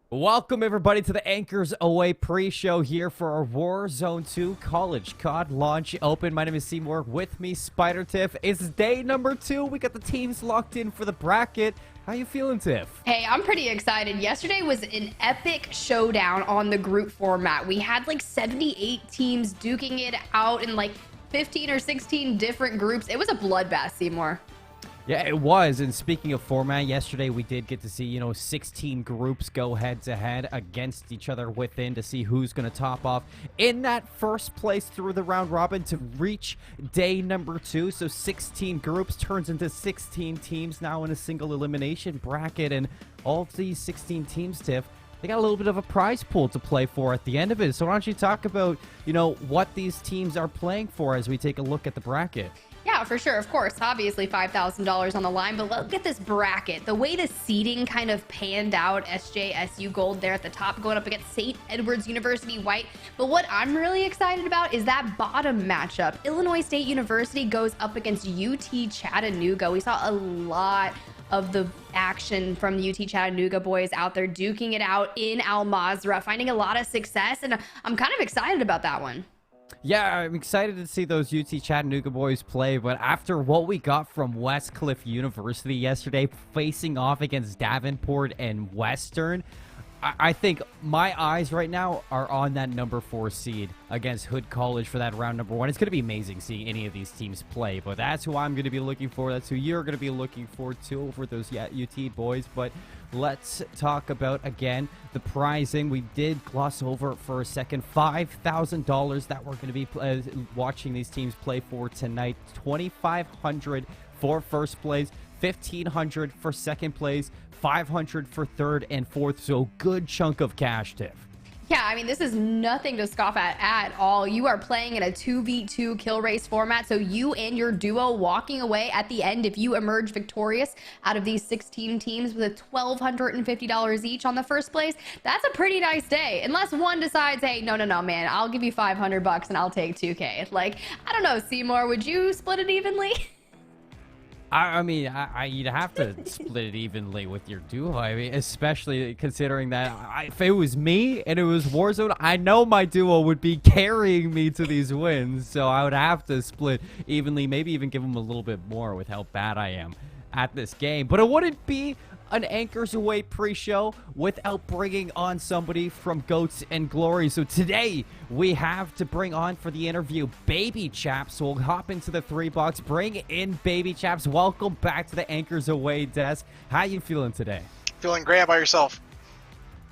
Welcome, everybody, to the Anchors Away pre-show here for our Warzone 2 College COD launch open. My name is Seymour. With me, Spider Tiff. It's day number 2. We got the teams locked in for the bracket. How you feeling, Tiff? Hey, I'm pretty excited. Yesterday was an epic showdown on the group format. We had like 78 teams duking it out in like 15 or 16 different groups. It was a bloodbath, Seymour. Yeah, it was. And speaking of format, yesterday we did get to see, 16 groups go head-to-head against each other within to see who's going to top off in that first place through the round robin to reach day number 2. So 16 groups turns into 16 teams now in a single elimination bracket. And all these 16 teams, Tiff, they got a little bit of a prize pool to play for at the end of it. So why don't you talk about, what these teams are playing for as we take a look at the bracket? Yeah, for sure. Of course, obviously $5,000 on the line, but look at this bracket. The way the seeding kind of panned out, SJSU Gold there at the top going up against St. Edward's University White. But what I'm really excited about is that bottom matchup. Illinois State University goes up against UT Chattanooga. We saw a lot of the action from the UT Chattanooga boys out there duking it out in Al Mazrah, finding a lot of success, and I'm kind of excited about that one. Yeah, I'm excited to see those UT Chattanooga boys play, but after what we got from Westcliff University yesterday, facing off against Davenport and Western, I think my eyes right now are on that number 4 seed against Hood College for that round number 1. It's going to be amazing seeing any of these teams play, but that's who I'm going to be looking for. That's who you're going to be looking for, too, over those UT boys. But let's talk about, again, the prizing. We did gloss over it for a second. $5,000 that we're going to be watching these teams play for tonight. $2,500 for first place, $1,500 for second place, $500 for third and fourth. So good chunk of cash, Tiff. Yeah, I mean, this is nothing to scoff at all. You are playing in a 2v2 kill race format, so you and your duo walking away at the end if you emerge victorious out of these 16 teams with $1,250 each on the first place. That's a pretty nice day, unless one decides, hey, no, man, I'll give you $500 and I'll take 2K. Like, I don't know, Seymour, would you split it evenly? I mean, you'd have to split it evenly with your duo. I mean, especially considering that if it was me and it was Warzone, I know my duo would be carrying me to these wins. So I would have to split evenly, maybe even give them a little bit more with how bad I am at this game. But it wouldn't be an Anchors Away pre-show without bringing on somebody from Goats and Glory. So today we have to bring on for the interview Baby Chaps. So we'll hop into the 3-box, bring in Baby Chaps. Welcome back to the Anchors Away desk. How you feeling today? Feeling great. How about yourself?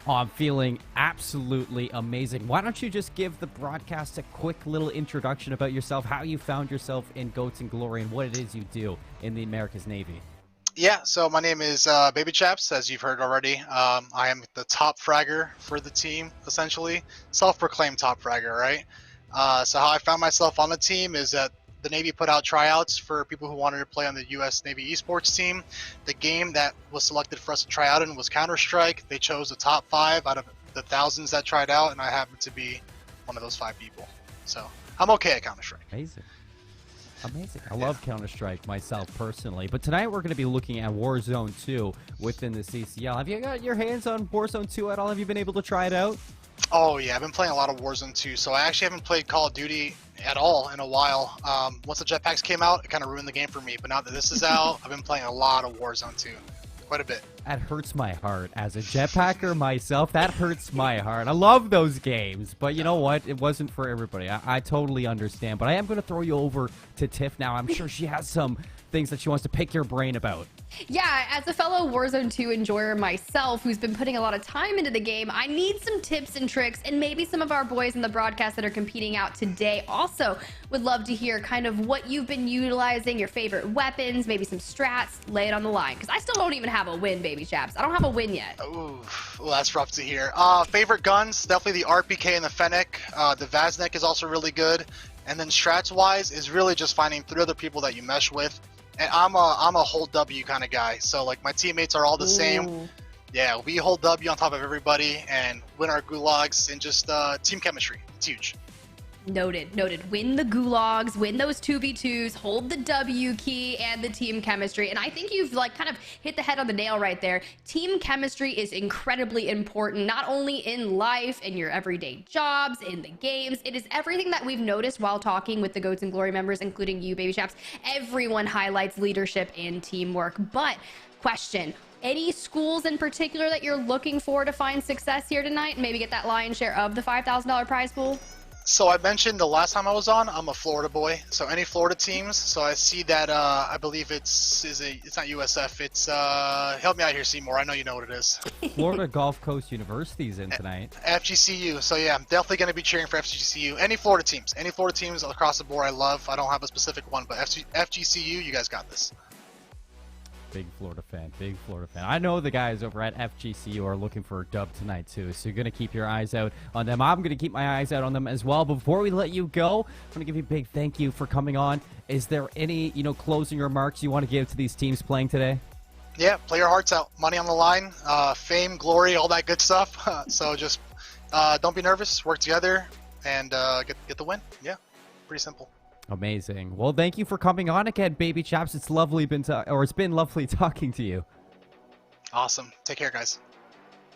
Oh, I'm feeling absolutely amazing. Why don't you just give the broadcast a quick little introduction about yourself, how you found yourself in Goats and Glory, and what it is you do in the America's Navy? Yeah, so my name is Baby Chaps, as you've heard already. I am the top fragger for the team, essentially. Self-proclaimed top fragger, right? So how I found myself on the team is that the Navy put out tryouts for people who wanted to play on the U.S. Navy esports team. The game that was selected for us to try out in was Counter-Strike. They chose the top 5 out of the thousands that tried out, and I happened to be one of those 5 people. So I'm okay at Counter-Strike. Amazing. I love Counter-Strike myself personally, but tonight we're going to be looking at Warzone 2 within the CCL. Have you got your hands on Warzone 2 at all? Have you been able to try it out? Oh yeah, I've been playing a lot of Warzone 2, so I actually haven't played Call of Duty at all in a while. Once the jetpacks came out, it kind of ruined the game for me, but now that this is out, I've been playing a lot of Warzone 2. Quite a bit. That hurts my heart. As a jetpacker myself, that hurts my heart. I love those games, but you know what? It wasn't for everybody. I totally understand, but I am going to throw you over to Tiff now. I'm sure she has some things that she wants to pick your brain about. Yeah, as a fellow Warzone 2 enjoyer myself, who's been putting a lot of time into the game, I need some tips and tricks, and maybe some of our boys in the broadcast that are competing out today also would love to hear kind of what you've been utilizing, your favorite weapons, maybe some strats. Lay it on the line, because I still don't even have a win, Baby Chaps. I don't have a win yet. Ooh, well, that's rough to hear. Favorite guns, definitely the RPK and the Fennec. The Vaznek is also really good. And then strats-wise is really just finding 3 other people that you mesh with. And I'm a hold W kind of guy, so like my teammates are all the same. Yeah, we hold W on top of everybody and win our gulags and just team chemistry. It's huge. Noted, noted. Win the gulags, win those 2v2s, hold the W key and the team chemistry. And I think you've like kind of hit the head on the nail right there. Team chemistry is incredibly important, not only in life, in your everyday jobs, in the games. It is everything that we've noticed while talking with the Goats and Glory members, including you, Baby Chaps. Everyone highlights leadership and teamwork. But question, any schools in particular that you're looking for to find success here tonight and maybe get that lion's share of the $5,000 prize pool? So I mentioned the last time I was on, I'm a Florida boy. So any Florida teams. So I see that I believe it's not USF. It's help me out here, Seymour. I know you know what it is. Florida Gulf Coast University's in tonight. FGCU. So yeah, I'm definitely going to be cheering for FGCU. Any Florida teams across the board I love. I don't have a specific one, but FGCU, you guys got this. Big Florida fan, big Florida fan. I know the guys over at FGCU are looking for a dub tonight too, so you're going to keep your eyes out on them. I'm going to keep my eyes out on them as well. Before we let you go, I'm going to give you a big thank you for coming on. Is there any, closing remarks you want to give to these teams playing today? Yeah, play your hearts out. Money on the line, fame, glory, all that good stuff. So just don't be nervous, work together, and get the win. Yeah, pretty simple. Amazing. Well, thank you for coming on again, Baby Chaps. It's been lovely talking to you. Awesome. Take care, guys.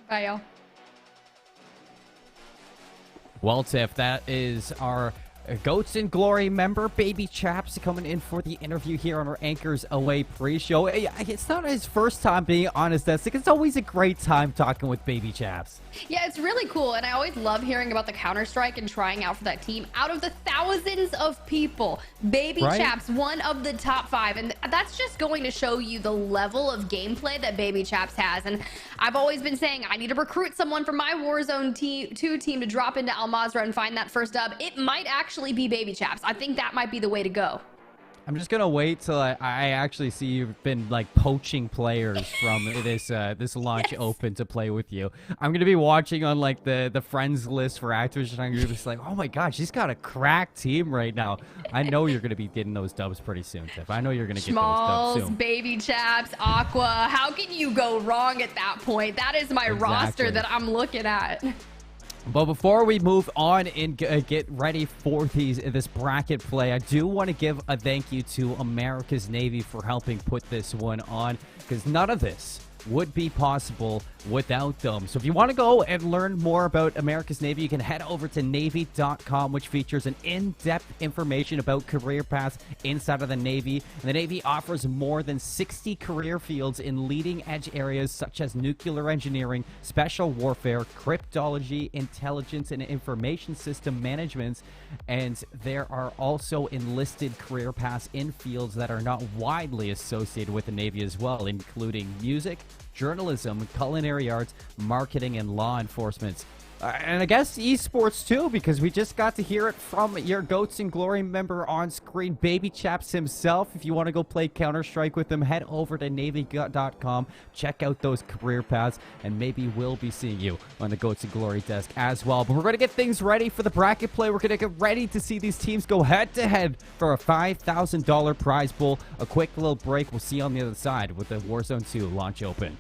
Bye, y'all. Well, Tiff, that is our Goats and Glory member, Baby Chaps, coming in for the interview here on our Anchors Away pre-show. It's not his first time being on his desk. It's always a great time talking with Baby Chaps. Yeah, it's really cool, and I always love hearing about the Counter-Strike and trying out for that team. Out of the thousands of people, Baby Chaps, one of the top 5, and that's just going to show you the level of gameplay that Baby Chaps has. And I've always been saying I need to recruit someone from my Warzone 2 team to drop into Al Mazrah and find that first dub. It might actually be Baby Chaps. I think that might be the way to go. I'm just gonna wait till I actually see you've been like poaching players from this launch open to play with you. I'm gonna be watching on like the friends list for actors, and I'm gonna be just like, oh my god, she's got a crack team right now. I know you're gonna be getting those dubs pretty soon, Tiff. I know you're gonna get those dubs soon. Baby Chaps, Aqua. How can you go wrong at that point? That is my roster that I'm looking at. But before we move on and get ready for this bracket play, I do want to give a thank you to America's Navy for helping put this one on, because none of this would be possible without them. So if you want to go and learn more about America's Navy, you can head over to Navy.com, which features an in-depth information about career paths inside of the Navy. And the Navy offers more than 60 career fields in leading-edge areas such as nuclear engineering, special warfare, cryptology, intelligence and information system management. And there are also enlisted career paths in fields that are not widely associated with the Navy as well, including music, journalism, culinary arts, marketing, and law enforcement. And I guess esports too, because we just got to hear it from your Goats and Glory member on screen, Baby Chaps himself. If you want to go play Counter-Strike with him, head over to Navy.com, check out those career paths, and maybe we'll be seeing you on the Goats and Glory desk as well. But we're going to get things ready for the bracket play. We're going to get ready to see these teams go head-to-head for a $5,000 prize pool. A quick little break. We'll see you on the other side with the Warzone 2 launch open.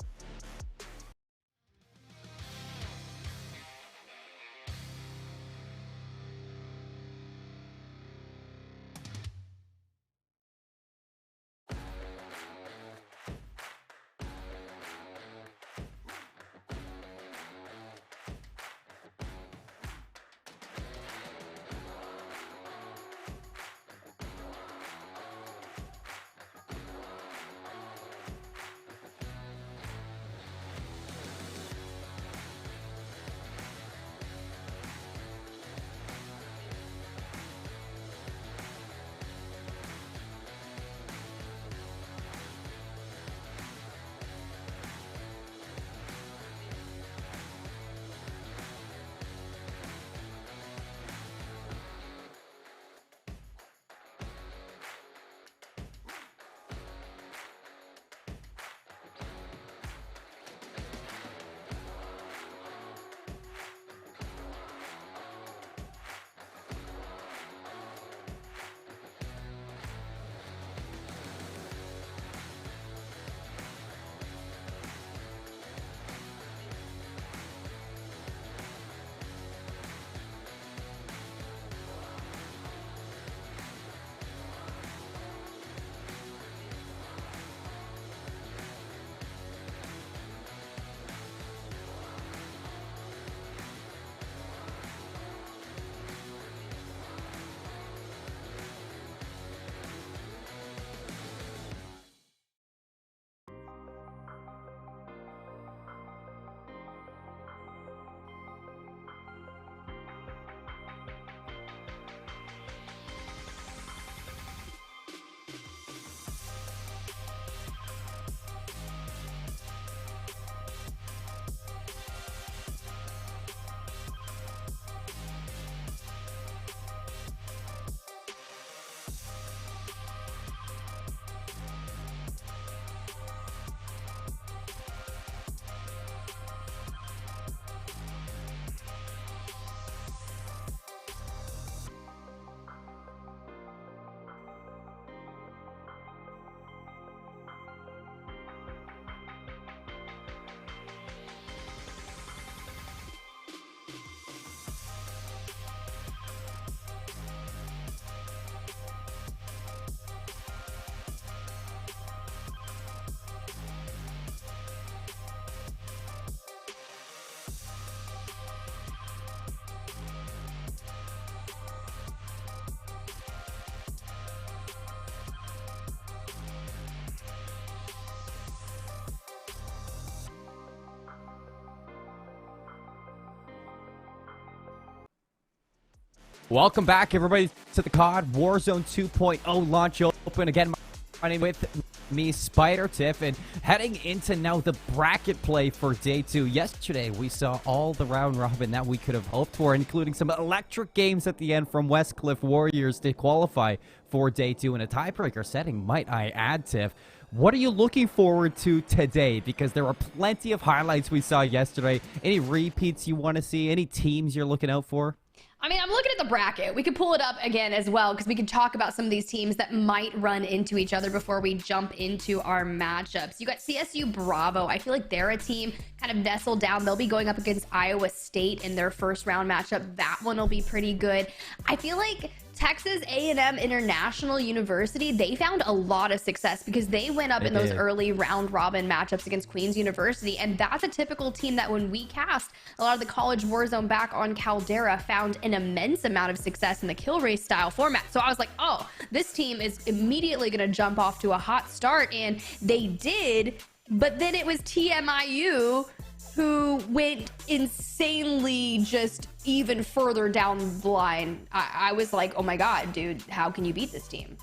Welcome back, everybody, to the CoD Warzone 2.0 launch open. Again, my name with me, Spider Tiff, and heading into now the bracket play for day 2. Yesterday, we saw all the round robin that we could have hoped for, including some electric games at the end from Westcliff Warriors to qualify for day 2 in a tiebreaker setting, might I add, Tiff. What are you looking forward to today? Because there are plenty of highlights we saw yesterday. Any repeats you want to see? Any teams you're looking out for? I mean, I'm looking at the bracket. We could pull it up again as well because we could talk about some of these teams that might run into each other before we jump into our matchups. You got CSU Bravo. I feel like they're a team kind of nestled down. They'll be going up against Iowa State in their first round matchup. That one will be pretty good. I feel like Texas A&M International University, they found a lot of success because they went up in those early round robin matchups against Queen's University. And that's a typical team that when we cast a lot of the college Warzone back on Caldera found an immense amount of success in the kill race style format. So I was like, oh, this team is immediately going to jump off to a hot start. And they did, but then it was TMIU who went insanely just even further down the line. I was like, oh my God, dude, how can you beat this team?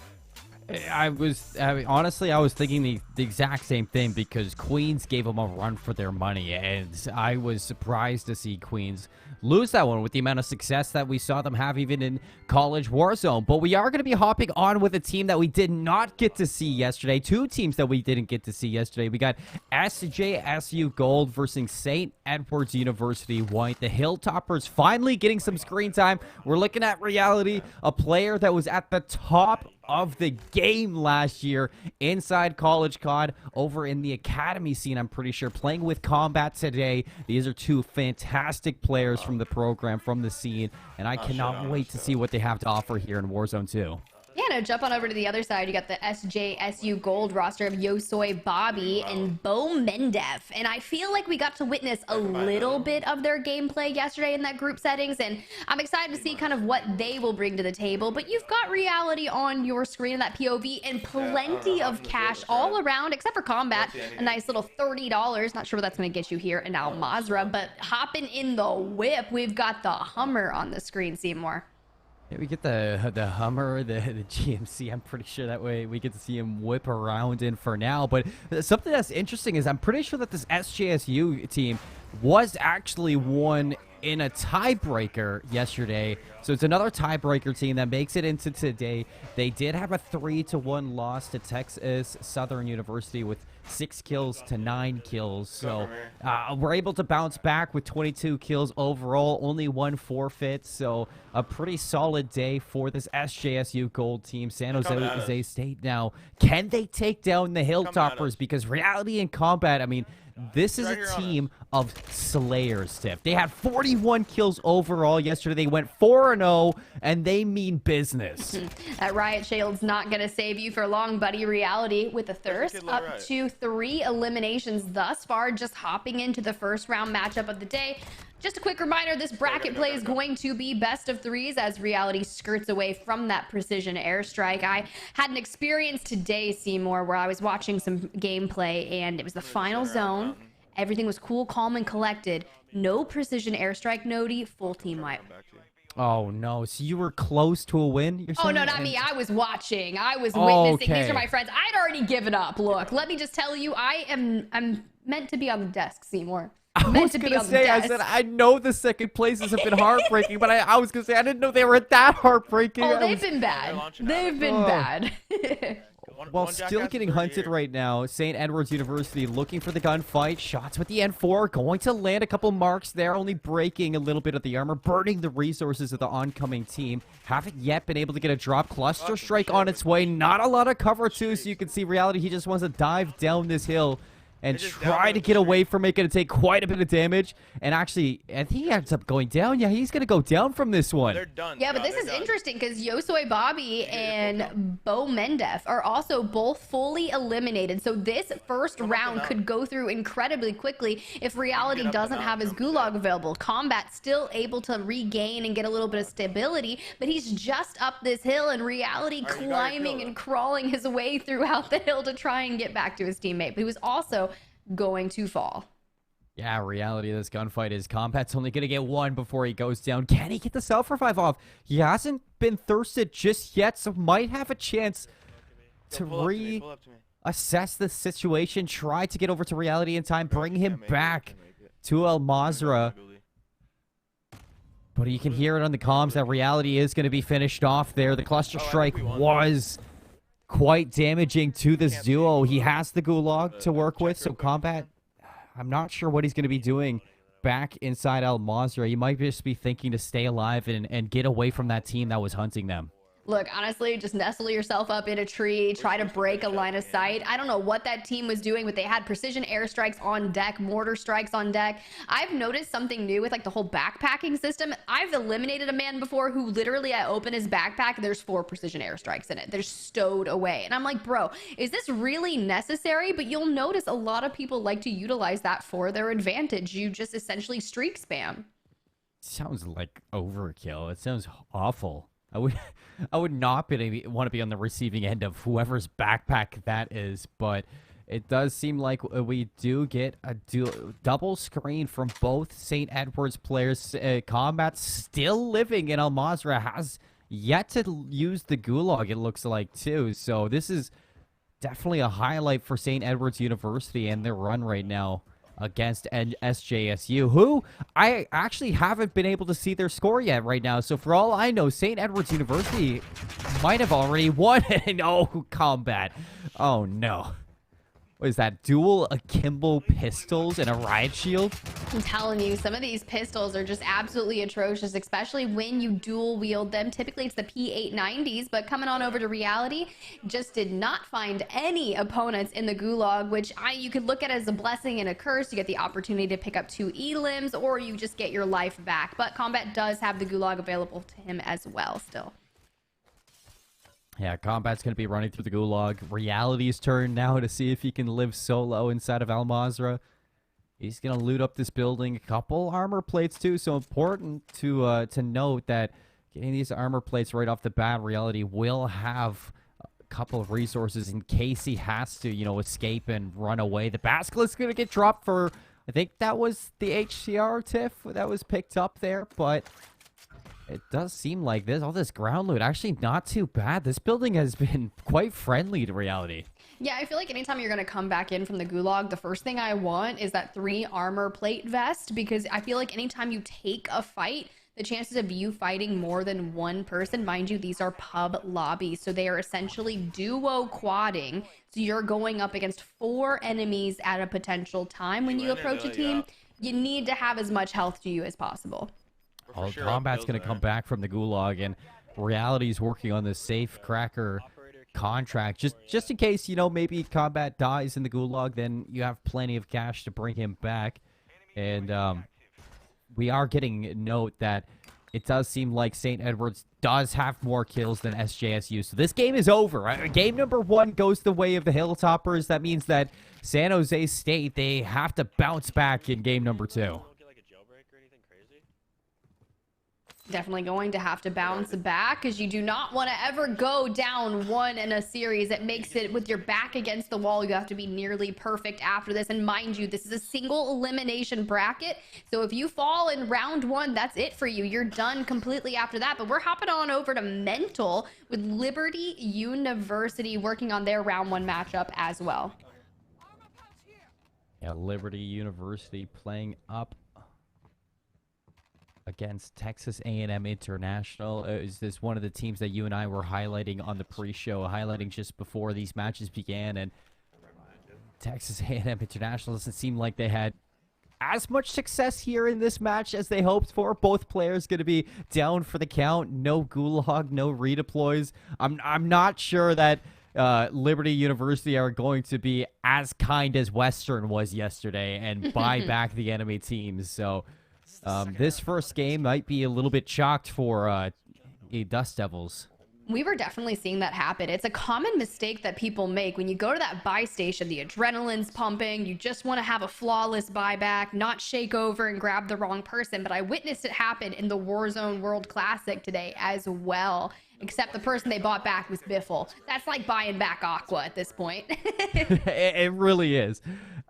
Honestly, I was thinking the exact same thing because Queens gave them a run for their money, and I was surprised to see Queens lose that one with the amount of success that we saw them have even in college Warzone. But we are going to be hopping on with a team that we did not get to see yesterday. Two teams that we didn't get to see yesterday. We got SJSU Gold versus St. Edward's University White. The Hilltoppers finally getting some screen time. We're looking at Reality, a player that was at the top of the game last year inside college COD over in the academy scene, I'm pretty sure, playing with Combat today. These are two fantastic players from the program, from the scene, and I cannot wait to see what they have to offer here in Warzone 2. Yeah, no, jump on over to the other side. You got the SJSU Gold roster of Yosoy Bobby and Bo Mendev. And I feel like we got to witness a little bit of their gameplay yesterday in that group settings. And I'm excited to see kind of what they will bring to the table. But you've got Reality on your screen in that POV and plenty of cash all around, except for Combat. A nice little $30. Not sure what that's going to get you here in Al Mazrah. But hopping in the whip, we've got the Hummer on the screen, Seymour. Yeah, we get the Hummer, the GMC. I'm pretty sure that way we get to see him whip around in for now. But something that's interesting is I'm pretty sure that this SJSU team was actually won in a tiebreaker yesterday. So it's another tiebreaker team that makes it into today. They did have a 3-1 loss to Texas Southern University with 6 kills to 9 kills. So we're able to bounce back with 22 kills overall, only 1 forfeit. So a pretty solid day for this SJSU Gold team. San Jose State now, can they take down the Hilltoppers? Because Reality and Combat, I mean, this is a team of slayers, Tiff. They had 41 kills overall yesterday. They went 4-0, and they mean business. That Riot Shield's not going to save you for long, buddy. Reality with a thirst up to 3 eliminations thus far, just hopping into the first round matchup of the day. Just a quick reminder, this bracket play is going to be best of 3s as Reality skirts away from that precision airstrike. I had an experience today, Seymour, where I was watching some gameplay and it was the final zone. Everything was cool, calm, and collected. No precision airstrike, Nody, full team wipe. Oh, no. So you were close to a win? Oh, no, not me. I was watching. I was witnessing. These are my friends. I'd already given up. Look, let me just tell you, I'm meant to be on the desk, Seymour. I was going to say, I said, I know the second places have been heartbreaking, but I was going to say, I didn't know they were that heartbreaking. Oh, they've been bad. They've been bad. While still getting hunted right now, St. Edward's University looking for the gunfight. Shots with the N4, going to land a couple marks there, only breaking a little bit of the armor, burning the resources of the oncoming team. Haven't yet been able to get a drop. Cluster strike on its way. Not a lot of cover, too, so you can see Reality. He just wants to dive down this hill and try to get away from it. Going to take quite a bit of damage. And actually, I think he ends up going down. Yeah, he's going to go down from this one. They're done. Yeah, but this is interesting because Yosoy Bobby and Bo Mendev are also both fully eliminated. So this first round could go through incredibly quickly if Reality doesn't have his gulag available. Combat still able to regain and get a little bit of stability, but he's just up this hill and Reality climbing and crawling his way throughout the hill to try and get back to his teammate. But he was also going to fall. Yeah, reality of this gunfight is Combat's only going to get one before he goes down. Can he get the self-revive off? He hasn't been thirsted just yet, so might have a chance to reassess the situation, try to get over to reality in time, bring him back to El Mazrah. But you can hear it on the comms that reality is going to be finished off there. The cluster strike was quite damaging to this duo. He has the gulag to work with, so Combat, I'm not sure what he's going to be doing back inside El Mazrah. He might just be thinking to stay alive and get away from that team that was hunting them. Look, honestly, just nestle yourself up in a tree, try to break a line of sight. I don't know what that team was doing, but they had precision airstrikes on deck, mortar strikes on deck. I've noticed something new with like the whole backpacking system. I've eliminated a man before who literally, I open his backpack, there's 4 precision airstrikes in it. They're stowed away. And I'm like, bro, is this really necessary? But you'll notice a lot of people like to utilize that for their advantage. You just essentially streak spam. Sounds like overkill. It sounds awful. I would not want to be on the receiving end of whoever's backpack that is, but it does seem like we do get a double screen from both St. Edward's players. Combat still living in El Mazrah, has yet to use the gulag, it looks like, too. So this is definitely a highlight for St. Edward's University and their run right now against SJSU, who I actually haven't been able to see their score yet right now. So for all I know, St. Edward's University might have already won. And oh, Combat. Oh, no. What is that? Dual akimbo pistols and a riot shield? I'm telling you, some of these pistols are just absolutely atrocious, especially when you dual wield them. Typically, it's the P890s, but coming on over to reality, just did not find any opponents in the gulag, which you could look at as a blessing and a curse. You get the opportunity to pick up 2 elims, or you just get your life back. But Combat does have the gulag available to him as well still. Yeah, Combat's going to be running through the gulag. Reality's turn now to see if he can live solo inside of El Mazrah. He's going to loot up this building. A couple armor plates, too. So important to note that getting these armor plates right off the bat, Reality will have a couple of resources in case he has to, escape and run away. The Basilisk's going to get dropped for, I think that was the HCR TIF that was picked up there, but it does seem like all this ground loot, actually not too bad. This building has been quite friendly to Reality. Yeah, I feel like anytime you're going to come back in from the gulag, the first thing I want is that 3 armor plate vest, because I feel like anytime you take a fight, the chances of you fighting more than one person, mind you, these are pub lobbies, so they are essentially duo quadding. So you're going up against 4 enemies at a potential time when you approach a team. You need to have as much health to you as possible. Combat's going to come back from the gulag, and Reality's working on this safe cracker contract. Just in case, maybe Combat dies in the gulag, then you have plenty of cash to bring him back. And we are getting note that it does seem like St. Edward's does have more kills than SJSU. So this game is over. Game number 1 goes the way of the Hilltoppers. That means that San Jose State, they have to bounce back in game number 2. Definitely going to have to bounce back, because you do not want to ever go down 1 in a series. It makes it with your back against the wall. You have to be nearly perfect after this. And mind you, this is a single elimination bracket. So if you fall in round 1, that's it for you. You're done completely after that. But we're hopping on over to Mental with Liberty University working on their round 1 matchup as well. Yeah, Liberty University playing up against Texas A&M International. Is this one of the teams that you and I were highlighting on the pre-show, highlighting just before these matches began? And Texas A&M International doesn't seem like they had as much success here in this match as they hoped for. Both players going to be down for the count. No gulag, no redeploys. I'm not sure that Liberty University are going to be as kind as Western was yesterday and buy back the enemy teams. So this first game might be a little bit chalked for Dust Devils. We were definitely seeing that happen. It's a common mistake that people make when you go to that buy station. The adrenaline's pumping. You just want to have a flawless buyback, not shake over and grab the wrong person. But I witnessed it happen in the Warzone World Classic today as well. Except the person they bought back was Biffle. That's like buying back Aqua at this point. It really is.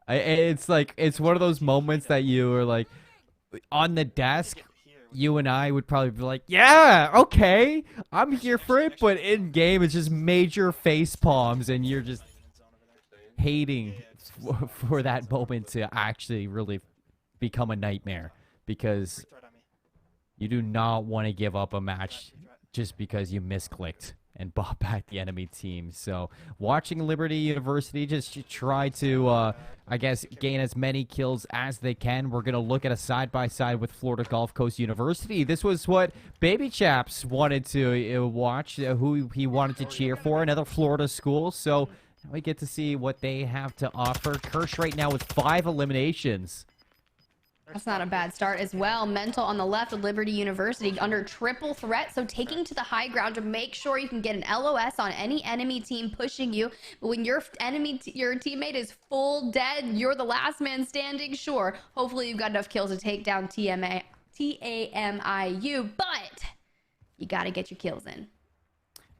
It's like, it's one of those moments that you are like, on the desk, you and I would probably be like, yeah, okay, I'm here for it. But in game, it's just major face palms, and you're just hating for that moment to actually really become a nightmare, because you do not want to give up a match just because you misclicked and bought back the enemy team. So watching Liberty University just try to, I guess, gain as many kills as they can. We're going to look at a side-by-side with Florida Gulf Coast University. This was what Baby Chaps wanted to watch, who he wanted to cheer for, another Florida school. So we get to see what they have to offer. Kirsch right now with 5 eliminations. That's not a bad start as well. Mental on the left of Liberty University under triple threat. So taking to the high ground to make sure you can get an LOS on any enemy team pushing you. But when your teammate is full dead, you're the last man standing. Sure, hopefully you've got enough kills to take down TAMIU. But you got to get your kills in.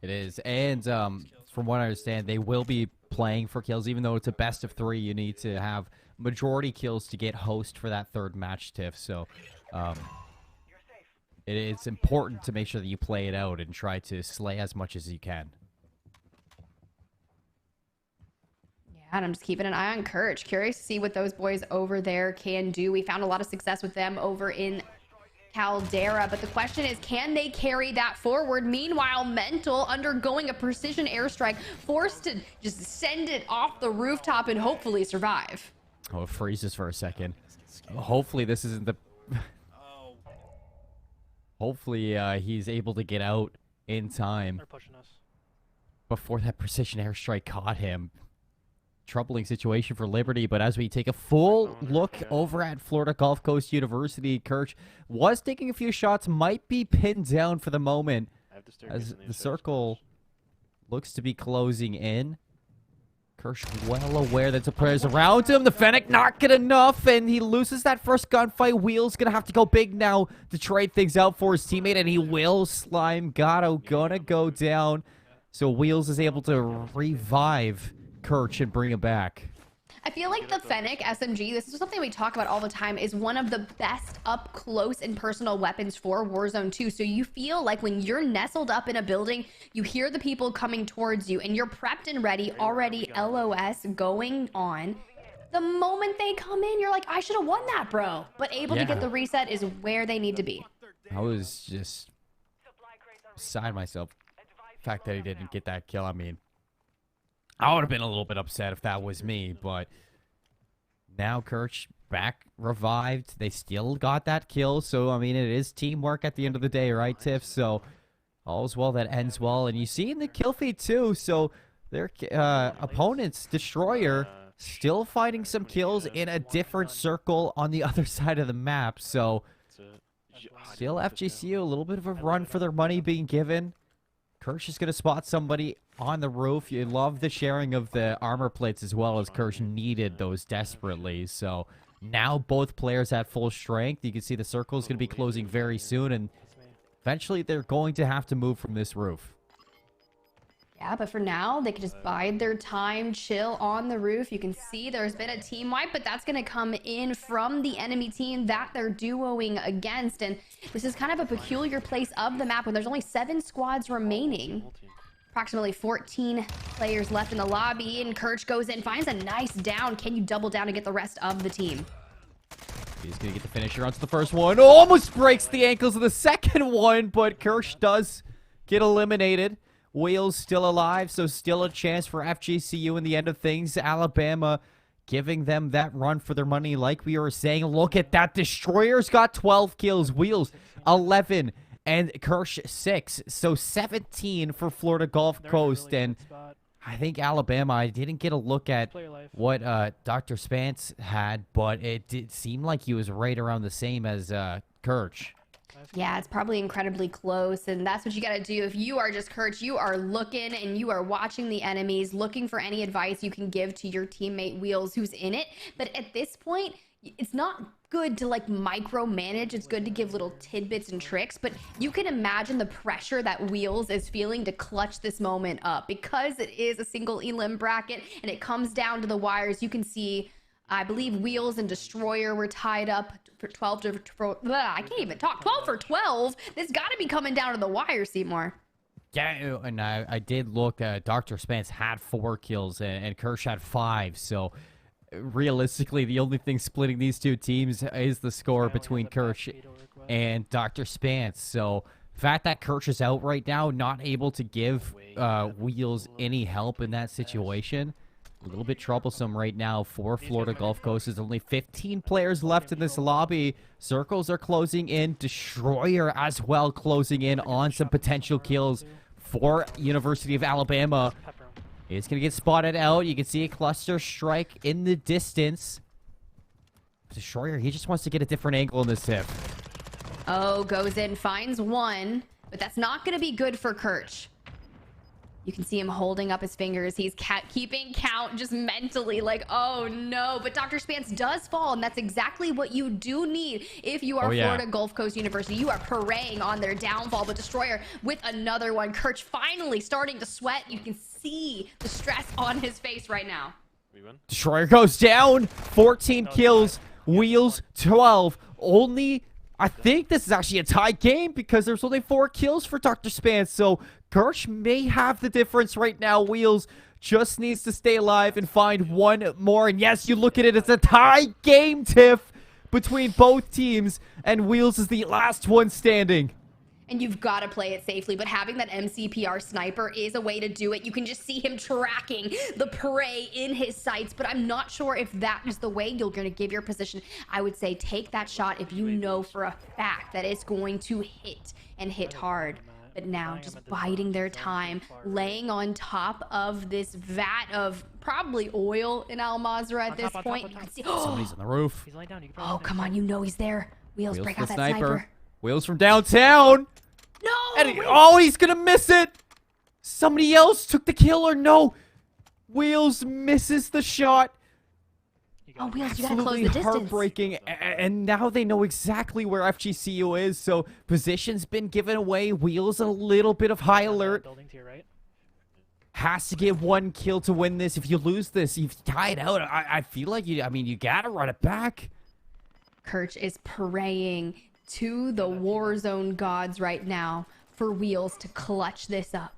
It is. And from what I understand, they will be playing for kills. Even though it's a best of 3, you need to have majority kills to get host for that third match, Tiff. So it's important to make sure that you play it out and try to slay as much as you can. Yeah, and I'm just keeping an eye on Courage. Curious to see what those boys over there can do. We found a lot of success with them over in Caldera, but the question is, can they carry that forward? Meanwhile, Mental undergoing a precision airstrike, forced to just send it off the rooftop and hopefully survive. Oh, it freezes for a second. Hopefully this isn't the... Hopefully he's able to get out in time before that precision airstrike caught him. Troubling situation for Liberty, but as we take a full look over at Florida Gulf Coast University, Kirch was taking a few shots, might be pinned down for the moment as the circle looks to be closing in. Kirsch well aware that the players around him. The Fennec not good enough, and he loses that first gunfight. Wheels gonna have to go big now to trade things out for his teammate, and he will. Slime Gatto gonna go down. So Wheels is able to revive Kirch and bring him back. I feel like the Fennec SMG, this is something we talk about all the time, is one of the best up close and personal weapons for Warzone 2. So you feel like when you're nestled up in a building, you hear the people coming towards you and you're prepped and ready, already LOS going on. The moment they come in, you're like, I should have won that, bro. But able to get the reset is where they need to be. I was just beside myself. The fact that he didn't get that kill, I mean, I would have been a little bit upset if that was me, but now Kirch back revived. They still got that kill, so, I mean, it is teamwork at the end of the day, right, Tiff? So, all's well that ends well. And you see in the kill feed, too, so their opponent's Destroyer still finding some kills in a different circle on the other side of the map. So, still FGCU, a little bit of a run for their money being given. Kirsch is going to spot somebody on the roof. You love the sharing of the armor plates as well, as Kirsch needed those desperately. So now both players at full strength. You can see the circle is going to be closing very soon, and eventually they're going to have to move from this roof. Yeah, but for now, they can just bide their time, chill on the roof. You can see there's been a team wipe, but that's going to come in from the enemy team that they're duoing against. And this is kind of a peculiar place of the map when there's only 7 squads remaining. Approximately 14 players left in the lobby, and Kirch goes in, finds a nice down. Can you double down and get the rest of the team? He's going to get the finisher onto the first one. Almost breaks the ankles of the second one, but Kirch does get eliminated. Wheels still alive, so still a chance for FGCU in the end of things. Alabama giving them that run for their money like we were saying. Look at that. Destroyer's got 12 kills. Wheels 11 and Kirsch 6. So 17 for Florida Gulf Coast. And I think Alabama, I didn't get a look at what Dr. Spence had, but it did seem like he was right around the same as Kirsch. Yeah, it's probably incredibly close, and that's what you got to do. If you are just Kurtz, you are looking and you are watching the enemies, looking for any advice you can give to your teammate Wheels who's in it. But at this point, it's not good to like micromanage. It's good to give little tidbits and tricks, but you can imagine the pressure that Wheels is feeling to clutch this moment up because it is a single elim bracket and it comes down to the wires. You can see, I believe Wheels and Destroyer were tied up for 12 to, I can't even talk, 12 for 12. This got to be coming down to the wire, Seymour. Yeah, and I did look. Dr. Spence had 4 kills, and Kirsch had 5. So, realistically, the only thing splitting these two teams is the score between Kirsch and Dr. Spence. So, the fact that Kirsch is out right now, not able to give Wheels any help in that situation, a little bit troublesome right now for Florida Gulf Coast. There's only 15 players left in this lobby. Circles are closing in. Destroyer as well closing in on some potential kills for University of Alabama. It's going to get spotted out. You can see a cluster strike in the distance. Destroyer, he just wants to get a different angle in this tip. Oh, goes in, finds one, but that's not going to be good for Kirch. You can see him holding up his fingers. He's keeping count just mentally like, oh no. But Dr. Spence does fall, and that's exactly what you do need if you are Florida Gulf Coast University. You are preying on their downfall, but Destroyer with another one. Kirch finally starting to sweat. You can see the stress on his face right now. Destroyer goes down. 14 kills. Wheels 12. Only, I think this is actually a tie game because there's only 4 kills for Dr. Spence. So Kirsch may have the difference right now. Wheels just needs to stay alive and find one more. And yes, you look at it, it's a tie game, Tiff, between both teams. And Wheels is the last one standing. And you've got to play it safely, but having that MCPR sniper is a way to do it. You can just see him tracking the prey in his sights, but I'm not sure if that is the way you're going to give your position. I would say take that shot if you know for a fact that it's going to hit and hit hard. But now just biding their time, laying on top of this vat of probably oil in Al Mazrah at this point. You can see, somebody's on the roof. Oh, come on, you know he's there. Wheels break out that sniper. Wheels from downtown. No! And oh, he's gonna miss it. Somebody else took the kill or no? Wheels misses the shot. Oh, Wheels, you gotta close the distance. Heartbreaking. And now they know exactly where FGCU is. So position's been given away. Wheels a little bit of high alert. Has to get 1 kill to win this. If you lose this, you've tied out. I feel like you gotta run it back. Kirch is praying to the Warzone gods right now for Wheels to clutch this up.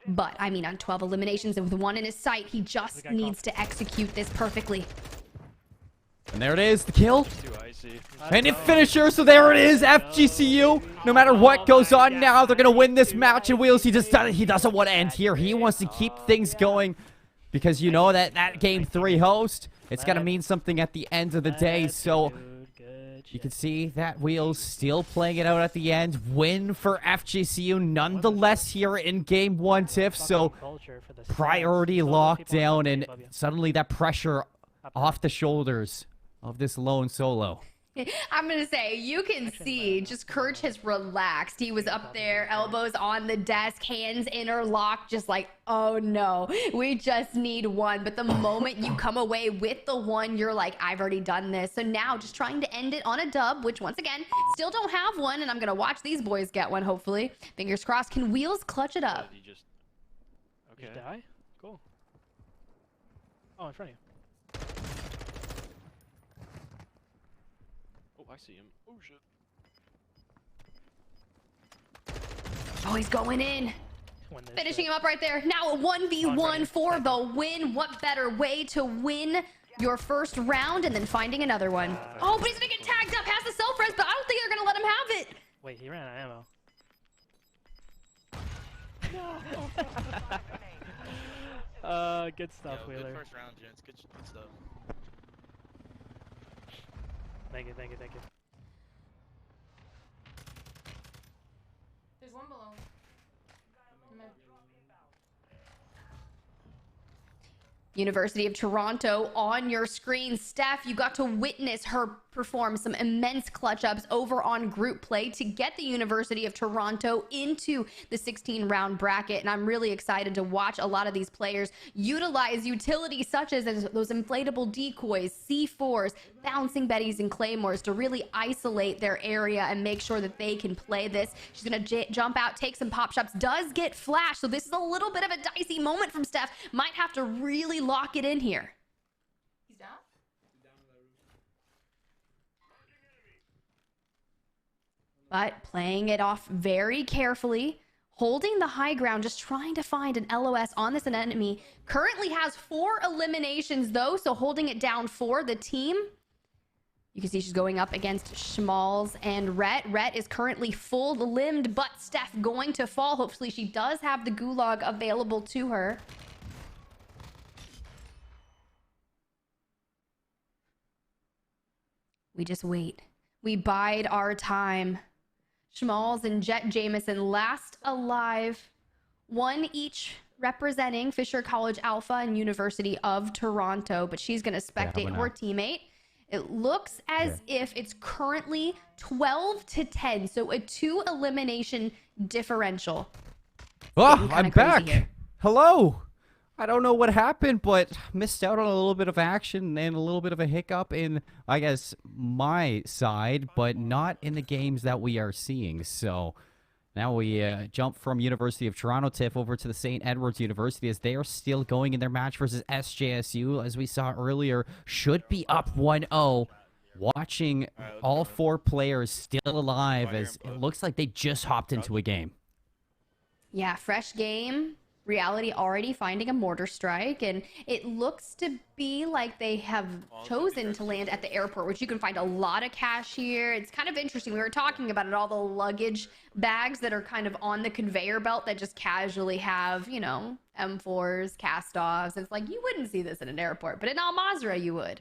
But, I mean, on 12 eliminations and with 1 in his sight, he just needs to execute this perfectly. And there it is, the kill. And a finisher, so there it is, FGCU. No matter what goes on now, they're going to win this match. And Wheels, he doesn't want to end here. He wants to keep things going because you know that Game 3 host, it's going to mean something at the end of the day. So you can see that Wheels still playing it out at the end. Win for FGCU nonetheless here in Game 1, Tiff. So priority locked down and suddenly that pressure off the shoulders of this lone solo. I'm gonna say, you can see just Kirch has relaxed. He was up there, elbows on the desk, hands interlocked, just like, oh no, we just need 1. But the moment you come away with the 1, you're like, I've already done this. So now just trying to end it on a dub, which once again, still don't have one, and I'm gonna watch these boys get one, hopefully. Fingers crossed. Can Wheels clutch it up? Okay. Die? Cool. Oh, in front of you. I see him. Oh shit. Oh, he's going in. Finishing him up right there. Now a 1v1 for the win. What better way to win your first round and then finding another one? Oh, but he's gonna get tagged up. Has the self-res, but I don't think they're gonna let him have it. Wait, he ran out of ammo. Good stuff, Wheeler. Good first round, gents. Good stuff. Thank you, thank you, thank you. There's one below. University of Toronto on your screen. Steph, you got to witness her perform some immense clutch ups over on group play to get the University of Toronto into the 16-round bracket. And I'm really excited to watch a lot of these players utilize utilities such as those inflatable decoys, C4s, bouncing betties, and claymores to really isolate their area and make sure that they can play this. She's going to jump out, take some pop shots, does get flash. So this is a little bit of a dicey moment from Steph. Might have to really lock it in here. He's down? But playing it off very carefully, holding the high ground, just trying to find an LOS on this enemy. Currently has 4 eliminations though, so holding it down for the team. You can see she's going up against Schmalz and Rhett. Rhett is currently full-limbed, but Steph going to fall. Hopefully she does have the gulag available to her. We just wait. We bide our time. Schmalz and Jet Jameson last alive. 1 each representing Fisher College Alpha and University of Toronto, but she's going to spectate her teammate. It looks as if it's currently 12-10, so a 2 elimination differential. Oh, I'm back. Hello. I don't know what happened, but missed out on a little bit of action and a little bit of a hiccup in, I guess, my side, but not in the games that we are seeing. So now we jump from University of Toronto TIFF over to the St. Edward's University as they are still going in their match versus SJSU. As we saw earlier, should be up 1-0. Watching all 4 players still alive as it looks like they just hopped into a game. Yeah, fresh game. Reality already finding a mortar strike, and it looks to be like they have chosen to land at the airport, which you can find a lot of cash here. It's kind of interesting. We were talking about it, all the luggage bags that are kind of on the conveyor belt that just casually have, you know, M4s, cast-offs. It's like you wouldn't see this in an airport, but in Al Mazrah you would.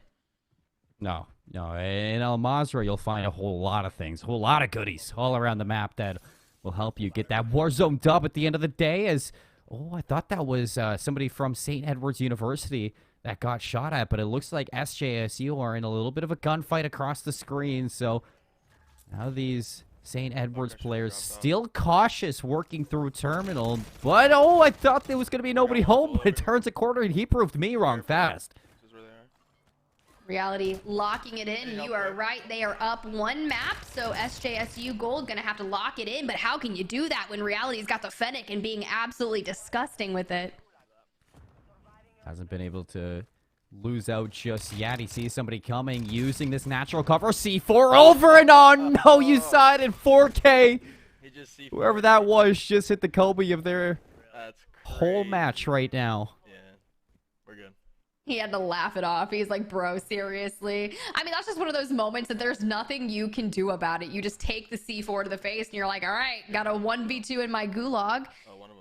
No. In Al Mazrah you'll find a whole lot of things, a whole lot of goodies all around the map that will help you get that Warzone dub at the end of the day. As I thought that was somebody from St. Edward's University that got shot at, but it looks like SJSU are in a little bit of a gunfight across the screen. So now these St. Edward's players still cautious working through terminal. But, I thought there was going to be nobody home, but it turns a corner, and he proved me wrong fast. Reality locking it in. You are right. They are up 1 map, so SJSU Gold gonna have to lock it in. But how can you do that when Reality's got the Fennec and being absolutely disgusting with it? Hasn't been able to lose out just yet. He sees somebody coming, using this natural cover. C4 over and on. No, you saw it in 4K. Whoever that was just hit the Kobe of their whole match right now. He had to laugh it off. He's like, bro, seriously? I mean, that's just one of those moments that there's nothing you can do about it. You just take the C4 to the face and you're like, all right, got a 1v2 in my gulag.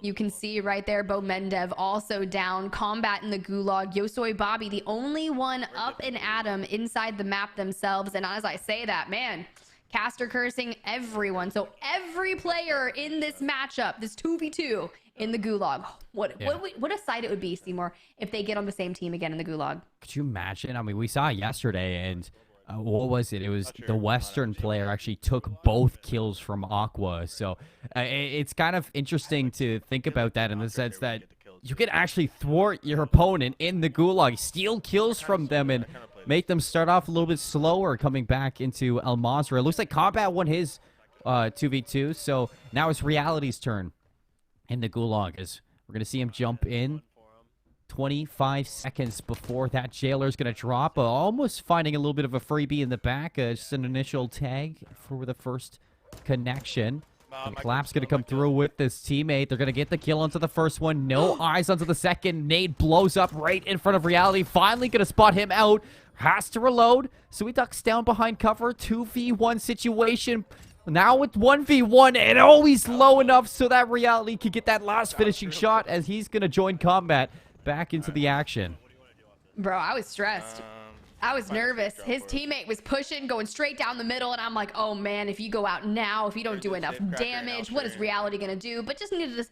You can see right there, Bo Mendev also down. Combat in the gulag. Yosoi Bobby, the only one up and Adam inside the map themselves. And as I say that, man, caster cursing everyone. So every player in this matchup, this 2v2, in the gulag. What a sight it would be, Seymour, if they get on the same team again in the gulag. Could you imagine? I mean, we saw it yesterday, and what was it? It was the Western player actually took both kills from Aqua. So it's kind of interesting to think about that in the sense that you can actually thwart your opponent in the gulag, steal kills from them, and make them start off a little bit slower coming back into Al Mazrah. It looks like Combat won his 2v2, so now it's Reality's turn in the gulag as we're going to see him jump in 25 seconds before that jailer's going to drop. Almost finding a little bit of a freebie in the back. Just an initial tag for the first connection. And Clap's going to come through with this teammate. They're going to get the kill onto the first one. No eyes onto the second. Nade blows up right in front of Reality. Finally going to spot him out. Has to reload. So he ducks down behind cover. 2v1 situation. Now with 1v1 and always low enough so that Reality can get that last finishing shot as he's going to join Combat back into the action. Bro, I was stressed. I was nervous. His teammate was pushing, going straight down the middle, and I'm like, oh man, if you go out now, if you don't do enough damage, what is Reality going to do? But just needed to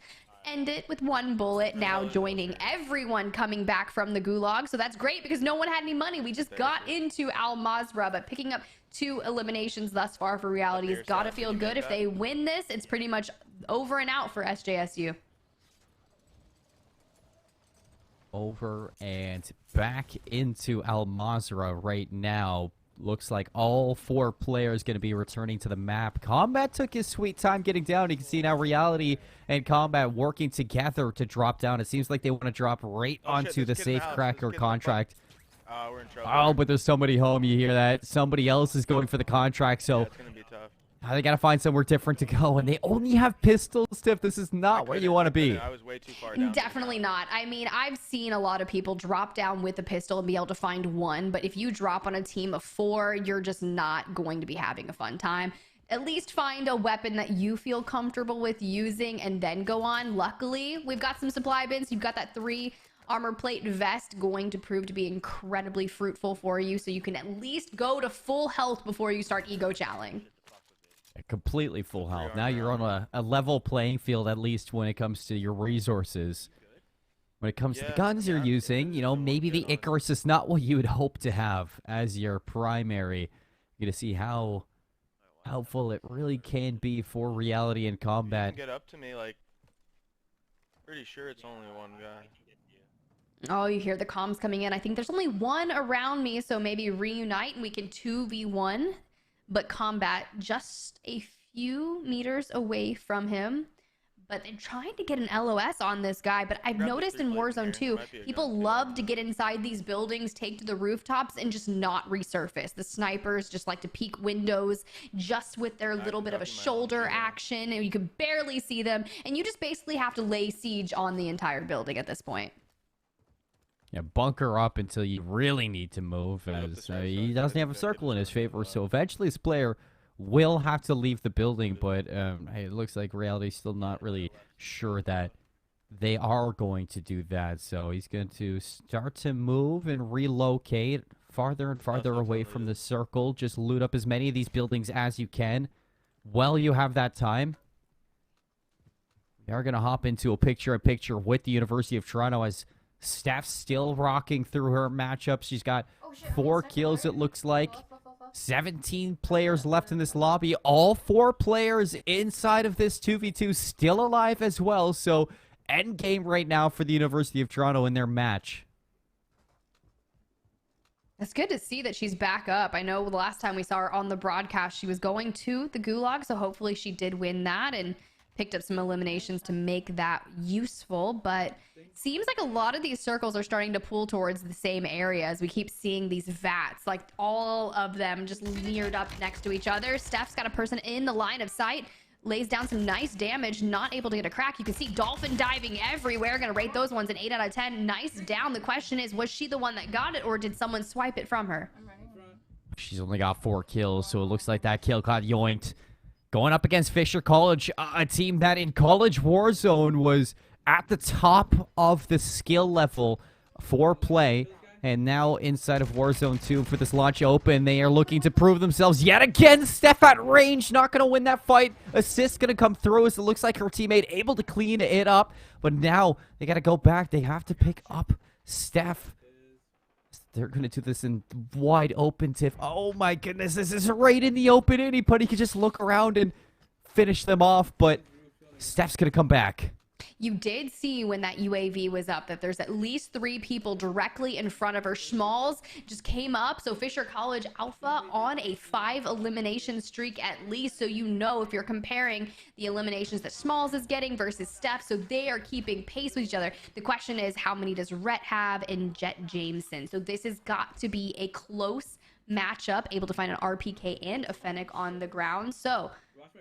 end it with 1 bullet, now joining everyone coming back from the gulag. So that's great because no one had any money. We just got into Al Mazrah, but picking up 2 eliminations thus far for Reality has got to feel good. If they win this, it's pretty much over and out for SJSU. Over and back into Al Mazrah right now. Looks like all 4 players going to be returning to the map. Combat took his sweet time getting down. You can see now Reality and Combat working together to drop down. It seems like they want to drop right onto the safe cracker contract. We're in trouble. Oh, but there's somebody home. You hear that? Somebody else is going for the contract, so It's gonna be tough. now they got to find somewhere different to go, and they only have pistols, Tiff. This is not where you want to be. I was way too far down. Definitely not. I mean, I've seen a lot of people drop down with a pistol and be able to find 1, but if you drop on a team of 4, you're just not going to be having a fun time. At least find a weapon that you feel comfortable with using and then go on. Luckily, we've got some supply bins. You've got that 3 armor plate vest going to prove to be incredibly fruitful for you, so you can at least go to full health before you start ego challenging. Completely full health. Now you're on a level playing field, at least when it comes to your resources. When it comes to the guns you're using, you know, maybe the Icarus is not what you would hope to have as your primary. You're going to see how helpful it really can be for Reality and Combat. Get up to me, like, pretty sure it's only 1 guy. Oh, you hear the comms coming in. I think there's only 1 around me, so maybe reunite and we can 2v1. But Combat just a few meters away from him. But they're trying to get an LOS on this guy. But I've noticed in Warzone 2, people love to get inside these buildings, take to the rooftops, and just not resurface. The snipers just like to peek windows just with their little bit of a shoulder action, and you can barely see them. And you just basically have to lay siege on the entire building at this point. Yeah, bunker up until you really need to move, as he doesn't have a circle in his favor, so eventually this player will have to leave the building, but hey, it looks like Reality's still not really sure that they are going to do that, so he's going to start to move and relocate farther and farther away from the circle. Just loot up as many of these buildings as you can while you have that time. We are going to hop into a picture-in-picture with the University of Toronto as Steph's still rocking through her matchups. She's got 4 kills, it looks like. 17 players left in this lobby. All 4 players inside of this 2v2 still alive as well. So, end game right now for the University of Toronto in their match. It's good to see that she's back up. I know the last time we saw her on the broadcast, she was going to the gulag, so hopefully she did win that and picked up some eliminations to make that useful. But seems like a lot of these circles are starting to pull towards the same area as we keep seeing these vats, like all of them just mirrored up next to each other. Steph's got a person in the line of sight, lays down some nice damage, not able to get a crack. You can see Dolphin diving everywhere. Gonna rate those ones an 8 out of 10. Nice down. The question is, was she the one that got it, or did someone swipe it from her? She's only got 4 kills, so it looks like that kill got yoinked. Going up against Fisher College, a team that in College Warzone was at the top of the skill level for play. And now inside of Warzone 2 for this launch open, they are looking to prove themselves yet again. Steph at range, not going to win that fight. Assist going to come through as it looks like her teammate able to clean it up. But now they got to go back. They have to pick up Steph. They're going to do this in wide open, Tiff. Oh my goodness, this is right in the open. Anybody could just look around and finish them off, but Steph's going to come back. You did see when that UAV was up that there's at least 3 people directly in front of her. Schmalls just came up, so Fisher College Alpha on a 5 elimination streak at least, so you know if you're comparing the eliminations that Schmalls is getting versus Steph, so they are keeping pace with each other. The question is, how many does Rhett have and Jet Jameson? So this has got to be a close matchup, able to find an RPK and a Fennec on the ground, so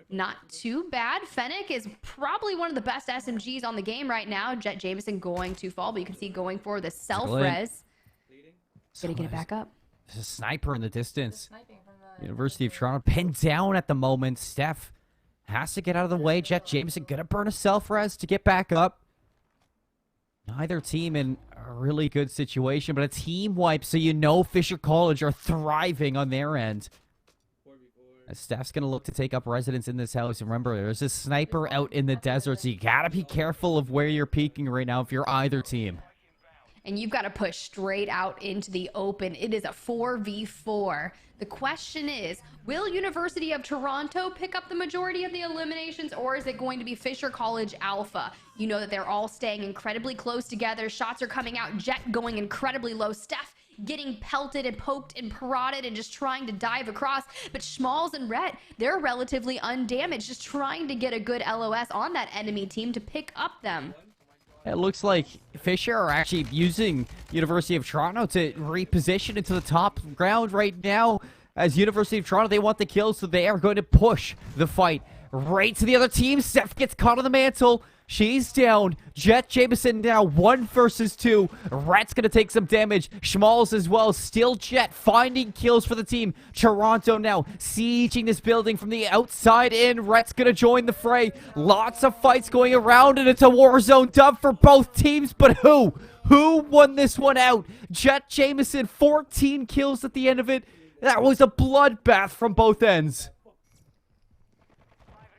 not too bad. Fennec is probably one of the best SMGs on the game right now. Jet Jameson going to fall, but you can see going for the self-res. Gonna get it back up. There's a sniper in the distance. University of Toronto pinned down at the moment. Steph has to get out of the way. Jet Jameson gonna burn a self-res to get back up. Neither team in a really good situation, but a team wipe, so you know Fisher College are thriving on their end. Steph's going to look to take up residence in this house. Remember, there's a sniper out in the desert, so you got to be careful of where you're peeking right now if you're either team. And you've got to push straight out into the open. It is a 4v4. The question is, will University of Toronto pick up the majority of the eliminations, or is it going to be Fisher College Alpha? You know that they're all staying incredibly close together. Shots are coming out. Jet going incredibly low. Steph getting pelted and poked and prodded and just trying to dive across. But Schmalz and Rhett, they're relatively undamaged, just trying to get a good LOS on that enemy team to pick up them. It looks like Fisher are actually using University of Toronto to reposition into the top ground right now. As University of Toronto, they want the kills, so they are going to push the fight right to the other team. Steph gets caught on the mantle. She's down. Jet Jameson now 1 versus 2. Rhett's going to take some damage. Schmalz as well. Still Jet finding kills for the team. Toronto now sieging this building from the outside in. Rhett's going to join the fray. Lots of fights going around, and it's a Warzone dub for both teams. But who? Who won this one out? Jet Jameson, 14 kills at the end of it. That was a bloodbath from both ends.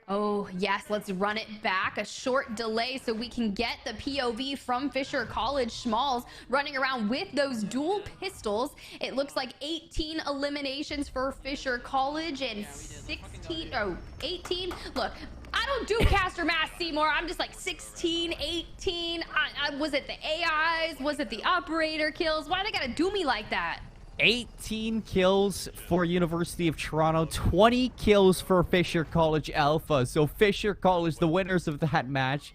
Oh, yes, let's run it back. A short delay so we can get the POV from Fisher College. Schmalz running around with those dual pistols. It looks like 18 eliminations for Fisher College and 18. Look, I don't do caster math, Seymour. I'm just like 16, 18. Was it the AIs? Was it the operator kills? Why they gotta do me like that? 18 kills for University of Toronto, 20 kills for Fisher College Alpha. So Fisher College, the winners of that match.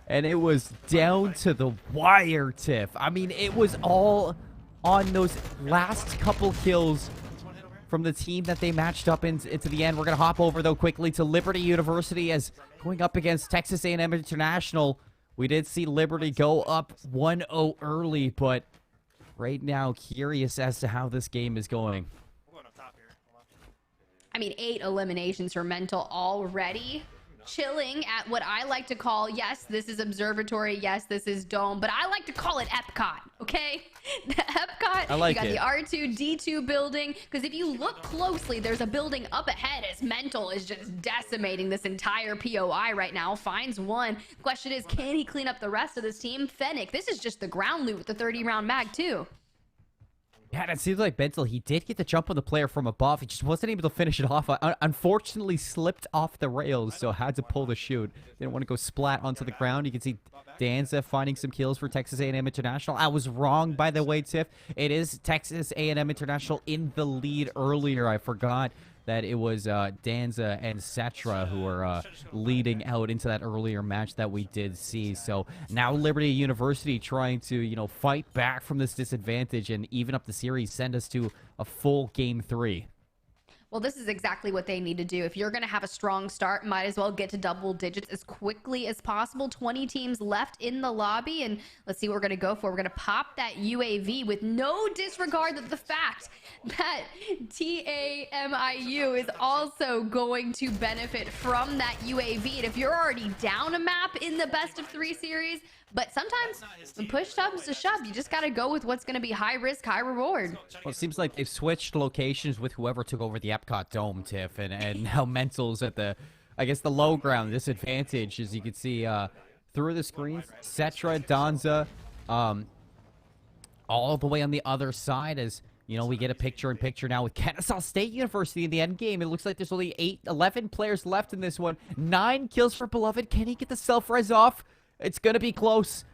And it was down to the wire, Tiff. I mean, it was all on those last couple kills from the team that they matched up into the end. We're going to hop over, though, quickly to Liberty University as going up against Texas A&M International. We did see Liberty go up 1-0 early, but right now, curious as to how this game is going. I mean, 8 eliminations for Mental already. Chilling at what I like to call, yes, this is Observatory, yes, this is Dome, but I like to call it Epcot, okay? The Epcot, I like you got it. the R2-D2 building, because if you look closely, there's a building up ahead as Mental is just decimating this entire POI right now. Finds one. Question is, can he clean up the rest of this team? Fennec, this is just the ground loot with the 30-round mag, too. Yeah, and it seems like Bentel, he did get the jump on the player from above. He just wasn't able to finish it off. Unfortunately, slipped off the rails, so had to pull the chute. Didn't want to go splat onto the ground. You can see Danza finding some kills for Texas A&M International. I was wrong, by the way, Tiff. It is Texas A&M International in the lead earlier. I forgot that it was Danza and Cetra who were leading out into that earlier match that we did see. So now Liberty University trying to, you know, fight back from this disadvantage and even up the series, send us to a full Game 3. Well, this is exactly what they need to do. If you're going to have a strong start, might as well get to double digits as quickly as possible. 20 teams left in the lobby, and let's see what we're going to go for. We're going to pop that UAV with no disregard of the fact that TAMIU is also going to benefit from that UAV. And if you're already down a map in the best of 3 series, but sometimes when push comes to shove, you just got to go with what's going to be high risk, high reward. Well, it seems like they've switched locations with whoever took over the Epcot Dome, Tiff, and now Mental's at the, I guess, the low ground disadvantage, as you can see through the screens. Cetra, Danza, all the way on the other side as, you know, we get a picture-in-picture now with Kennesaw State University in the end game. It looks like there's only 11 players left in this one. 9 kills for Beloved. Can he get the self-res off? It's going to be close.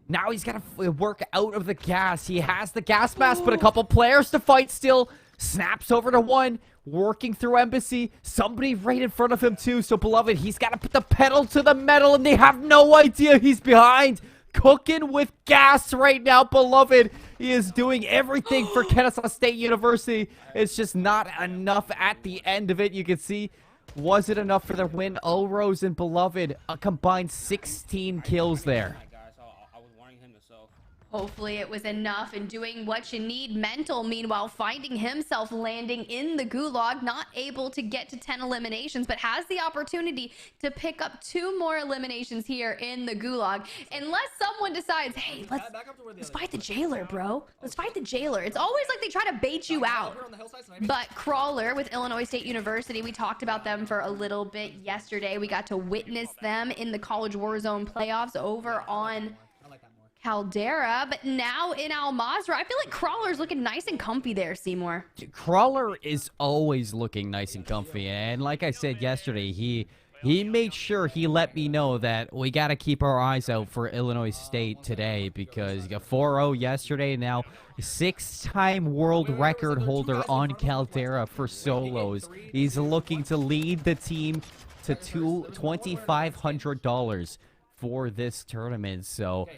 Now he's got to work out of the gas. He has the gas mask, but a couple players to fight still. Snaps over to one. Working through Embassy. Somebody right in front of him, too. So, Beloved, he's got to put the pedal to the metal, and they have no idea he's behind. Cooking with gas right now, Beloved. He is doing everything for Kennesaw State University. It's just not enough at the end of it. You can see, was it enough for the win? Rose and Beloved, a combined 16 kills there. Hopefully it was enough in doing what you need. Mental, meanwhile, finding himself landing in the gulag, not able to get to 10 eliminations, but has the opportunity to pick up 2 more eliminations here in the gulag. Unless someone decides, hey, let's fight the jailer, bro. Let's fight the jailer. It's always like they try to bait you out. But Crawler with Illinois State University, we talked about them for a little bit yesterday. We got to witness them in the College Warzone playoffs over on Caldera, but now in Al Mazrah, I feel like Crawler's looking nice and comfy there, Seymour. Crawler is always looking nice and comfy, and like I said yesterday, he made sure he let me know that we got to keep our eyes out for Illinois State today, because you got 4-0 yesterday, now 6-time world record holder on Caldera for solos. He's looking to lead the team to $2,500 for this tournament. So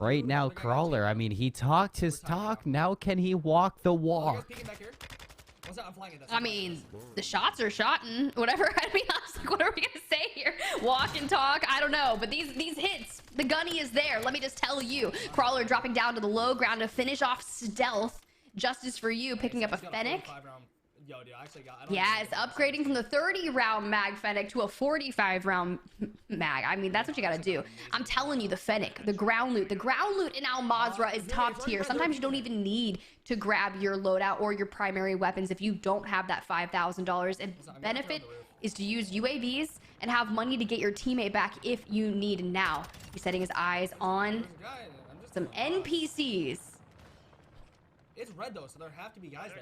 right now, Crawler, I mean, he talked his talk. Now can he walk the walk? I mean, the shots are shotting. Whatever. I mean, I was like, what are we gonna say here? Walk and talk? I don't know. But these hits, the gunny is there. Let me just tell you. Crawler dropping down to the low ground to finish off stealth. Justice for you, picking up a Fennec. Yeah, it's upgrading from the 30-round mag Fennec to a 45-round mag. I mean, that's what you gotta do. I'm telling you, the Fennec, the ground loot in Al Mazrah is top tier. Sometimes you don't even need to grab your loadout or your primary weapons if you don't have that $5,000. And benefit is to use UAVs and have money to get your teammate back if you need. Now he's setting his eyes on some NPCs. It's red though, so there have to be guys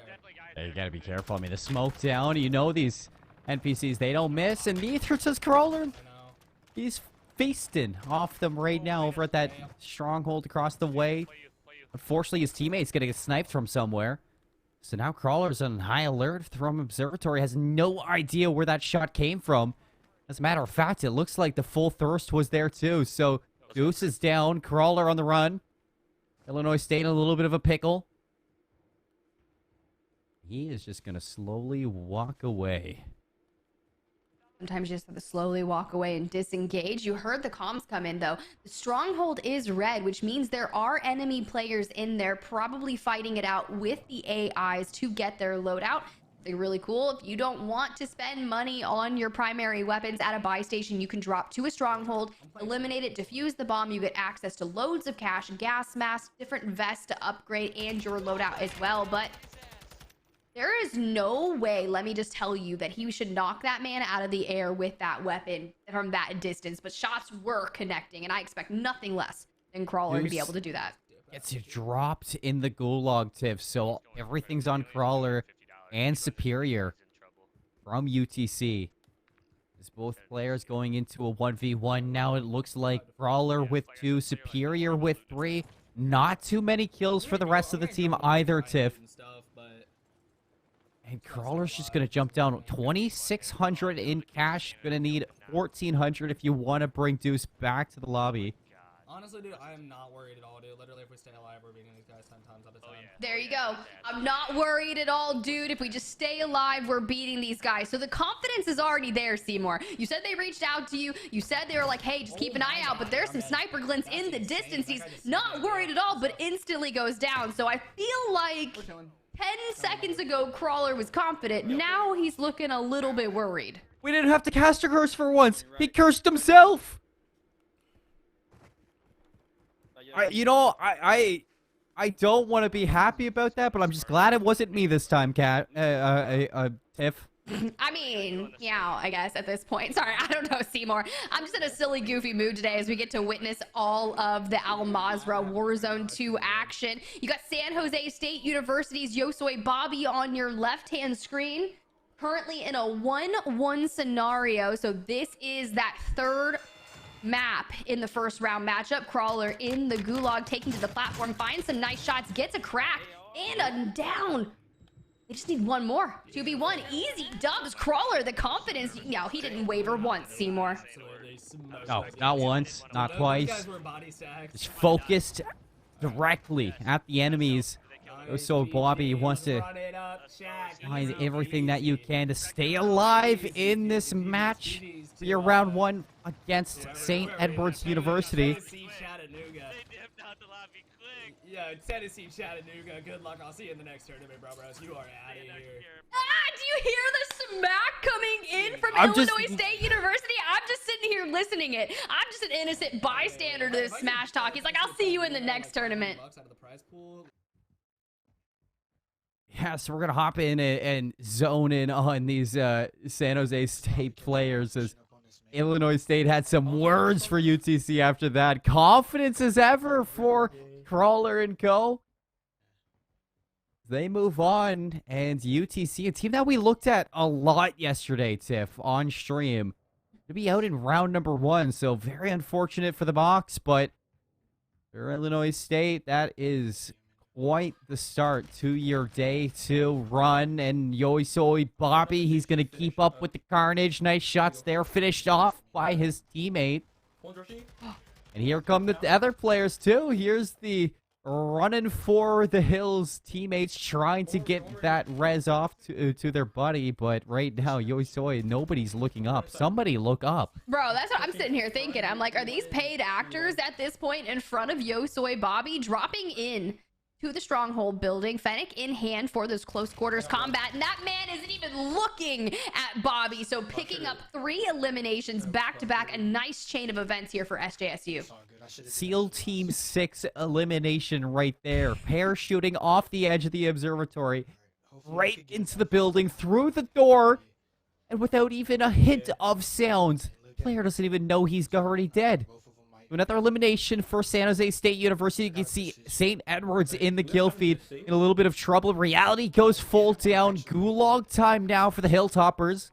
there. You gotta be careful. I mean, the smoke down. You know these NPCs, they don't miss. And neither does Crawler. He's feasting off them right now over at that stronghold across the way. Unfortunately, his teammate's gonna get sniped from somewhere. So now Crawler's on high alert from Observatory. Has no idea where that shot came from. As a matter of fact, it looks like the full thirst was there too. So Goose is down. Crawler on the run. Illinois State in a little bit of a pickle. He is just going to slowly walk away. Sometimes you just have to slowly walk away and disengage. You heard the comms come in, though. The stronghold is red, which means there are enemy players in there probably fighting it out with the AIs to get their loadout. They're really cool. If you don't want to spend money on your primary weapons at a buy station, you can drop to a stronghold, eliminate it, defuse the bomb. You get access to loads of cash, gas masks, different vests to upgrade, and your loadout as well. But there is no way, let me just tell you, that he should knock that man out of the air with that weapon from that distance. But shots were connecting, and I expect nothing less than Crawler to be able to do that. Gets dropped in the gulag, Tiff. So everything's on Crawler and Superior from UTC. As both players going into a 1v1. Now it looks like Crawler with 2, Superior with 3. Not too many kills for the rest of the team either, Tiff. And Crawler's just going to jump down. 2,600 in cash. Going to need 1,400 if you want to bring Deuce back to the lobby. Honestly, dude, I am not worried at all, dude. Literally, if we stay alive, we're beating these guys 10 times out of 10. There you go. I'm not worried at all, dude. If we just stay alive, we're beating these guys. So the confidence is already there, Seymour. You said they reached out to you. You said they were like, hey, just keep an eye out. But there's some sniper glints in the distance. He's not worried at all, but instantly goes down. So I feel like 10 seconds ago, Crawler was confident. Now he's looking a little bit worried. We didn't have to cast a curse for once. He cursed himself. I don't want to be happy about that, but I'm just glad it wasn't me this time, Tiff. I mean, yeah, I guess at this point. Sorry, I don't know, Seymour. I'm just in a silly, goofy mood today as we get to witness all of the Al Mazrah Warzone 2 action. You got San Jose State University's Yosoi Bobby on your left-hand screen. Currently in a 1-1 scenario, so this is that third map in the first round matchup. Crawler in the gulag, taking to the platform, finds some nice shots, gets a crack, and a down. They just need one more. 2v1, easy dubs. Crawler, the confidence. No, he didn't waver once, Seymour. No, not once, not twice. Just focused directly at the enemies. So Bobby wants to find everything that you can to stay alive in this match for your round 1 against St. Edward's University. Yeah, Tennessee, Chattanooga. Good luck. I'll see you in the next tournament, bros. You are out of here. Do you hear the smack coming in from I'm just- Illinois State University? I'm just sitting here listening it. I'm just an innocent bystander to this smash talk. He's like, I'll see you in the next tournament. Bucks out of the prize pool. Yeah, so we're going to hop in and zone in on these San Jose State players as Illinois State had some words for UTC after that. Confidence as ever for Crawler and co. They move on, and UTC, a team that we looked at a lot yesterday, Tiff, on stream, to be out in round number 1, so very unfortunate for the Mocs, but for Illinois State, that is quite the start to your day 2 run, and Yoisoi Bobby, he's going to keep up with the carnage. Nice shots there, finished off by his teammate. And here come the other players, too. Here's the running for the hills teammates trying to get that res off to their buddy, but right now, Yoisoi, nobody's looking up. Somebody look up. Bro, that's what I'm sitting here thinking. I'm like, are these paid actors at this point in front of Yosoy Bobby dropping in to the stronghold building, Fennec in hand for this close quarters combat, and that man isn't even looking at Bobby, so picking up 3 eliminations back to back, a nice chain of events here for SJSU. SEAL Team 6 elimination right there, parachuting off the edge of the observatory, right into the building, through the door, and without even a hint of sound. Player doesn't even know he's already dead. Another elimination for San Jose State University. You can see St. Edwards in the kill feed in a little bit of trouble. Reality goes full down. Gulag time now for the Hilltoppers.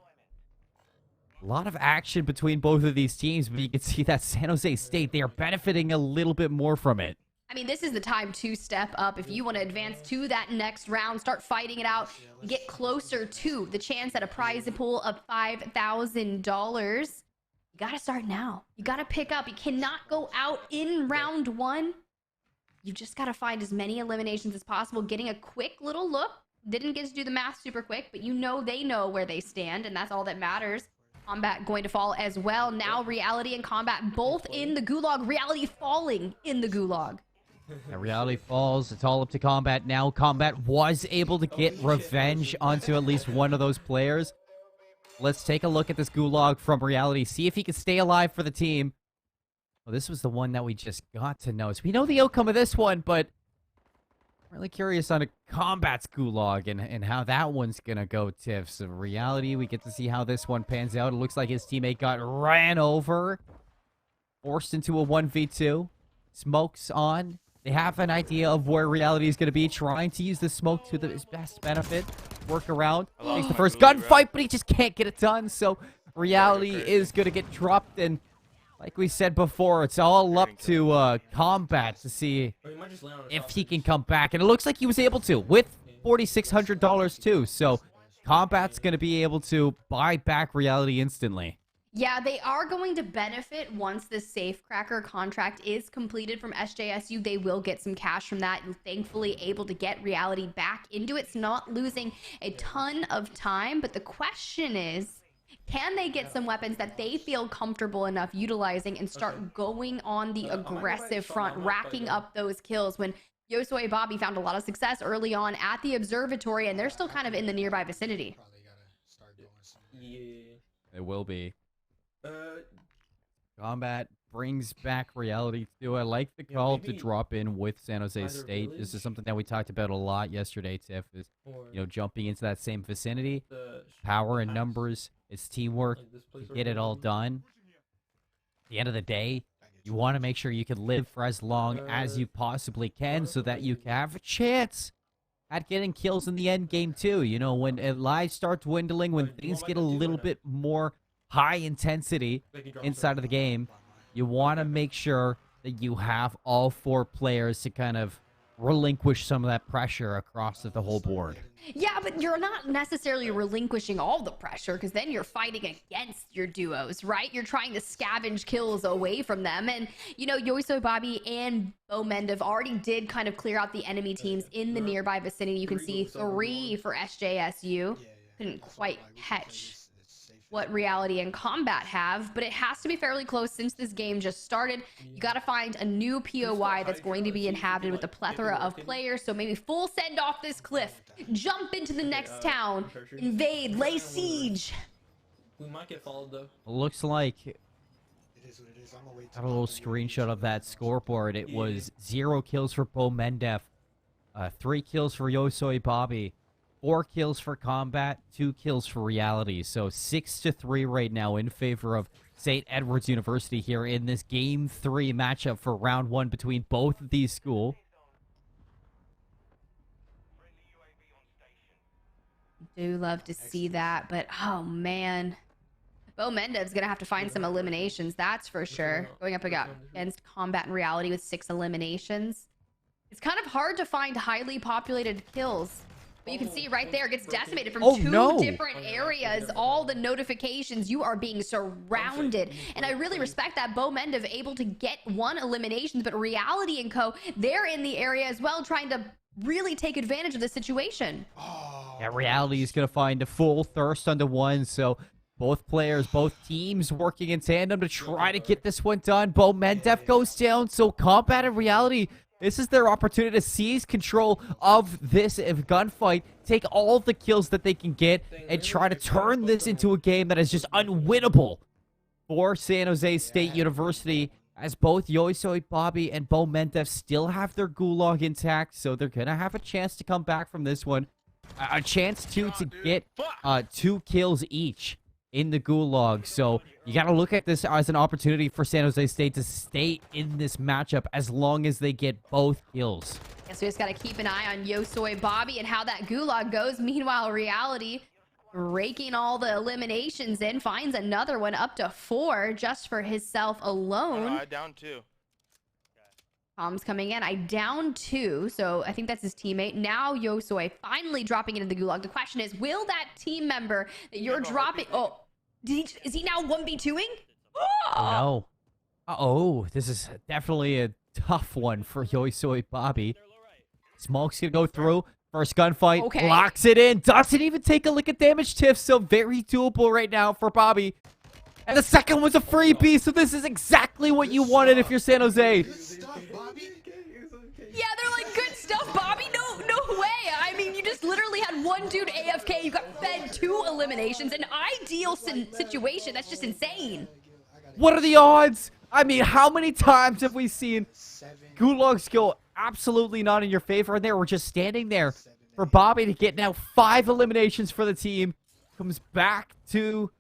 A lot of action between both of these teams, but you can see that San Jose State, they are benefiting a little bit more from it. I mean, this is the time to step up if you want to advance to that next round, start fighting it out, get closer to the chance at a prize pool of $5,000. You got to start now. You got to pick up. You cannot go out in round 1. You just got to find as many eliminations as possible, getting a quick little look. Didn't get to do the math super quick, but you know they know where they stand, and that's all that matters. Combat going to fall as well. Now Reality and Combat both in the Gulag. Reality falling in the Gulag. Now Reality falls. It's all up to Combat now. Combat was able to get revenge onto at least one of those players. Let's take a look at this Gulag from Reality. See if he can stay alive for the team. Well, this was the one that we just got to know. So we know the outcome of this one, but I'm really curious on a Combat's Gulag and how that one's going to go, Tiff. So Reality, we get to see how this one pans out. It looks like his teammate got ran over, forced into a 1v2. Smoke's on. They have an idea of where Reality is going to be, trying to use the smoke to his best benefit. Work around. Takes the first gunfight, but he just can't get it done. So Reality is going to get dropped. And like we said before, it's all up to Combat to see if he can come back. And it looks like he was able to with $4,600 too. So Combat's going to be able to buy back Reality instantly. Yeah, they are going to benefit once the Safecracker contract is completed from SJSU. They will get some cash from that and thankfully able to get Reality back into it. It's not losing a ton of time, but the question is, can they get some weapons that they feel comfortable enough utilizing and start going on the aggressive front, racking up those kills? When Yosoy Bobby found a lot of success early on at the observatory, and they're still kind of in the nearby vicinity. It will be. Combat brings back Reality too. I like the call to drop in with San Jose State. This is something that we talked about a lot yesterday, Tiff, is, you know, jumping into that same vicinity. Power in numbers. It's teamwork to get it all done. At the end of the day, you want to make sure you can live for as long as you possibly can so that you can have a chance at getting kills in the end game too. You know, when lives start dwindling, when things get a little bit more high intensity inside of the game, you want to make sure that you have all 4 players to kind of relinquish some of that pressure across the whole board. Yeah, but you're not necessarily relinquishing all the pressure, because then you're fighting against your duos, right? You're trying to scavenge kills away from them. And, you know, Yoiso Bobby and Bo Mendev already did kind of clear out the enemy teams in the nearby vicinity. You can see 3 for SJSU. Couldn't quite catch what Reality and Combat have, but it has to be fairly close since this game just started. You got to find a new POI that's going to be inhabited with a plethora of players. So maybe full send off this cliff, jump into the next town, invade, lay siege. We might get followed though. Looks like It is what it is. I'm gonna wait. got a little screenshot of that scoreboard. It was 0 kills for Bo Mendef, 3 kills for Yosoi Bobby, 4 kills for Combat, 2 kills for Reality. So 6-3 right now in favor of St. Edward's University here in this Game 3 matchup for Round 1 between both of these schools. Do love to see that, but oh man. Bo Mendev's gonna have to find some eliminations, that's for sure. Going up against Combat and Reality with 6 eliminations. It's kind of hard to find highly populated kills. But you can see right there, it gets decimated from 2 different areas. All the notifications, you are being surrounded. And I really respect that Bo Mendev able to get 1 elimination, but Reality and Co, they're in the area as well, trying to really take advantage of the situation. Yeah, Reality is going to find a full thirst onto 1, so both players, both teams working in tandem to try to get this one done. Bo Mendef goes down, so Combat and Reality, this is their opportunity to seize control of this gunfight, take all the kills that they can get, and try to turn this into a game that is just unwinnable for San Jose State University, as both Yosoi Bobby and Bo Mendef still have their gulag intact, so they're going to have a chance to come back from this one. A chance, too, to get 2 kills each in the gulag. So you got to look at this as an opportunity for San Jose State to stay in this matchup as long as they get both kills. Yes, we just got to keep an eye on Yosoi Bobby and how that gulag goes. Meanwhile, Reality raking all the eliminations in, finds another one up to 4 just for himself alone. Down 2. Comms coming in. I down 2, so I think that's his teammate. Now Yosoi finally dropping into the gulag. The question is, will that team member that you're dropping... Oh, is he now 1v2ing? Oh, no. Uh-oh, this is definitely a tough one for Yosoi Bobby. Smoke's gonna go through. First gunfight, locks it in. Doesn't even take a lick of damage, Tiff, so very doable right now for Bobby. And the second was a freebie, so this is exactly what you wanted if you're San Jose. Yeah, they're like, good stuff, Bobby. No way. I mean, you just literally had 1 dude AFK. You got fed 2 eliminations. An ideal situation. That's just insane. What are the odds? I mean, how many times have we seen gulags go absolutely not in your favor, and they were just standing there for Bobby to get now 5 eliminations for the team. Comes back to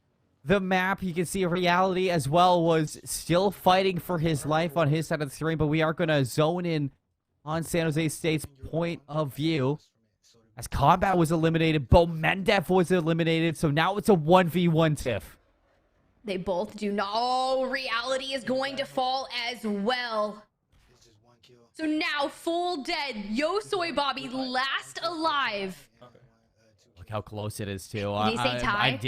the map. You can see Reality as well was still fighting for his life on his side of the screen, but we are going to zone in on San Jose State's point of view. As Combat was eliminated, Bo Mendef was eliminated, so now it's a 1v1 Tiff. They both do not. Oh, Reality is going to fall as well. So now, full dead. Yosoi Bobby, last alive. Look how close it is, too. Did he say tie?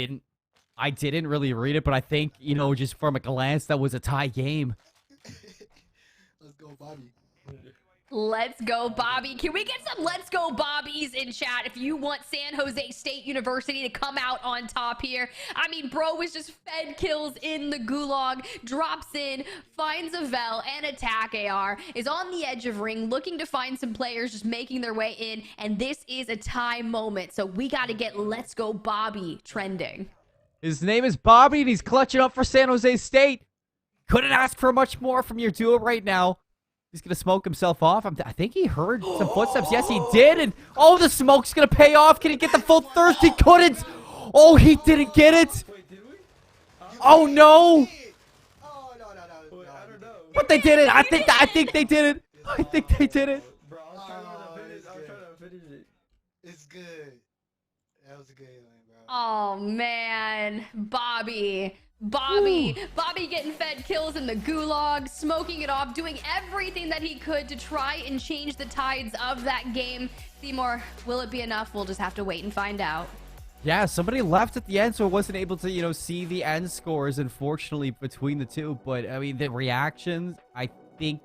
I didn't really read it, but I think, you know, just from a glance, that was a tie game. Let's go, Bobby. Let's go, Bobby. Can we get some Let's Go Bobbies in chat if you want San Jose State University to come out on top here? I mean, bro was just fed kills in the gulag, drops in, finds a Vel and attack AR, is on the edge of ring, looking to find some players just making their way in, and this is a tie moment. So we got to get Let's Go Bobby trending. His name is Bobby, and he's clutching up for San Jose State. Couldn't ask for much more from your duo right now. He's going to smoke himself off. I think he heard some footsteps. Yes, he did. And, oh, the smoke's going to pay off. Can he get the full thirst? He couldn't. Oh, he didn't get it. Oh, no. But they did it. I think they did it. I think they did it. Bro, I was trying to finish it. It's good. That was a good one, bro. Oh, man. Bobby getting fed kills in the gulag, smoking it off, doing everything that he could to try and change the tides of that game. Seymour, will it be enough? We'll just have to wait and find out. Yeah, somebody left at the end, so wasn't able to, you know, see the end scores, unfortunately, between the two. But, I mean, the reactions, I think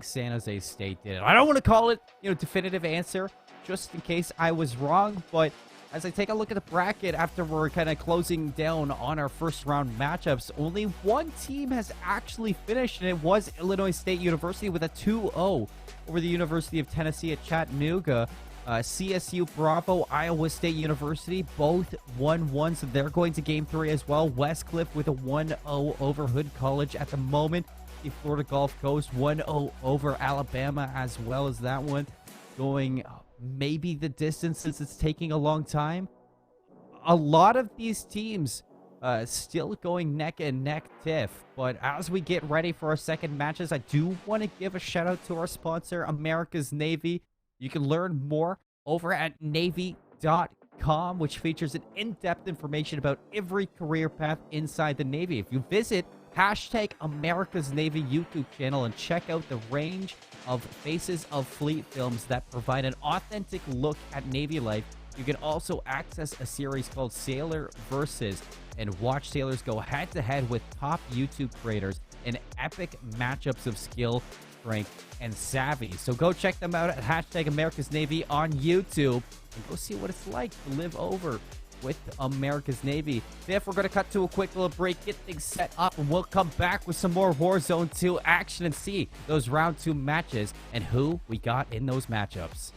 San Jose State did it. I don't want to call it, you know, definitive answer, just in case I was wrong, but as I take a look at the bracket after we're kind of closing down on our first round matchups, only one team has actually finished, and it was Illinois State University with a 2-0 over the University of Tennessee at Chattanooga. CSU Bravo, Iowa State University, both 1-1, so they're going to game 3 as well. Westcliff with a 1-0 over Hood College at the moment. The Florida Gulf Coast 1-0 over Alabama as well as that one. Going maybe the distance since it's taking a long time. A lot of these teams still going neck and neck tiff, but as we get ready for our second matches, I do want to give a shout out to our sponsor, America's Navy. You can learn more over at Navy.com, which features an in-depth information about every career path inside the Navy. If you visit hashtag America's Navy YouTube channel and check out the range of Faces of Fleet films that provide an authentic look at Navy life, you can also access a series called Sailor Versus and watch sailors go head-to-head with top YouTube creators in epic matchups of skill, strength, and savvy. So go check them out at hashtag America's Navy on YouTube and go see what it's like to live over with America's Navy. If we're going to cut to a quick little break, get things set up, and we'll come back with some more Warzone 2 action and see those round 2 matches and who we got in those matchups.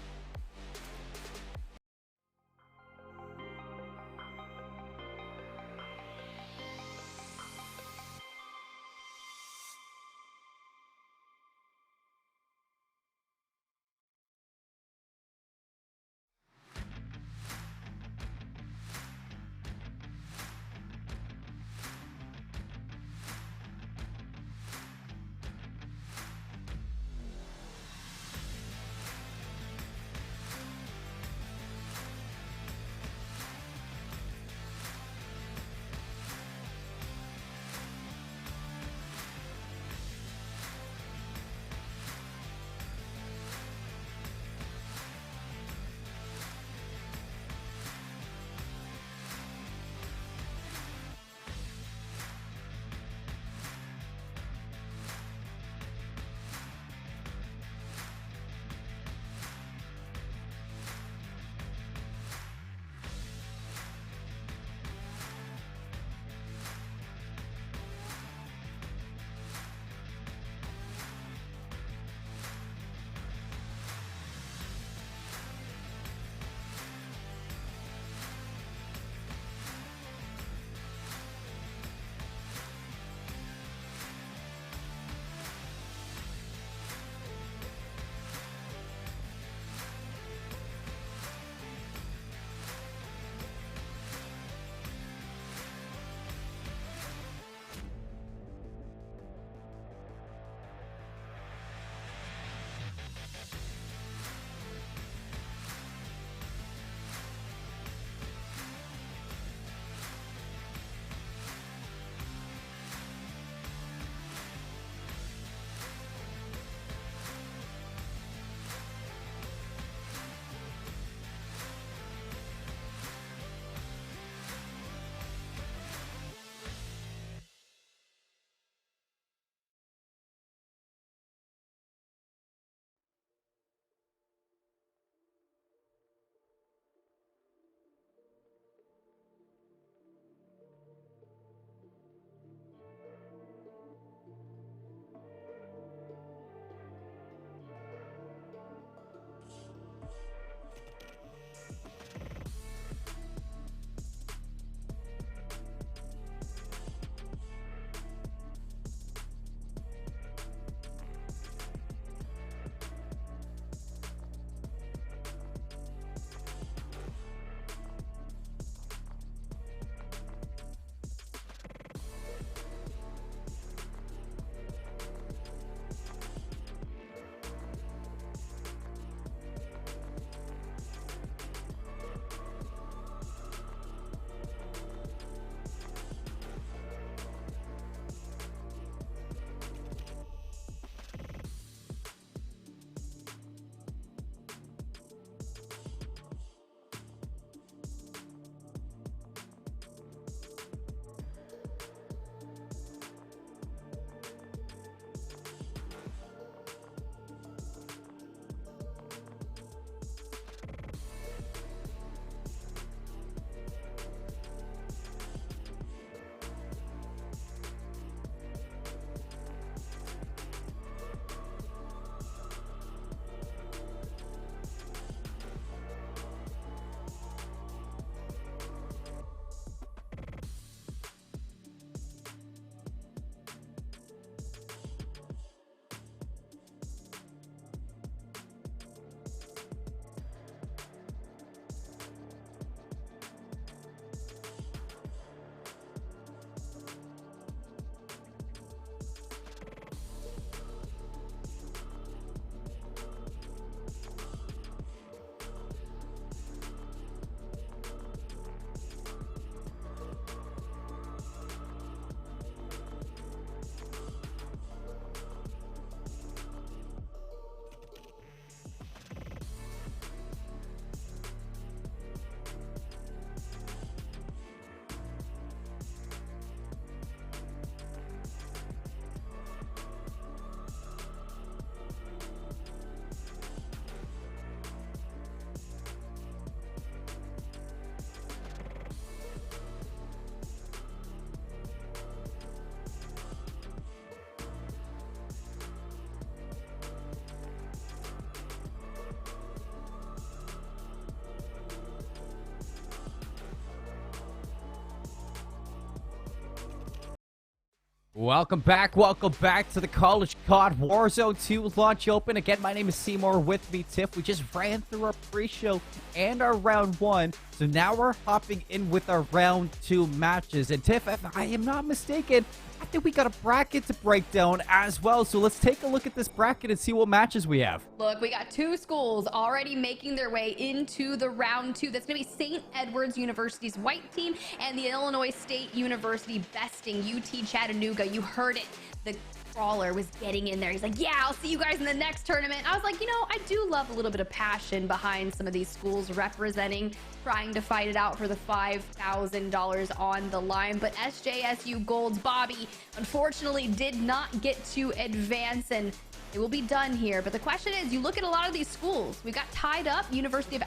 Welcome back to the College COD Warzone 2 launch open. Again, my name is Seymour, with me Tiff. We just ran through our pre-show and our round 1, so now we're hopping in with our round 2 matches. And Tiff, if I am not mistaken, I think we got a bracket to break down as well, so let's take a look at this bracket and see what matches we have. Look, we got 2 schools already making their way into the round 2. That's going to be St. Edward's University's white team and the Illinois State University besting UT Chattanooga. You heard it. The crawler was getting in there. He's like, yeah, I'll see you guys in the next tournament. I was like, you know, I do love a little bit of passion behind some of these schools representing, trying to fight it out for the $5,000 on the line. But SJSU Gold's Bobby unfortunately did not get to advance, and it will be done here. But the question is, you look at a lot of these schools. We got tied up. University of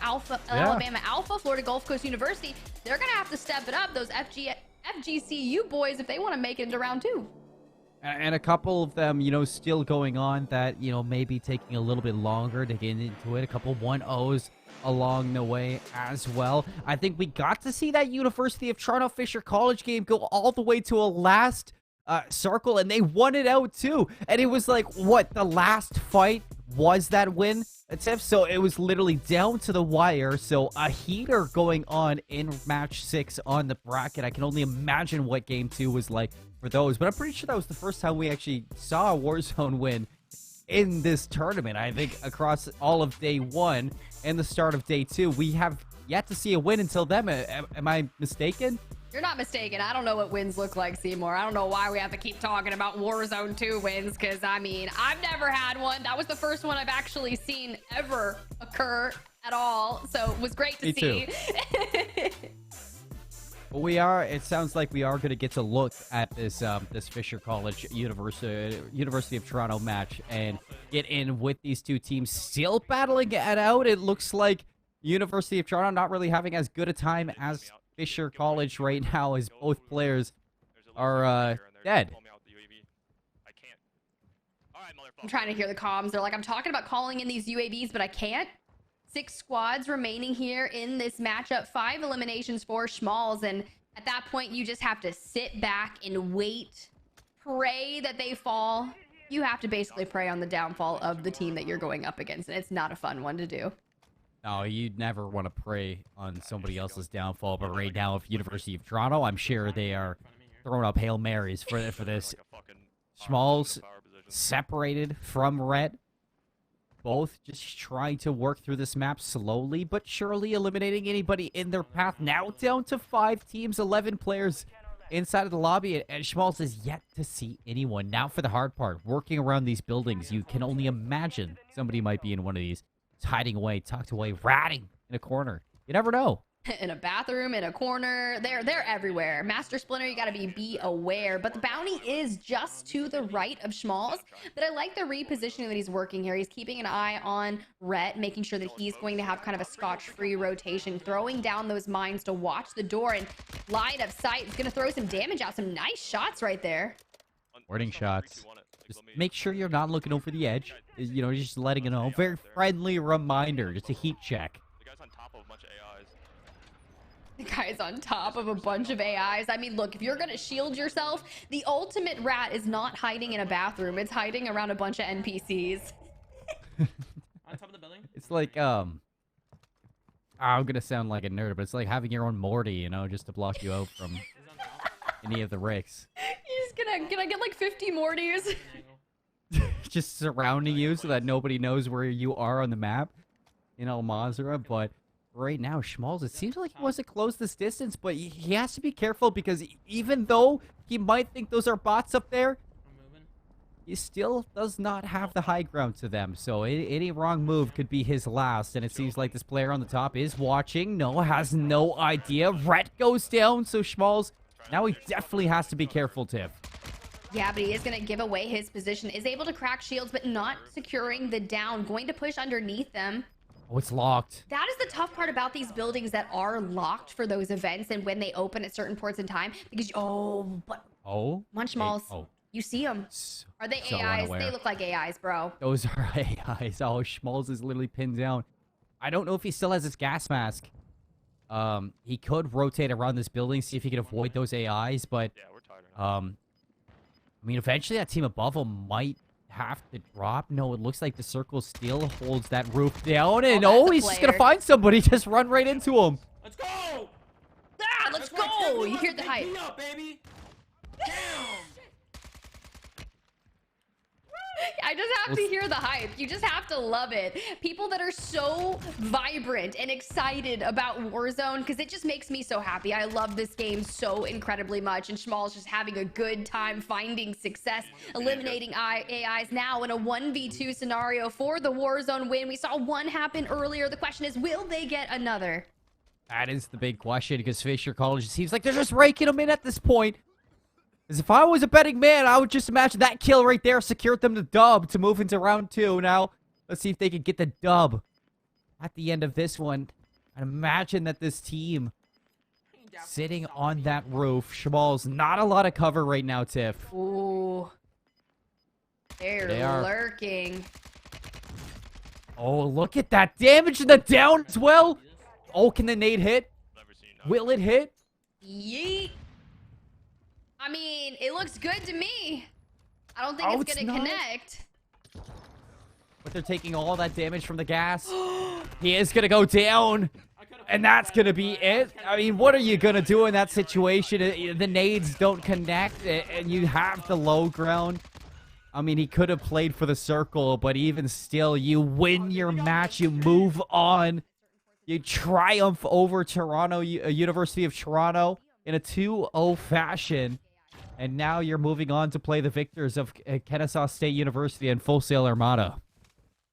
Alabama Alpha, Florida Gulf Coast University. They're going to have to step it up, those FGCU boys, if they want to make it into round 2. And a couple of them, you know, still going on that, you know, maybe taking a little bit longer to get into it. A couple 1-0s along the way as well. I think we got to see that University of Toronto Fisher College game go all the way to a last circle, and they won it out too. And it was like, what, the last fight was that win? So it was literally down to the wire. So a heater going on in match 6 on the bracket. I can only imagine what game 2 was like for those, but I'm pretty sure that was the first time we actually saw a Warzone win in this tournament. I think across all of day 1 and the start of day 2, we have yet to see a win until then. Am I mistaken? You're not mistaken. I don't know what wins look like, Seymour. I don't know why we have to keep talking about Warzone 2 wins, because, I mean, I've never had one. That was the first one I've actually seen ever occur at all, so it was great to see. Me too. Well, it sounds like we are going to get to look at this this Fisher College University of Toronto match and get in with these two teams still battling it out. It looks like University of Toronto not really having as good a time as Fisher College right now, as both players are dead. I'm trying to hear the comms. They're like, I'm talking about calling in these UAVs, but I can't. 6 squads remaining here in this matchup. 5 eliminations for Schmalz, and at that point, you just have to sit back and wait, pray that they fall. You have to basically pray on the downfall of the team that you're going up against, and it's not a fun one to do. No, you'd never want to prey on somebody else's downfall, but right now, if University of Toronto, I'm sure they are throwing up Hail Marys for this. Schmalz separated from Red. Both just trying to work through this map slowly but surely, eliminating anybody in their path. Now down to 5 teams, 11 players inside of the lobby, and Schmalz is yet to see anyone. Now for the hard part, working around these buildings. You can only imagine somebody might be in one of these, hiding away, tucked away, ratting in a corner. You never know. In a bathroom, in a corner, they're everywhere. Master Splinter, you gotta be aware. But the bounty is just to the right of Schmalz. But I like the repositioning that he's working here. He's keeping an eye on Rhett, making sure that he's going to have kind of a scotch-free rotation, throwing down those mines to watch the door, and line of sight is gonna throw some damage out. Some nice shots right there. Warning shots. Just make sure you're not looking over the edge. You know, just letting you know. Very friendly reminder, just a heat check. The guy's on top of a bunch of AIs. I mean, look, if you're gonna shield yourself, the ultimate rat is not hiding in a bathroom. It's hiding around a bunch of NPCs. On top of the building? It's like, I'm gonna sound like a nerd, but it's like having your own Morty, you know, just to block you out from any of the Ricks. He's gonna get like 50 Mortys. Just surrounding you so that nobody knows where you are on the map in El Mazra, but right now, Schmalz, it seems like he wants to close this distance, but he has to be careful, because even though he might think those are bots up there, he still does not have the high ground to them. So any wrong move could be his last, and it seems like this player on the top is watching. No, has no idea. Rhett goes down, so Schmalz, now he definitely has to be careful, Tiff. Yeah, but he is going to give away his position. Is able to crack shields, but not securing the down. Going to push underneath them. Oh, it's locked. That is the tough part about these buildings that are locked for those events and when they open at certain ports in time. Because, Munchmalls, you see them. Are they so AIs? unaware. They look like AIs, bro. Those are AIs. Oh, Schmalz is literally pinned down. I don't know if he still has his gas mask. He could rotate around this building, see if he can avoid those AIs, but I mean, eventually that team above him might have to drop. No, it looks like the circle still holds that roof down. And that's a he's just going to player. find somebody. Just run right into him. Let's go! Ah, let's That's right, go! take me You on hear the the big hype. beat up, baby. Damn! I just have to hear the hype. You just have to love it. People that are so vibrant and excited about Warzone, because it just makes me so happy. I love this game so incredibly much, and Schmal's just having a good time finding success, eliminating AIs now in a 1v2 scenario for the Warzone win. We saw one happen earlier. The question is, will they get another? That is the big question, because Fisher College, it seems like they're just raking them in at this point. Because if I was a betting man, I would just imagine that kill right there secured them the dub to move into round 2. Now, let's see if they can get the dub at the end of this one. I imagine that this team sitting on that roof. Schmal's not a lot of cover right now, Tiff. Ooh. They're They are. lurking. Oh, look at that damage in the down as well. Oh, can the nade hit? Will it hit? Yeet. I mean, it looks good to me. I don't think Oh, it's it's gonna not? connect. But they're taking all that damage from the gas. He is going to go down. And that's going to be it. I mean, what are you going to do in that situation? The nades don't connect, and you have the low ground. I mean, he could have played for the circle, but even still, you win your match. You move on. You triumph over Toronto, University of Toronto in a 2-0 fashion. And now you're moving on to play the victors of Kennesaw State University and Full Sail Armada.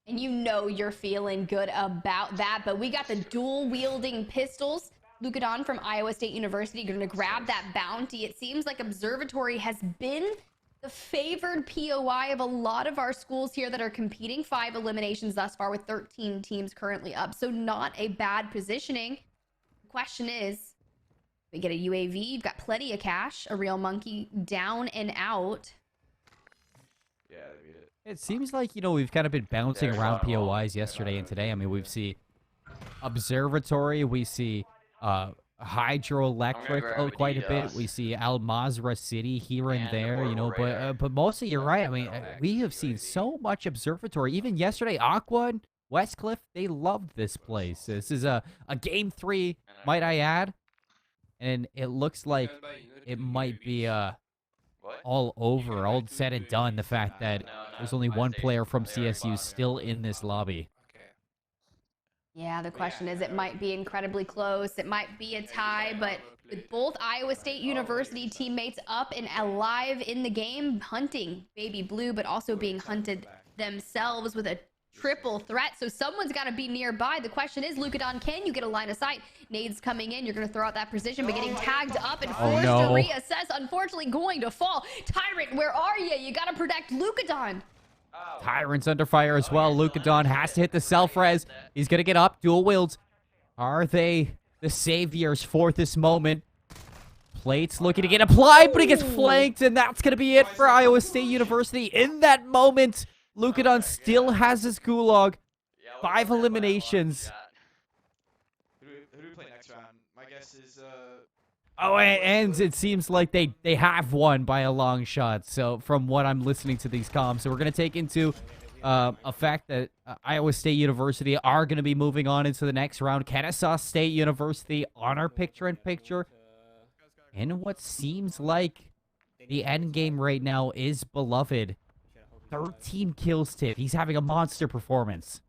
And you know you're feeling good about that. But we got the dual-wielding pistols. Lucadon from Iowa State University going to grab that bounty. It seems like Observatory has been the favored POI of a lot of our schools here that are competing. 5 eliminations thus far with 13 teams currently up. So not a bad positioning. The question is, we get a UAV. You've got plenty of cash. A real monkey down and out. Yeah, they beat it. It seems like, we've kind of been bouncing around POIs yesterday and today. I mean, we've seen Observatory, we see Hydroelectric quite a bit. We see Al Mazrah City here and there, but mostly you're right. I mean, we have seen so much Observatory. Even yesterday, Aqua and Westcliff, they loved this place. This is a game 3, might I add. And it looks like it might be all over, all said and done, the fact that there's only one player from CSU still in this lobby. Yeah, the question is, it might be incredibly close. It might be a tie, but with both Iowa State University teammates up and alive in the game, hunting Baby Blue, but also being hunted themselves with a triple threat. So someone's got to be nearby. The question is, Lucadon, can you get a line of sight? Nades coming in. You're going to throw out that precision, but getting tagged up and forced to reassess. Unfortunately, going to fall. Tyrant, where are you? You got to protect Lucadon. Tyrant's under fire as well. Lucadon has to hit the self-res. He's going to get up. Dual wields. Are they the saviors for this moment? Plates looking to get applied, but he gets flanked, and that's going to be it for Iowa State University. In that moment, Lucadon still has his gulag. 5 eliminations. Who do we play next round? My guess is Oh, and it seems like they have won by a long shot. So from what I'm listening to these comms, so we're going to take into effect that Iowa State University are going to be moving on into the next round. Kennesaw State University on our picture-in-picture. And what seems like the end game right now is Beloved. 13 kills, Tiff. He's having a monster performance.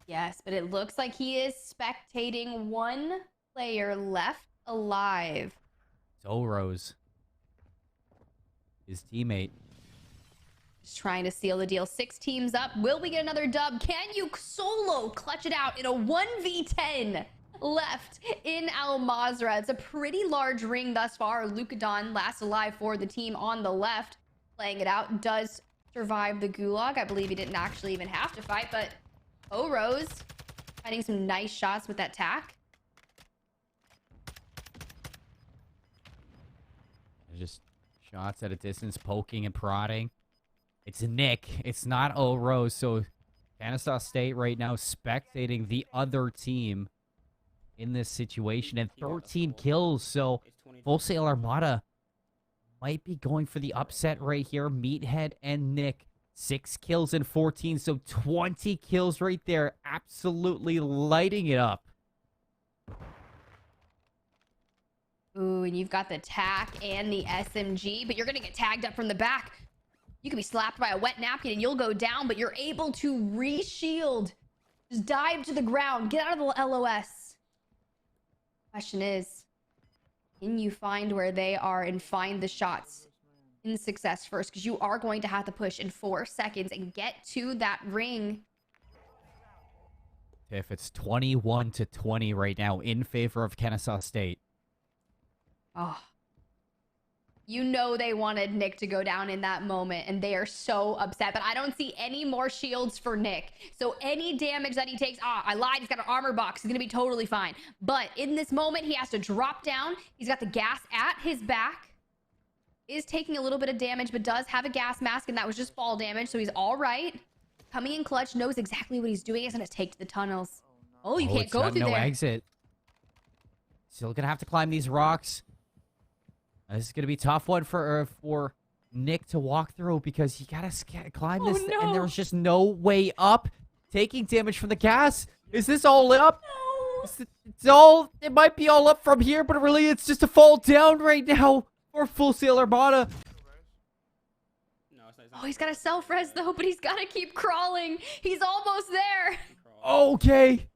Yes, but it looks like he is spectating. One player left alive. Zorose, his teammate. Just trying to seal the deal. 6 teams up. Will we get another dub? Can you solo clutch it out in a 1v10 left in Al Mazrah? It's a pretty large ring thus far. Lucadon last alive for the team on the left. Playing it out. Does survive the gulag. I believe he didn't actually even have to fight, but Rose finding some nice shots with that tack. Just shots at a distance, poking and prodding. It's Nick. It's not Rose. So Kennesaw State right now spectating the other team in this situation. And 13 kills. So Full Sail Armada might be going for the upset right here. Meathead and Nick, 6 kills and 14, so 20 kills right there. Absolutely lighting it up. Ooh, and you've got the TAC and the SMG, but you're going to get tagged up from the back. You could be slapped by a wet napkin and you'll go down, but you're able to re-shield. Just dive to the ground. Get out of the LOS. Question is, can you find where they are and find the shots in success first? Because you are going to have to push in 4 seconds and get to that ring. If it's 21-20 right now in favor of Kennesaw State. Oh. You know they wanted Nick to go down in that moment, and they are so upset. But I don't see any more shields for Nick. So any damage that he takes... I lied. He's got an armor box. He's going to be totally fine. But in this moment, he has to drop down. He's got the gas at his back. Is taking a little bit of damage, but does have a gas mask, and that was just fall damage, so he's all right. Coming in clutch, knows exactly what he's doing. He's going to take to the tunnels. Oh, you can't go through no there. Exit. Still going to have to climb these rocks. This is going to be a tough one for Nick to walk through because you got to climb this, and there's just no way up. Taking damage from the gas. Is this all up? No. It might be all up from here, but really it's just a fall down right now for Full Sail Armada. Oh, he's got a self-res though, but he's got to keep crawling. He's almost there. Okay.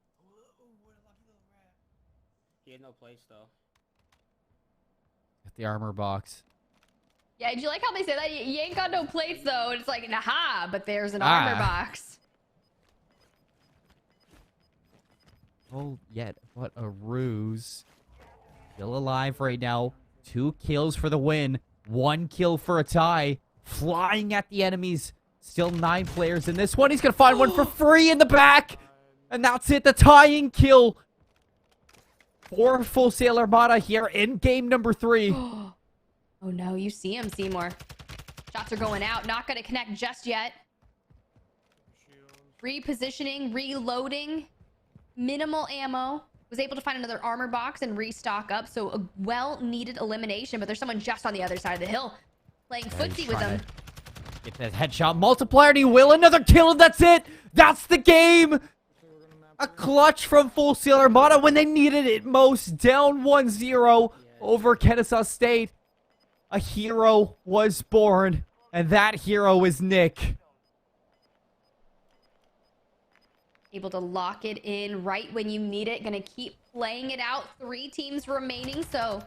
He had no place though. The armor box. Yeah, do you like how they say that? You ain't got no plates, though. It's like, nah, but there's an armor box. Oh, yet. What a ruse. Still alive right now. 2 kills for the win. 1 kill for a tie. Flying at the enemies. Still 9 players in this one. He's going to find one for free in the back. And that's it. The tying kill. For Full Sail Armada here in game number 3. Oh no, you see him, Seymour. Shots are going out. Not going to connect just yet. Repositioning, reloading. Minimal ammo. Was able to find another armor box and restock up. So a well-needed elimination. But there's someone just on the other side of the hill. Playing footsie with him. Get that headshot multiplier and he will. Another kill and that's it. That's the game. A clutch from Full Sail Armada when they needed it most. Down 1-0 over Kennesaw State. A hero was born, and that hero is Nick. Able to lock it in right when you need it. Gonna keep playing it out. 3 teams remaining, so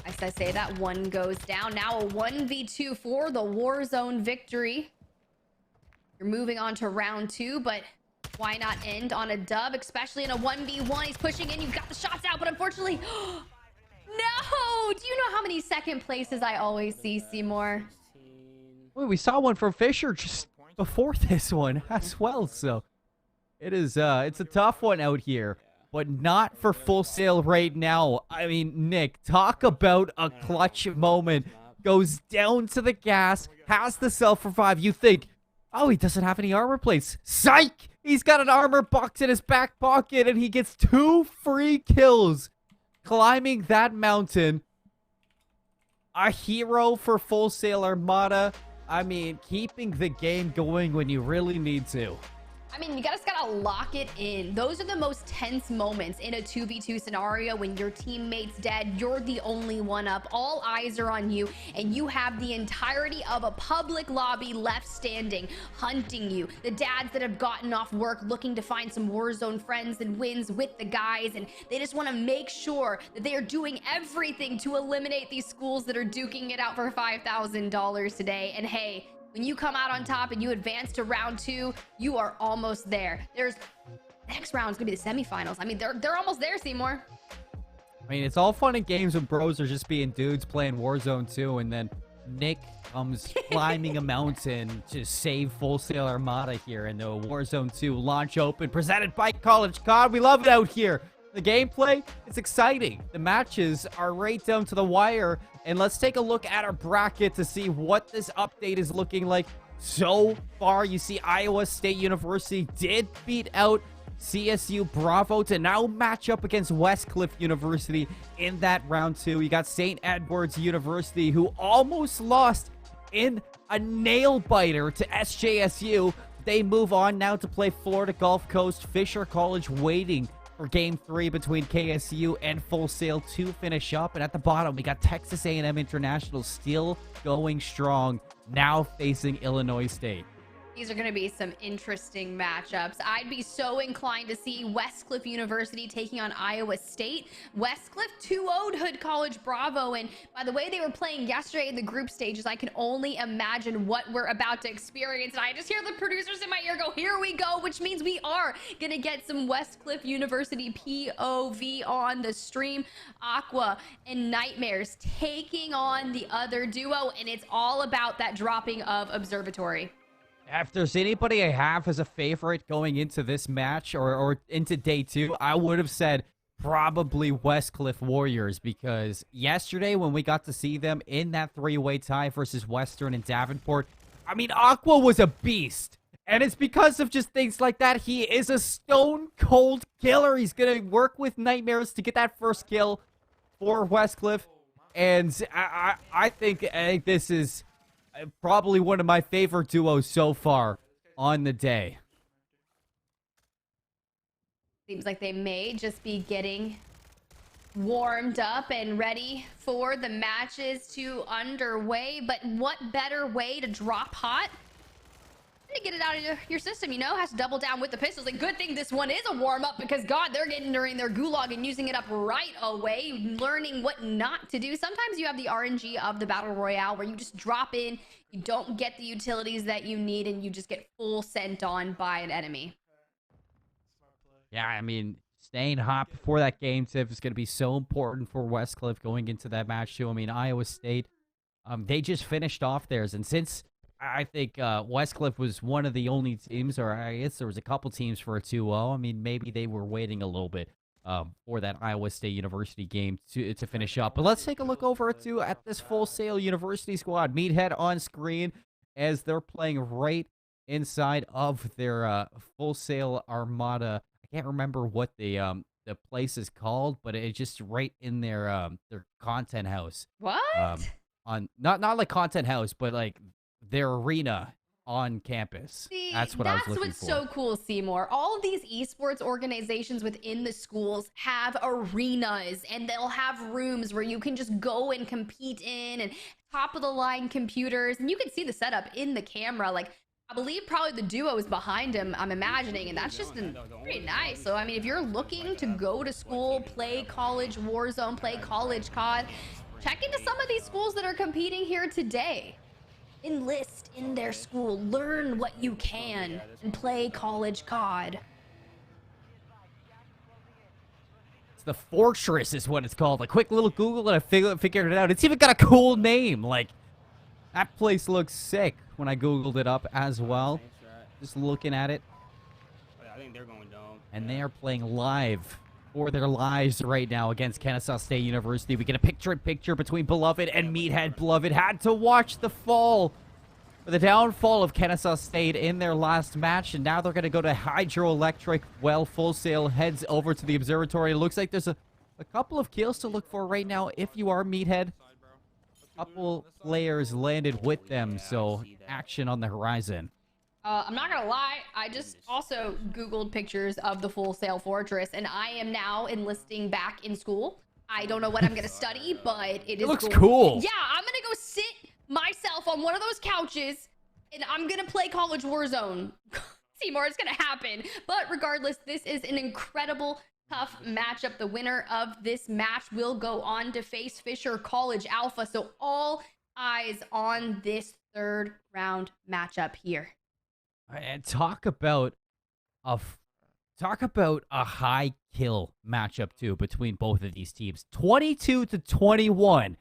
as I say that, 1 goes down. Now a 1v2 for the Warzone victory. You're moving on to round 2, but why not end on a dub, especially in a 1v1? He's pushing in. You've got the shots out, but unfortunately... No! Do you know how many second places I always see, Seymour? Wait, we saw one from Fisher just before this one as well, so... it's a tough one out here, but not for Full Sail right now. I mean, Nick, talk about a clutch moment. Goes down to the gas, has the self-revive. You think, oh, he doesn't have any armor plates. Psych! He's got an armor box in his back pocket, and he gets 2 free kills climbing that mountain. A hero for Full Sail Armada. I mean, keeping the game going when you really need to. I mean, you just gotta lock it in. Those are the most tense moments in a 2v2 scenario when your teammate's dead, you're the only one up, all eyes are on you, and you have the entirety of a public lobby left standing, hunting you. The dads that have gotten off work looking to find some Warzone friends and wins with the guys, and they just want to make sure that they are doing everything to eliminate these schools that are duking it out for $5,000 today. And hey, when you come out on top and you advance to round 2, you are almost there. Next round is gonna be the semifinals. I mean, they're almost there, Seymour. I mean, it's all fun and games when bros are just being dudes playing Warzone 2, and then Nick comes climbing a mountain to save Full Sail Armada here in the Warzone 2 launch open presented by College CoD. We love it out here. The gameplay, it's exciting. The matches are right down to the wire. And let's take a look at our bracket to see what this update is looking like so far. You see Iowa State University did beat out CSU Bravo to now match up against Westcliff University in that round 2. You got St. Edward's University, who almost lost in a nail-biter to SJSU. They move on now to play Florida Gulf Coast. Fisher College waiting for Game 3 between KSU and Full Sail to finish up. And at the bottom, we got Texas A&M International still going strong, now facing Illinois State. These are going to be some interesting matchups. I'd be so inclined to see Westcliff University taking on Iowa State. Westcliff 2-0'd Hood College Bravo, and by the way they were playing yesterday in the group stages, I can only imagine what we're about to experience. And I just hear the producers in my ear go, here we go, which means we are going to get some Westcliff University POV on the stream. Aqua and Nightmares taking on the other duo, and it's all about that dropping of Observatory. If there's anybody I have as a favorite going into this match or into day 2, I would have said probably Westcliff Warriors, because yesterday when we got to see them in that 3-way tie versus Western and Davenport, I mean, Aqua was a beast. And it's because of just things like that. He is a stone-cold killer. He's going to work with Nightmares to get that first kill for Westcliff. And I think this is probably one of my favorite duos so far on the day. Seems like they may just be getting warmed up and ready for the matches to underway. But what better way to drop hot? To get it out of your system, you know, has to double down with the pistols. And good thing this one is a warm-up, because God, they're getting during their gulag and using it up right away, learning what not to do. Sometimes you have the RNG of the Battle Royale where you just drop in, you don't get the utilities that you need, and you just get full sent on by an enemy. Yeah, I mean, staying hot before that game tip is going to be so important for Westcliff going into that match too. I mean, Iowa State, they just finished off theirs, and since I think Westcliff was one of the only teams, or I guess there was a couple teams for a 2-0. I mean, maybe they were waiting a little bit for that Iowa State University game to finish up. But let's take a look over at this Full Sail University squad. Meathead on screen as they're playing right inside of their Full Sail Armada. I can't remember what the place is called, but it's just right in their content house. What? On not like content house, but like their arena on campus. See, that's what I was looking for. That's what's so cool, Seymour. All of these esports organizations within the schools have arenas, and they'll have rooms where you can just go and compete in, and top of the line computers, and you can see the setup in the camera. Like, I believe probably the duo is behind him, I'm imagining, and that's just pretty nice. So, I mean, if you're looking to go to school, play college Warzone, play college CoD, check into some of these schools that are competing here today. Enlist in their school, learn what you can, and play college CoD. It's the Fortress is what it's called. A quick little Google and I figured it out. It's even got a cool name. Like, that place looks sick when I Googled it up as well. Just looking at it. I think they're going down. And they are playing live for their lives right now against Kennesaw State University. We get a picture-in-picture between Beloved and Meathead. Beloved had to watch the fall, or the downfall of Kennesaw State in their last match, and now they're going to go to Hydroelectric. Well, Full Sail heads over to the observatory. It looks like there's a couple of kills to look for right now if you are Meathead. A couple players landed with them, so action on the horizon. I'm not gonna lie, I just also Googled pictures of the Full Sail Fortress, and I am now enlisting back in school. I don't know what I'm gonna study, but it looks cool. Yeah, I'm gonna go sit myself on one of those couches, and I'm gonna play College Warzone. Seymour, it's gonna happen. But regardless, this is an incredible, tough matchup. The winner of this match will go on to face Fisher College Alpha, so all eyes on this third round matchup here. And talk about a high kill matchup too between both of these teams. 22-21,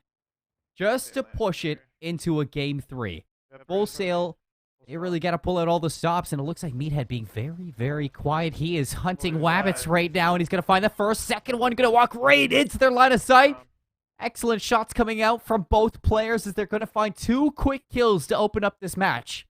just to push it into a game 3. Full Sail, they really got to pull out all the stops, and it looks like Meathead being very, very quiet. He is hunting wabbits right now, and he's going to find the first, second one, going to walk right into their line of sight. Excellent shots coming out from both players as they're going to find 2 quick kills to open up this match.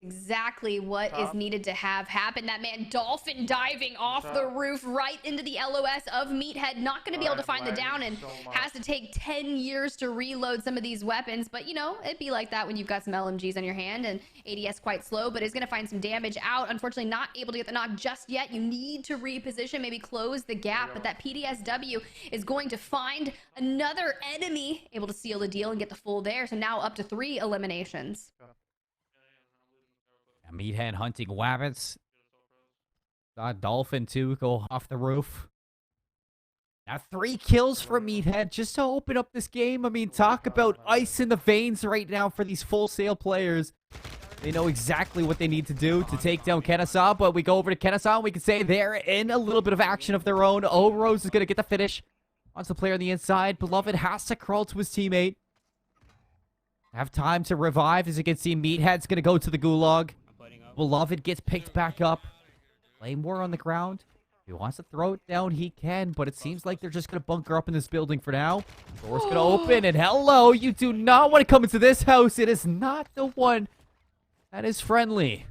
Exactly what is Top. needed to have happen. That man dolphin diving off the Top. roof right into the LOS of Meathead. Not going to be able to find the down and has to take 10 years to reload some of these weapons. But, you know, it'd be like that when you've got some LMGs on your hand and ADS quite slow, but is going to find some damage out. Unfortunately, not able to get the knock just yet. You need to reposition, maybe close the gap. But that PDSW is going to find another enemy, able to seal the deal and get the full there. So now up to 3 eliminations. Meathead hunting wabbits. Saw Dolphin, too, go off the roof. Now 3 kills for Meathead just to open up this game. I mean, talk about ice in the veins right now for these Full Sail players. They know exactly what they need to do to take down Kennesaw, but we go over to Kennesaw and we can say they're in a little bit of action of their own. O-Rose is going to get the finish. Wants the player on the inside. Beloved has to crawl to his teammate. Have time to revive. As you can see, Meathead's going to go to the gulag. Beloved gets picked back up. Claymore on the ground. If he wants to throw it down, he can, but it seems like they're just going to bunker up in this building for now. Door's going to open, and hello, you do not want to come into this house. It is not the one that is friendly.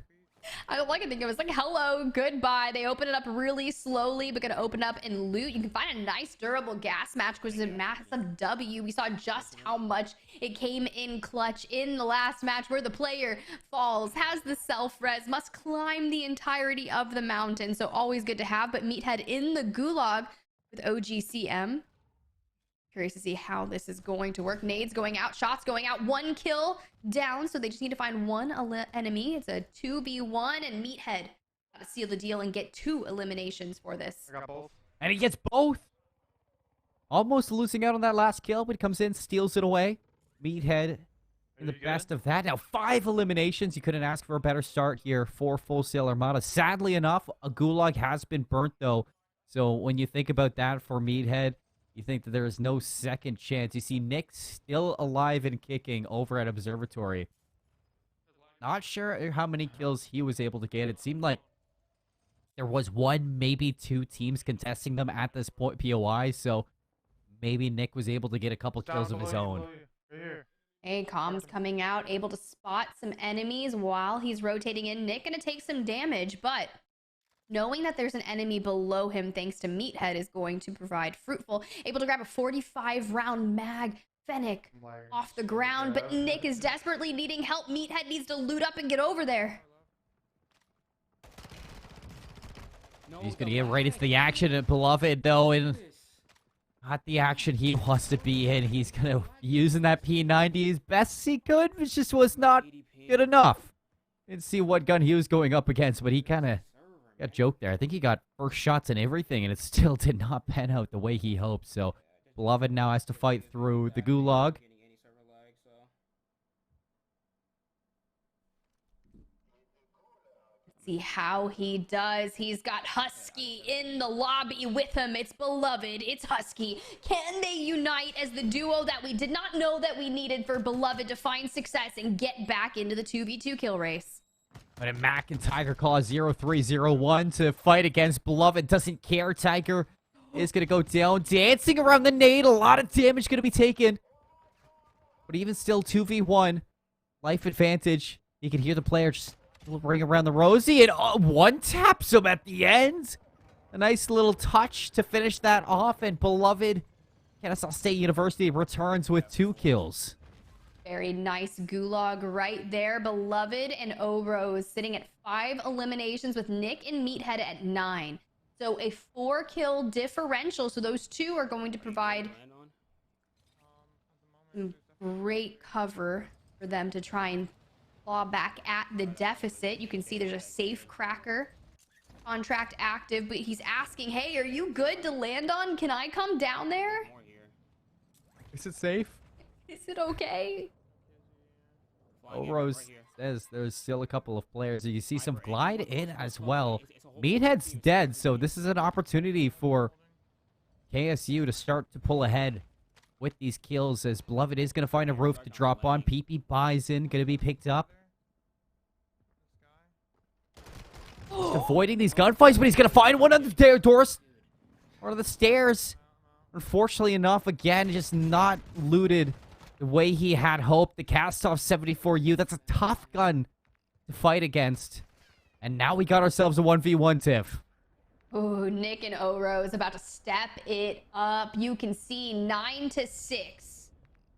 I don't like it. It was like, hello, goodbye. They open it up really slowly, but going to open up and loot. You can find a nice durable gas match, which is a massive W. We saw just how much it came in clutch in the last match where the player falls, has the self-res, must climb the entirety of the mountain. So always good to have, but Meathead in the gulag with OGCM. Curious to see how this is going to work. Nades going out, shots going out, 1 kill down. So they just need to find 1 enemy. It's a 2v1 and Meathead got to seal the deal and get 2 eliminations for this. I got both. And he gets both. Almost losing out on that last kill, but he comes in, steals it away. Meathead in the best of that. Now 5 eliminations. You couldn't ask for a better start here for Full Sail Armada. Sadly enough, a gulag has been burnt though. So when you think about that for Meathead, you think that there is no second chance. You see Nick still alive and kicking over at Observatory. Not sure how many kills he was able to get. It seemed like there was 1, maybe 2 teams contesting them at this point, POI. So maybe Nick was able to get a couple kills of his own. Right here. Hey, comms coming out, able to spot some enemies while he's rotating in. Nick gonna take some damage, but knowing that there's an enemy below him thanks to Meathead is going to provide fruitful. Able to grab a 45-round mag. Fennec off the ground, but Nick is desperately needing help. Meathead needs to loot up and get over there. He's going to get right into the action. And Beloved, though, and not the action he wants to be in. He's going to be using that P90 as best as he could, but just was not good enough. Didn't see what gun he was going up against, but he kind of got joked there. I think he got first shots and everything, and it still did not pan out the way he hoped. So Beloved now has to fight through the gulag. See how he does. He's got Husky in the lobby with him. It's Beloved. It's Husky. Can they unite as the duo that we did not know that we needed for Beloved to find success and get back into the 2v2 kill race? But Mac and Tiger Claw 0301 to fight against Beloved. Doesn't care. Tiger is going to go down. Dancing around the nade. A lot of damage going to be taken. But even still, 2v1. Life advantage. You can hear the player just ring around the rosy. And one taps him at the end. A nice little touch to finish that off. And Beloved, Kennesaw State University returns with 2 kills. Very nice gulag right there. Beloved and O-Rose sitting at 5 eliminations with Nick and Meathead at 9. So a 4-kill differential. So those 2 are going to provide some great cover for them to try and claw back at the deficit. You can see there's a safe cracker contract active, but he's asking, hey, are you good to land on? Can I come down there? Is it safe? Is it okay? O-Rose says there's still a couple of players. You see some glide in as well. Meathead's dead, so this is an opportunity for KSU to start to pull ahead with these kills, as Beloved is going to find a roof to drop on. PP buys in, going to be picked up. Just avoiding these gunfights, but he's going to find one on the doors or the stairs. Unfortunately enough, again, just not looted the way he had hoped. The cast-off 74U, that's a tough gun to fight against. And now we got ourselves a 1v1, Tiff. Ooh, Nick and Oro is about to step it up. You can see 9-6.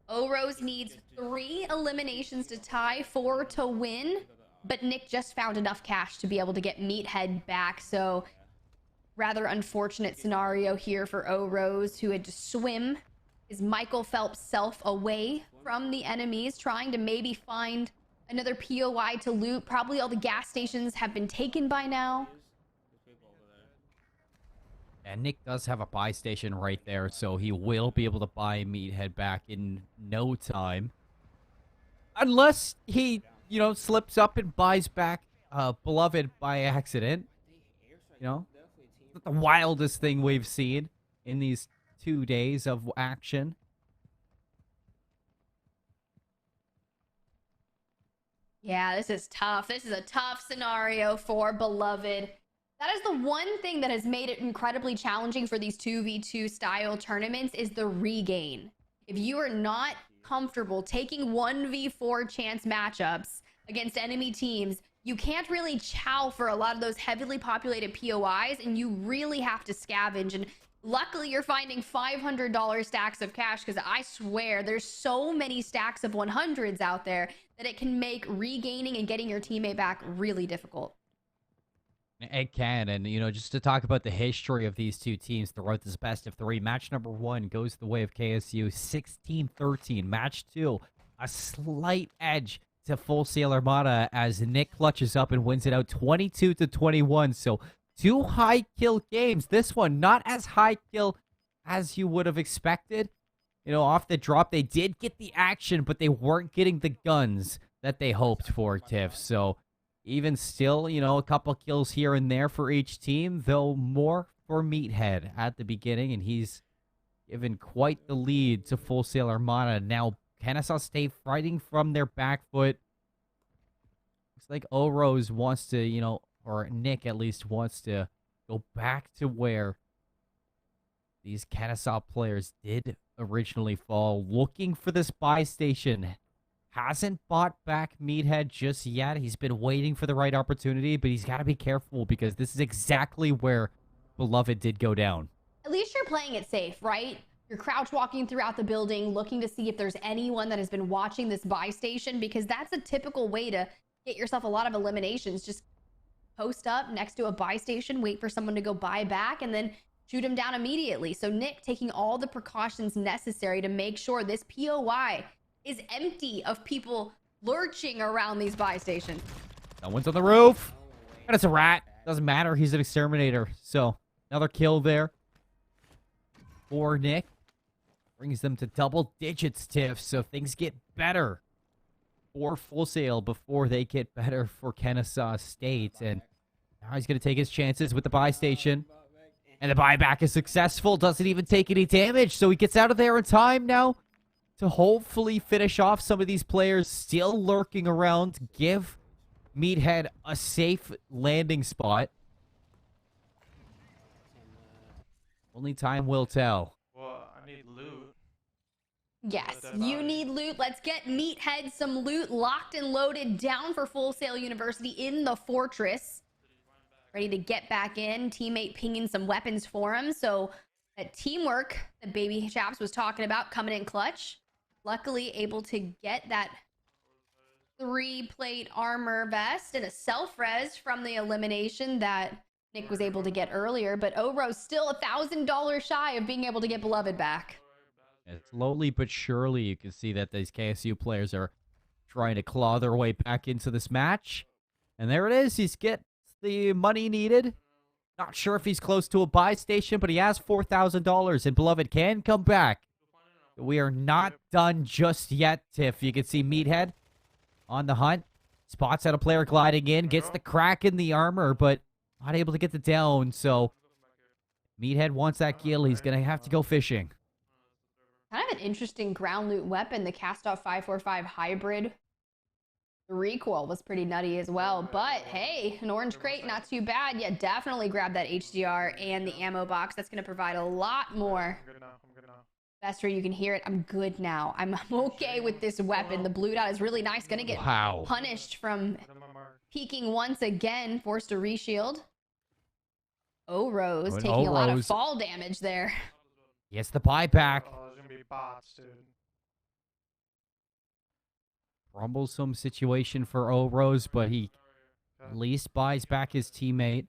Oros needs 3 eliminations to tie, 4 to win. But Nick just found enough cash to be able to get Meathead back. So rather unfortunate scenario here for Oros, who had to swim his Michael Phelps self away from the enemies, trying to maybe find another POI to loot. Probably all the gas stations have been taken by now. And Nick does have a buy station right there, so he will be able to buy Meathead back in no time. Unless he, slips up and buys back Beloved by accident. It's not the wildest thing we've seen in these 2 days of action. Yeah, this is tough. This is a tough scenario for Beloved. That is the one thing that has made it incredibly challenging for these 2v2 style tournaments is the regain. If you are not comfortable taking 1v4 chance matchups against enemy teams, you can't really chow for a lot of those heavily populated POIs, and you really have to scavenge. And luckily, you're finding $500 stacks of cash, because I swear there's so many stacks of 100s out there that it can make regaining and getting your teammate back really difficult. It can, and just to talk about the history of these two teams throughout this best of 3, match number 1 goes the way of KSU, 16-13. Match 2, a slight edge to Full Sail Armada as Nick clutches up and wins it out 22-21. So 2 high kill games. This one not as high kill as you would have expected. Off the drop, they did get the action, but they weren't getting the guns that they hoped for, Tiff. So even still, a couple kills here and there for each team, though more for Meathead at the beginning, and he's given quite the lead to Full Sail Armada. Now, Kennesaw State fighting from their back foot. Looks like Oros wants to, or Nick at least wants to go back to where these Kennesaw players did originally fall, looking for this buy station. Hasn't bought back Meathead just yet. He's been waiting for the right opportunity, but he's got to be careful because this is exactly where Beloved did go down. At least you're playing it safe, right? You're crouch walking throughout the building, looking to see if there's anyone that has been watching this buy station, because that's a typical way to get yourself a lot of eliminations. Just post up next to a buy station, wait for someone to go buy back, and then shoot him down immediately. So Nick taking all the precautions necessary to make sure this POI is empty of people lurching around these buy stations. No one's on the roof. And it's a rat. Doesn't matter. He's an exterminator. So another kill there for Nick. Brings them to double digits, Tiff. So things get better for Full Sail before they get better for Kennesaw State. And now he's going to take his chances with the buy station. And the buyback is successful. Doesn't even take any damage. So he gets out of there in time now to hopefully finish off some of these players still lurking around. Give Meathead a safe landing spot. Only time will tell. Well, I need loot. Yes, you need loot. Let's get Meathead some loot locked and loaded down for Full Sail University in the fortress. Ready to get back in. Teammate pinging some weapons for him. So that teamwork that Baby Chaps was talking about coming in clutch. Luckily able to get that 3-plate armor vest and a self-res from the elimination that Nick was able to get earlier. But Oro's still $1,000 shy of being able to get Beloved back. Slowly but surely, you can see that these KSU players are trying to claw their way back into this match. And there it is. He's get the money needed. Not sure if he's close to a buy station, but he has $4,000, and Beloved can come back. We are not done just yet, Tiff. You can see Meathead on the hunt. Spots out a player gliding in, gets the crack in the armor, but not able to get the down. So Meathead wants that kill. He's going to have to go fishing. Kind of an interesting ground loot weapon. The Cast-Off 545 hybrid. The recoil was pretty nutty as well. But hey, an orange crate, not too bad. Yeah, definitely grab that HDR and the ammo box. That's going to provide a lot more. I'm good now. Bester, you can hear it. I'm good now. I'm okay with this weapon. The blue dot is really nice. Gonna get punished from Peeking once again, forced a reshield. Rose And taking a lot of O-Rose- fall damage there. Gets the buyback. Oh, there's gonna be bots, dude. Rumblesome situation for O-Rose, but he at least buys back his teammate.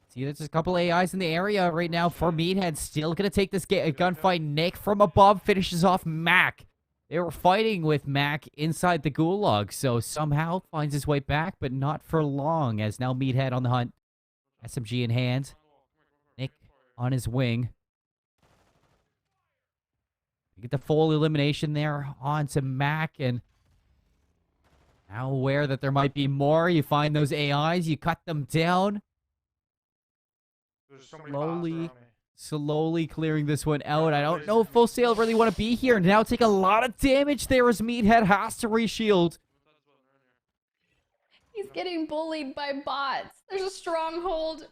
See, there's a couple AIs in the area right now for Meathead. Still going to take this gunfight. Nick from above finishes off Mac. They were fighting with Mac inside the gulag, so somehow finds his way back, but not for long, as now Meathead on the hunt. SMG in hand. Nick on his wing. You get the full elimination there onto Mac, and now aware that there might be more. You find those AIs, you cut them down. There's so many bots around me. Slowly clearing this one out. I don't know if Full Sail really want to be here. Now take a lot of damage there as Meathead has to reshield. He's getting bullied by bots. There's a stronghold.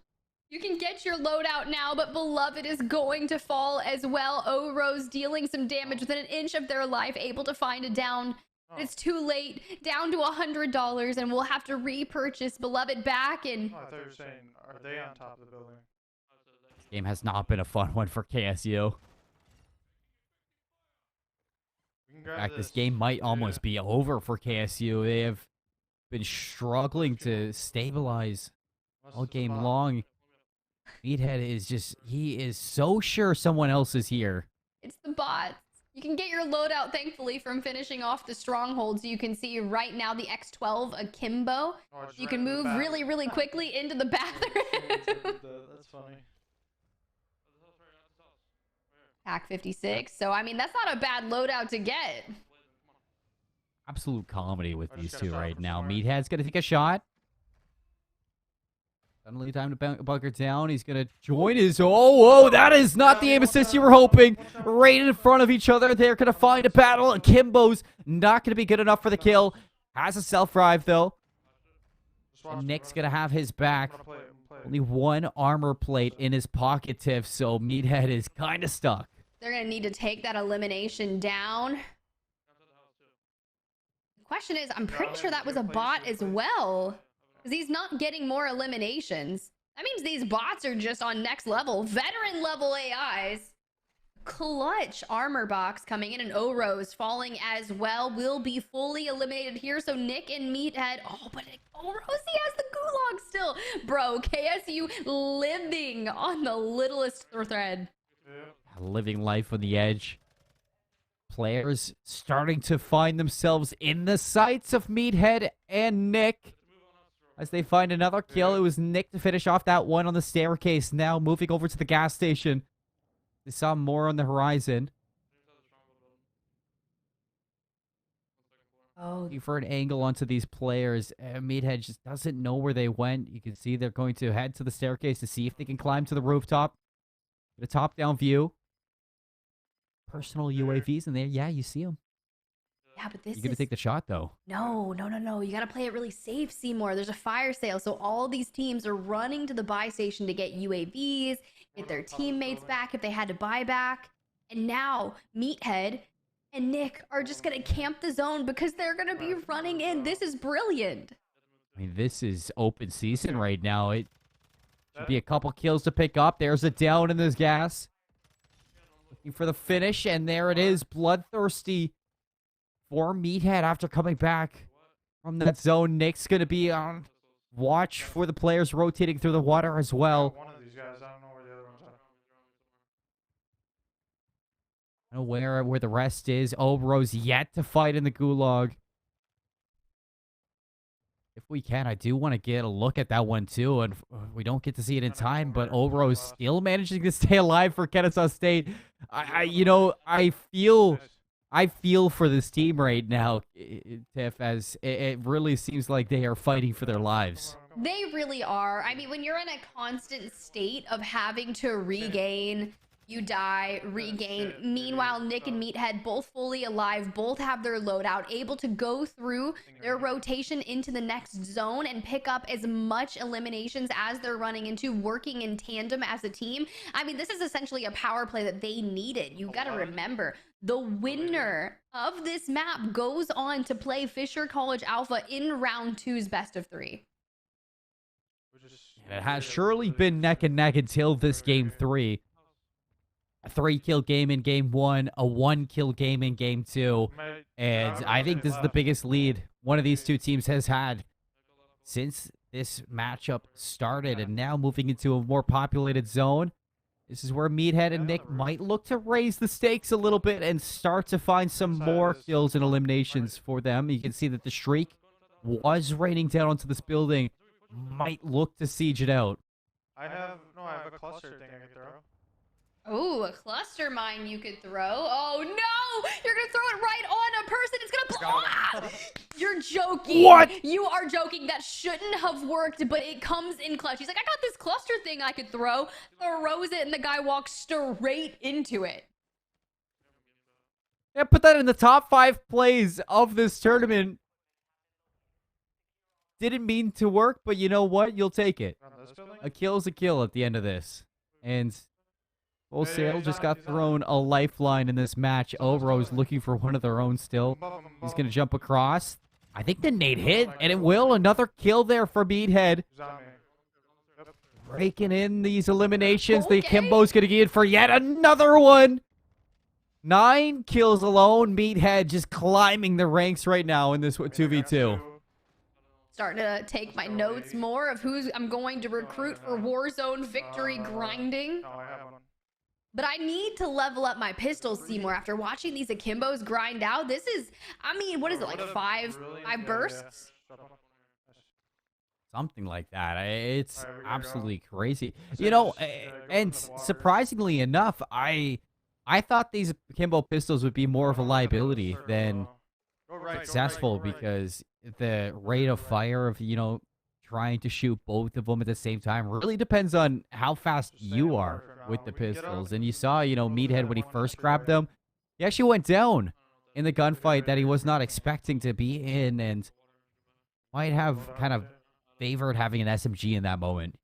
You can get your loadout now, but Beloved is going to fall as well. O-Rose dealing some damage within an inch of their life, able to find a down. But it's too late. Down to $100, and we'll have to repurchase Beloved back. And Oh, I thought you were saying, are they on top of the building? This game has not been a fun one for KSU. We can In grab fact, this game might almost be over for KSU. They have been struggling to stabilize all game long. Meathead is just, he is so sure someone else is here. it's the bots. You can get your loadout, thankfully, from finishing off the strongholds. You can see right now the X12 akimbo. Oh, it's You right can in the move back. really, really quickly into the bathroom. That's funny. Pack 56. So, I mean, that's not a bad loadout to get. Absolute comedy with I just these got a two shot right from now. somewhere. Meathead's going to take a shot. Suddenly time to bunker down. He's going to join his... Oh, whoa, that is not the aim assist you were hoping. Right in front of each other. They're going to find a battle. Akimbo's not going to be good enough for the kill. Has a self-revive, though. Just watch And me, Nick's bro. going to have his back. I'm gonna play it, Only one armor plate in his pocket, Tiff, so Meathead is kind of stuck. They're going to need to take that elimination down. The question is, I'm pretty sure that was a bot as well. Because he's not getting more eliminations. That means these bots are just on next level. Veteran level AIs. Clutch armor box coming in, and O-Rose falling as well. Will be fully eliminated here. So Nick and Meathead. Oh, but O-Rose, he has the gulag still. Bro, KSU living on the littlest thread. Living life on the edge. Players starting to find themselves in the sights of Meathead and Nick. As they find another kill, it was Nick to finish off that one on the staircase. Now moving over to the gas station. They saw more on the horizon. Oh, Looking for an angle onto these players. Meathead just doesn't know where they went. You can see they're going to head to the staircase to see if they can climb to the rooftop. Get a top-down view. Personal UAVs in there. Yeah, you see them. yeah, but this You're going to is... take the shot, though. No. You got to play it really safe, Seymour. There's a fire sale, so all these teams are running to the buy station to get UAVs, get their teammates back if they had to buy back. And now, Meathead and Nick are just going to camp the zone because they're going to be running in. This is brilliant. I mean, this is open season right now. It should be a couple kills to pick up. There's a down in this gas. Looking for the finish, and there it is. Bloodthirsty for Meathead after coming back from that zone. Nick's going to be on watch for the players rotating through the water as well. One of these guys, I don't know where the other ones are. I don't know where the rest is. O-Rose yet to fight in the gulag. If we can, I do want to get a look at that one too, and we don't get to see it in time, but O-Rose still managing to stay alive for Kennesaw State. I feel for this team right now, Tiff, as it really seems like they are fighting for their lives. They really are. I mean, when you're in a constant state of having to regain, you die, regain. Meanwhile, Nick and Meathead, both fully alive, both have their loadout, able to go through their rotation into the next zone and pick up as much eliminations as they're running into, working in tandem as a team. I mean, this is essentially a power play that they needed. You got to remember, The winner of this map goes on to play Fisher College Alpha in round 2's best of 3. And it has surely been neck and neck until this game 3. A 3-kill game in game 1, a 1-kill game in game 2. And I think this is the biggest lead one of these two teams has had since this matchup started. And now moving into a more populated zone, this is where Meathead and Nick might look to raise the stakes a little bit and start to find some more kills and eliminations for them. You can see that the streak was raining down onto this building. Might look to siege it out. I have a cluster thing I can throw. Oh, a cluster mine you could throw. Oh no! You're gonna throw it right on a person. It's gonna blow. You're joking. What? You are joking. That shouldn't have worked, but it comes in clutch. He's like, I got this cluster thing I could throw. Throws it, and the guy walks straight into it. Yeah, put that in the top 5 plays of this tournament. Didn't mean to work, but you know what? You'll take it. A kill's a kill at the end of this. And Wholesale just got thrown a lifeline in this match. Oro's looking for one of their own still. He's going to jump across. I think the nade hit, and it will. Another kill there for Meathead. Breaking in these eliminations. The Akimbo's going to get for yet another one. 9 kills alone. Meathead just climbing the ranks right now in this 2v2. Starting to take my notes more of who I'm going to recruit for Warzone victory grinding. But I need to level up my pistols, Seymour, after watching these Akimbos grind out. This is, I mean, what is it, like five bursts? Something like that. It's absolutely crazy. You know, and surprisingly enough, I thought these Akimbo pistols would be more of a liability than successful, because the rate of fire of, you know, trying to shoot both of them at the same time really depends on how fast you are with the pistols. And you saw, you know, Meathead, when he first grabbed them, he actually went down in the gunfight that he was not expecting to be in, and might have kind of favored having an SMG in that moment.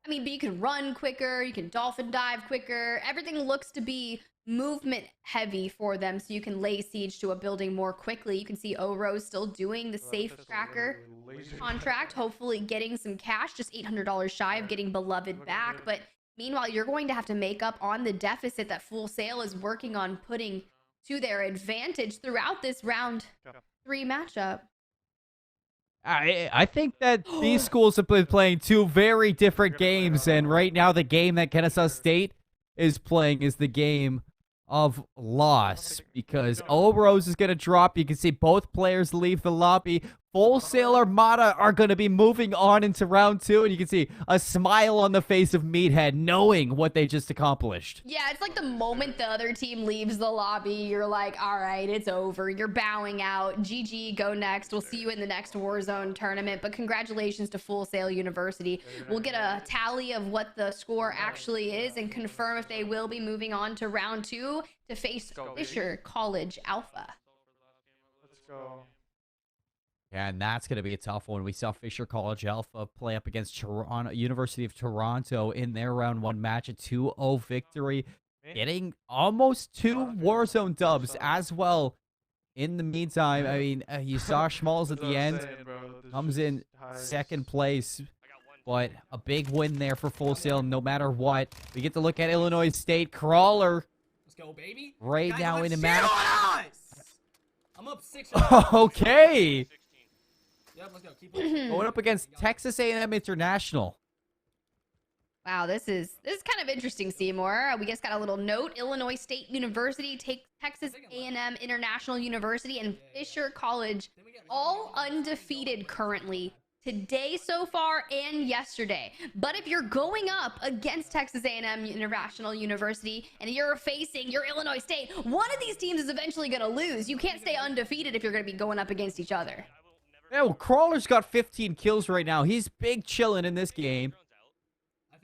I mean, but you can run quicker, you can dolphin dive quicker. Everything looks to be movement heavy for them, so you can lay siege to a building more quickly. You can see Oro's still doing the safe cracker contract, hopefully getting some cash, just $800 shy of getting Beloved back. But meanwhile, you're going to have to make up on the deficit that Full Sail is working on putting to their advantage throughout this round 3 matchup. I think that these schools have been playing 2 very different games, and right now the game that Kennesaw State is playing is the game of loss, because Oros is going to drop. You can see both players leave the lobby. Full Sail Armada are going to be moving on into round 2, and you can see a smile on the face of Meathead knowing what they just accomplished. Yeah, it's like the moment the other team leaves the lobby, you're like, all right, it's over. You're bowing out. GG, go next. We'll see you in the next Warzone tournament. But congratulations to Full Sail University. We'll get a tally of what the score actually is and confirm if they will be moving on to round 2 to face Fisher College Alpha. Let's go. Yeah, and that's going to be a tough one. We saw Fisher College Alpha play up against Toronto, University of Toronto in their round 1 match, a 2-0 victory, getting almost 2 Warzone dubs as well. In the meantime, I mean, you saw Schmalz at the end, comes in 2nd place, but a big win there for Full Sail no matter what. We get to look at Illinois State. Crawler. Let's go, baby. Right now in a match. I'm up 6. Okay. Yep, let's go. Keep Going up against Texas A&M International. Wow, this is kind of interesting, Seymour. We just got a little note. Illinois State University takes Texas A&M International University and Fisher College, all undefeated currently today so far and yesterday. But if you're going up against Texas A&M International University and you're facing your Illinois State, one of these teams is eventually going to lose. You can't stay undefeated if you're going to be going up against each other. Yeah, well, Crawler's got 15 kills right now. He's big chilling in this game.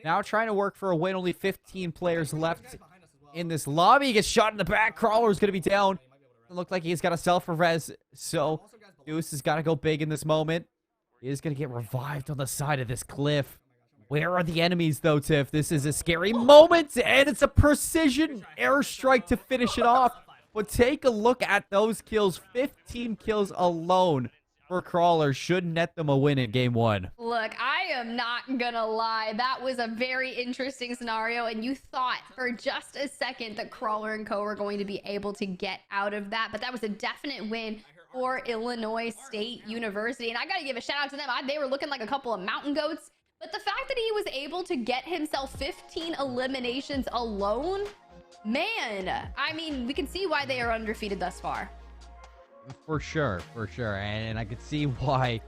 Now trying to work for a win. Only 15 players left in this lobby. He gets shot in the back. Crawler's going to be down. Doesn't look like he's got a self-res. So Deuce has got to go big in this moment. He is going to get revived on the side of this cliff. Where are the enemies, though, Tiff? This is a scary moment, and it's a precision airstrike to finish it off. But take a look at those kills. 15 kills alone for Crawler should net them a win in game 1. Look, I am not gonna lie. That was a very interesting scenario, and you thought for just a second that Crawler and Co were going to be able to get out of that, but that was a definite win for Illinois State University. And I gotta give a shout out to them. They were looking like a couple of mountain goats, but the fact that he was able to get himself 15 eliminations alone, man, I mean, we can see why they are undefeated thus far. For sure, for sure. And I could see why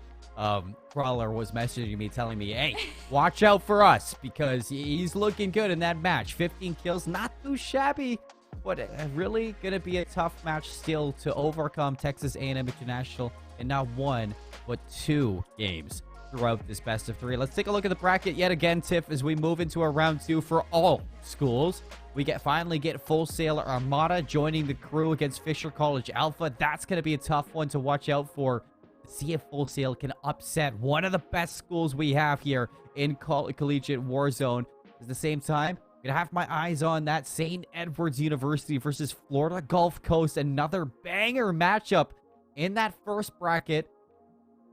Crawler was messaging me, telling me, hey, watch out for us, because he's looking good in that match. 15 kills, not too shabby, but really going to be a tough match still to overcome Texas A&M International in not one, but 2 games throughout this best of 3. Let's take a look at the bracket yet again, Tiff, as we move into a round 2 for all schools. We finally get Full Sail Armada joining the crew against Fisher College Alpha. That's going to be a tough one to watch out for. See if Full Sail can upset one of the best schools we have here in Collegiate Warzone. At the same time, I'm going to have my eyes on that St. Edward's University versus Florida Gulf Coast. Another banger matchup in that first bracket.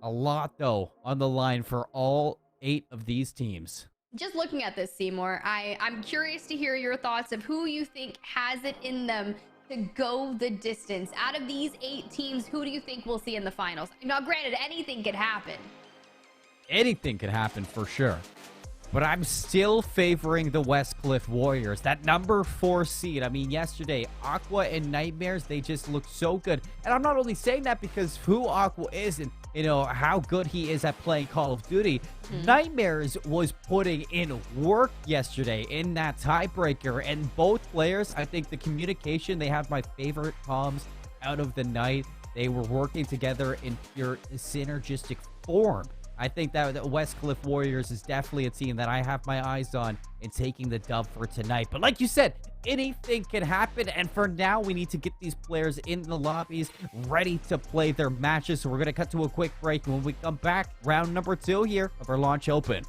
A lot, though, on the line for all 8 of these teams. Just looking at this, Seymour, I'm curious to hear your thoughts of who you think has it in them to go the distance. Out of these 8 teams, who do you think we'll see in the finals? Now, granted, anything could happen. Anything could happen for sure. But I'm still favoring the Westcliff Warriors. That number 4 seed. I mean, yesterday, Aqua and Nightmares, they just look so good. And I'm not only saying that because who Aqua is and, you know, how good he is at playing Call of Duty. Nightmares was putting in work yesterday in that tiebreaker. And both players, I think the communication, they had my favorite comms out of the night. They were working together in pure synergistic form. I think that the Westcliff Warriors is definitely a team that I have my eyes on in taking the dub for tonight. But like you said, anything can happen. And for now, we need to get these players in the lobbies ready to play their matches. So we're going to cut to a quick break. And when we come back, round number 2 here of our Launch Open.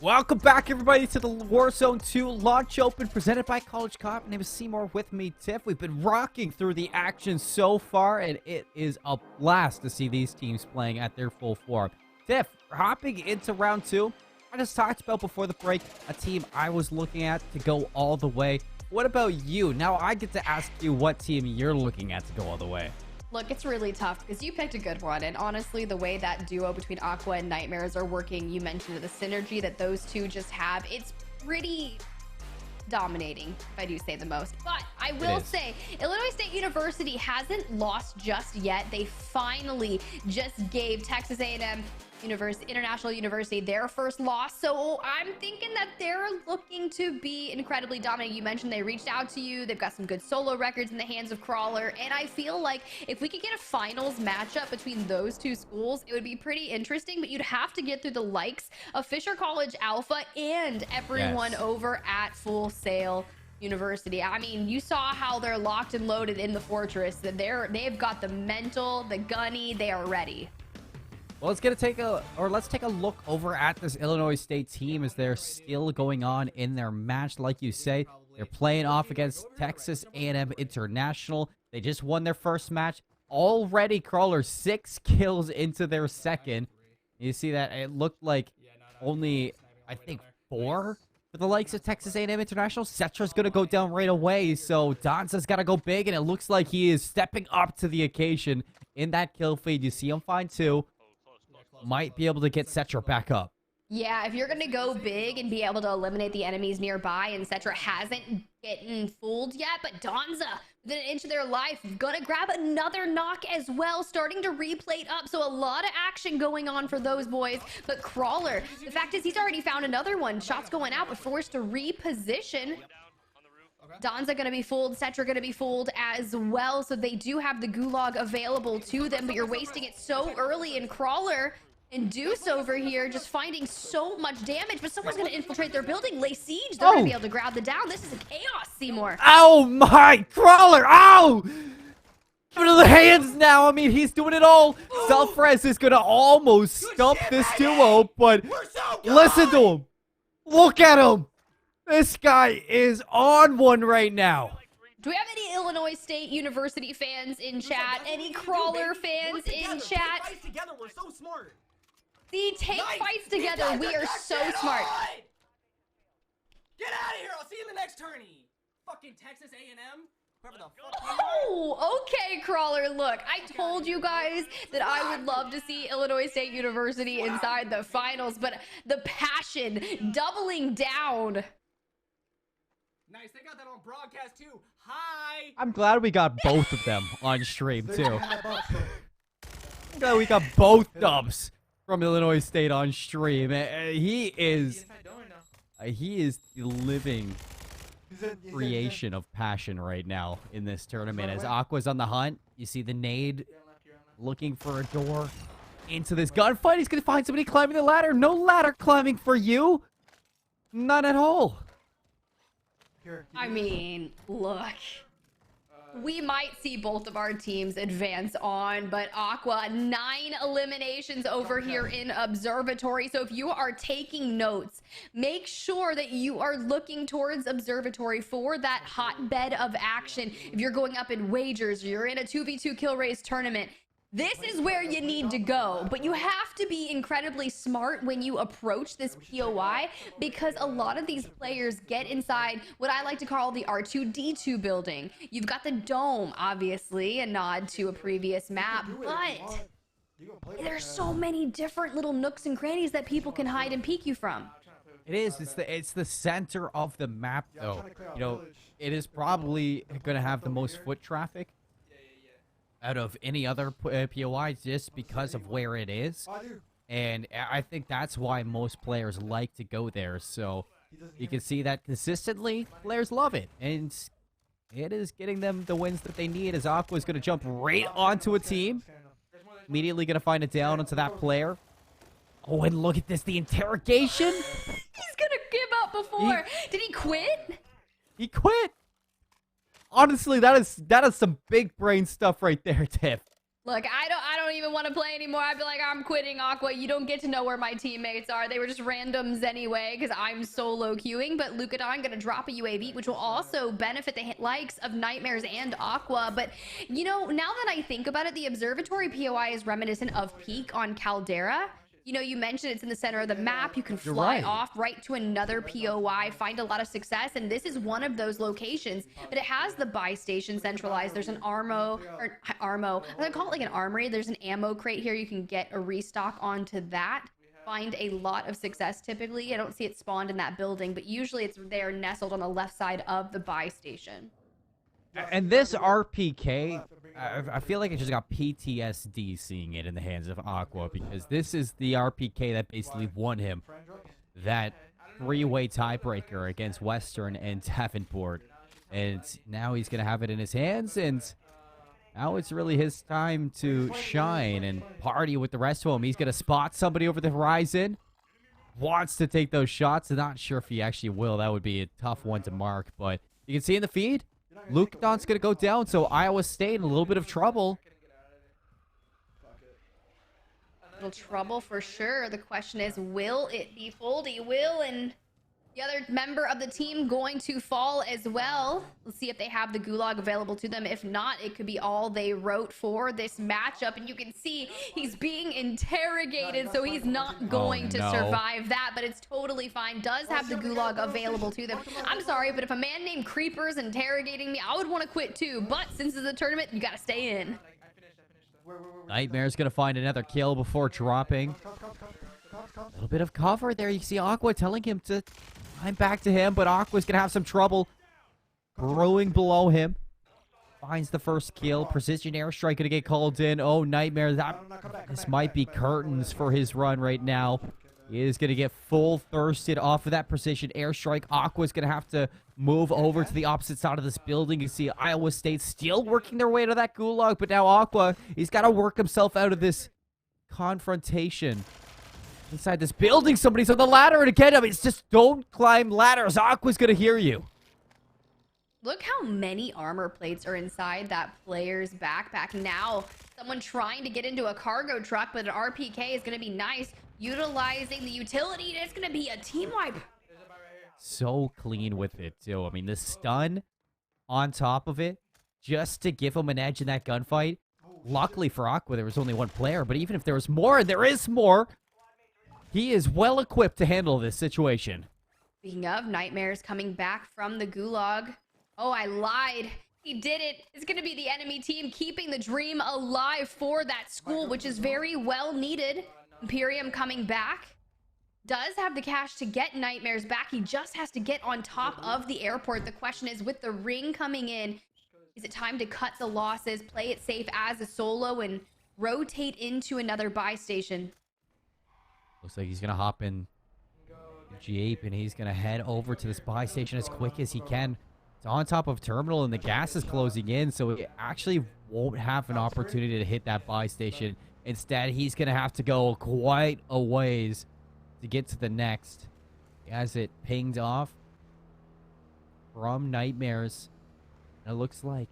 Welcome back, everybody, to the Warzone 2 launch open presented by College CoD. My name is Seymour. With me, Tiff. We've been rocking through the action so far, and it is a blast to see these teams playing at their full form. Tiff, hopping into round 2, I just talked about before the break a team I was looking at to go all the way. What about you? Now I get to ask you what team you're looking at to go all the way. Look, it's really tough because you picked a good one. And honestly, the way that duo between Aqua and Nightmares are working, you mentioned the synergy that those two just have. It's pretty dominating, if I do say the most. But I will say, Illinois State University hasn't lost just yet. They finally just gave Texas A&M International University their first loss. So I'm thinking that they're looking to be incredibly dominant. You mentioned they reached out to you. They've got some good solo records in the hands of Crawler. And I feel like if we could get a finals matchup between those two schools, it would be pretty interesting. But you'd have to get through the likes of Fisher College Alpha and everyone over at Full Sail University. I mean, you saw how they're locked and loaded in the fortress. That they've got the mental, the gunny. They are ready. Well, let's take a look over at this Illinois State team as they're still going on in their match. Like you say, they're playing off against Texas A&M International. They just won their first match. Already, Crawler 6 kills into their second. You see that it looked like only, I think, 4 for the likes of Texas A&M International. Cetra's going to go down right away, so Donza's got to go big, and it looks like he is stepping up to the occasion in that kill feed. You see him find 2. Might be able to get Cetra back up. Yeah, if you're going to go big and be able to eliminate the enemies nearby, and Cetra hasn't gotten fooled yet, but Donza, within an inch of their life, gonna grab another knock as well, starting to replate up. So a lot of action going on for those boys. But Crawler, the fact is he's already found another one. Shots going out, but forced to reposition. Donza gonna be fooled, Cetra gonna be fooled as well. So they do have the gulag available to them, but you're wasting it so early. And Crawler and Deuce over here just finding so much damage, but someone's going to infiltrate their building, lay siege. They're going to be able to grab the down. This is a chaos, Seymour. Oh my, Crawler! Ow! Give it to the hands now. I mean, he's doing it all. Self-res is going to almost stump this duo, but listen to him. Look at him. This guy is on one right now. Do we have any Illinois State University fans in chat? Any Crawler fans in chat? Together, we're so smart. See, take fights together. We are so smart. Get out of here. I'll see you in the next tourney. Fucking Texas A&M. Oh, okay, Crawler. Look, I told you guys that I would love to see Illinois State University inside the finals, but the passion doubling down. Nice, they got that on broadcast too. Hi. I'm glad we got both of them on stream, too. I'm glad we got both dubs from Illinois State on stream. He is the living creation of passion right now in this tournament. As Aqua's on the hunt, you see the nade looking for a door into this gunfight. He's going to find somebody climbing the ladder. No ladder climbing for you. None at all. I mean, look. We might see both of our teams advance on, but Aqua, 9 eliminations over here in Observatory. So if you are taking notes, make sure that you are looking towards Observatory for that hotbed of action. If you're going up in wagers, or you're in a 2v2 kill race tournament, this is where you need to go. But you have to be incredibly smart when you approach this POI, because a lot of these players get inside what I like to call the R2-D2 building. You've got the dome, obviously, a nod to a previous map, but there's so many different little nooks and crannies that people can hide and peek you from. It is. It's the center of the map, though. You know, it is probably going to have the most foot traffic out of any other POI just because of where it is. And I think that's why most players like to go there. So you can see that consistently, players love it. And it is getting them the wins that they need, as Aqua is going to jump right onto a team. Immediately going to find it down onto that player. Oh, and look at this, the interrogation. He's going to give up before. Did he quit? He quit. Honestly, that is some big brain stuff right there, Tiff. Look, I don't even want to play anymore. I'd be like, I'm quitting Aqua. You don't get to know where my teammates are. They were just randoms anyway because I'm solo queuing. But Lucadon going to drop a UAV, which will also benefit the likes of Nightmares and Aqua. But, you know, now that I think about it, the Observatory POI is reminiscent of Peak on Caldera. You know, you mentioned it's in the center of the map. You can fly off right to another POI, find a lot of success. And this is one of those locations. But it has the buy station centralized. There's an Armo. I'm going to call it like an armory. There's an ammo crate here. You can get a restock onto that. Find a lot of success typically. I don't see it spawned in that building, but usually it's there nestled on the left side of the buy station. And this RPK, I feel like I just got PTSD seeing it in the hands of Aqua, because this is the RPK that basically won him that three-way tiebreaker against Western and Davenport. And now he's going to have it in his hands, and now it's really his time to shine and party with the rest of them. He's going to spot somebody over the horizon, wants to take those shots. I'm not sure if he actually will. That would be a tough one to mark, but you can see in the feed, Luke Don's going to go down, so Iowa State in a little bit of trouble. Little trouble for sure. The question is, will it be Foldy? Will and the other member of the team going to fall as well? Let's see if they have the gulag available to them. If not, it could be all they wrote for this matchup. And you can see he's being interrogated, so he's not going to survive that, but it's totally fine. Does have the gulag available to them. I'm sorry, but if a man named Creeper is interrogating me, I would want to quit too. But since it's a tournament, you got to stay in. Nightmare's going to find another kill before dropping. A little bit of cover there. You see Aqua telling him to climb back to him, but Aqua's going to have some trouble brewing below him. Finds the first kill. Precision airstrike going to get called in. Oh, Nightmare. This might be curtains for his run right now. He is going to get full thirsted off of that precision airstrike. Aqua's going to have to move over to the opposite side of this building. You see Iowa State still working their way to that gulag, but now Aqua, he's got to work himself out of this confrontation. Inside this building, somebody's on the ladder, and again, I mean, it's just don't climb ladders. Aqua's going to hear you. Look how many armor plates are inside that player's backpack. Now, someone trying to get into a cargo truck, but an RPK is going to be nice. Utilizing the utility, and it's going to be a team wipe. So clean with it, too. I mean, the stun on top of it, just to give him an edge in that gunfight. Luckily for Aqua, there was only one player, but even if there was more, and there is more, he is well equipped to handle this situation. Speaking of, Nightmares coming back from the gulag. Oh, I lied. He did it. It's going to be the enemy team keeping the dream alive for that school, which is very well needed. Imperium coming back. Does have the cash to get Nightmares back. He just has to get on top of the airport. The question is, with the ring coming in, is it time to cut the losses, play it safe as a solo, and rotate into another buy station? Looks like he's going to hop in Jeep, and he's going to head over to this buy station as quick as he can. It's on top of terminal, and the gas is closing in, so he actually won't have an opportunity to hit that buy station. Instead, he's going to have to go quite a ways to get to the next. He has it pinged off from Nightmares. And it looks like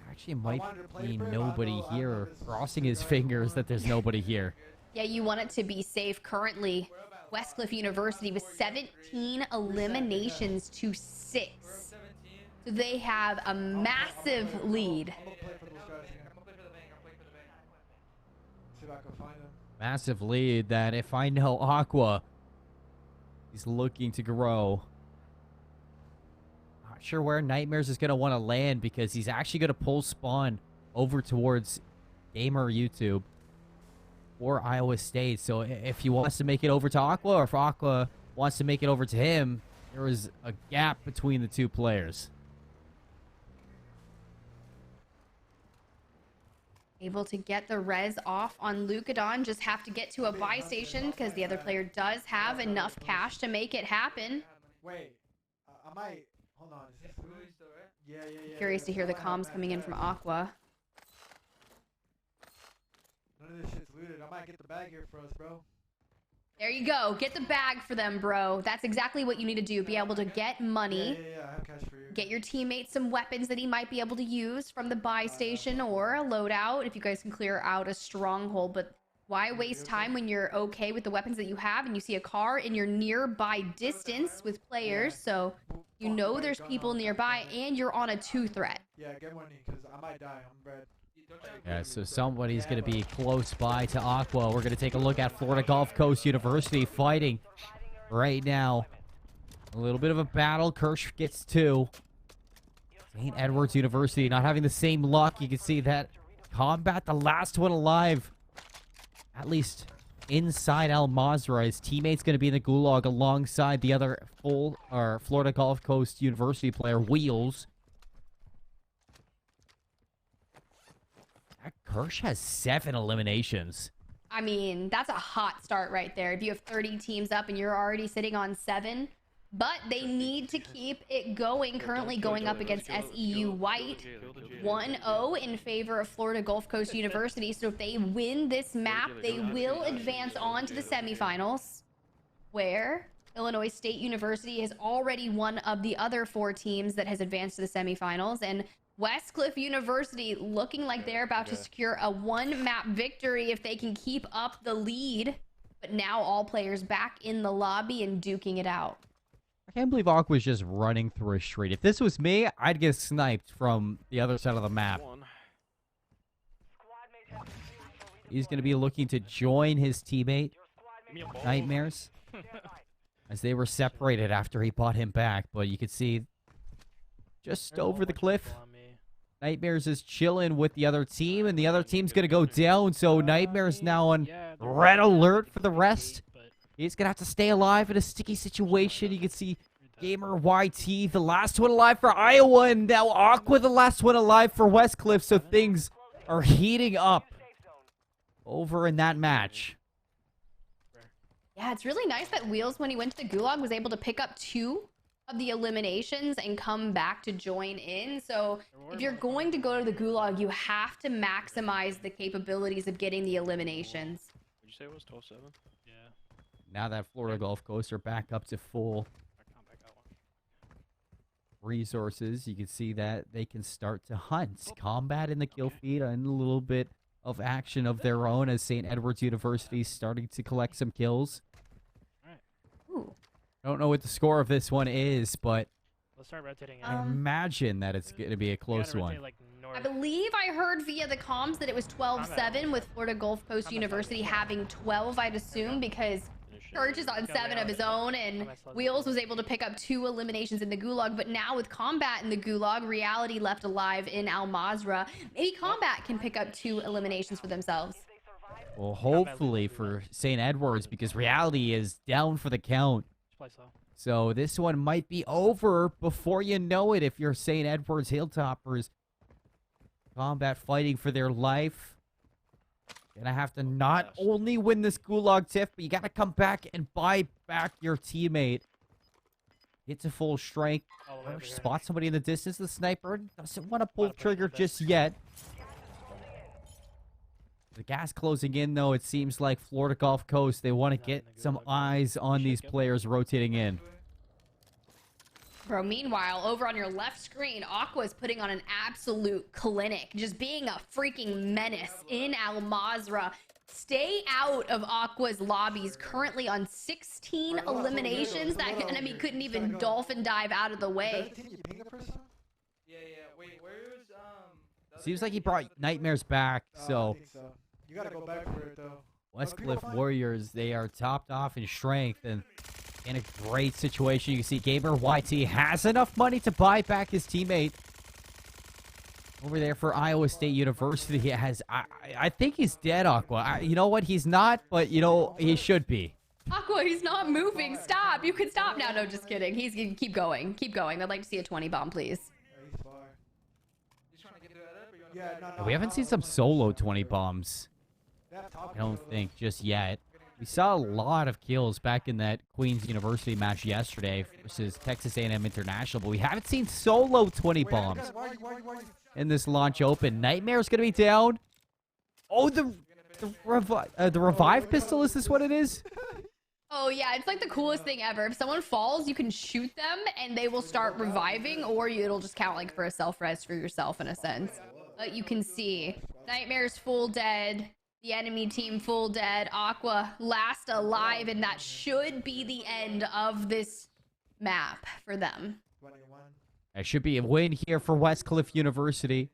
actually might be nobody here. Crossing his fingers that there's nobody here. Yeah, you want it to be safe. Currently, Westcliff University with 17 eliminations to 6. So they have a massive lead. Massive lead that if I know Aqua, he's looking to grow. Not sure where Nightmares is going to want to land because he's actually going to pull spawn over towards Gamer YouTube or Iowa State. So if he wants to make it over to Aqua, or if Aqua wants to make it over to him, there is a gap between the two players. Able to get the res off on Lucadon. Just have to get to a buy station because the other player does have enough cash to make it happen. Wait, I might. Hold on. Is this yeah. Curious to hear the comms coming in from Aqua. None of this shit's looted. I might get the bag here for us, bro. There you go. Get the bag for them, bro. That's exactly what you need to do. Be able to get money. Yeah, I have cash for you. Get your teammate some weapons that he might be able to use from the buy station or a loadout if you guys can clear out a stronghold. But why waste time when you're okay with the weapons that you have and you see a car in your nearby distance with players? So you know there's people nearby and you're on a 2 threat. Yeah, get money because I might die. I'm red. Yeah, so somebody's going to be close by to Aqua. We're going to take a look at Florida Gulf Coast University fighting right now. A little bit of a battle. Kirsch gets 2. St. Edward's University not having the same luck. You can see that Combat, the last one alive. At least inside Al Mazrah. His teammate's going to be in the gulag alongside the other Florida Gulf Coast University player, Wheels. That Kirsch has 7 eliminations. I mean, that's a hot start right there. If you have 30 teams up and you're already sitting on 7. But they need to keep it going. Currently going up against SEU White. 1-0 in favor of Florida Gulf Coast University. So if they win this map, they will advance on to the semifinals, where Illinois State University is already one of the other 4 teams that has advanced to the semifinals. And Westcliff University looking like they're about to secure a 1-map victory if they can keep up the lead. But now all players back in the lobby and duking it out. I can't believe Aqua's just running through a street. If this was me, I'd get sniped from the other side of the map. He's going to be looking to join his teammate, Nightmares, as they were separated after he bought him back. But you can see just over the cliff, Nightmares is chilling with the other team, and the other team's going to go down. So Nightmares now on red alert for the rest. He's going to have to stay alive in a sticky situation. You can see Gamer YT, the last one alive for Iowa, and now Aqua, the last one alive for Westcliff. So things are heating up over in that match. Yeah, it's really nice that Wheels, when he went to the Gulag, was able to pick up 2 of the eliminations and come back to join in. So if you're going to go to the Gulag, you have to maximize the capabilities of getting the eliminations. Did you say it was 12-7? Yeah. Now that Florida Gulf Coast are back up to full resources, you can see that they can start to hunt. Combat in the kill feed and a little bit of action of their own as St. Edward's University is starting to collect some kills. Ooh. I don't know what the score of this one is, but Let's start rotating. I imagine that it's going to be a close one. Like I believe I heard via the comms that it was 12-7 with Florida Gulf Coast University having 12, I'd assume, because Kirsch is on 7 of his own, and Wheels was able to pick up 2 eliminations in the Gulag. But now with Combat in the Gulag, Reality left alive in Al Mazrah, maybe Combat can pick up 2 eliminations for themselves. Well, hopefully for St. Edward's, because Reality is down for the count. So this one might be over before you know it if you're St. Edward's Hilltoppers. Combat fighting for their life. Gonna have to not only win this Gulag TIF, but you gotta come back and buy back your teammate. Get to full strength. Spot somebody in the distance. The sniper doesn't want to pull trigger just yet. The gas closing in, though. It seems like Florida Gulf Coast, they want to get some eyes on these players rotating in. Bro, meanwhile, over on your left screen, Aqua is putting on an absolute clinic, just being a freaking menace in Al Mazrah. Stay out of Aqua's lobbies, currently on 16 eliminations. That enemy couldn't even dolphin dive out of the way. Seems like he brought Nightmares back, so you gotta go back for it, though. Westcliff Warriors, they are topped off in strength and in a great situation. You can see Gamer YT has enough money to buy back his teammate. Over there for Iowa State University, he has, I think he's dead, Aqua. You know what? He's not, but, you know, he should be. Aqua, he's not moving. Stop. You can stop now. No, just kidding. He's going to keep going. Keep going. I'd like to see a 20 bomb, please. We haven't seen some solo 20 bombs. I don't think just yet. We saw a lot of kills back in that Queens University match yesterday versus Texas A&M International, but we haven't seen solo 20 bombs in this launch open. Nightmare's going to be down. Oh, the revive pistol, is this what it is? Oh yeah, it's like the coolest thing ever. If someone falls, you can shoot them and they will start reviving, or it'll just count like for a self-res for yourself in a sense. But you can see Nightmare's full dead, the enemy team full dead, Aqua last alive, and that should be the end of this map for them. 21. It should be a win here for Westcliff University.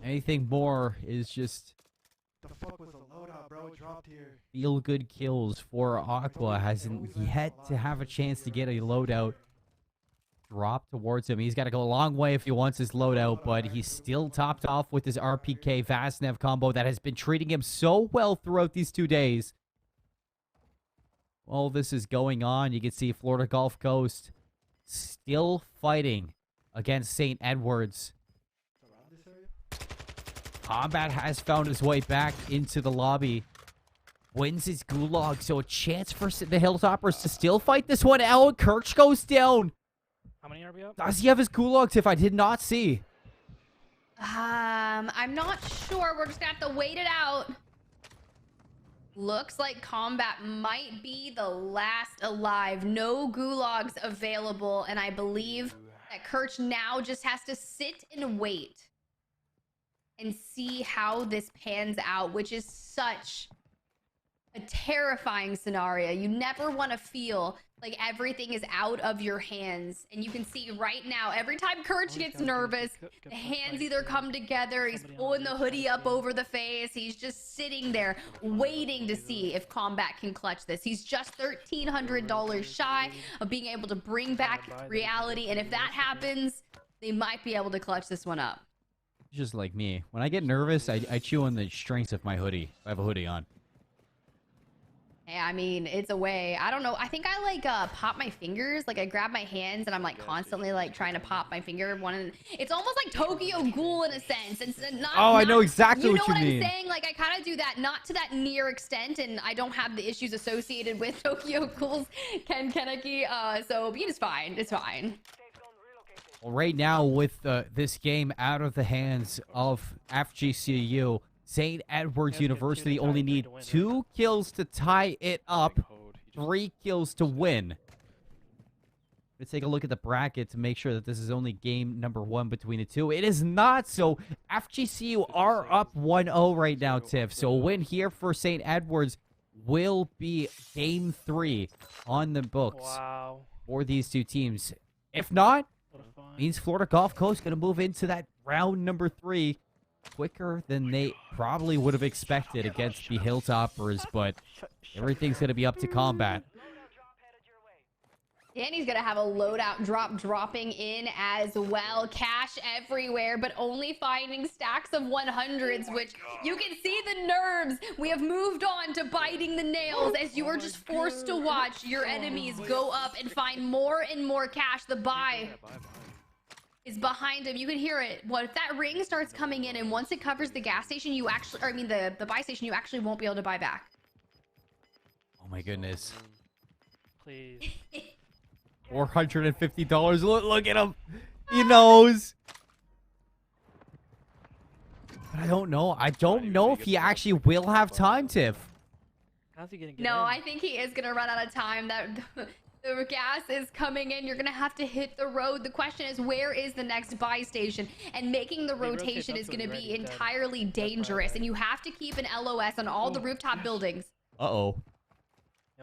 Anything more is just The fuck was the loadout, bro? Dropped here. feel-good kills for Aqua. Hasn't yet to have a chance to get a loadout drop towards him. He's got to go a long way if he wants his loadout, but he's still topped off with his RPK Vastnev combo that has been treating him so well throughout these 2 days. While this is going on, you can see Florida Gulf Coast still fighting against St. Edwards. Around this area? Combat has found his way back into the lobby. Wins his gulag, so a chance for the Hilltoppers to still fight this one out. Kirch goes down. How many are we up? Does he have his gulag, Tiff? I did not see. I'm not sure. We're just gonna have to wait it out. Looks like Combat might be the last alive. No gulags available, and I believe that Kirch now just has to sit and wait and see how this pans out, which is such a terrifying scenario. You never want to feel like everything is out of your hands. And you can see right now, every time Kirch gets nervous, the hands either come together, he's pulling the hoodie up over the face, he's just sitting there waiting to see if Combat can clutch this. He's just $1,300 shy of being able to bring back reality, and if that happens, they might be able to clutch this one up. Just like me. When I get nervous, I chew on the strings of my hoodie. I have a hoodie on. Yeah, I mean, it's a way. I don't know. I think I like pop my fingers. Like I grab my hands and I'm like constantly like trying to pop my finger. It's almost like Tokyo Ghoul in a sense. It's not. Oh, I know exactly what you mean. mean. I'm saying? Like I kind of do that, not to that near extent, and I don't have the issues associated with Tokyo Ghoul's Ken Kaneki. So it's fine. It's fine. Well, right now, with this game out of the hands of FGCU, St. Edwards University only need 2 kills to tie it up, 3 kills to win. Let's take a look at the bracket to make sure that this is only game number 1 between the two. It is not, so FGCU are up 1-0 right now, Tiff. So a win here for St. Edwards will be game 3 on the books for these two teams. If not, means Florida Gulf Coast going to move into that round number 3 quicker than they probably would have expected against the Hilltoppers, but everything's going to be up to Combat. Danny's gonna have a loadout drop dropping in as well. Cash everywhere, but only finding stacks of 100s, which you can see the nerves. We have moved on to biting the nails as you are just forced to watch your enemies go up and find more and more cash. The buy is behind him. You can hear it. What if that ring starts coming in, and once it covers the gas station, you actually, or I mean the buy station, you actually won't be able to buy back. Oh my goodness. Please. $450. Look at him. He knows. But I don't know. I don't know if he actually will have time, Tiff. How's he gonna get No, in? I think he is gonna run out of time. That the gas is coming in. You're gonna have to hit the road. The question is, where is the next buy station? And making the rotation is gonna be entirely dangerous. And you have to keep an LOS on all the rooftop buildings. Uh-oh.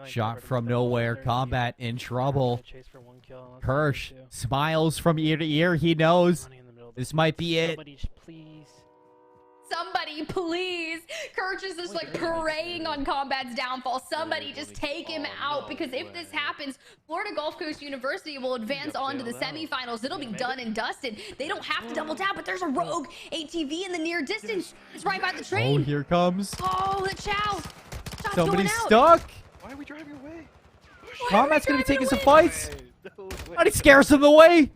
Shot from nowhere. Combat in trouble. Kirsch smiles from ear to ear. He knows this might be it. Somebody, please. Kirch is just like preying on Combat's downfall. Somebody just take him out, because if this happens, Florida Gulf Coast University will advance on to the semifinals. It'll be done and dusted. They don't have to double tap, but there's a rogue ATV in the near distance. It's right by the train. Oh, here comes. Oh, the chow. Shot's Somebody's going out. stuck. Why are we driving away? Combat's going to be taking some fights. And he scares him away.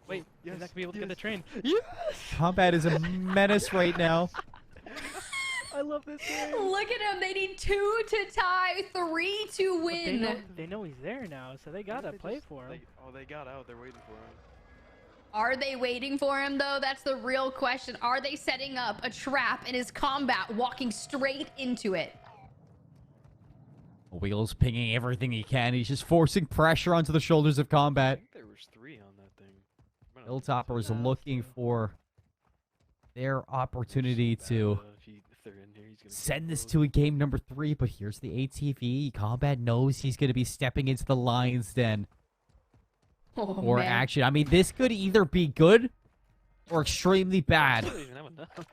Wait, he's not gonna be able to get the train. Yes! Combat is a menace right now. I love this game. Look at him. They need 2 to tie, 3 to win. They know he's there now, so they gotta play for him. They got out. They're waiting for him. Are they waiting for him, though? That's the real question. Are they setting up a trap, and is Combat walking straight into it? Wheels pinging everything he can. He's just forcing pressure onto the shoulders of I Combat. think there was 3 on that thing. Might not be Hilltopper is two. looking for their opportunity So bad, to if they're in here, he's gonna send this close. to a game number 3, but here's the ATV. Combat knows he's going to be stepping into the lion's den Oh, for man. action. I mean, this could either be good or extremely bad. He doesn't even have enough.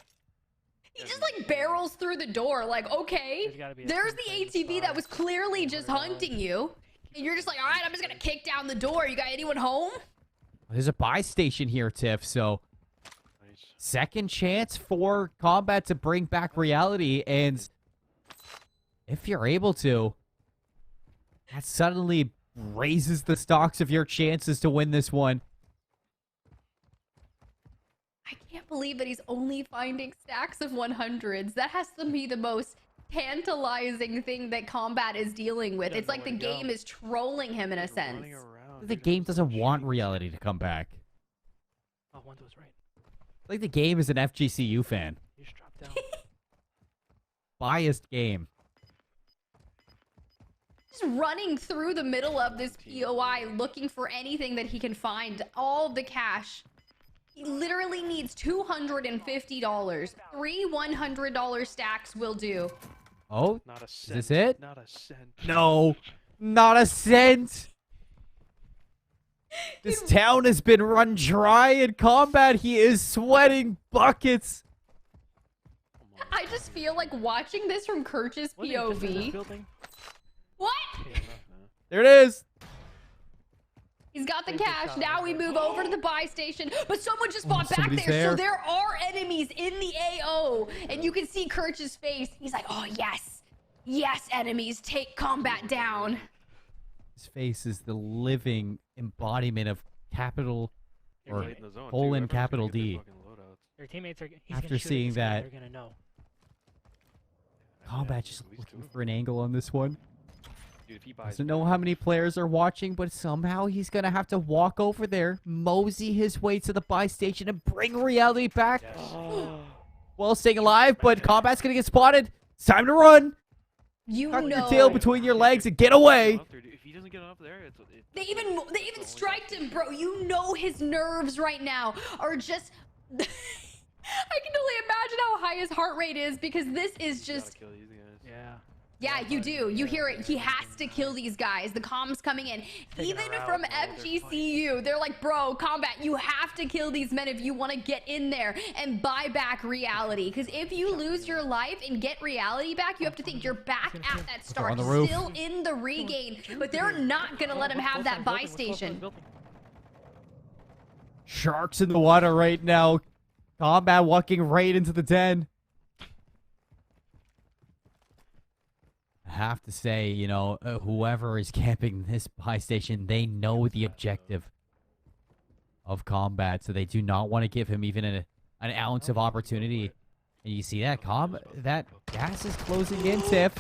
He just like barrels through the door, like, okay, There's gotta be a there's the $10 ATV that was clearly just $100. hunting you. And you're just like, all right, I'm just gonna kick down the door. You got anyone home? There's a buy station here, Tiff, so Nice. second chance for Combat to bring back reality, and if you're able to, that suddenly raises the stocks of your chances to win this one. I can't believe that he's only finding stacks of 100s. That has to be the most tantalizing thing that Combat is dealing with. He It's doesn't like the know where to game go. is trolling him in a They're sense. running around. The game doesn't want reality to come back. Oh, one was right. Like the game is an FGCU fan. You just dropped down. Biased game. Just running through the middle of this POI looking for anything that he can find. All the cash. He literally needs $250. 3 $100 stacks will do. Oh, Not a is cent. this it? Not a cent. No, not a cent. This town has been run dry in Combat. He is sweating buckets. Come on. I just feel like watching this from Kirch's Wasn't he just in this POV. building? What? Yeah, enough now. There it is. He's got the Take the cash. shot, Now right we there. move over to the buy station. But someone just fought back somebody's there. So there. there are enemies in the AO. And you can see Kirch's face. He's like, oh, yes. Yes, enemies. Take Combat down. His face is the living embodiment of capital You're or right in the zone, too. colon Everyone's gonna capital get their D. fucking loadouts. Their teammates are. He's After gonna shoot at seeing this guy, that- they're gonna know. Combat Yeah, just at least looking two. for an angle on this one. Dude, if he buys Doesn't know how many players are watching, but somehow he's going to have to walk over there, mosey his way to the buy station, and bring reality back. Yes. Well, staying alive, but Combat's going to get spotted. It's time to run. You Tuck know. your tail between your legs and get away. If he doesn't get up there, it's They even striked him, bro. You know his nerves right now are just. I can only imagine how high his heart rate is because this is just. Kill these guys. Yeah. Yeah, you do. You hear it. He has to kill these guys. The comms coming in. Even around. from Oh, they're FGCU, they're like, bro, Combat, you have to kill these men if you want to get in there and buy back reality. Because if you lose your life and get reality back, you have to think you're back at that start, on the roof. still in the regain. But they're not going to let him have that buy station. Sharks in the water right now. Combat walking right into the den. I have to say, you know, whoever is camping this buy station, they know the objective of Combat, so they do not want to give him even an ounce of opportunity. And you see that that gas is closing in, Tiff.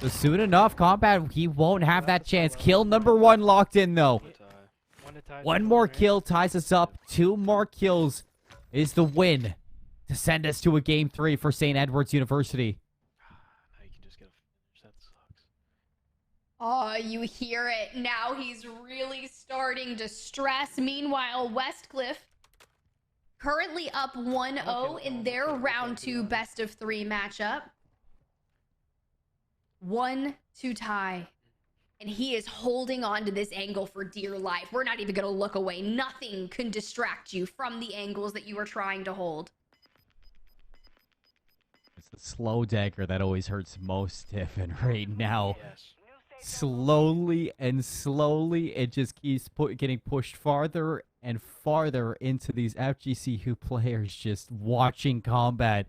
So soon enough, Combat, he won't have that chance. Kill number 1 locked in, though. One more kill ties us up. 2 more kills is the win to send us to a game 3 for St. Edward's University. Now you can just get a finish. That sucks. Oh, you hear it. Now he's really starting to stress. Meanwhile, Westcliff currently up 1-0 in their round 2 best of 3 matchup. 1-2 tie. And he is holding on to this angle for dear life. We're not even going to look away. Nothing can distract you from the angles that you are trying to hold. It's the slow dagger that always hurts most, Tiff. And right now, Yes. slowly and slowly, it just keeps getting pushed farther and farther into these FGCU players just watching Combat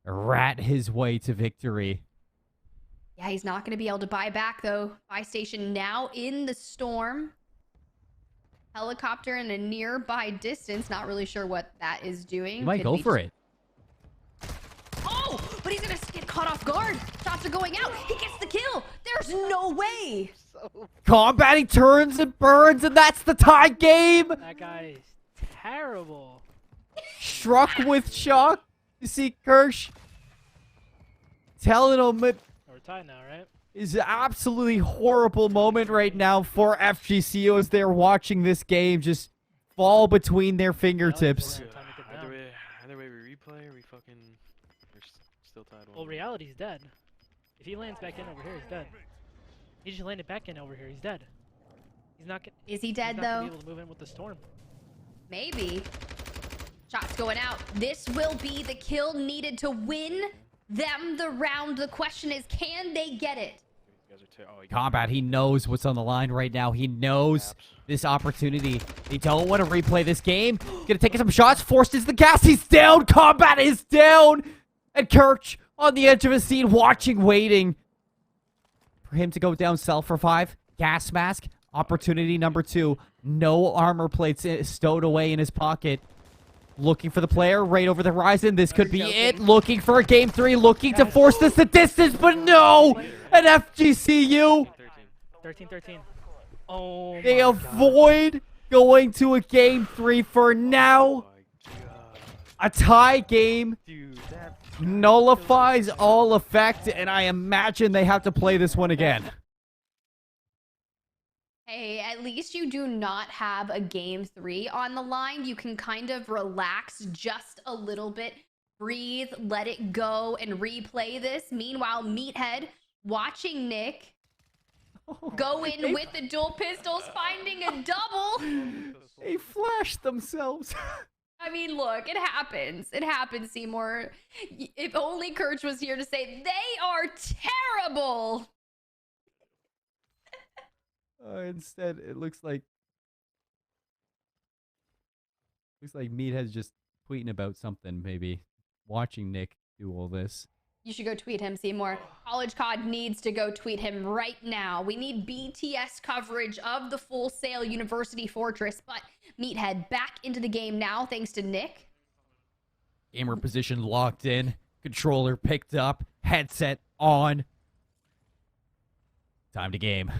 rat his way to victory. Yeah, he's not going to be able to buy back, though. Buy station now in the storm. Helicopter in a nearby distance. Not really sure what that is doing. You might Could go be for just- it. Oh, but he's going to get caught off guard. Shots are going out. He gets the kill. There's no way. Combat, he turns and burns, and that's the tie game. That guy is terrible. Struck with shock. You see Kirsch telling him it. We're tied now, right? is an absolutely horrible moment right now for FGCO as they're watching this game just fall between their fingertips. Either way we replay or we fucking... We're still tied. Well, reality's dead. If he lands back in over here, he's dead. He just landed back in over here, he's dead. He's not gonna... Is he dead, he's not though? gonna be able to move in with the storm. Maybe. Shots going out. This will be the kill needed to win them the round. The question is, can they get it? Combat, he knows what's on the line right now. He knows this opportunity. They don't want to replay this game. Gonna take some shots. Forced is the gas. He's down. Combat is down. And Kirch on the edge of his seat, watching, waiting for him to go down. Self-revive. Gas mask. Opportunity number 2. No armor plates stowed away in his pocket. Looking for the player right over the horizon. This could be it. Looking for a game 3. Looking to force this to distance, but no! An FGCU. 13-13. Oh, They avoid going to a game 3 for now. A tie game nullifies all effect, and I imagine they have to play this one again. Hey, at least you do not have a game 3 on the line. You can kind of relax just a little bit, breathe, let it go, and replay this. Meanwhile, Meathead watching Nick go in with the dual pistols, finding a double. They flashed themselves. I mean, look, it happens. It happens, Seymour. If only Kirch was here to say, they are terrible. Instead, it looks like Meathead's just tweeting about something, maybe watching Nick do all this. You should go tweet him, Seymour. College COD needs to go tweet him right now. We need BTS coverage of the Full Sail University Fortress, but Meathead back into the game now, thanks to Nick. Gamer position locked in, controller picked up, headset on. Time to game.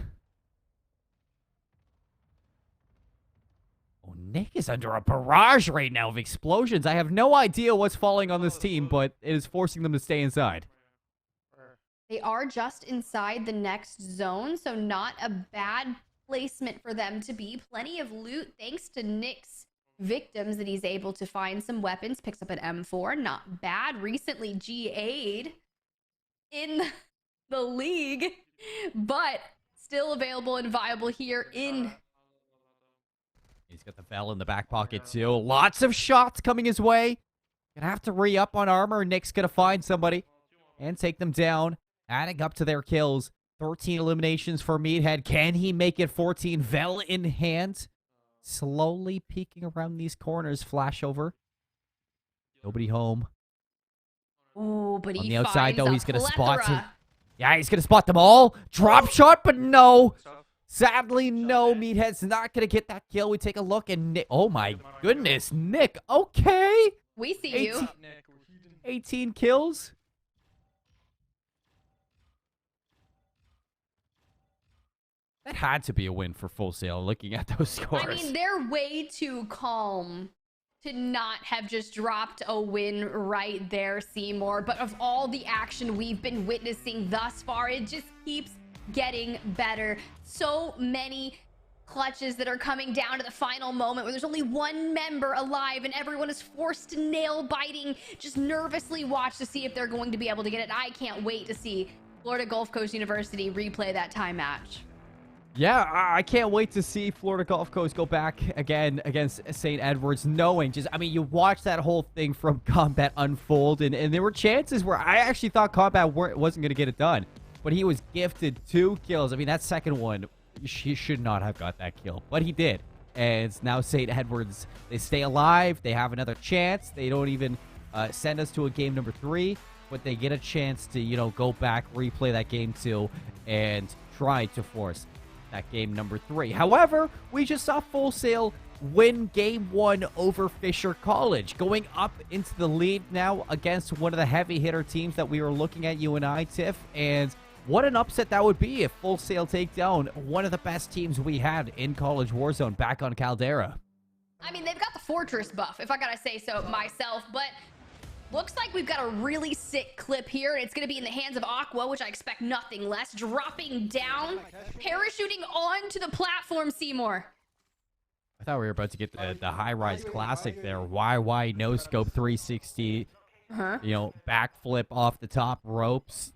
Oh, Nick is under a barrage right now of explosions. I have no idea what's falling on this team, but it is forcing them to stay inside. They are just inside the next zone, so not a bad placement for them to be. Plenty of loot thanks to Nick's victims that he's able to find some weapons. Picks up an M4, not bad. Recently GA'd in the league, but still available and viable here in... He's got the Vel in the back pocket, too. Lots of shots coming his way. Gonna have to re-up on armor. Nick's gonna find somebody and take them down. Adding up to their kills. 13 eliminations for Meathead. Can he make it 14? Vel in hand. Slowly peeking around these corners. Flash over. Nobody home. Ooh, but On he the outside, though, he's gonna spot it. plethora. Yeah, he's gonna spot them all. Drop shot, but no. Sadly, no. Meathead's not going to get that kill. We take a look, and Nick... Oh, my goodness. Nick, okay. We see you. 18 kills. That had to be a win for Full Sail, looking at those scores. I mean, they're way too calm to not have just dropped a win right there, Seymour. But of all the action we've been witnessing thus far, it just keeps getting better. So many clutches that are coming down to the final moment where there's only one member alive and everyone is forced to nail biting, just nervously watch to see if they're going to be able to get it. I can't wait to see Florida Gulf Coast University replay that tie match. Yeah, I can't wait to see Florida Gulf Coast go back again against St. Edwards, knowing just, I mean, you watch that whole thing from Combat unfold, and there were chances where I actually thought Combat wasn't going to get it done. But he was gifted 2 kills. I mean, that second one, he should not have got that kill. But he did. And it's now St. Edwards. They stay alive. They have another chance. They don't even send us to a game number 3. But they get a chance to, you know, go back, replay that game 2, and try to force that game number 3. However, we just saw Full Sail win game 1 over Fisher College, going up into the lead now against one of the heavy hitter teams that we were looking at, you and I, Tiff. And what an upset that would be if Full Sail take down one of the best teams we had in College Warzone back on Caldera. I mean, they've got the Fortress buff, if I gotta say so myself, but Looks like we've got a really sick clip here, and it's going to be in the hands of Aqua, which I expect nothing less. Dropping down, parachuting onto the platform, Seymour. I thought we were about to get the high-rise classic there. YY no-scope 360, you know, backflip off the top ropes.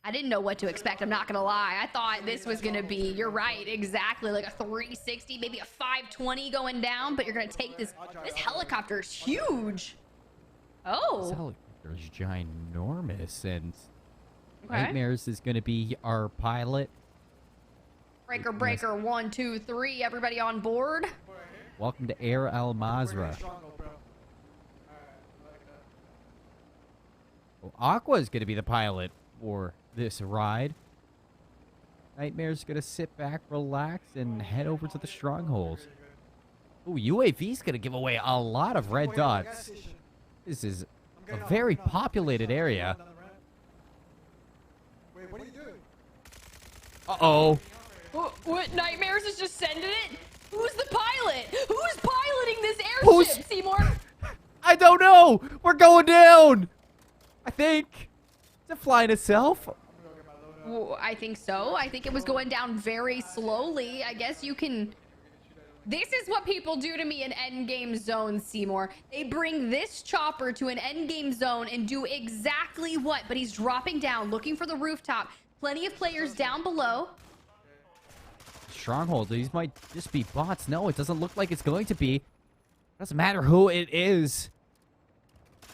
I didn't know what to expect, I'm not going to lie. I thought this was going to be, you're right, exactly, like a 360, maybe a 520 going down, but you're going to take this. This helicopter is huge. Oh. This helicopter is ginormous, and Okay. Nightmares is going to be our pilot. Breaker, breaker, 1, 2, 3, everybody on board. Welcome to Air Al Mazrah. Well, Aqua is going to be the pilot for this ride. Nightmare's going to sit back, relax, and head over to the strongholds. Ooh, UAV's going to give away a lot of red dots. This is a very populated area. Wait, what are you doing? Uh-oh. What, Nightmares is just sending it? Who's the pilot? Who's piloting this airship, Who's- Seymour? I don't know. We're going down. I think. Is it flying itself? Well, I think so. I think it was going down very slowly. I guess you can... This is what people do to me in endgame zones, Seymour. They bring this chopper to an endgame zone and do exactly what? But he's dropping down, looking for the rooftop. Plenty of players down below. Stronghold. These might just be bots. No, it doesn't look like it's going to be. Doesn't matter who it is.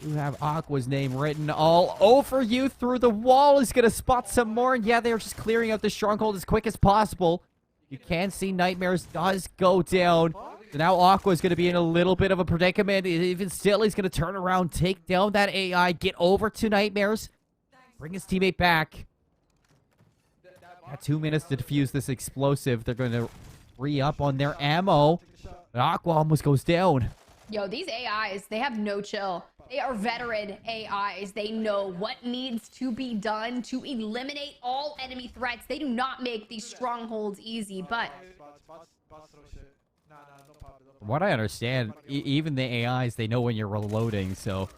You have Aqua's name written all over you through the wall. Is going to spot some more. And yeah, they're just clearing out the stronghold as quick as possible. You can see Nightmares does go down. So now Aqua is going to be in a little bit of a predicament. Even still, he's going to turn around, take down that AI, get over to Nightmares, bring his teammate back. Got 2 minutes to defuse this explosive. They're going to re-up on their ammo. But Aqua almost goes down. Yo, these AIs, they have no chill. They are veteran AIs. They know what needs to be done to eliminate all enemy threats. They do not make these strongholds easy, but... From what I understand, even the AIs, they know when you're reloading, so...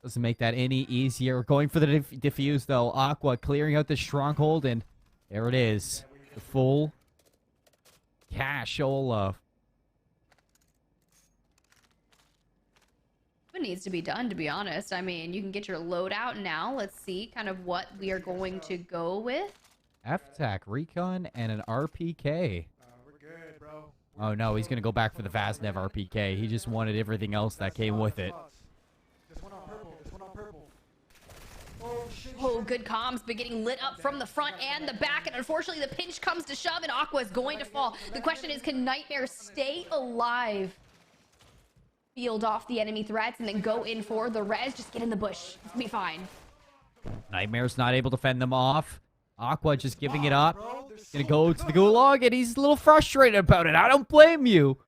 Doesn't make that any easier. Going for the defuse, though. Aqua clearing out the stronghold, and there it is. The full cashola. What needs to be done, to be honest? I mean, you can get your loadout now. Let's see kind of what we are going to go with. F-Tac, Recon, and an RPK. We're good, bro. Oh no, he's gonna go back for the Vaznev RPK. He just wanted everything else that came with it. This one on purple. This one on purple. Oh, shit. Oh, good comms, but getting lit up from the front and the back, and unfortunately the pinch comes to shove and Aqua is going to fall. The question is, can Nightmare stay alive? Field off the enemy threats and then go in for the res. Just get in the bush. It's gonna be fine. Nightmare's not able to fend them off. Aqua just giving it up. Gonna go to the gulag, and he's a little frustrated about it. I don't blame you.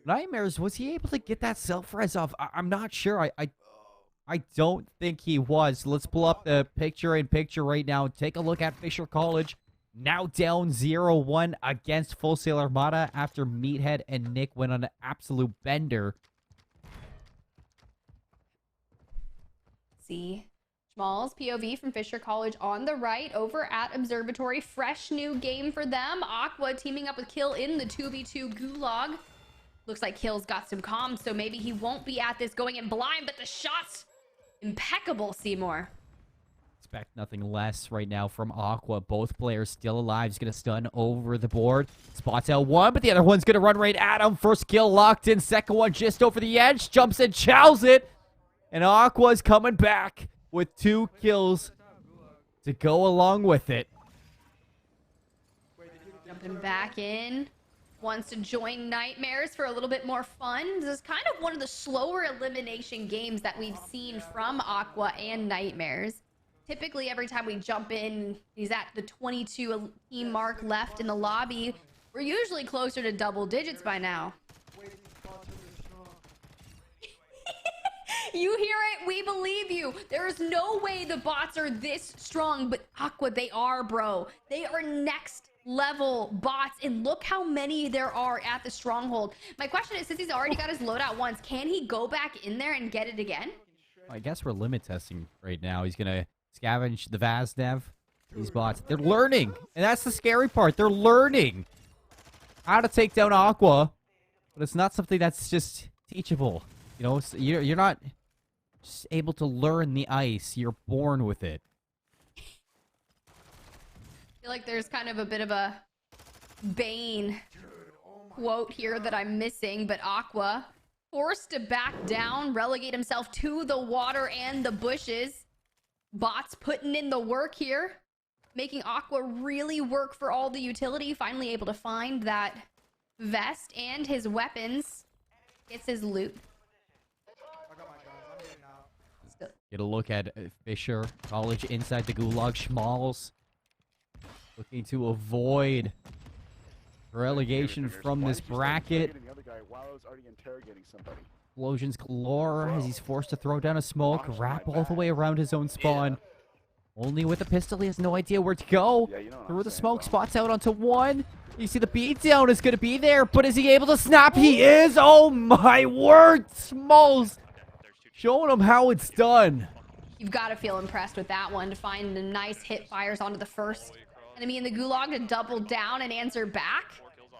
Nightmares, was he able to get that self-res off? I'm not sure. I don't think he was. Let's pull up the picture-in-picture right now. Take a look at Fisher College. Now down 0-1 against Full Sail Armada after Meathead and Nick went on an absolute bender. See. Schmalls, POV from Fisher College on the right over at Observatory. Fresh new game for them. Aqua teaming up with Kill in the 2v2 gulag. Looks like Kill's got some comms, so maybe he won't be at this going in blind, but the shots, impeccable, Seymour. Expect nothing less right now from Aqua. Both players still alive. He's going to stun over the board. Spots out one, but the other one's going to run right at him. First kill locked in. Second one just over the edge. Jumps and chows it. And Aqua's coming back with 2 kills to go along with it. Jumping back in. Wants to join Nightmares for a little bit more fun. This is kind of one of the slower elimination games that we've seen from Aqua and Nightmares. Typically, every time we jump in, he's at the 22 team mark left in the lobby. We're usually closer to double digits by now. You hear it? We believe you. There is no way the bots are this strong, but Aqua, they are, bro. They are next level bots, and look how many there are at the stronghold. My question is, since he's already got his loadout once, can he go back in there and get it again? I guess we're limit testing right now. He's gonna scavenge the Vaznev. These bots, they're learning, and that's the scary part. They're learning how to take down Aqua, but it's not something that's just teachable. You know, you're not just able to learn the ice. You're born with it. I feel like there's kind of a bit of a Bane quote here that I'm missing, but Aqua forced to back down, relegate himself to the water and the bushes. Bots putting in the work here, making Aqua really work for all the utility. Finally able to find that vest and his weapons. Gets his loot. I got my guns. I'm getting out. Get a look at Fisher College inside the Gulag. Schmalz looking to avoid relegation from this bracket. Explosions galore as he's forced to throw down a smoke, wrap all the way around his own spawn. Only with a pistol, he has no idea where to go. Through the smoke, spots out onto one. You see the beatdown is going to be there, but is he able to snap? He is! Oh my word! Smalls showing him how it's done. You've got to feel impressed with that one, to find the nice hit fires onto the first enemy in the Gulag to double down and answer back.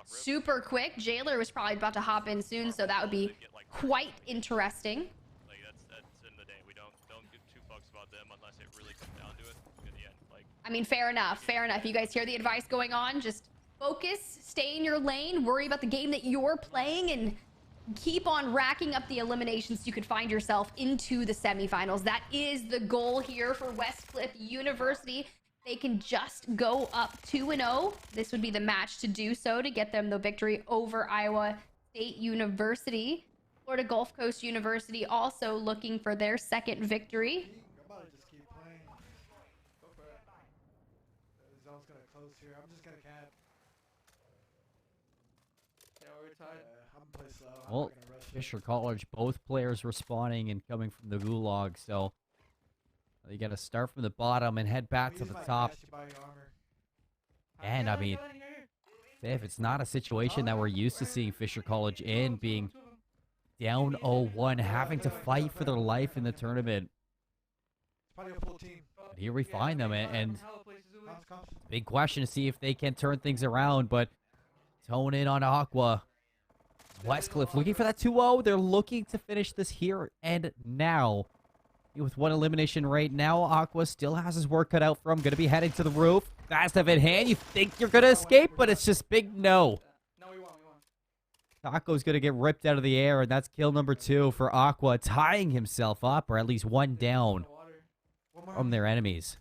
Super quick. Jailer was probably about to hop in soon, so that would be quite interesting. Like that's in the day. We don't give two fucks about them unless it really comes down to it. In the end, like. I mean, fair enough. Fair enough. You guys hear the advice going on? Just focus, stay in your lane, worry about the game that you're playing, and keep on racking up the eliminations so you could find yourself into the semifinals. That is the goal here for Westcliff University. They can just go up 2-0. This would be the match to do so, to get them the victory over Iowa State University. Florida Gulf Coast University also looking for their second victory. I'm about to just keep playing. Go for it. The zone's gonna close here. I'm just gonna cap. Yeah, we're tied. I'm gonna play slow. I'm Well, not gonna rush it. Fisher College, both players respawning and coming from the Gulag, so you got to start from the bottom and head back to Use the my top. dash to buy your armor. And I mean, if it's not a situation that we're used to seeing Fisher College in, being down 0-1, having to fight for their life in the tournament. It's probably a full team. But here we find them, and Comes. big question to see if they can turn things around, but tone in on Aqua. Westcliff looking for that 2-0. They're looking to finish this here and now. With one elimination right now, Aqua still has his work cut out for him. Going to be heading to the roof. Fast of in hand. You think you're going to escape, but it's just big no. No, we won. Taco's going to get ripped out of the air, and that's kill number 2 for Aqua, tying himself up, or at least one down from their enemies.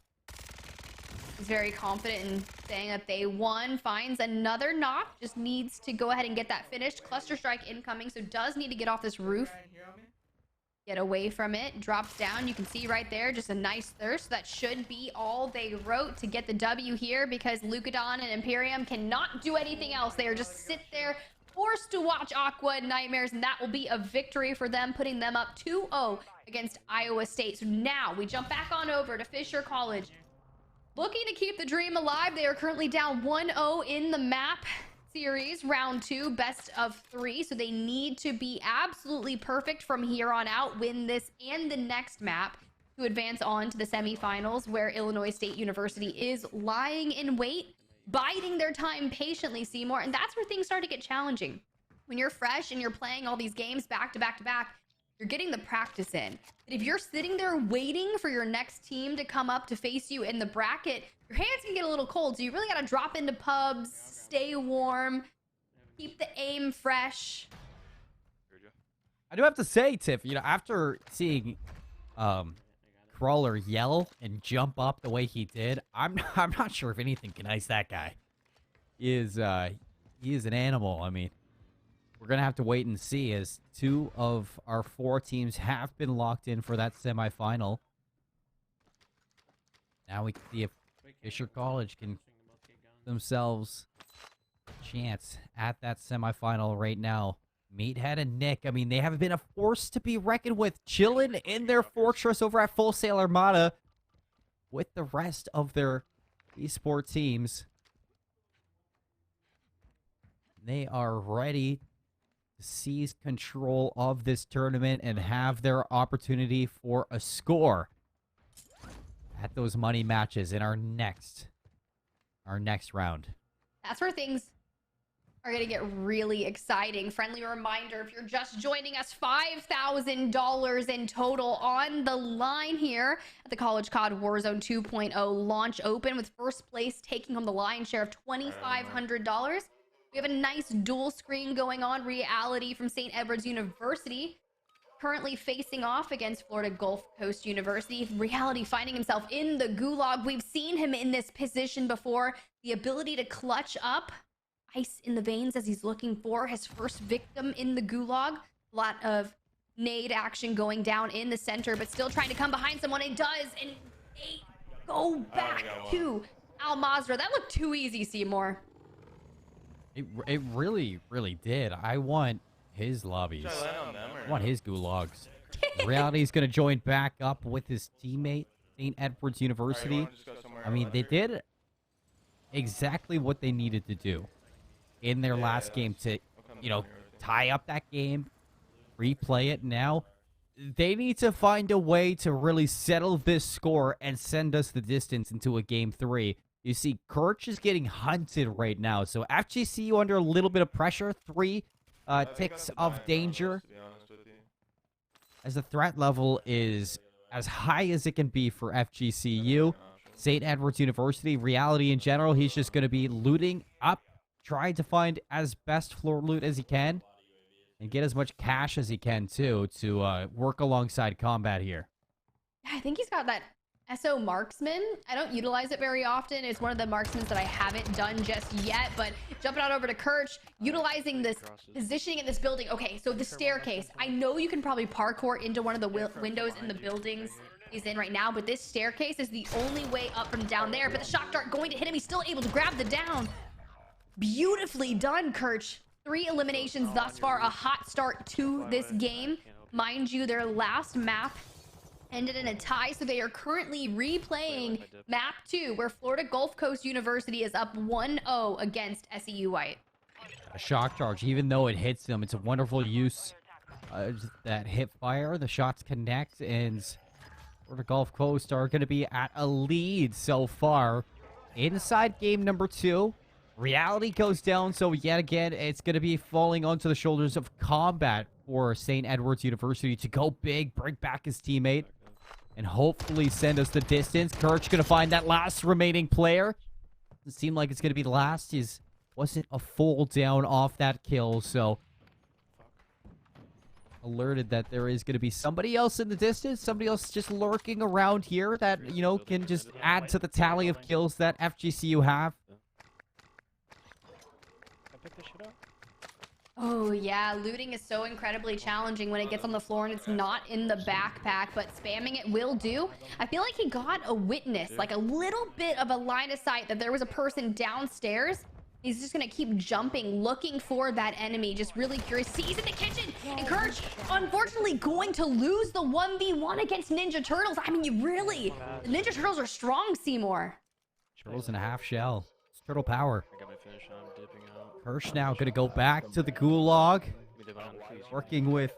He's very confident in saying that they won. Finds another knock. Just needs to go ahead and get that finished. Cluster strike incoming, so does need to get off this roof. Get away from it. Drops down. You can see right there, just a nice thirst. That should be all they wrote to get the W here, because Lucadon and Imperium cannot do anything else. They are just sit there, forced to watch Aqua and Nightmares, and that will be a victory for them, putting them up 2-0 against Iowa State. So now we jump back on over to Fisher College. Looking to keep the dream alive. They are currently down 1-0 in the map series, round 2, best of 3. So they need to be absolutely perfect from here on out, win this and the next map to advance on to the semifinals, where Illinois State University is lying in wait, biding their time patiently, Seymour. And that's where things start to get challenging. When you're fresh and you're playing all these games back to back to back, you're getting the practice in. But if you're sitting there waiting for your next team to come up to face you in the bracket, your hands can get a little cold. So you really got to drop into pubs, stay warm, keep the aim fresh. I do have to say, Tiff, you know, after seeing Crawler yell and jump up the way he did, I'm not sure if anything can ice that guy. He is an animal. I mean, we're going to have to wait and see, as 2 of our 4 teams have been locked in for that semifinal. Now we can see if Fisher College can themselves a chance at that semifinal right now. Meathead and Nick, I mean, they have been a force to be reckoned with, chilling in their fortress over at Full Sail Armada with the rest of their esports teams. They are ready to seize control of this tournament and have their opportunity for a score at those money matches in our next round. That's where things are going to get really exciting. Friendly reminder, if you're just joining us, $5,000 in total on the line here at the College COD Warzone 2.0 launch open, with first place taking home the lion's share of $2,500. We have a nice dual screen going on. Reality from St. Edward's University currently facing off against Florida Gulf Coast University. Reality finding himself in the gulag. We've seen him in this position before. The ability to clutch up, ice in the veins as he's looking for his first victim in the gulag. A lot of nade action going down in the center, but still trying to come behind someone. It does, and they go back to Al Mazrah. That looked too easy, Seymour. It really, really did. I want his lobbies. I want his gulags. Reality's going to join back up with his teammate, St. Edward's University. I mean, they did exactly what they needed to do in their last game to, you know, tie up that game, replay it. Now they need to find a way to really settle this score and send us the distance into a game 3. You see, Kirch is getting hunted right now, so FGCU under a little bit of pressure. 3 ticks of danger, as the threat level is as high as it can be for FGCU. St. Edward's University, Reality in general, he's just going to be looting up, trying to find as best floor loot as he can, and get as much cash as he can, too, to work alongside combat here. I think he's got that SO marksman. I don't utilize it very often. It's one of the marksmans that I haven't done just yet, but jumping on over to Kirch, utilizing this positioning in this building. Okay, so the staircase. I know you can probably parkour into one of the windows in the buildings he's in right now, but this staircase is the only way up from down there. But the shock dart going to hit him. He's still able to grab the down. Beautifully done, Kirch. 3 eliminations thus far. A hot start to this game. Mind you, their last map ended in a tie, so they are currently replaying map 2, where Florida Gulf Coast University is up 1-0 against SEU White. A shock charge, even though it hits them, it's a wonderful use. That hip fire, the shots connect, and Florida Gulf Coast are going to be at a lead so far. Inside game number 2, Reality goes down, so yet again, it's going to be falling onto the shoulders of Combat for St. Edward's University to go big, bring back his teammate, and hopefully send us the distance. Kirch going to find that last remaining player. Doesn't seem like it's going to be the last. He wasn't a full down off that kill, so alerted that there is going to be somebody else in the distance, somebody else just lurking around here that, you know, can just add to the tally of kills that FGCU have. Oh yeah, looting is so incredibly challenging when it gets on the floor and it's not in the backpack, but spamming it will do. I feel like he got a witness, like a little bit of a line of sight that there was a person downstairs. He's just gonna keep jumping, looking for that enemy, just really curious. He's in the kitchen, and Kirch, unfortunately, going to lose the 1v1 against Ninja Turtles. I mean, you really, the Ninja Turtles are strong, Seymour. Turtles in a half shell. It's turtle power. I got my finish. I'm dipping out. Kirch now going to go back to the gulag, working with...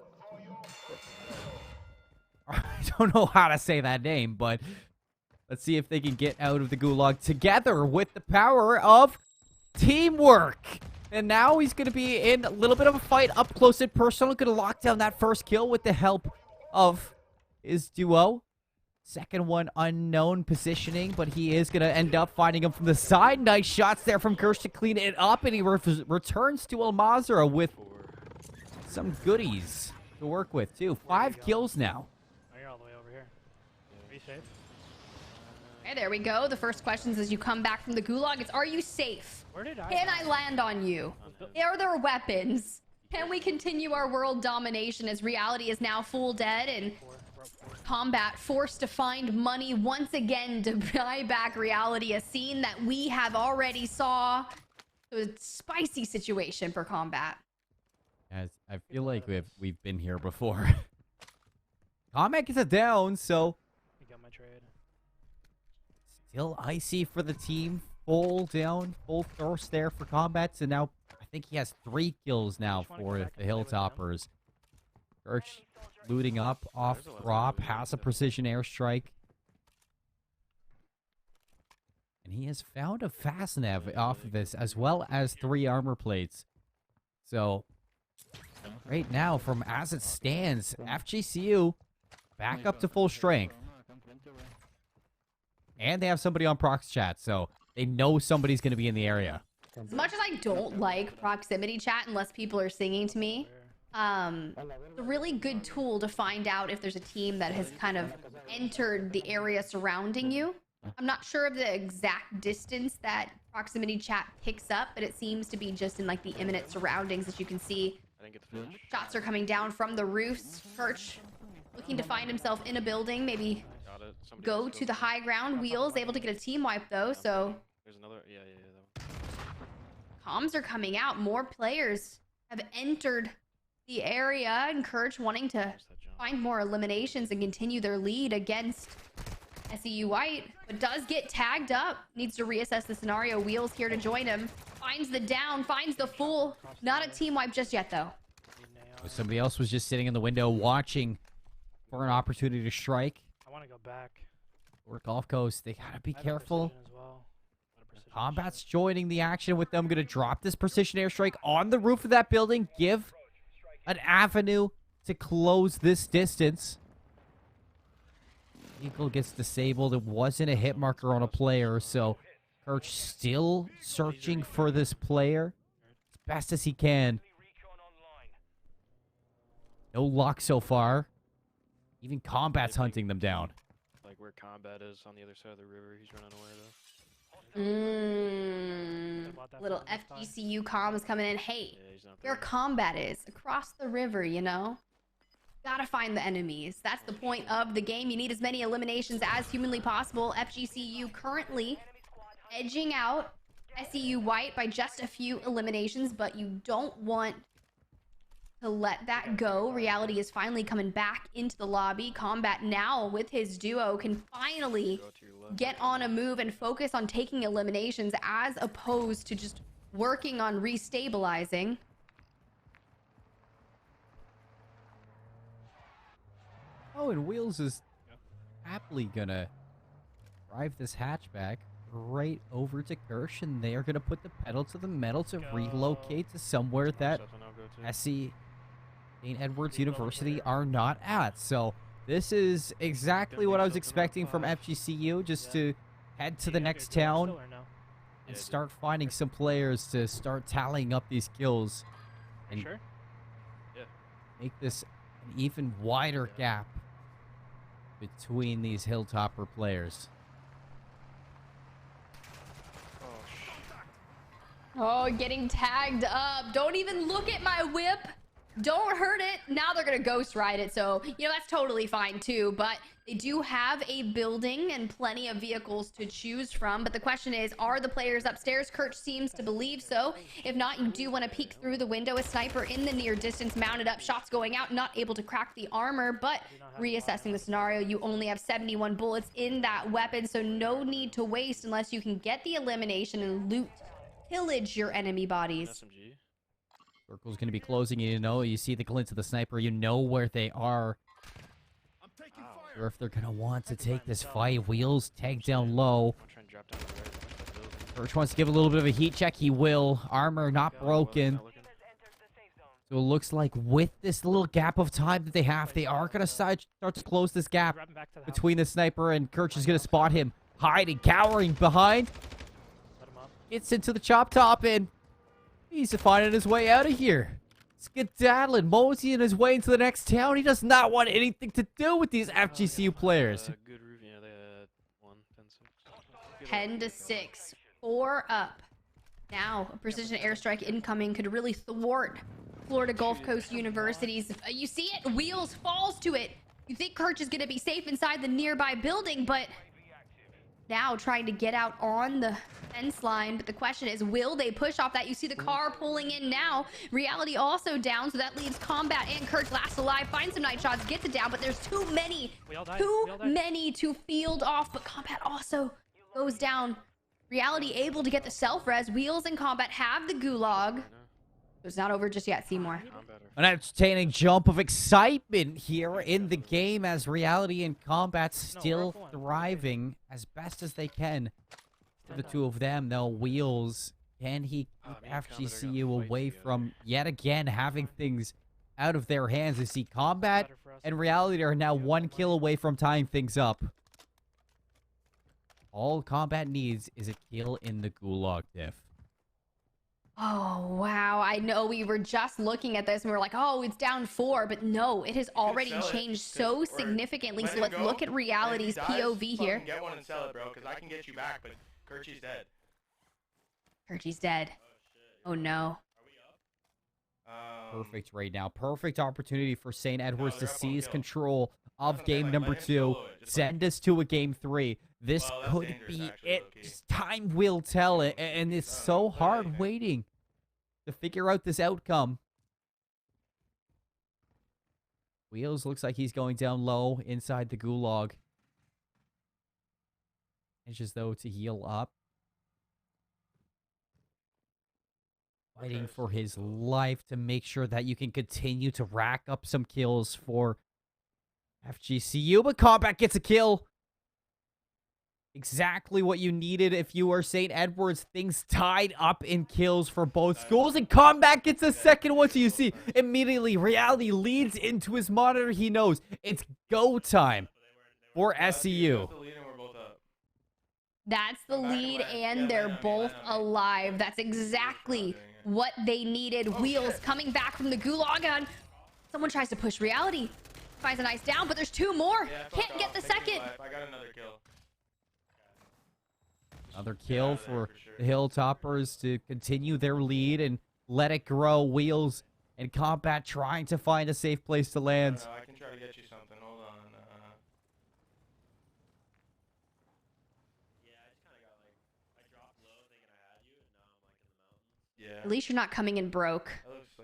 I don't know how to say that name, but let's see if they can get out of the gulag together with the power of teamwork. And now he's going to be in a little bit of a fight up close and personal. Going to lock down that first kill with the help of his duo. Second one, unknown positioning, but he is going to end up finding him from the side. Nice shots there from Kirch to clean it up, and he returns to Al Mazrah with some goodies to work with, too. 5 kills now. Oh, you're all the way over here. Are you safe? Okay, there we go. The first questions as you come back from the gulag, it's, are you safe? Where did I Can I land on you? Are there weapons? Can we continue our world domination as Reality is now full dead and Combat forced to find money once again to buy back Reality, a scene that we have already saw. It was a spicy situation for Combat. As I feel like we've been here before. Combat gets it down, so You got my trade. still icy for the team. Full down, full thirst there for Combat. So now I think he has 3 kills now Just wanna go for back the and play with them. Hilltoppers. Kirch looting up off There's a lot of drop, looting has a too. precision airstrike. And he has found a fast nav off of this, as well as 3 armor plates. So, right now, from as it stands, FGCU back up to full strength. And they have somebody on prox chat, so they know somebody's going to be in the area. As much as I don't like proximity chat unless people are singing to me, it's a really good tool to find out if there's a team that has kind of entered the area surrounding you. I'm not sure of the exact distance that proximity chat picks up, but it seems to be just in like the imminent surroundings. As you can see, I didn't get the finish. shots are coming down from the roofs. Perch looking to find himself in a building, maybe Got it. Somebody go else to the high ground. Wheels able to get a team wipe though, so There's another. Yeah. That one. comms are coming out. More players have entered the area, and Courage wanting to Missed that jump. find more eliminations and continue their lead against SEU White, but does get tagged up. Needs to reassess the scenario. Wheels here to join him. Finds the down, finds the full. Not a team wipe just yet, though. Somebody else was just sitting in the window watching for an opportunity to strike. I want to go back. Or Gulf Coast, they gotta be I have a careful. precision as well. Got a precision Combat's shot. joining the action with them. Gonna drop this precision airstrike on the roof of that building. Give an avenue to close this distance. Vehicle gets disabled. It wasn't a hit marker on a player, so Kirch still searching for this player as best as he can. No luck so far. Even Combat's hunting them down. Like where combat is on the other side of the river. He's running away though. Little FGCU comms coming in. Hey, Yeah, he's not where there. combat is, across the river, you know? Gotta find the enemies. That's the point of the game. You need as many eliminations as humanly possible. FGCU currently edging out SEU White by just a few eliminations, but you don't want to let that go. Reality is finally coming back into the lobby. Combat now with his duo can finally Go to your left. get on a move and focus on taking eliminations as opposed to just working on restabilizing. Oh, and Wheels is happily gonna drive this hatchback right over to Kirsch, and they are gonna put the pedal to the metal to relocate to somewhere that Shot one, I'll go to. SC St. Edwards University are not at. So this is exactly what I was expecting from FGCU, just to head to the next town Or no? and start finding some players to start tallying up these kills and Sure. make this an even wider gap between these Hilltopper players. Oh, Oh, getting tagged up. Don't even look at my whip. Don't hurt it. Now they're going to ghost ride it. So, you know, that's totally fine too. But they do have a building and plenty of vehicles to choose from. But the question is, are the players upstairs? Kirch seems to believe so. If not, you do want to peek through the window. A sniper in the near distance, mounted up, shots going out, not able to crack the armor. But reassessing the scenario, you only have 71 bullets in that weapon. So no need to waste unless you can get the elimination and loot, pillage your enemy bodies. SMG. Circle's going to be closing. You know, you see the glint of the sniper. You know where they are. Or if they're going to want to take this fight. Wheels tagged down low. I'm trying to drop down to the right. That building. Kirch wants to give a little bit of a heat check. He will. Armor not broken. Not looking. So it looks like with this little gap of time that they have, they are going to start to close this gap Grab him back to the house. between the sniper, and Kirch is going to spot him hiding, cowering behind. Let him up. Gets into the chop top, and he's finding his way out of here. Skedaddling, moseying his way into the next town. He does not want anything to do with these FGCU players. Good roof. Yeah, they had 1, 10, 10 to 6, 4 up. Now, a precision airstrike incoming could really thwart Florida Gulf Coast University's. You see it? Wheels falls to it. You think Kirch is going to be safe inside the nearby building, but now trying to get out on the fence line. But the question is, will they push off that? You see the car pulling in now. Reality also down, so that leaves Combat and Kirch last alive. Find some night shots, gets it down, but there's too many. We all died. Too We all died. many to field off, but Combat also goes down. Reality able to get the self-res. Wheels and Combat have the gulag. It's not over just yet, Seymour. An entertaining jump of excitement here in the game as Reality and Combat still thriving as best as they can. For the two of them, though, Wheels, can he keep FGCU away from yet again having things out of their hands? You see, Combat and Reality are now 1 kill away from tying things up. All Combat needs is a kill in the Gulag, Diff. Oh, wow. I know we were just looking at this and we were like, oh, it's down 4. But no, it has already changed so significantly. So let's look at Reality's POV here. Get one and sell it, bro, because I can get you back, but Kirchi's dead. Kirchi's dead. Oh, no. Perfect right now. Perfect opportunity for St. Edwards to seize control of game number 2. Send us to a game 3. This could be it. Just time will tell it. And it's so hard waiting to figure out this outcome. Wheels looks like he's going down low inside the Gulag. It's just though to heal up. Fighting for his life to make sure that you can continue to rack up some kills for FGCU. But Combat gets a kill. Exactly what you needed if you were St. Edwards. Things tied up in kills for both schools. And Combat gets a second one. So you see, immediately Reality leads into his monitor. He knows it's go time for SCU. That's the lead, and they're both alive. That's exactly what they needed. Wheels coming back from the Gulag, and someone tries to push Reality. Finds a nice down, but there's 2 more. Can't get the second. I got another kill. Another kill for the Hilltoppers to continue their lead and let it grow. Wheels and Combat trying to find a safe place to land. I can try to get you something. Hold on. Yeah, I just kind of got like, I dropped low thinking I had you, and now I'm like in the mountains. Yeah. At least you're not coming in broke.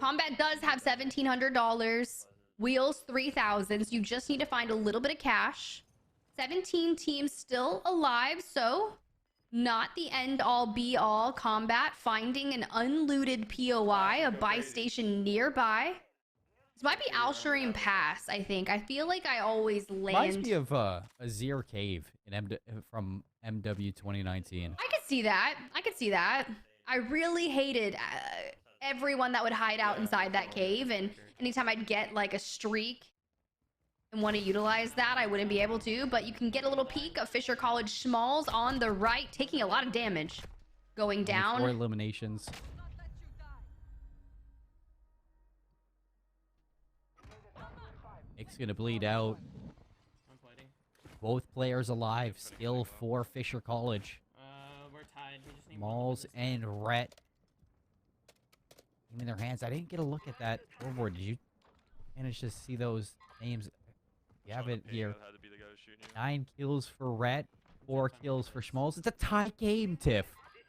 Combat does have $1,700. Wheels 3,000. So you just need to find a little bit of cash. 17 teams still alive, so not the end all be all. Combat finding an unlooted POI, a buy station nearby. This might be Al Shireen Pass, I think. I feel like I always land. Reminds me of Azir Cave in from MW 2019. I could see that. I could see that. I really hated everyone that would hide out inside that cave, and anytime I'd get like a streak and want to utilize that, I wouldn't be able to. But you can get a little peek of Fisher College Smalls on the right, taking a lot of damage. Going down. 4 eliminations. Nick's gonna bleed out. Both players alive, still for Fisher College. We're tied. We just need Smalls and Rhett in their hands. I didn't get a look at that scoreboard. Did you manage to see those names? You have it here. 9 kills for Rhett, 4 kills for Smalls. It's a tie game, Tiff.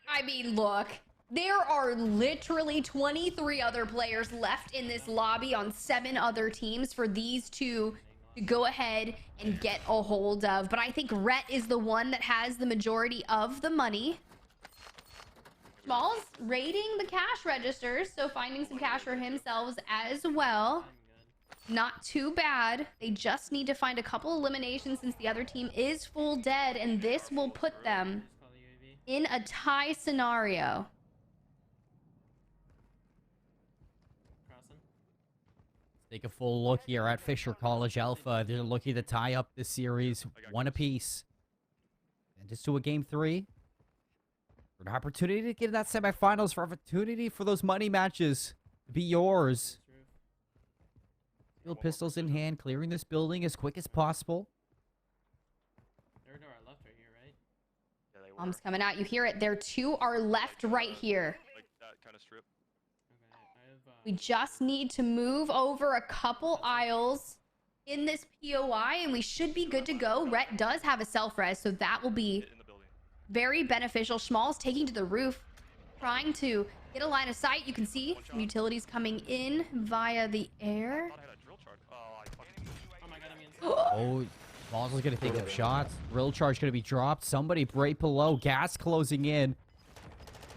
I mean, look, there are literally 23 other players left in this lobby on 7 other teams for these two to go ahead and get a hold of. But I think Rhett is the one that has the majority of the money. Smalls raiding the cash registers, so finding some cash for himself as well. Not too bad. They just need to find a couple eliminations since the other team is full dead, and this will put them in a tie scenario. Take a full look here at Fisher College Alpha. They're looking to tie up this series 1 apiece. And just to a game 3. For an opportunity to get in that semifinals, for opportunity for those money matches to be yours. Field pistols in hand, clearing this building as quick as possible. They're to our left right here, right? Yeah, they were. Bombs coming out. You hear it. There 2 are left right here. Like that kind of strip. We just need to move over a couple aisles in this POI, and we should be good to go. Rhett does have a self-res, so that will be very beneficial. Schmal's taking to the roof, trying to get a line of sight. You can see some utilities coming in via the air. Oh, Smalls is going to take some shots. Drill charge going to be dropped. Somebody right below. Gas closing in.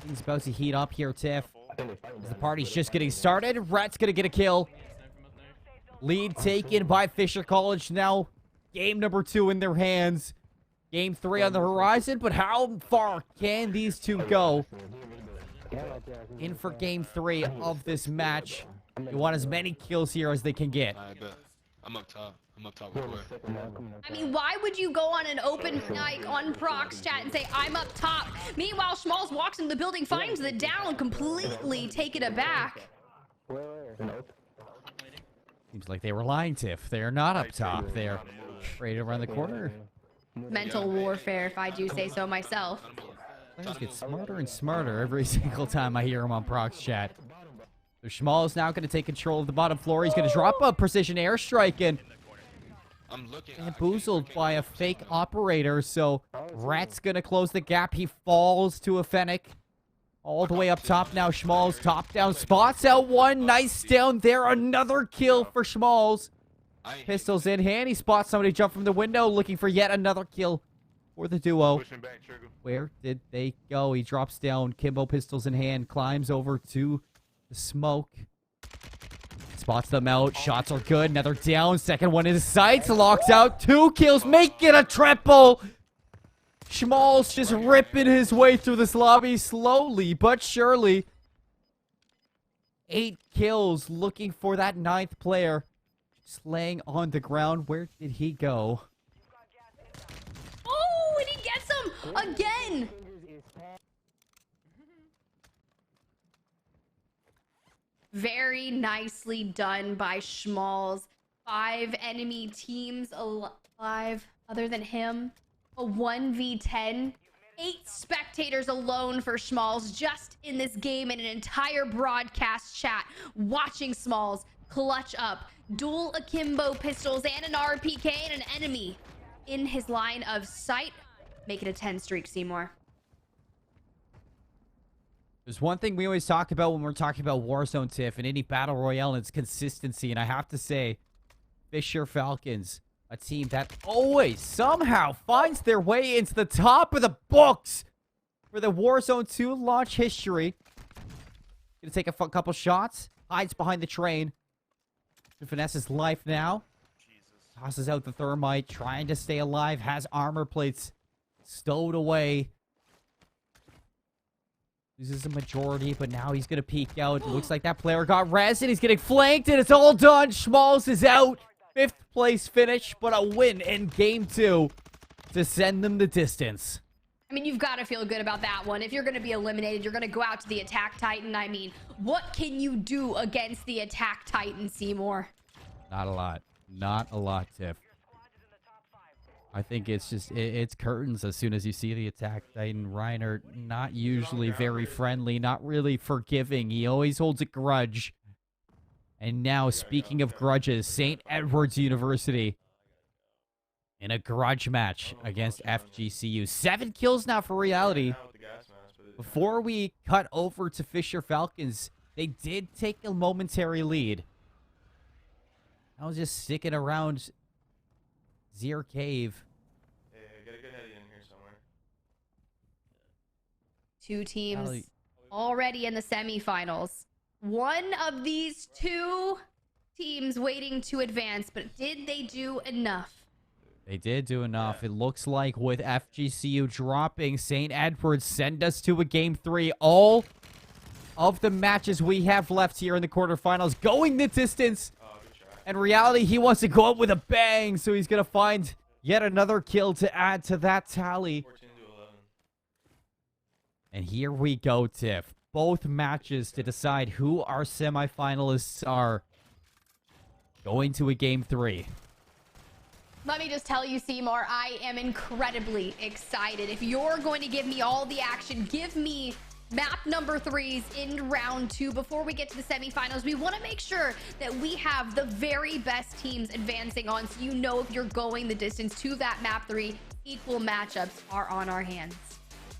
Things about to heat up here, Tiff. The party's just getting started. Rat's gonna get a kill. Lead taken by Fisher College. Now, game number 2 in their hands. Game 3 on the horizon, but how far can these two go? In for game 3 of this match. They want as many kills here as they can get. I bet. I'm up top. I'm up top with boy. I mean, why would you go on an open mic on Prox chat and say, I'm up top? Meanwhile, Schmalz walks into the building, finds the down, completely taken aback. Seems like they were lying, Tiff. They're not up top. They're right around the corner. Mental warfare, if I do say so myself. Players get smarter and smarter every single time I hear him on Prox chat. So Schmal is now going to take control of the bottom floor. He's going to drop a precision airstrike and bamboozled by a fake operator. So Rat's going to close the gap. He falls to a Fennec. All the way up top now. Schmalz top down. Spots out one. Nice down there. Another kill for Schmalz. Pistols in hand. He spots somebody jump from the window, looking for yet another kill for the duo. Where did they go? He drops down. Kimbo pistols in hand. Climbs over to the smoke. Spots them out. Shots are good. Another down. Second one in his sights. Locks out. 2 kills. Make it a triple. Schmalz just ripping his way through this lobby slowly but surely. 8 kills, looking for that 9th player. Just laying on the ground. Where did he go? Oh, and he gets him again. Very nicely done by Schmalz. 5 enemy teams alive other than him. A 1v10. 8 spectators alone for Schmalz just in this game, and an entire broadcast chat watching Schmalz clutch up dual akimbo pistols and an RPK and an enemy in his line of sight. Make it a 10 streak, Seymour. There's one thing we always talk about when we're talking about Warzone, Tiff, and any battle royale, and it's consistency. And I have to say, Fisher Falcons, a team that always somehow finds their way into the top of the books for the Warzone 2 launch history. Gonna take a couple shots, hides behind the train. To finesse his life now. Tosses out the thermite, trying to stay alive, has armor plates stowed away. Loses a majority, but now he's going to peek out. It looks like that player got res, and he's getting flanked, and it's all done. Schmalz is out. 5th place finish, but a win in game 2 to send them the distance. I mean, you've got to feel good about that one. If you're going to be eliminated, you're going to go out to the Attack Titan. I mean, what can you do against the Attack Titan, Seymour? Not a lot. Not a lot, Tiff. I think it's just, it's curtains as soon as you see the Attack Titan. Reiner, not usually very friendly, not really forgiving. He always holds a grudge. And now, speaking of grudges, St. Edward's University in a grudge match against FGCU. 7 kills now for Reality. Before we cut over to Fisher Falcons, they did take a momentary lead. I was just sticking around Zier Cave. Yeah, get a good heady in here somewhere. 2 teams already in the semifinals. One of these 2 teams waiting to advance, but did they do enough? They did do enough. It looks like with FGCU dropping, St. Edward's send us to a game 3. All of the matches we have left here in the quarterfinals going the distance. And Reality, he wants to go up with a bang, so he's going to find yet another kill to add to that tally. 14 to 11. And here we go, Tiff. Both matches to decide who our semifinalists are going to a game 3. Let me just tell you, Seymour, I am incredibly excited. If you're going to give me all the action, give me map number 3s in round 2 before we get to the semifinals. We want to make sure that we have the very best teams advancing on, so you know if you're going the distance to that map 3, equal matchups are on our hands.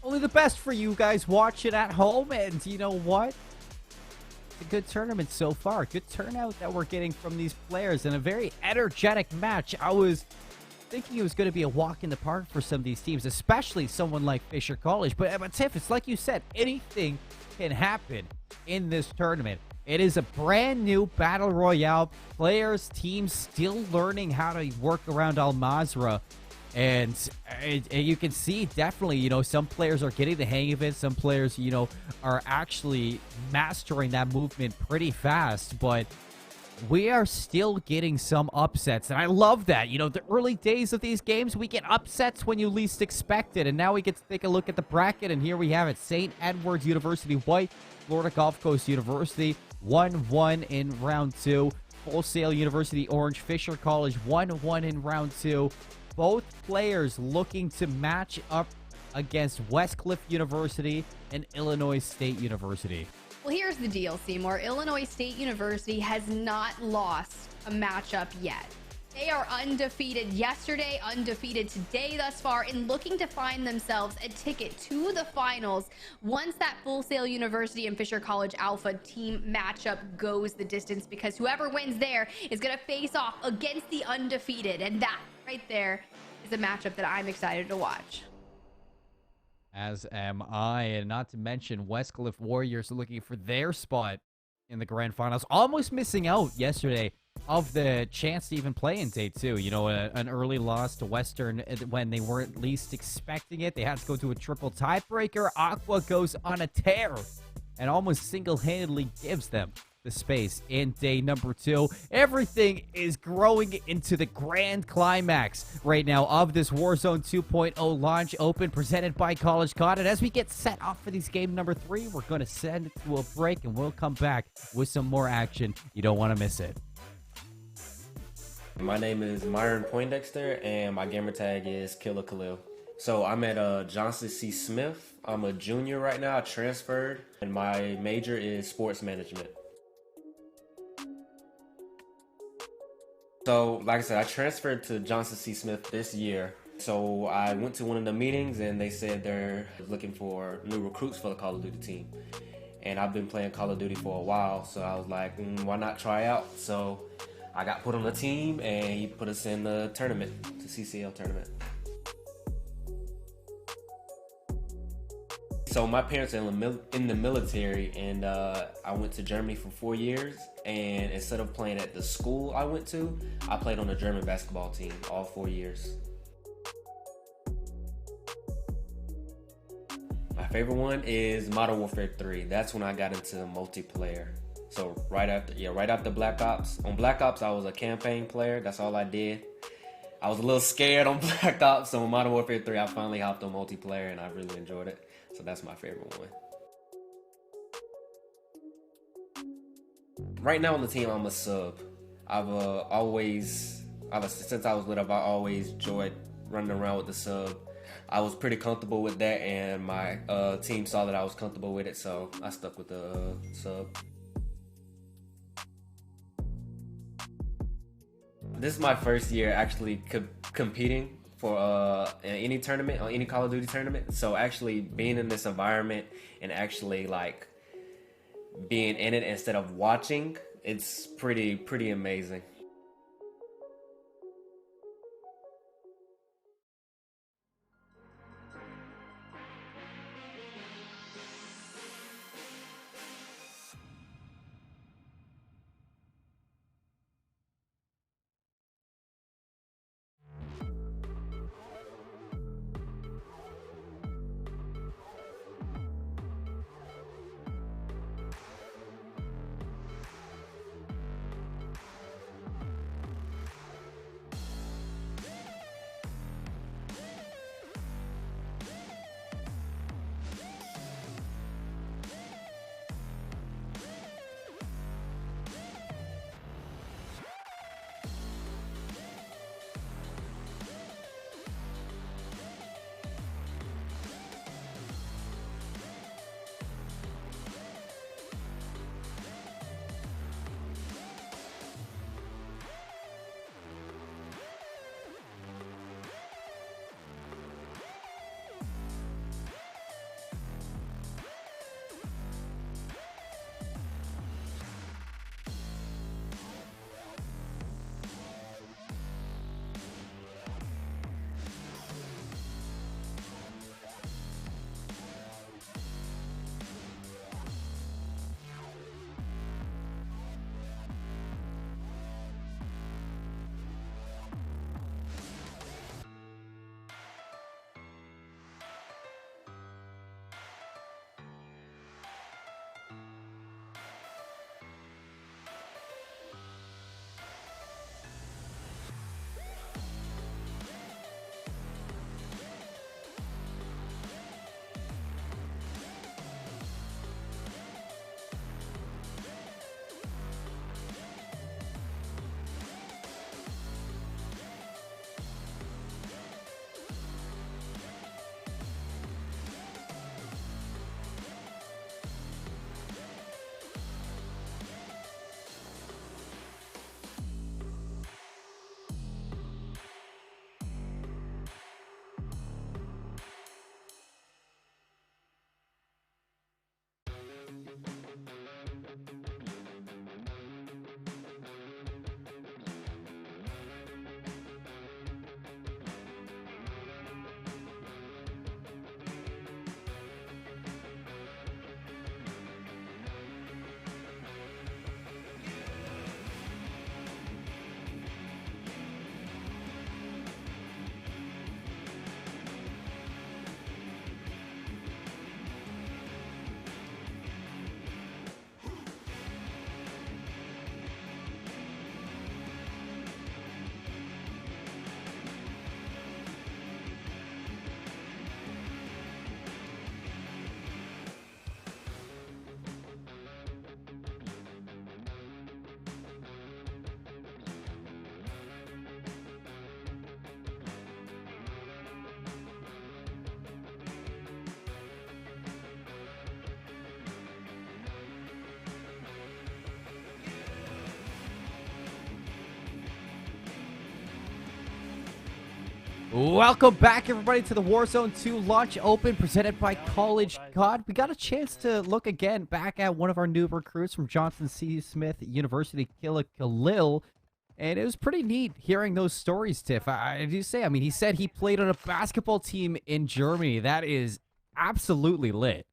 Only the best for you guys watching at home, and you know what? It's a good tournament so far. Good turnout that we're getting from these players, and a very energetic match. I was thinking it was going to be a walk in the park for some of these teams, especially someone like Fisher College. But Tiff, it's like you said, anything can happen in this tournament. It is a brand new Battle Royale. Players, teams still learning how to work around Al Mazrah. And you can see definitely, you know, some players are getting the hang of it. Some players, you know, are actually mastering that movement pretty fast. But we are still getting some upsets. And I love that. You know, the early days of these games, we get upsets when you least expect it. And now we get to take a look at the bracket. And here we have it. St. Edward's University White, Florida Gulf Coast University, 1-1 in round 2. Full Sail University Orange, Fisher College, 1-1 in round 2. Both players looking to match up against Westcliff University and Illinois State University. Well, here's the deal, Seymour. Illinois State University has not lost a matchup yet. They are undefeated yesterday, undefeated today thus far, and looking to find themselves a ticket to the finals once that Full Sail University and Fisher College Alpha team matchup goes the distance, because whoever wins there is going to face off against the undefeated, and that right there is a matchup that I'm excited to watch. As am I, and not to mention Westcliff Warriors looking for their spot in the grand finals, almost missing out yesterday of the chance to even play in day 2. You know, an early loss to Western when they weren't least expecting it. They had to go to a triple tiebreaker. Aqua goes on a tear and almost single-handedly gives them the space in day number 2. Everything is growing into the grand climax right now of this Warzone 2.0 launch open presented by College CoD. And as we get set up for these game number 3, we're going to send it to a break and we'll come back with some more action. You don't want to miss it. My name is Myron Poindexter and my gamer tag is Killer Khalil. So I'm at Johnson C. Smith. I'm a junior right now. I transferred and my major is sports management. So, like I said, I transferred to Johnson C. Smith this year. So I went to one of the meetings and they said they're looking for new recruits for the Call of Duty team. And I've been playing Call of Duty for a while, so I was like, why not try out? So I got put on the team and he put us in the tournament, the CCL tournament. So my parents are in the military, and I went to Germany for 4 years, and instead of playing at the school I went to, I played on the German basketball team all 4 years. My favorite one is Modern Warfare 3. That's when I got into multiplayer. So right after Black Ops. On Black Ops, I was a campaign player. That's all I did. I was a little scared on Black Ops, so on Modern Warfare 3, I finally hopped on multiplayer, and I really enjoyed it. So that's my favorite one. Right now on the team, I'm a sub. Since I was little, I've always enjoyed running around with the sub. I was pretty comfortable with that, and my team saw that I was comfortable with it, so I stuck with the sub. This is my first year actually competing for any tournament, or any Call of Duty tournament. So actually being in this environment and actually like being in it instead of watching, it's pretty amazing. Welcome back, everybody, to the Warzone 2 launch open presented by College CoD. We got a chance to look again back at one of our new recruits from Johnson C. Smith University, Killa Khalil. And it was pretty neat hearing those stories, Tiff. I do say, I mean, he said he played on a basketball team in Germany. That is absolutely lit.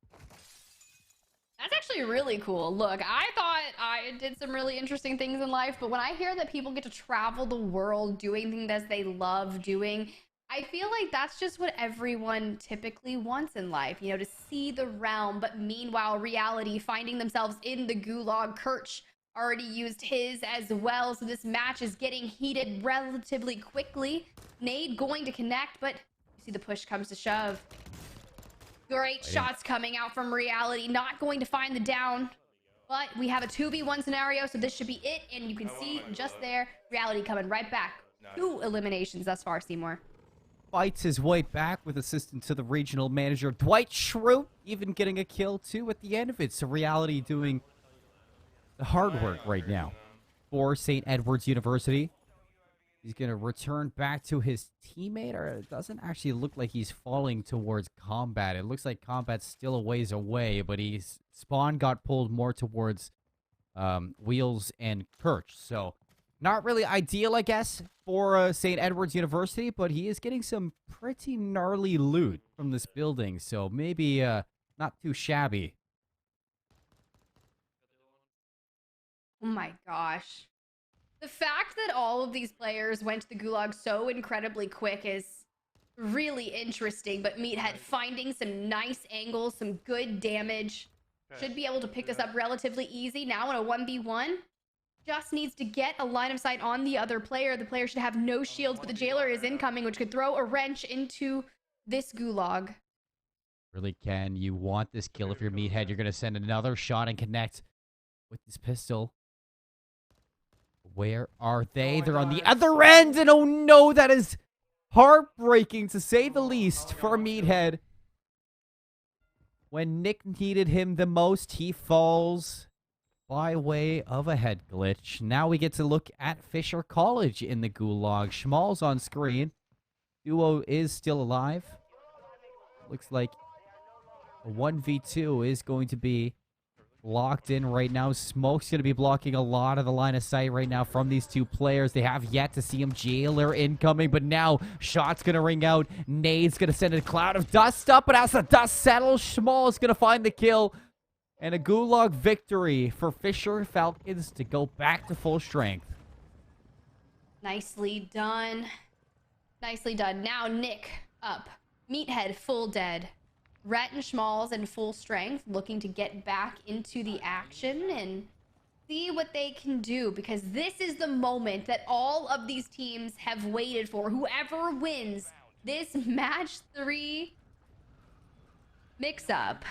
That's actually really cool. Look, I thought I did some really interesting things in life, but when I hear that people get to travel the world doing things that they love doing, I feel like that's just what everyone typically wants in life, you know, to see the realm. But meanwhile, reality, finding themselves in the gulag. Kirch already used his as well, so this match is getting heated relatively quickly. Nade going to connect, but you see the push comes to shove. Great shots coming out from reality. Not going to find the down, but we have a 2v1 scenario, so this should be it. And you can see just there, reality coming right back. 2 eliminations thus far, Seymour. Fights his way back with assistance to the regional manager, Dwight Schrute, even getting a kill, too, at the end of it. So reality doing the hard work right now for St. Edward's University. He's going to return back to his teammate, or it doesn't actually look like he's falling towards combat. It looks like combat's still a ways away, but spawn got pulled more towards Wheels and Kirch. So not really ideal, I guess, for St. Edward's University, but he is getting some pretty gnarly loot from this building. So maybe not too shabby. Oh my gosh. The fact that all of these players went to the gulag so incredibly quick is really interesting, but Meathead finding some nice angles, some good damage. Should be able to pick this up relatively easy. Now in a 1v1, just needs to get a line of sight on the other player. The player should have no shields, but the jailer is incoming, which could throw a wrench into this gulag. Really can. You want this kill if you're Meathead. You're going to send another shot and connect with this pistol. Where are they? They're on the other end, and oh no, that is heartbreaking to say the least for Meathead. When Nick needed him the most, he falls by way of a head glitch. Now we get to look at Fisher College in the gulag. Schmal's on screen. Duo is still alive. Looks like a 1v2 is going to be locked in right now. Smoke's going to be blocking a lot of the line of sight right now from these two players. They have yet to see him. Jailer incoming, but now shot's going to ring out. Nade's going to send a cloud of dust up, but as the dust settles, Schmal is going to find the kill. And a gulag victory for Fisher Falcons to go back to full strength. Nicely done. Nicely done. Now Nick up. Meathead full dead. Rhett and Schmalls in full strength, looking to get back into the action and see what they can do, because this is the moment that all of these teams have waited for. Whoever wins this match 3 mix-up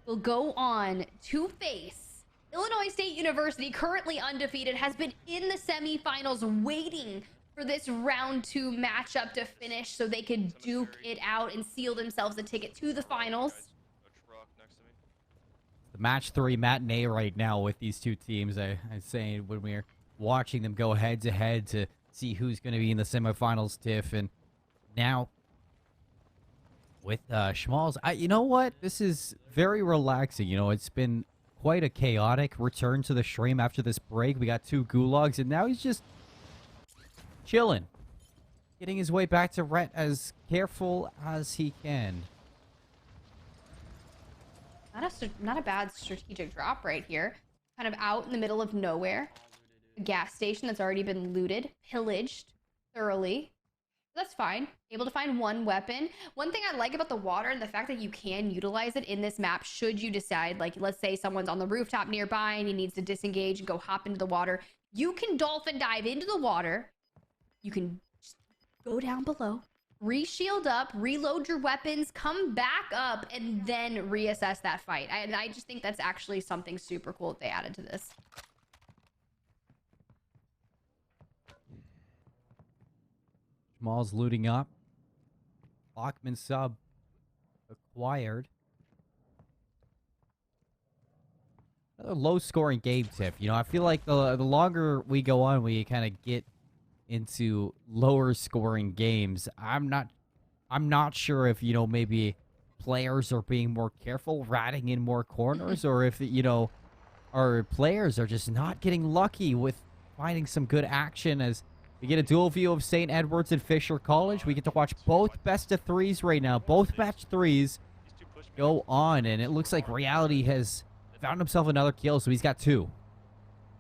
will go on to face Illinois State University, currently undefeated, has been in the semifinals waiting for this round 2 matchup to finish so they could duke it out and seal themselves a ticket to the finals. The match 3 matinee right now with these two teams. I'm saying when we're watching them go head to head to see who's going to be in the semifinals, Tiff. And now with Schmalls, you know what? This is very relaxing. You know, it's been quite a chaotic return to the stream after this break. We got 2 gulags, and now he's just chilling, getting his way back to Rhett as careful as he can. Not a bad strategic drop right here. Kind of out in the middle of nowhere. A gas station that's already been looted, pillaged thoroughly. That's fine. Able to find 1 weapon. One thing I like about the water and the fact that you can utilize it in this map should you decide, like, let's say someone's on the rooftop nearby and he needs to disengage and go hop into the water. You can dolphin dive into the water. You can just go down below, re-shield up, reload your weapons, come back up, and then reassess that fight. And I just think that's actually something super cool that they added to this. Schmal's looting up. Bachman sub acquired. Another low-scoring game, Tiff. You know, I feel like the longer we go on, we kind of get into lower scoring games. I'm not sure if, maybe players are being more careful, ratting in more corners, or if, our players are just not getting lucky with finding some good action. As we get a dual view of St. Edward's and Fisher College, we get to watch both best of threes right now. Both match threes go on, and it looks like Reality has found himself another kill, so he's got 2.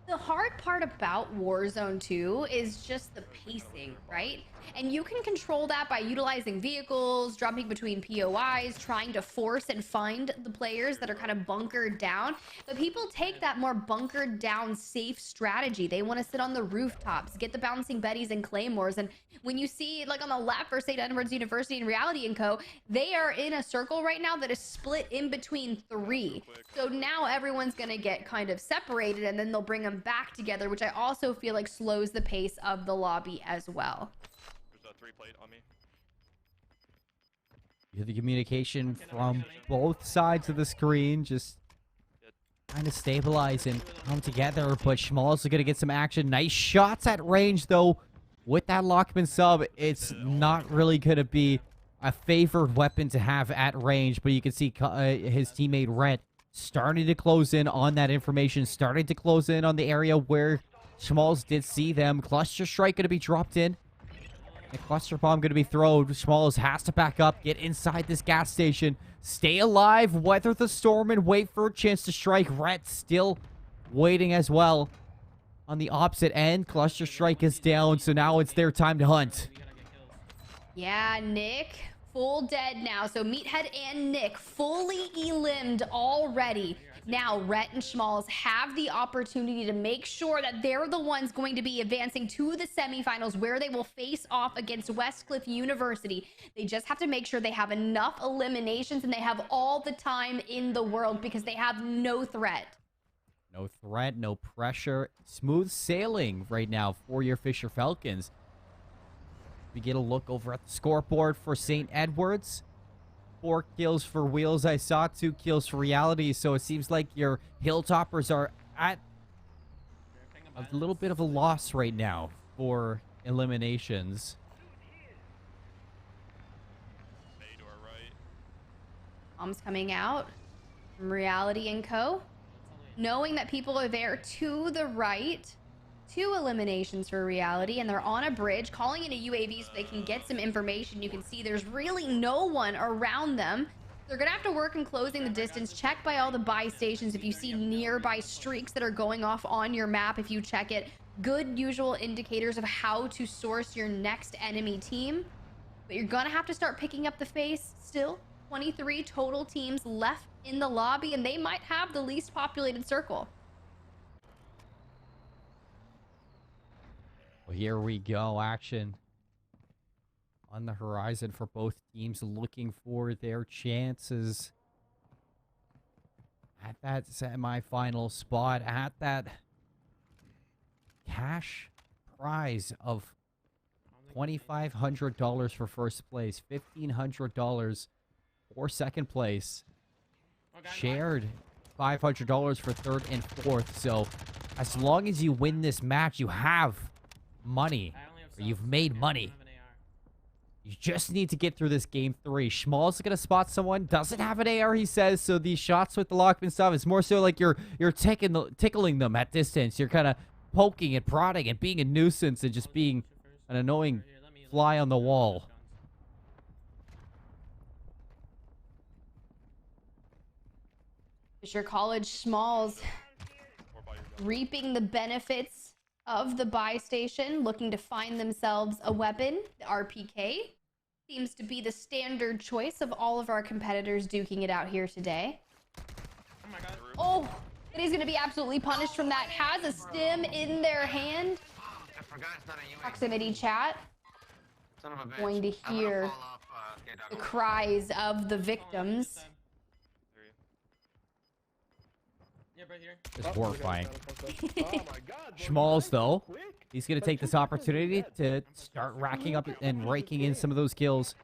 The hard part about Warzone 2 is just the pacing, right? And you can control that by utilizing vehicles, dropping between POIs, trying to force and find the players that are kind of bunkered down. But people take that more bunkered down, safe strategy. They want to sit on the rooftops, get the bouncing Bettys and Claymores. And when you see, like on the left for St. Edward's University and Reality & Co., they are in a circle right now that is split in between 3. So now everyone's going to get kind of separated, and then they'll bring them back together, which I also feel like slows the pace of the lobby as well. There's a 3 plate on me. You hear the communication from both sides of the screen, just trying to stabilize and come together, but Schmalz is going to get some action. Nice shots at range, though. With that Lockman sub, it's not really going to be a favored weapon to have at range, but you can see his teammate Rhett starting to close in on that information, starting to close in on the area where Schmalz did see them. Cluster strike going to be dropped in. A cluster bomb going to be thrown. Schmalz has to back up, get inside this gas station, stay alive, weather the storm, and wait for a chance to strike. Rhett still waiting as well. On the opposite end, cluster strike is down, so now it's their time to hunt. Yeah, Nick, full dead now. So Meathead and Nick fully elimed already. Now, Rhett and Schmalz have the opportunity to make sure that they're the ones going to be advancing to the semifinals, where they will face off against Westcliff University. They just have to make sure they have enough eliminations and they have all the time in the world, because they have no threat. No threat, no pressure. Smooth sailing right now for your Fisher Falcons. We get a look over at the scoreboard for St. Edward's. 4 kills for Wheels. I saw 2 kills for Reality, so it seems like your Hilltoppers are at a little bit of a loss right now for eliminations. Bombs coming out from Reality & Co. Knowing that people are there to the right. 2 eliminations for Reality, and they're on a bridge calling in a UAV so they can get some information. You can see there's really no one around them. They're gonna have to work in closing the distance. Check by all the buy stations if you see nearby streaks that are going off on your map. If you check it, good usual indicators of how to source your next enemy team. But you're gonna have to start picking up the pace. Still 23 total teams left in the lobby, and they might have the least populated circle. Well, here we go. Action on the horizon for both teams, looking for their chances at that semifinal spot, at that cash prize of $2,500 for first place, $1,500 for second place, shared $500 for third and fourth. So as long as you win this match, you have money, or you've made money. You just need to get through this game 3. Schmalz is gonna spot someone, doesn't have an AR, he says, so these shots with the Lockman stuff, it's more so like you're tickling them at distance. You're kind of poking and prodding and being a nuisance and just being an annoying fly on the wall. Fisher College Schmalz reaping the benefits of the buy station, looking to find themselves a weapon. The RPK seems to be the standard choice of all of our competitors duking it out here today. Oh my god. Oh, and he's going to be absolutely punished from that. Has a stim in their hand. Proximity chat. Going to hear the cries of the victims. It's horrifying. Schmalz, though, he's going to take this opportunity to start racking up and raking in some of those kills.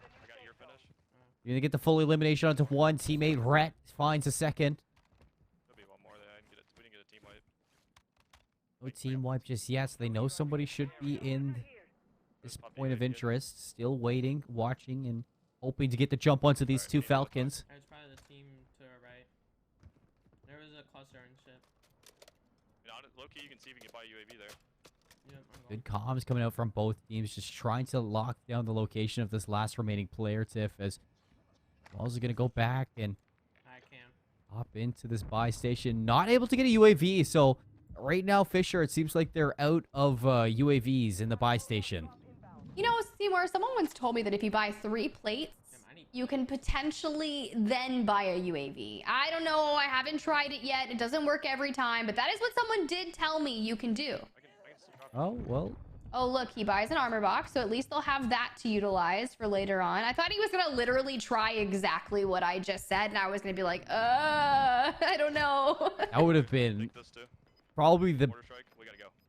You're going to get the full elimination onto one. Teammate Rhett finds a second. No team wipe just yet, so they know somebody should be in this point of interest. Still waiting, watching, and hoping to get the jump onto these two Falcons. It's probably the team to our right. There was a cluster and shit. Low key, you can see if you can buy UAV there. Yep, Good comms coming out from both teams, just trying to lock down the location of this last remaining player, Tiff, as Wells is going to go back and hop into this buy station. Not able to get a UAV, so right now, Fisher, it seems like they're out of UAVs in the buy station. You know, Seymour, someone once told me that if you buy 3 plates, you can potentially then buy a UAV. I don't know. I haven't tried it yet. It doesn't work every time, but that is what someone did tell me you can do. Oh, well. Oh, look, he buys an armor box, so at least they'll have that to utilize for later on. I thought he was going to literally try exactly what I just said, and I was going to be like, I don't know. That would have been probably the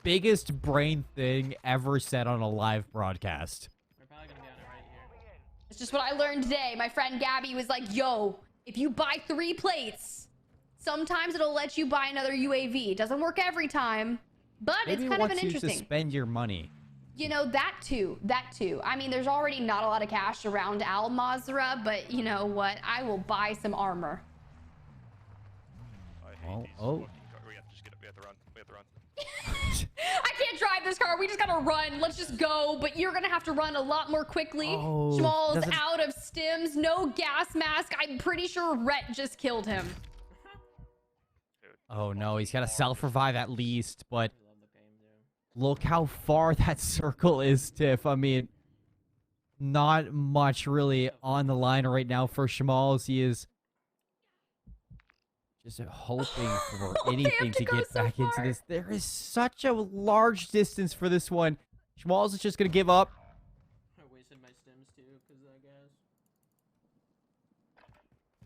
biggest brain thing ever said on a live broadcast. It's just what I learned today. My friend Gabby was like, yo, if you buy 3 plates, sometimes it'll let you buy another UAV. It doesn't work every time, but Maybe it's kind of an it wants you interesting. to spend your money. You know, that too. I mean, there's already not a lot of cash around Al Mazrah, but you know what? I will buy some armor. Oh. We have to run. We have to run. I can't drive this car. We just gotta run. Let's just go. But you're gonna have to run a lot more quickly. Oh, Schmal's out of stims. No gas mask. I'm pretty sure Rhett just killed him. Oh, no. He's got to self-revive at least, but look how far that circle is, Tiff. I mean, not much really on the line right now for Schmalz. He is just hoping for anything to get back into this. There is such a large distance for this one. Schmalz is just going to give up. I wasted my stims too, because I guess.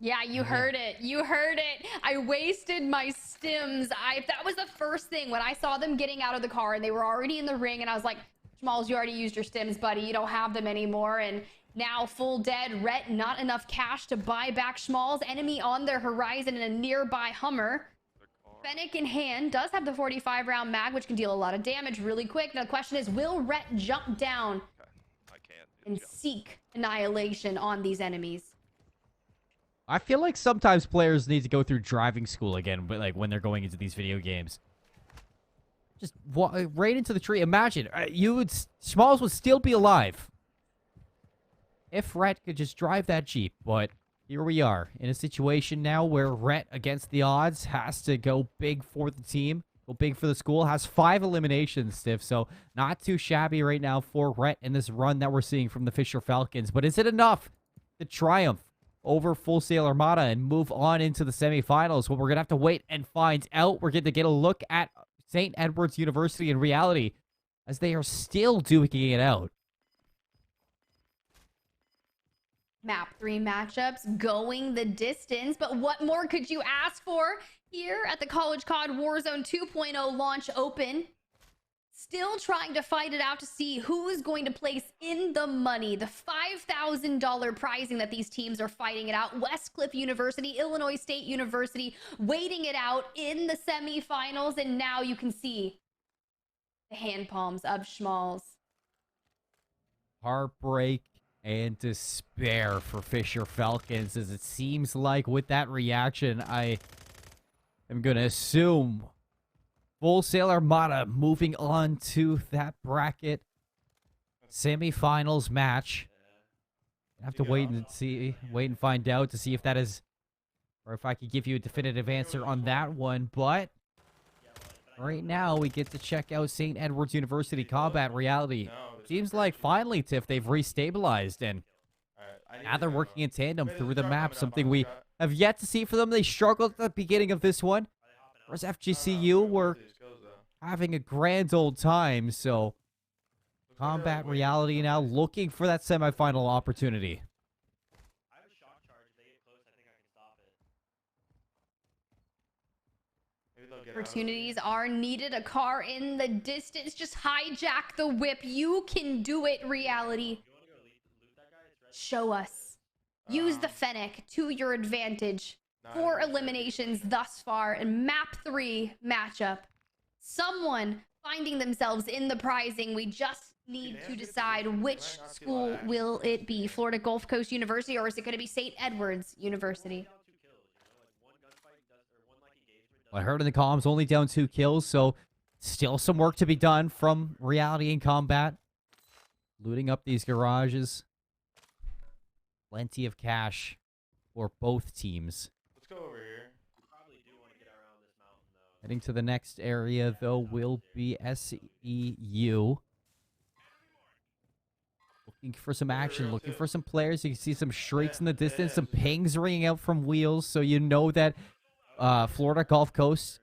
Yeah, you heard it. You heard it. I wasted my stims. That was the first thing when I saw them getting out of the car and they were already in the ring, and I was like, Schmalz, you already used your stims, buddy. You don't have them anymore. And now full dead. Rhett, not enough cash to buy back Schmalz. Enemy on their horizon in a nearby Hummer. Fennec in hand does have the 45 round mag, which can deal a lot of damage really quick. Now the question is, will Rhett jump down and seek annihilation on these enemies? I feel like sometimes players need to go through driving school again, but like when they're going into these video games. Just walk right into the tree. Imagine, Schmalz would still be alive if Rhett could just drive that Jeep, but here we are in a situation now where Rhett, against the odds, has to go big for the team, go big for the school, has 5 eliminations, Stiff, so not too shabby right now for Rhett in this run that we're seeing from the Fisher Falcons, but is it enough to triumph over Full Sail Armada and move on into the semifinals? Well, we're going to have to wait and find out. We're going to get a look at St. Edward's University in reality as they are still duking it out. Map 3 matchups going the distance, but what more could you ask for here at the College COD Warzone 2.0 launch open? Still trying to fight it out to see who is going to place in the money. The $5,000 prizing that these teams are fighting it out. Westcliff University, Illinois State University, waiting it out in the semifinals. And now you can see the hand palms of Schmalz. Heartbreak and despair for Fisher Falcons, as it seems like with that reaction, I am going to assume Full Sail Armada moving on to that bracket semifinals match. I have to wait and find out to see if that is, or if I could give you a definitive answer on that one. But right now, we get to check out St. Edward's University Combat Reality. Seems like finally, Tiff, they've restabilized, and now they're working in tandem through the map, something we have yet to see for them. They struggled at the beginning of this one, whereas FGCU were having a grand old time, so Combat Reality now looking for that semifinal opportunity. Opportunities are needed. A car in the distance. Just hijack the whip. You can do it, Reality. Show us. Use the Fennec to your advantage. 4 eliminations thus far in Map 3 matchup. Someone finding themselves in the prizing. We just need to decide which school will it be. Florida Gulf Coast University, or is it going to be St. Edward's University? I heard in the comms only down 2 kills, so still some work to be done from Reality and Combat. Looting up these garages. Plenty of cash for both teams. Let's go over here. Heading to the next area, though, will be SEU. Looking for some action, looking for some players. You can see some shrieks in the distance, some pings ringing out from wheels, so you know that Florida Gulf Coast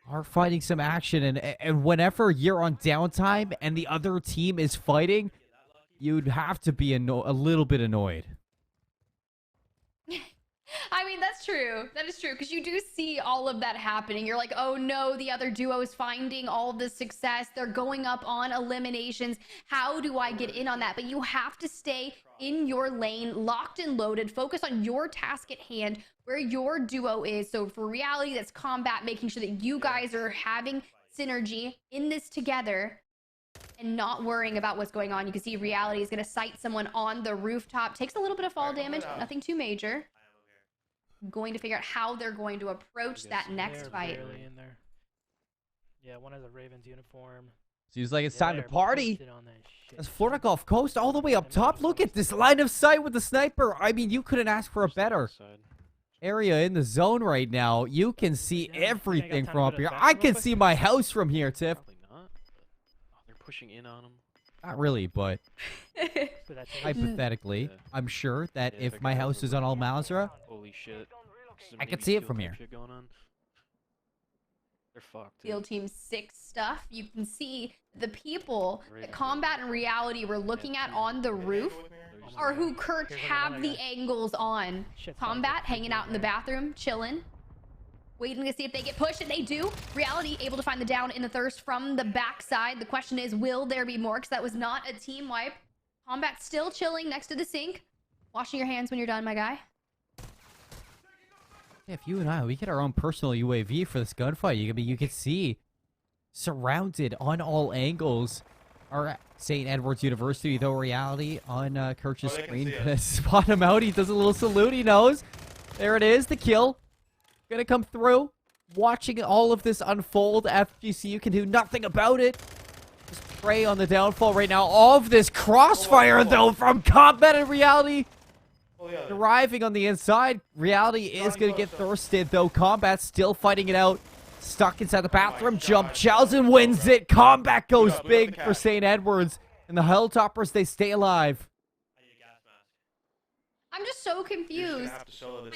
are fighting some action. And whenever you're on downtime and the other team is fighting, you'd have to be a little bit annoyed. I mean, that's true. That is true, because you do see all of that happening. You're like, oh no, the other duo is finding all the success. They're going up on eliminations. How do I get in on that? But you have to stay in your lane, locked and loaded, focus on your task at hand, where your duo is. So for Reality, that's Combat, making sure that you guys are having synergy in this together and not worrying about what's going on. You can see Reality is going to sight someone on the rooftop. Takes a little bit of fall damage, but nothing too major. Going to figure out how they're going to approach that next fight. In there. Yeah, one has a Ravens uniform. Seems like it's time to party. That's Florida Gulf Coast all the way up top. Look at this line of sight with the sniper. I mean, you couldn't ask for a better area in the zone right now. You can see everything from up here. I can see my house from here, Tiff. Probably not. Oh, they're pushing in on him. Not really, but hypothetically, I'm sure that if my house is on Al Mazrah, holy shit, I could see it from here. Going on. They're fucked. Field Team 6 stuff. You can see the people that Combat and Reality were looking at on the roof are who Kurt have the angles on. Combat hanging out in the bathroom, chilling, waiting to see if they get pushed, and they do. Reality able to find the down in the thirst from the backside. The question is, will there be more? Because that was not a team wipe. Combat still chilling next to the sink. Washing your hands when you're done, my guy. If you and I, we get our own personal UAV for this gunfight. You can see surrounded on all angles are St. Edward's University, though Reality on Kirch's screen. Spot him out. He does a little salute. He knows. There it is, the kill. Gonna come through. Watching all of this unfold. FGCU can do nothing about it. Just prey on the downfall right now. All of this crossfire, though, from Combat and Reality. Arriving on the inside. Reality is going to get thirsted, though. Combat still fighting it out. Stuck inside the bathroom. Jump. Chowson wins it. Combat goes big for St. Edwards. And the Helltoppers, they stay alive. I'm just so confused.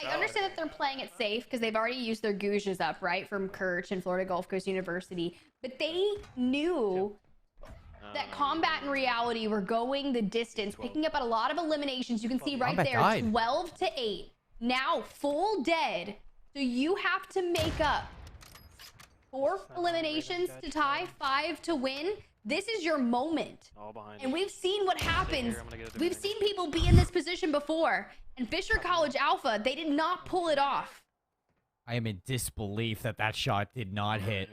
I understand that they're playing it safe because they've already used their gouges up, right? From Kirch and Florida Gulf Coast University. But they knew that Combat and Reality were going the distance, picking up at a lot of eliminations. You can see right there, 12-8. Now full dead. So you have to make up 4 eliminations to tie, 5 to win. This is your moment. And we've seen what happens. We've seen people be in this position before. And Fisher College Alpha, they did not pull it off. I am in disbelief that that shot did not hit.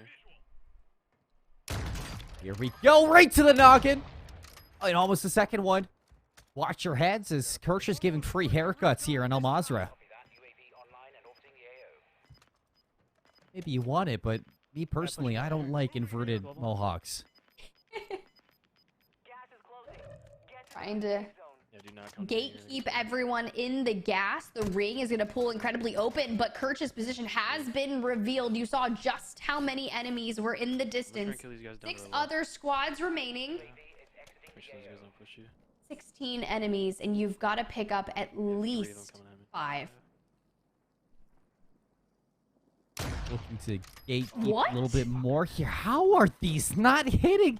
Here we go, right to the noggin. And almost the second one. Watch your heads as Kirch is giving free haircuts here in Al Mazrah. Maybe you want it, but me personally, I don't like inverted mohawks. Trying to gatekeep everyone in the gas. The ring is going to pull incredibly open, but Kirch's position has been revealed. You saw just how many enemies were in the distance. 6 other squads remaining. 16 enemies, and you've got to pick up at least 5. Looking to gatekeep a little bit more here. How are these not hitting?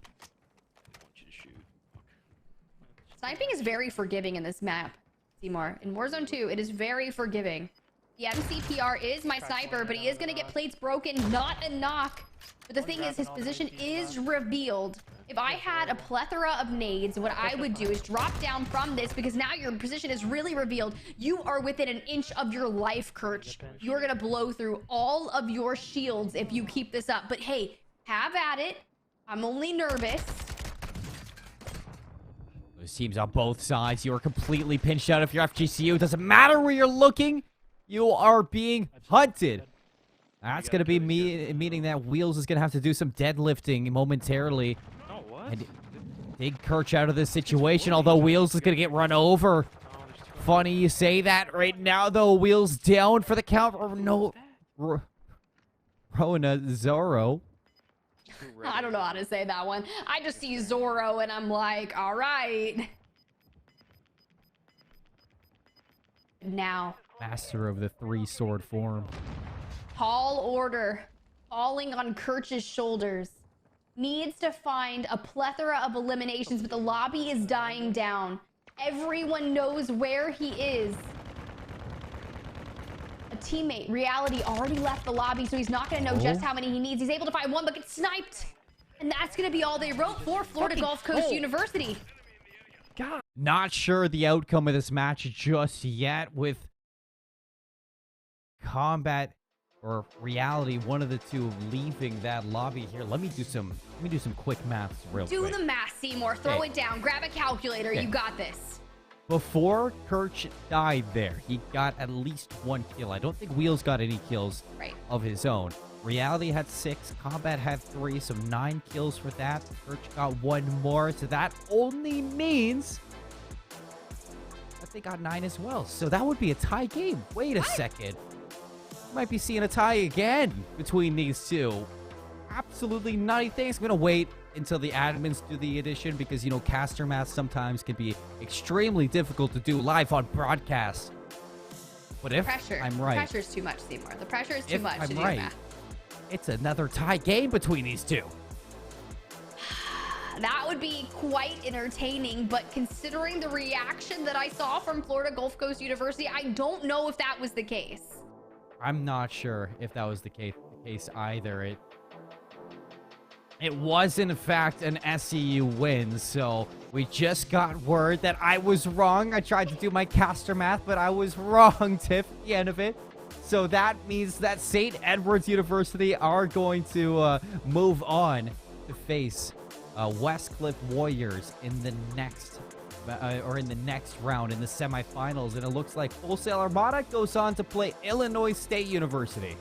Sniping is very forgiving in this map, Seymour. In Warzone 2, it is very forgiving. The MCPR is my sniper, but he is going to get plates broken, not a knock. But the thing is, his position is revealed. If I had a plethora of nades, what I would do is drop down from this, because now your position is really revealed. You are within an inch of your life, Kirch. You're going to blow through all of your shields if you keep this up. But hey, have at it. I'm only nervous. Those teams on both sides, you are completely pinched out if you're FGCU. Doesn't matter where you're looking, you are being hunted. That's going to be meaning that Wheels is going to have to do some deadlifting momentarily. Oh, what? And dig Kirch out of this situation, although Wheels is going to get run over. Funny you say that right now, though. Wheels down for the count. Or no. Rona Zorro. I don't know how to say that one. I just see Zorro and I'm like, all right. Now. Master of the three-sword form. Tall order. Falling on Kirch's shoulders. Needs to find a plethora of eliminations, but the lobby is dying down. Everyone knows where he is. A teammate, Reality, already left the lobby, so he's not going to know just how many he needs. He's able to find one, but gets sniped. And that's going to be all they wrote for Florida Gulf Coast University. God. Not sure the outcome of this match just yet with Combat or Reality, one of the two leaving that lobby here. Let me do some quick maths real quick. Do the math, Seymour. Throw it down. Grab a calculator. You got this. Before Kirch died there, he got at least 1 kill. I don't think Wheels got any kills of his own. Reality had 6, Combat had 3, so 9 kills for that. Kirch got 1 more, so that only means that they got 9 as well. So that would be a tie game. Wait a second. Might be seeing a tie again between these two. Absolutely nutty things. I'm going to wait until the admins do the addition because, you know, caster math sometimes can be extremely difficult to do live on broadcast. But if I'm right... The pressure's too much, Seymour. The pressure is too much to do math. It's another tie game between these two. That would be quite entertaining, but considering the reaction that I saw from Florida Gulf Coast University, I don't know if that was the case. I'm not sure if that was the case either. It was, in fact, an SEU win, so we just got word that I was wrong. I tried to do my caster math, but I was wrong, Tiff, at the end of it. So that means that St. Edward's University are going to move on to face Westcliff Warriors in the next round in the semifinals, and it looks like Full Sail Armada goes on to play Illinois State University.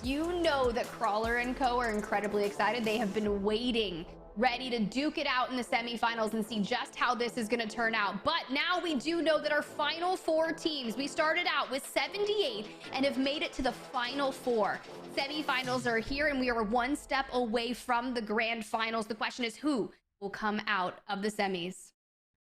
You know that Crawler and Co are incredibly excited. They have been waiting, ready to duke it out in the semifinals and see just how this is going to turn out. But now we do know that our final 4 teams, we started out with 78 and have made it to the final 4. Semifinals are here and we are 1 step away from the grand finals. The question is, who will come out of the semis?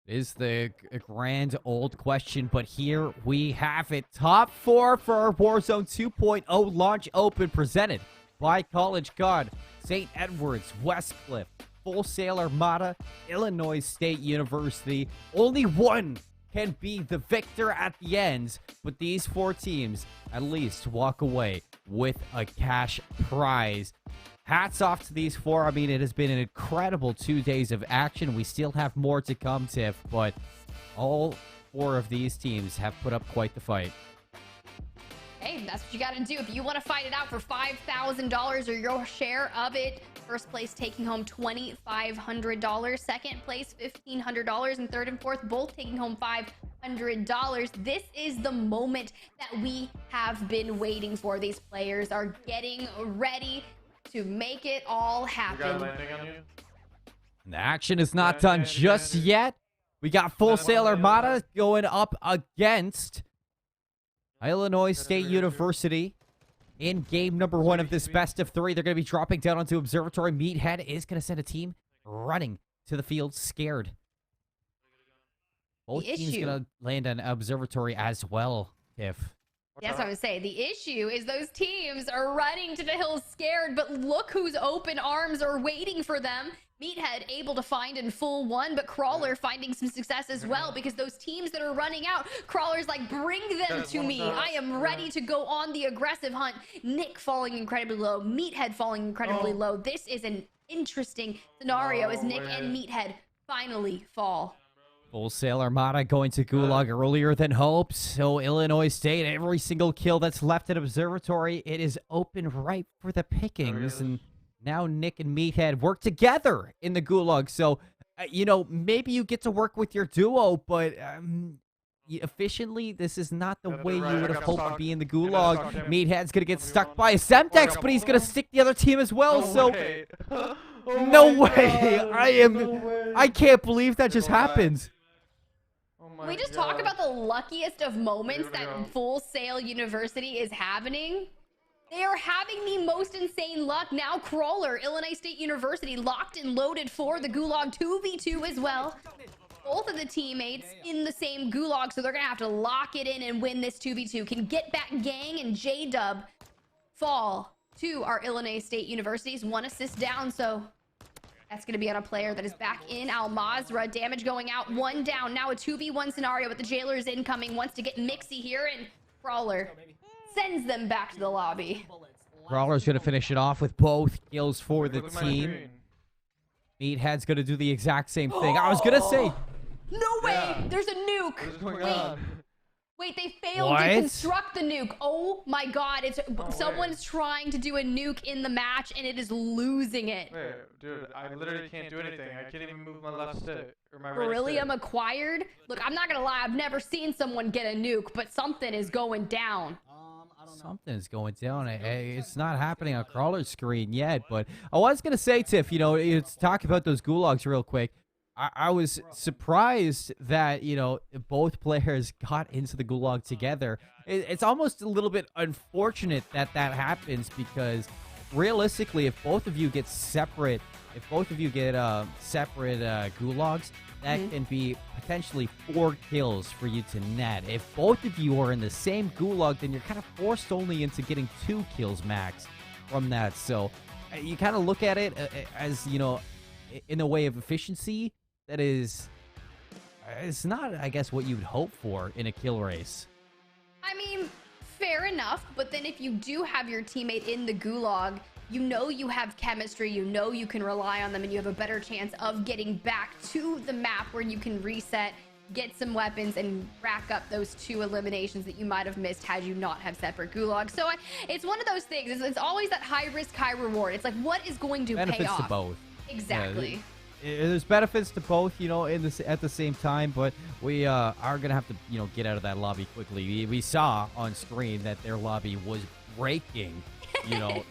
Is the grand old question, but here we have it. Top 4 for our Warzone 2.0 launch open, presented by College God, St. Edward's, Westcliff, Full Sail Armada, Illinois State University. Only one can be the victor at the end, but these 4 teams at least walk away with a cash prize. Hats off to these 4. I mean, it has been an incredible 2 days of action. We still have more to come, Tiff, but all 4 of these teams have put up quite the fight. Hey, that's what you got to do. If you want to fight it out for $5,000 or your share of it, first place taking home $2,500, second place $1,500, and third and fourth both taking home $500. This is the moment that we have been waiting for. These players are getting ready to make it all happen. The action is not done just yet. We got Full Sail Armada going up against Illinois State University in game number 1 of this best of 3. They're going to be dropping down onto Observatory. Meathead is going to send a team running to the field scared. Both teams going to land on Observatory as well, Tiff. That's what I would say. The issue is those teams are running to the hills scared, but look whose open arms are waiting for them. Meathead able to find in full 1, but Crawler finding some success as well, because those teams that are running out, Crawler's like, bring them to me. I am ready to go on the aggressive hunt. Nick falling incredibly low. Meathead falling incredibly low. This is an interesting scenario as Nick and Meathead finally fall. Full Sail Armada going to Gulag earlier than hoped. So Illinois State, every single kill that's left at Observatory, it is open right for the pickings. And now Nick and Meathead work together in the Gulag. So you know, maybe you get to work with your duo, but efficiently, this is not the way you would have hoped to be in the gulag. Meathead's gonna get stuck by a Semtex, but he's gonna stick the other team as well. So, no way! I can't believe that just happened. We just talk about the luckiest of moments that Full Sail University is happening. They are having the most insane luck. Now Crawler, Illinois State University, locked and loaded for the Gulag 2v2 as well. Both of the teammates in the same Gulag, so they're going to have to lock it in and win this 2v2. Can Get Back Gang and J-Dub fall to our Illinois State Universities. 1 assist down, so that's going to be on a player that is back in. Al-Mazra, damage going out, 1 down. Now a 2v1 scenario with the Jailers incoming. Wants to get Mixie here, and Crawler sends them back to the lobby. Crawler's going to finish it off with both kills for the team. Meathead's going to do the exact same thing. I was going to say... No way! There's a nuke! What's going on? Wait, they failed to construct the nuke. Oh my god, it's someone's trying to do a nuke in the match and it is losing it. Wait, dude, I literally can't do anything. I can't even move my left stick or my right Beryllium stick. acquired? Look, I'm not gonna lie, I've never seen someone get a nuke, but something is going down. Something's going down. It's not happening on Crawler's screen yet, but I was going to say, Tiff, you know, let's talk about those gulags real quick. I was surprised that, you know, both players got into the gulag together. It's almost a little bit unfortunate that that happens because realistically, if both of you get separate, gulags, that can be potentially 4 kills for you to net. If both of you are in the same gulag, then you're kind of forced only into getting 2 kills max from that. So you kind of look at it as, you know, in a way of efficiency, that is, it's not, I guess, what you would hope for in a kill race. I mean, fair enough, but then if you do have your teammate in the gulag, you know you have chemistry, you know you can rely on them, and you have a better chance of getting back to the map where you can reset, get some weapons, and rack up those 2 eliminations that you might have missed had you not have separate gulags. So it's one of those things. It's always that high risk, high reward. It's like, what is going to pay off? Benefits to both. Exactly. There's benefits to both, you know, at the same time, but we are going to have to, you know, get out of that lobby quickly. We saw on screen that their lobby was breaking, you know,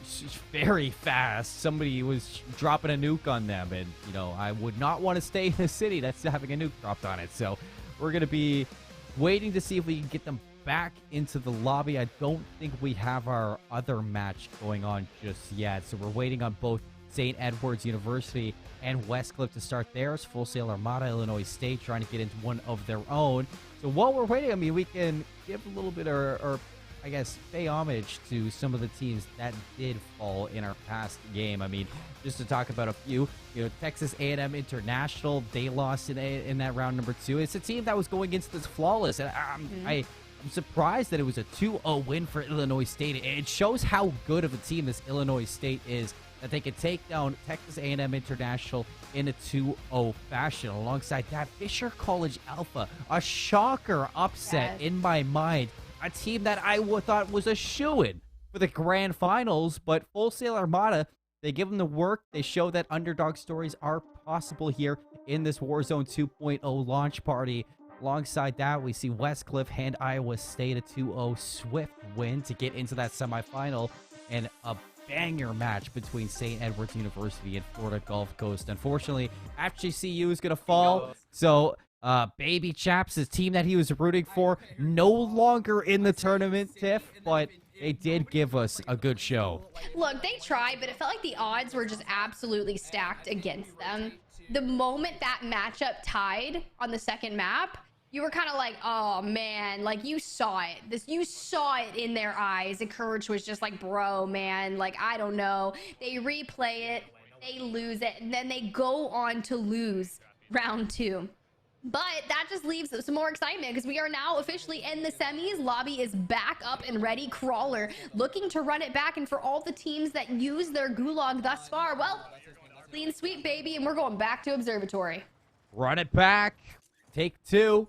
very fast. Somebody was dropping a nuke on them, and, you know, I would not want to stay in a city that's having a nuke dropped on it. So we're going to be waiting to see if we can get them back into the lobby. I don't think we have our other match going on just yet, so we're waiting on both St. Edward's University and Westcliff to start theirs. Full Sail Armada, Illinois State, trying to get into one of their own. So while we're waiting, I mean, we can give a little bit or I guess, pay homage to some of the teams that did fall in our past game. I mean, just to talk about a few, you know, Texas A&M International, they lost in that round number 2. It's a team that was going against this flawless, and I'm surprised that it was a 2-0 win for Illinois State. It shows how good of a team this Illinois State is, that they could take down Texas A&M International in a 2-0 fashion. Alongside that, Fisher College Alpha, a shocker upset in my mind. A team that I thought was a shoo-in for the grand finals, but Full Sail Armada, they give them the work. They show that underdog stories are possible here in this Warzone 2.0 launch party. Alongside that, we see Westcliff hand Iowa State a 2-0 swift win to get into that semifinal, and a banger match between St. Edward's University and Florida Gulf Coast. Unfortunately, FGCU is going to fall, so Baby Chaps, his team that he was rooting for, no longer in the tournament, Tiff, but they did give us a good show. Look, they tried, but it felt like the odds were just absolutely stacked against them. The moment that matchup tied on the second map, you were kind of like, oh man, like you saw it. You saw it in their eyes. And Courage was just like, bro, man, like, I don't know. They replay it, they lose it, and then they go on to lose round 2. But that just leaves some more excitement because we are now officially in the semis. Lobby is back up and ready. Crawler looking to run it back. And for all the teams that use their gulag thus far, well, clean sweep, baby. And we're going back to Observatory. Run it back. Take 2.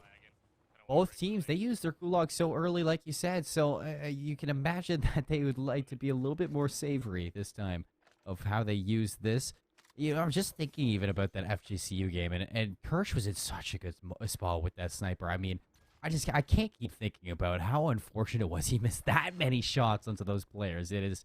Both teams, they used their gulag so early, like you said. So you can imagine that they would like to be a little bit more savory this time of how they use this. You know, I'm just thinking even about that FGCU game, and Kirsch was in such a good spot with that sniper. I mean, I can't keep thinking about how unfortunate it was he missed that many shots onto those players. It is,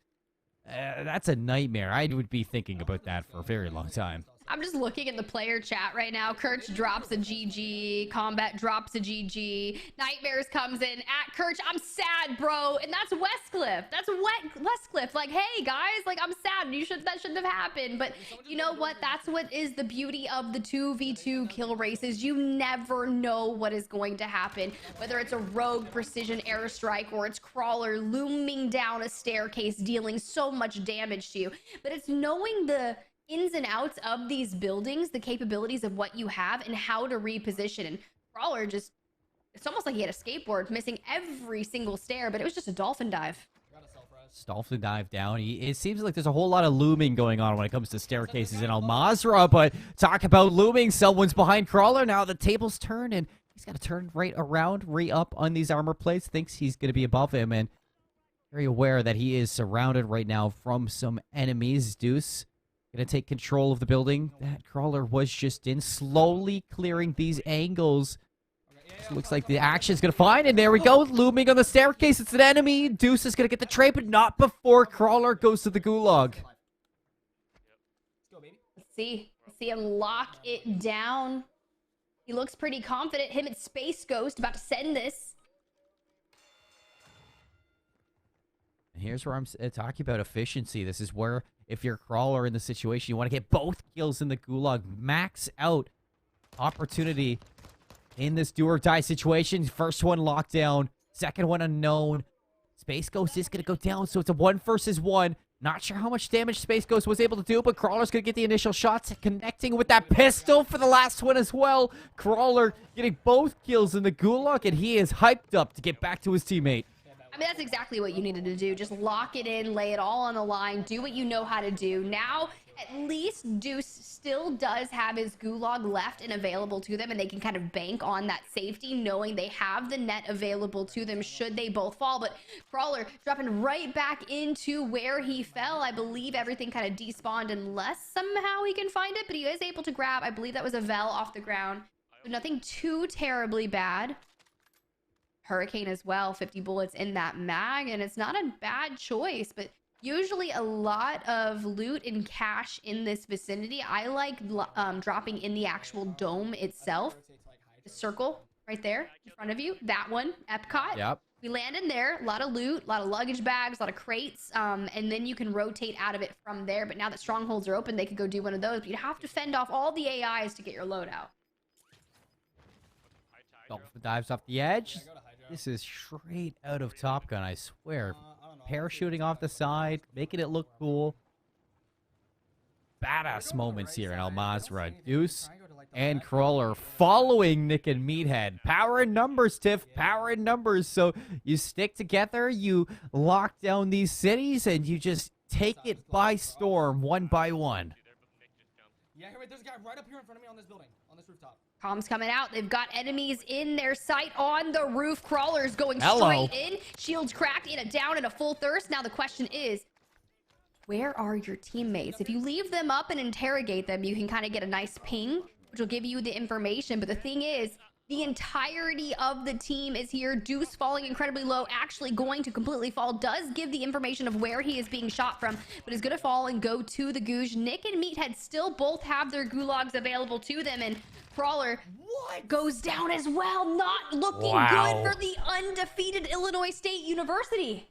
that's a nightmare. I would be thinking about that for a very long time. I'm just looking at the player chat right now. Kirch drops a GG. Combat drops a GG. Nightmares comes in at Kirch. I'm sad, bro. And that's Westcliff. That's Westcliff. Like, hey, guys, like, I'm sad. That shouldn't have happened. But you know what? That's what is the beauty of the 2v2 kill races. You never know what is going to happen. Whether it's a rogue precision airstrike or it's Crawler looming down a staircase dealing so much damage to you. But it's knowing the ins and outs of these buildings, the capabilities of what you have, and how to reposition. And Crawler just, it's almost like he had a skateboard, missing every single stair, but it was just a dolphin dive. Dolphin dive down. It seems like there's a whole lot of looming going on when it comes to staircases in Al Mazrah, but talk about looming, someone's behind Crawler. Now the tables turn, and he's got to turn right around, re-up on these armor plates, thinks he's going to be above him, and very aware that he is surrounded right now from some enemies. Deuce gonna take control of the building that Crawler was just in, slowly clearing these angles. Looks like the action's gonna find, and there we go, looming on the staircase. It's an enemy. Deuce is gonna get the trade, but not before Crawler goes to the gulag. Let's see him lock it down. He looks pretty confident. Him and Space Ghost about to send this. Here's where I'm talking about efficiency. This is where, if you're a Crawler in the situation, you want to get both kills in the gulag. Max out opportunity in this do or die situation. First one locked down, second one unknown. Space Ghost is going to go down, so it's a 1 versus 1. Not sure how much damage Space Ghost was able to do, but Crawler's going to get the initial shots, connecting with that pistol for the last one as well. Crawler getting both kills in the gulag, and he is hyped up to get back to his teammate. I mean, that's exactly what you needed to do. Just lock it in, lay it all on the line, do what you know how to do. Now, at least Deuce still does have his gulag left and available to them, and they can kind of bank on that safety, knowing they have the net available to them should they both fall. But Crawler dropping right back into where he fell. I believe everything kind of despawned unless somehow he can find it, but he is able to grab, I believe that was a Vel off the ground. So nothing too terribly bad. Hurricane as well, 50 bullets in that mag, and it's not a bad choice, but usually a lot of loot and cash in this vicinity. I like dropping in the actual dome itself. The circle right there in front of you, that one, Epcot. Yep. We land in there, a lot of loot, a lot of luggage bags, a lot of crates, and then you can rotate out of it from there. But now that strongholds are open, they could go do one of those, but you'd have to fend off all the AIs to get your load out. Dolphin dives off the edge. This is straight out of Top Gun, I swear. Parachuting off the side, making it look cool. Badass moments here in Al Mazrah. Deuce and Crawler following Nick and Meathead. Power in numbers, Tiff. Power in numbers. So you stick together, you lock down these cities, and you just take it by storm, one by one. Yeah, wait, there's a guy right up here in front of me on this building, on this rooftop. Comms coming out. They've got enemies in their sight on the roof. Crawlers going Hello. straight in. Shields cracked in a down and a full thirst. Now the question is, where are your teammates? If you leave them up and interrogate them, you can kind of get a nice ping, which will give you the information. But the thing is, the entirety of the team is here. Deuce falling incredibly low, actually going to completely fall. Does give the information of where he is being shot from, but is going to fall and go to the Googe. Nick and Meathead still both have their gulags available to them, and Crawler goes down as well. Not looking good for the undefeated Illinois State University.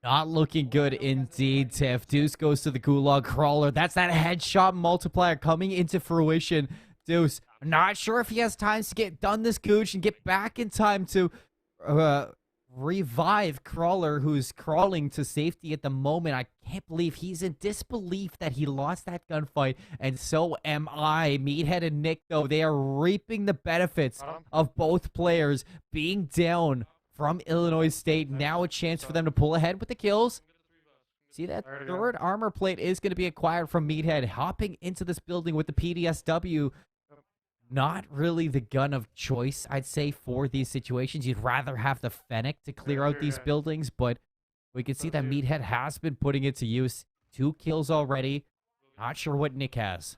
Not looking good indeed, Tiff. Deuce goes to the gulag. Crawler, that's that headshot multiplier coming into fruition. Deuce, I'm not sure if he has time to get done this gooch and get back in time to revive Crawler, who's crawling to safety at the moment. I can't believe he's in disbelief that he lost that gunfight, and so am I. Meathead and Nick, though, they are reaping the benefits of both players being down from Illinois State. Now a chance for them to pull ahead with the kills. See, that third armor plate is going to be acquired from Meathead, hopping into this building with the PDSW. Not really the gun of choice, I'd say, for these situations. You'd rather have the Fennec to clear out these buildings, but we can see that Meathead has been putting it to use. 2 kills already. Not sure what Nick has.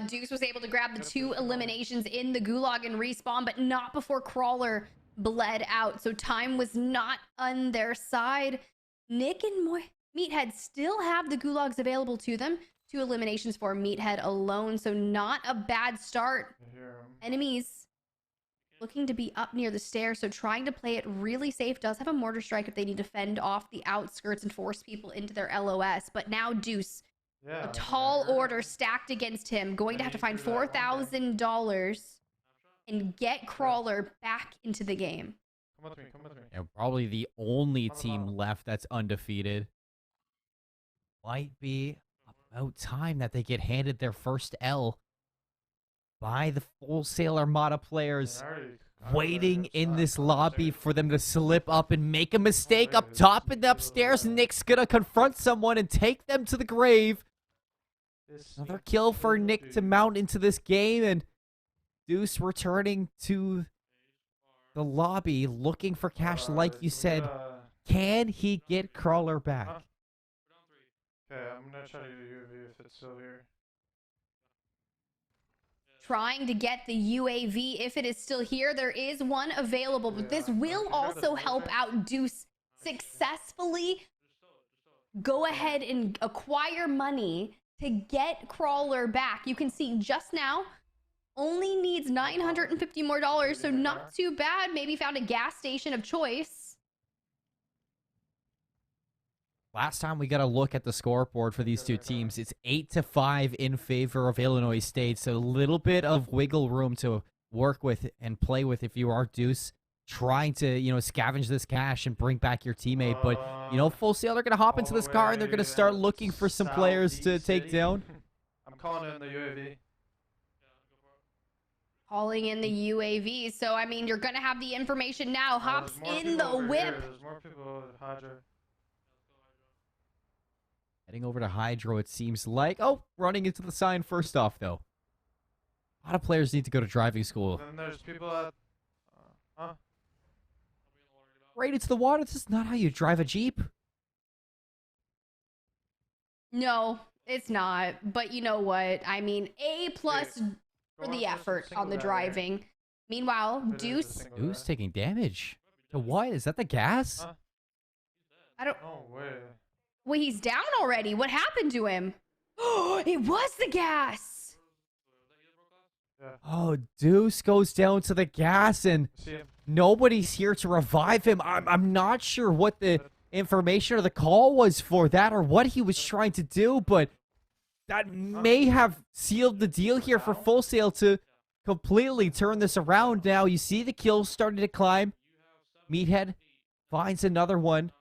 Deuce was able to grab the 2 eliminations in the gulag and respawn, but not before Crawler bled out. So time was not on their side. Nick and Meathead still have the gulags available to them. 2 eliminations for Meathead alone, so not a bad start. Enemies looking to be up near the stairs, so trying to play it really safe. Does have a mortar strike if they need to fend off the outskirts and force people into their LOS. But now Deuce, a tall order stacked against him, going to have to find $4,000 and get Crawler back into the game. Come with me, come with me. And probably the only team left that's undefeated. Might be about time that they get handed their first L by the Full Sail Armada players. Waiting in this lobby for them to slip up and make a mistake up top and upstairs. Nick's gonna confront someone and take them to the grave. Another kill for Nick to mount into this game, and Deuce returning to the lobby looking for cash like you said. Can he get Crawler back? Okay, I'm gonna try to do UAV if it's still here. Trying to get the UAV if it is still here. There is one available, but this will also help out Deuce successfully go ahead and acquire money to get Crawler back. You can see just now only needs $950 more, so not too bad. Maybe found a gas station of choice. Last time we got a look at the scoreboard for these two teams, it's 8-5 in favor of Illinois State. So a little bit of wiggle room to work with and play with if you are Deuce, trying to, scavenge this cash and bring back your teammate. But, Full Sail are going to hop into this car and they're going to start looking for some players to take down. I'm calling in the UAV. Calling in the UAV. So, I mean, you're going to have the information now. Hops in the whip. There's more people at Hydra. Heading over to Hydro, it seems like. Oh, running into the sign first off, though. A lot of players need to go to driving school. Then there's people at... Right into the water? This is not how you drive a Jeep. No, it's not. But you know what? I mean, A+ for the effort on the driving. Meanwhile, Deuce... Deuce taking damage. To what? Is that the gas? I don't... No way. Wait, he's down already. What happened to him? Oh, it was the gas. Oh, Deuce goes down to the gas and nobody's here to revive him. I'm not sure what the information or the call was for that or what he was trying to do, but that may have sealed the deal here for Full Sail to completely turn this around. Now you see the kills starting to climb. Meathead finds another one.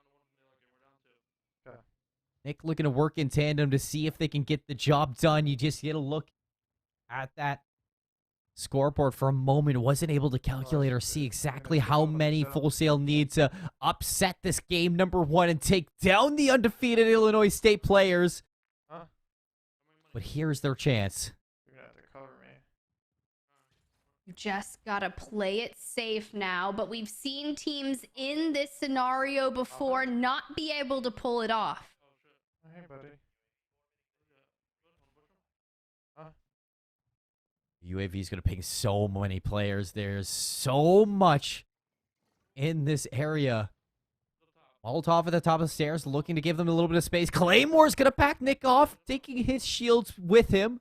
Nick looking to work in tandem to see if they can get the job done. You just get a look at that scoreboard for a moment. Wasn't able to calculate or see exactly how many Full Sail need to upset this game number 1 and take down the undefeated Illinois State players. But here's their chance. You're gonna have to cover me. You just gotta play it safe now. But we've seen teams in this scenario before not be able to pull it off. Hey, buddy. UAV is going to ping so many players. There's so much in this area. Molotov at the top of the stairs, looking to give them a little bit of space. Claymore's going to back Nick off, taking his shields with him.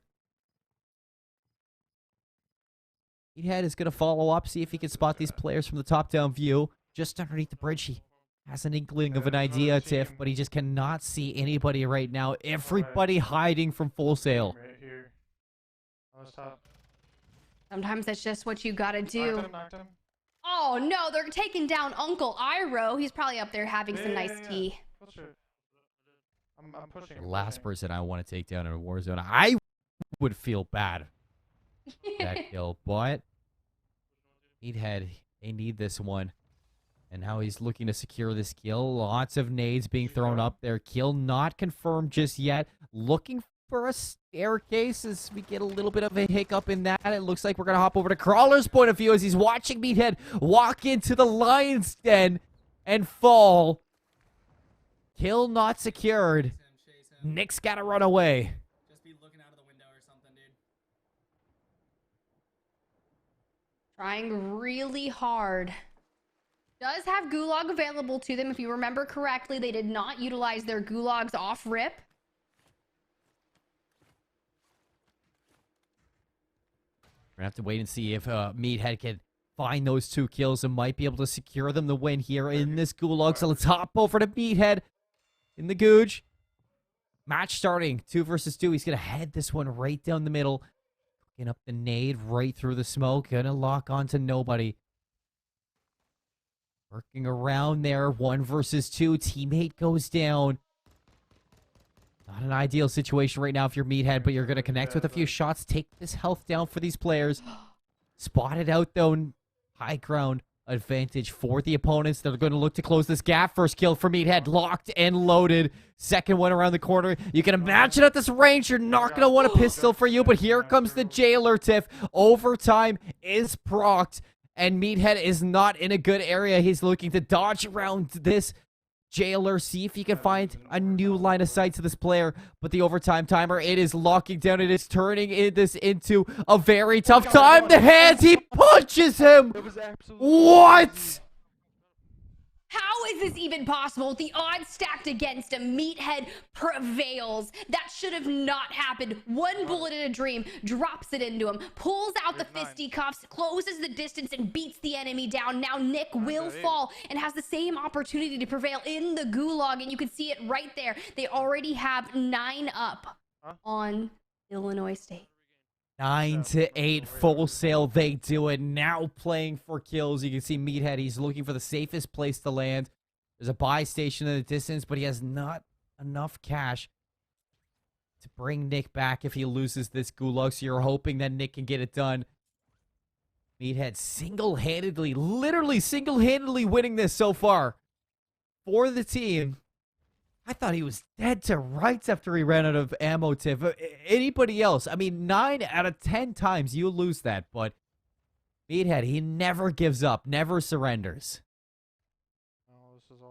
Meathead is going to follow up, see if he can spot these players from the top-down view. Just underneath the bridge, he has an inkling of an idea, Tiff, but he just cannot see anybody right now. Everybody hiding from Full Sail. Right here. On the top. Sometimes that's just what you gotta do. Knocked him. Oh no, they're taking down Uncle Iro. He's probably up there having some nice tea. I'm pushing. The last person I want to take down in a Warzone, I would feel bad that kill, but Meathead, they need this one. And now he's looking to secure this kill. Lots of nades being thrown up there. Kill not confirmed just yet. Looking for a staircase as we get a little bit of a hiccup in that. It looks like we're going to hop over to Crawler's point of view as he's watching Meathead walk into the lion's den and fall. Kill not secured. Nick's got to run away. Trying really hard. Does have gulag available to them. If you remember correctly, they did not utilize their gulags off rip. We're gonna have to wait and see if Meathead can find those 2 kills and might be able to secure them the win here in this gulag. So let's hop over to Meathead in the Googe. Match starting, 2 versus 2. He's gonna head this one right down the middle. Cooking up the nade right through the smoke. Gonna lock onto nobody. Working around there, 1 versus 2. Teammate goes down. Not an ideal situation right now if you're Meathead, but you're going to connect with a few shots. Take this health down for these players. Spotted out, though. High ground advantage for the opponents. They're going to look to close this gap. First kill for Meathead. Locked and loaded. Second one around the corner. You can imagine at this range, you're not going to want a pistol for you, but here comes the Jailer Tiff. Overtime is procced. And Meathead is not in a good area. He's looking to dodge around this Jailer, see if he can find a new line of sight to this player. But the overtime timer, it is locking down. It is turning this into a very tough time. The hands, he punches him. What? How is this even possible? The odds stacked against him. Meathead prevails. That should have not happened. 1 bullet in a dream, drops it into him, pulls out the fisticuffs, closes the distance, and beats the enemy down. Now Nick will fall and has the same opportunity to prevail in the gulag, and you can see it right there. They already have 9 up on Illinois State. 9-8 full sail. They do it. Now playing for kills. You can see Meathead. He's looking for the safest place to land. There's a buy station in the distance, but he has not enough cash to bring Nick back if he loses this gulag. So you're hoping that Nick can get it done. Meathead single-handedly, literally single-handedly winning this so far for the team. I thought he was dead to rights after he ran out of ammo, Tiff. Anybody else? I mean, 9 out of 10 times you lose that, but Meathead, he never gives up, never surrenders.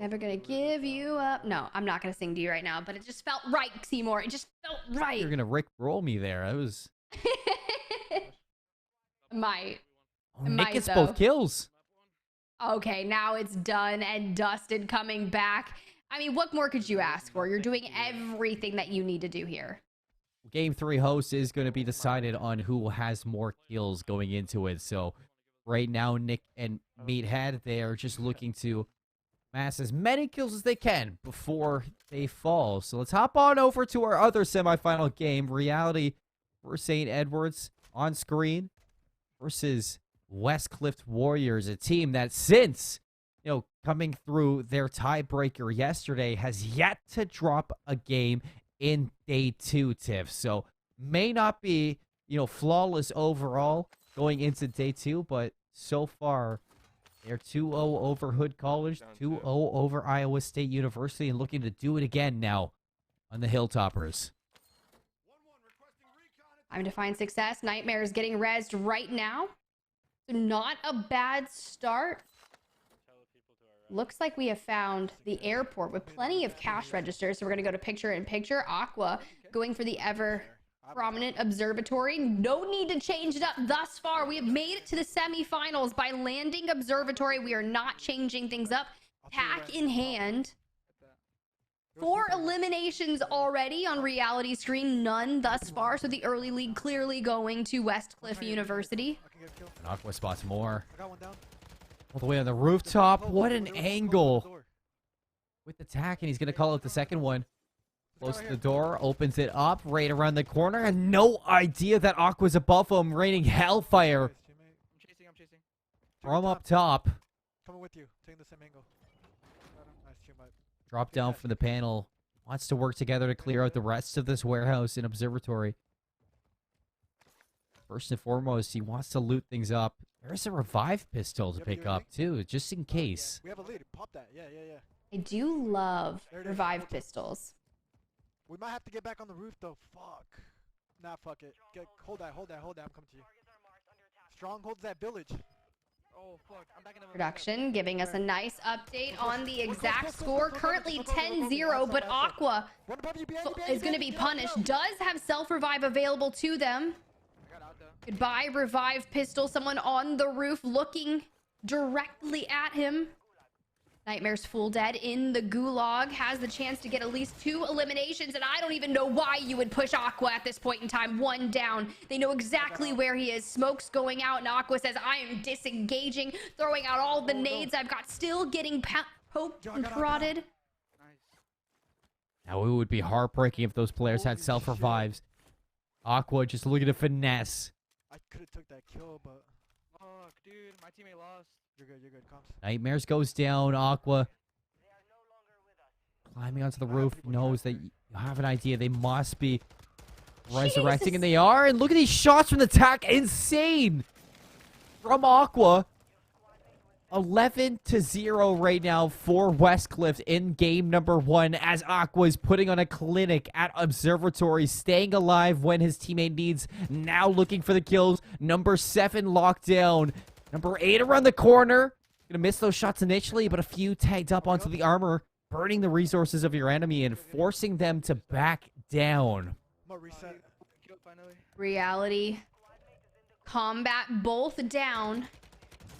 Never gonna give you up. No, I'm not gonna sing to you right now, but it just felt right, Seymour. It just felt right. You're gonna Rick roll me there. I was. Might. Nick gets both kills. Okay, now it's done and dusted coming back. I mean, what more could you ask for? You're doing everything that you need to do here. Game 3 host is going to be decided on who has more kills going into it. So right now, Nick and Meathead, they are just looking to mass as many kills as they can before they fall. So let's hop on over to our other semifinal game. Reality for St. Edwards on screen versus Westcliff Warriors, a team that since coming through their tiebreaker yesterday has yet to drop a game in day 2, Tiff. So may not be, flawless overall going into day 2, but so far they're 2-0 over Hood College, 2-0 over Iowa State University, and looking to do it again now on the Hilltoppers. Time to find success. Nightmare is getting rezzed right now. So not a bad start. Looks like we have found the airport with plenty of cash registers. So we're going to go to picture-in-picture. Aqua going for the ever prominent observatory. No need to change it up thus far. We have made it to the semifinals by landing observatory. We are not changing things up. Tack in hand. 4 eliminations already on reality screen. None thus far. So the early lead clearly going to Westcliff University. And Aqua spots more. All the way on the rooftop. What an angle with the tack, and he's going to call it the second one. Close to the door, opens it up right around the corner, and no idea that Aqua's above him, raining hellfire I'm chasing. from up top. Coming with you, taking the same angle. Nice teammate. Drop down from the panel. Wants to work together to clear out the rest of this warehouse and observatory. First and foremost, he wants to loot things up. There's a revive pistol to pick up, too, just in case. We have a lead. Pop that. Yeah. I do love revive pistols. We might have to get back on the roof, though. Fuck. Nah, fuck it. Hold that. I'm coming to you. Strong holds that village. Oh, fuck. I'm back in the Production giving us a nice update on the exact score. Currently 10-0, but Aqua is going to be punished. Does have self-revive available to them. Goodbye, revive pistol. Someone on the roof looking directly at him. Nightmare's full dead in the gulag. Has the chance to get at least 2 eliminations. And I don't even know why you would push Aqua at this point in time. 1 down. They know exactly where he is. Smoke's going out. And Aqua says, I am disengaging. Throwing out all the nades I've got. Still getting poked and prodded. Now, it would be heartbreaking if those players had self-revives. Aqua just looking to finesse. I could have took that kill, but... Fuck, dude. My teammate lost. You're good, Comes. Nightmares goes down. Aqua climbing onto the roof. Knows that you have an idea. They must be resurrecting, and they are. And look at these shots from the attack. Insane from Aqua. 11-0 right now for Westcliff in game number 1 as Aqua is putting on a clinic at Observatory, staying alive when his teammate needs. Now looking for the kills. Number 7 locked down. Number 8 around the corner. Gonna miss those shots initially, but a few tagged up onto the armor, burning the resources of your enemy and forcing them to back down. Reality. Combat both down.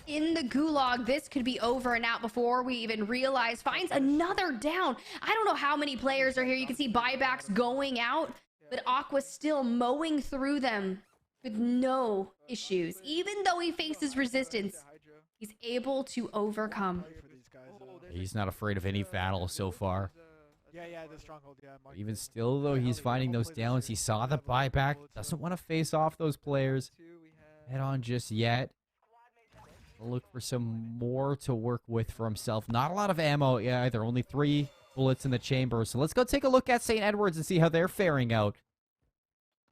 In the gulag, this could be over and out before we even realize. Finds another down. I don't know how many players are here. You can see buybacks going out, but Aqua's still mowing through them with no issues. Even though he faces resistance, he's able to overcome. He's not afraid of any battle so far. Yeah, the stronghold, yeah. Even still, though, he's finding those downs. He saw the buyback. Doesn't want to face off those players head on just yet. Look for some more to work with for himself. Not a lot of ammo either. Only 3 bullets in the chamber. So let's go take a look at St. Edwards and see how they're faring out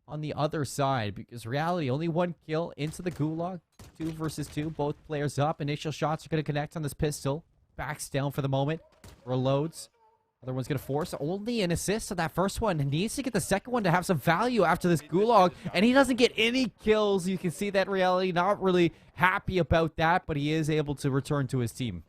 on the other side. Because reality, only 1 kill into the gulag. 2 versus 2. Both players up. Initial shots are going to connect on this pistol. Backs down for the moment. Reloads. Other one's going to force only an assist on that first one. Needs to get the second one to have some value after this gulag. And he doesn't get any kills. You can see that reality. Not really happy about that, but he is able to return to his team.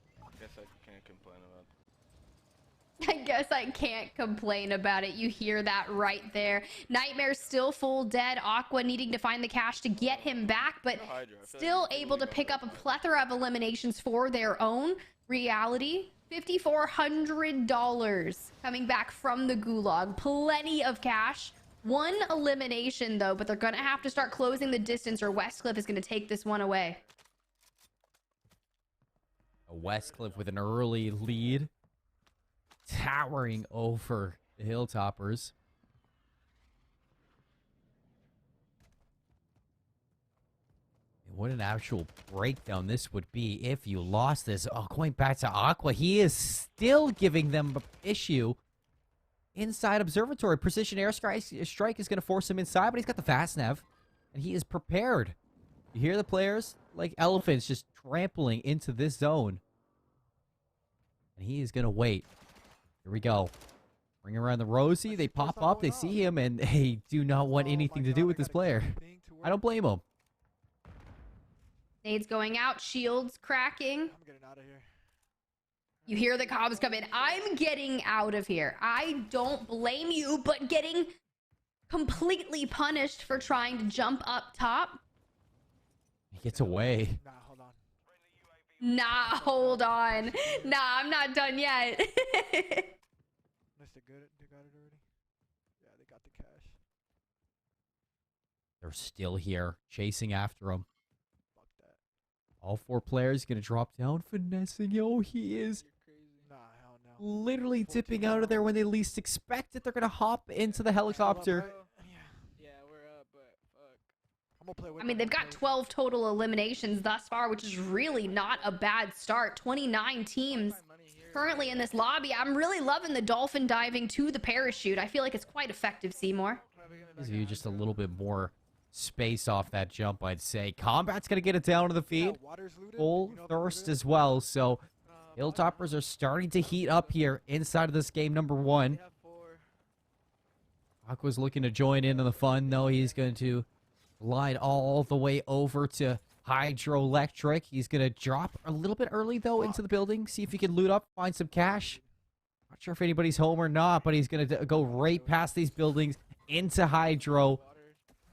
I guess I can't complain about it. You hear that right there. Nightmare's still full dead. Aqua needing to find the cash to get him back, but still able to pick up a plethora of eliminations for their own. Reality. $5,400 coming back from the gulag. Plenty of cash. 1 elimination, though, but they're going to have to start closing the distance or Westcliff is going to take this one away. Westcliff with an early lead. Towering over the Hilltoppers. What an actual breakdown this would be if you lost this. Oh, going back to Aqua, he is still giving them an issue inside Observatory. Precision airstrike is going to force him inside, but he's got the fast nav, and he is prepared. You hear the players like elephants just trampling into this zone. And he is going to wait. Here we go. Bring around the Rosie. They pop up. They see him, and they do not want anything to do with this player. I don't blame him. Nades going out. Shields cracking. I'm getting out of here. You hear the comms come in. I'm getting out of here. I don't blame you, but getting completely punished for trying to jump up top. He gets away. Nah, hold on. Nah, hold on. Nah, I'm not done yet. Unless they got it already. Yeah, they got the cash. They're still here, chasing after him. Fuck that. All 4 players going to drop down, finessing. Oh, he is Nah, hell no. literally tipping out of there when they least expect it. They're going to hop into the helicopter. Yeah, we're up, but fuck. I'm gonna play with I mean, they've got 12 total eliminations thus far, which is really not a bad start. 29 teams currently in this lobby. I'm really loving the dolphin diving to the parachute. I feel like it's quite effective, Seymour. Gives you just a little bit more space off that jump, I'd say. Combat's going to get it down to the feet. Full thirst as well, so Hilltoppers are starting to heat up here inside of this game number 1. Aqua's looking to join in on the fun, though. He's going to glide all the way over to Hydroelectric. He's going to drop a little bit early, though, into the building. See if he can loot up, find some cash. Not sure if anybody's home or not, but he's going to go right past these buildings into Hydro.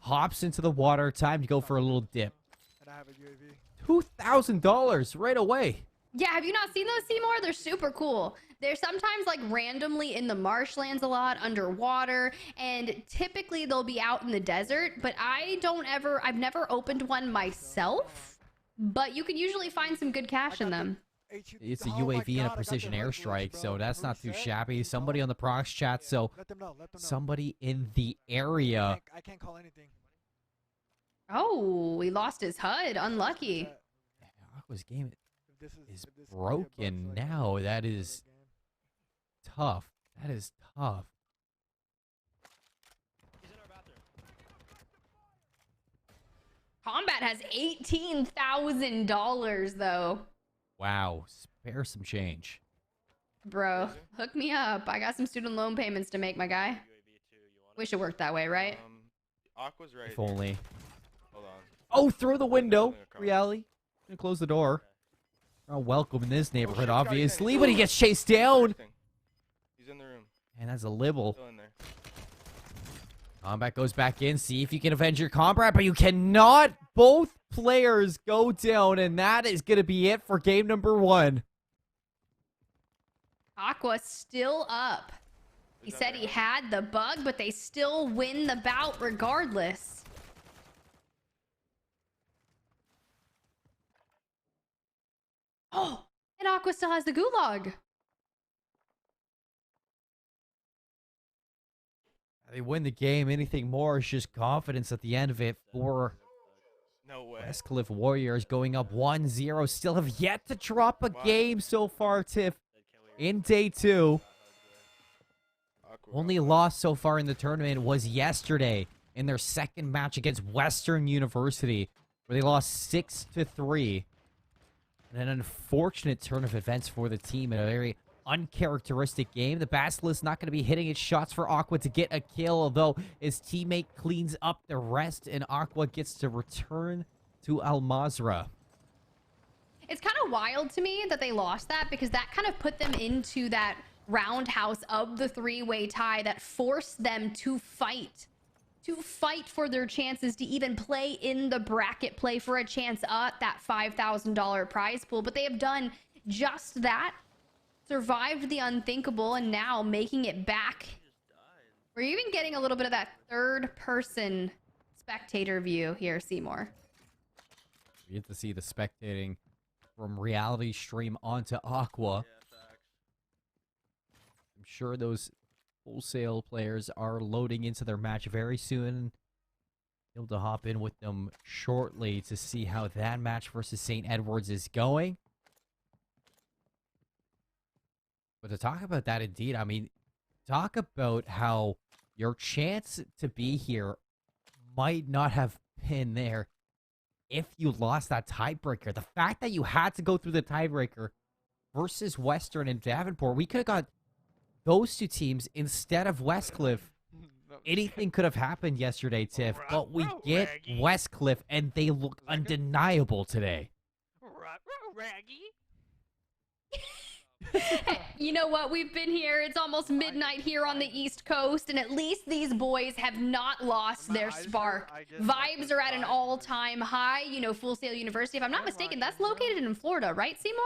hops into the water. Time to go for a little dip. And I have a UAV. $2,000 right away. Yeah, have you not seen those, Seymour? They're super cool. They're sometimes like randomly in the marshlands a lot, underwater, and typically they'll be out in the desert, but I've never opened one myself, but you can usually find some good cash in them. It's a UAV and a precision airstrike, so that's not too shabby. Somebody on the prox chat, so Let them know. somebody in the area. I can't call anything. Oh, he lost his HUD. Unlucky. Aqua's game If is this could be a bug, broken so I can't now. play That the is game. tough. That is tough. He's in our bathroom. Combat has $18,000 though. Wow. Spare some change. Bro, hook me up. I got some student loan payments to make, my guy. Wish it worked that way, right? Aqua's right. If only. Hold on. Oh, through the window. Reality. Gonna close the door. Not welcome in this neighborhood, obviously, but he gets chased down. He's in the room. And that's a libel. Still in there. Combat goes back in. See if you can avenge your combat, but you cannot. Both players go down, and that is going to be it for game number 1. Aqua still up. He said he had the bug, but they still win the bout regardless. Oh, and Aqua still has the gulag. They win the game. Anything more is just confidence at the end of it for No way. Westcliff Warriors, going up 1-0. Still have yet to drop a game so far, Tiff, in day 2. Only loss so far in the tournament was yesterday in their second match against Western University, where they lost 6-3. And an unfortunate turn of events for the team in a very uncharacteristic game. The Basilisk not going to be hitting its shots for Aqua to get a kill, although his teammate cleans up the rest, and Aqua gets to return to Al Mazrah. It's kind of wild to me that they lost that, because that kind of put them into that roundhouse of the 3-way tie that forced them to fight for their chances to even play in the bracket, play for a chance at that $5,000 prize pool. But they have done just that, survived the unthinkable, and now making it back. We're even getting a little bit of that third-person spectator view here, Seymour. We get to see the spectating from reality stream onto Aqua. I'm sure those wholesale players are loading into their match very soon. Able to hop in with them shortly to see how that match versus St. Edwards is going. But to talk about that, indeed, I mean, talk about how your chance to be here might not have been there if you lost that tiebreaker. The fact that you had to go through the tiebreaker versus Western and Davenport, we could have got those two teams instead of Westcliff. Anything could have happened yesterday, Tiff, but we get Westcliff, and they look undeniable today. You know what? We've been here. It's almost midnight here on the East Coast, and at least these boys have not lost their spark. Vibes are at an all-time high. You know, Full Sail University, if I'm not mistaken, that's located in Florida, right, Seymour?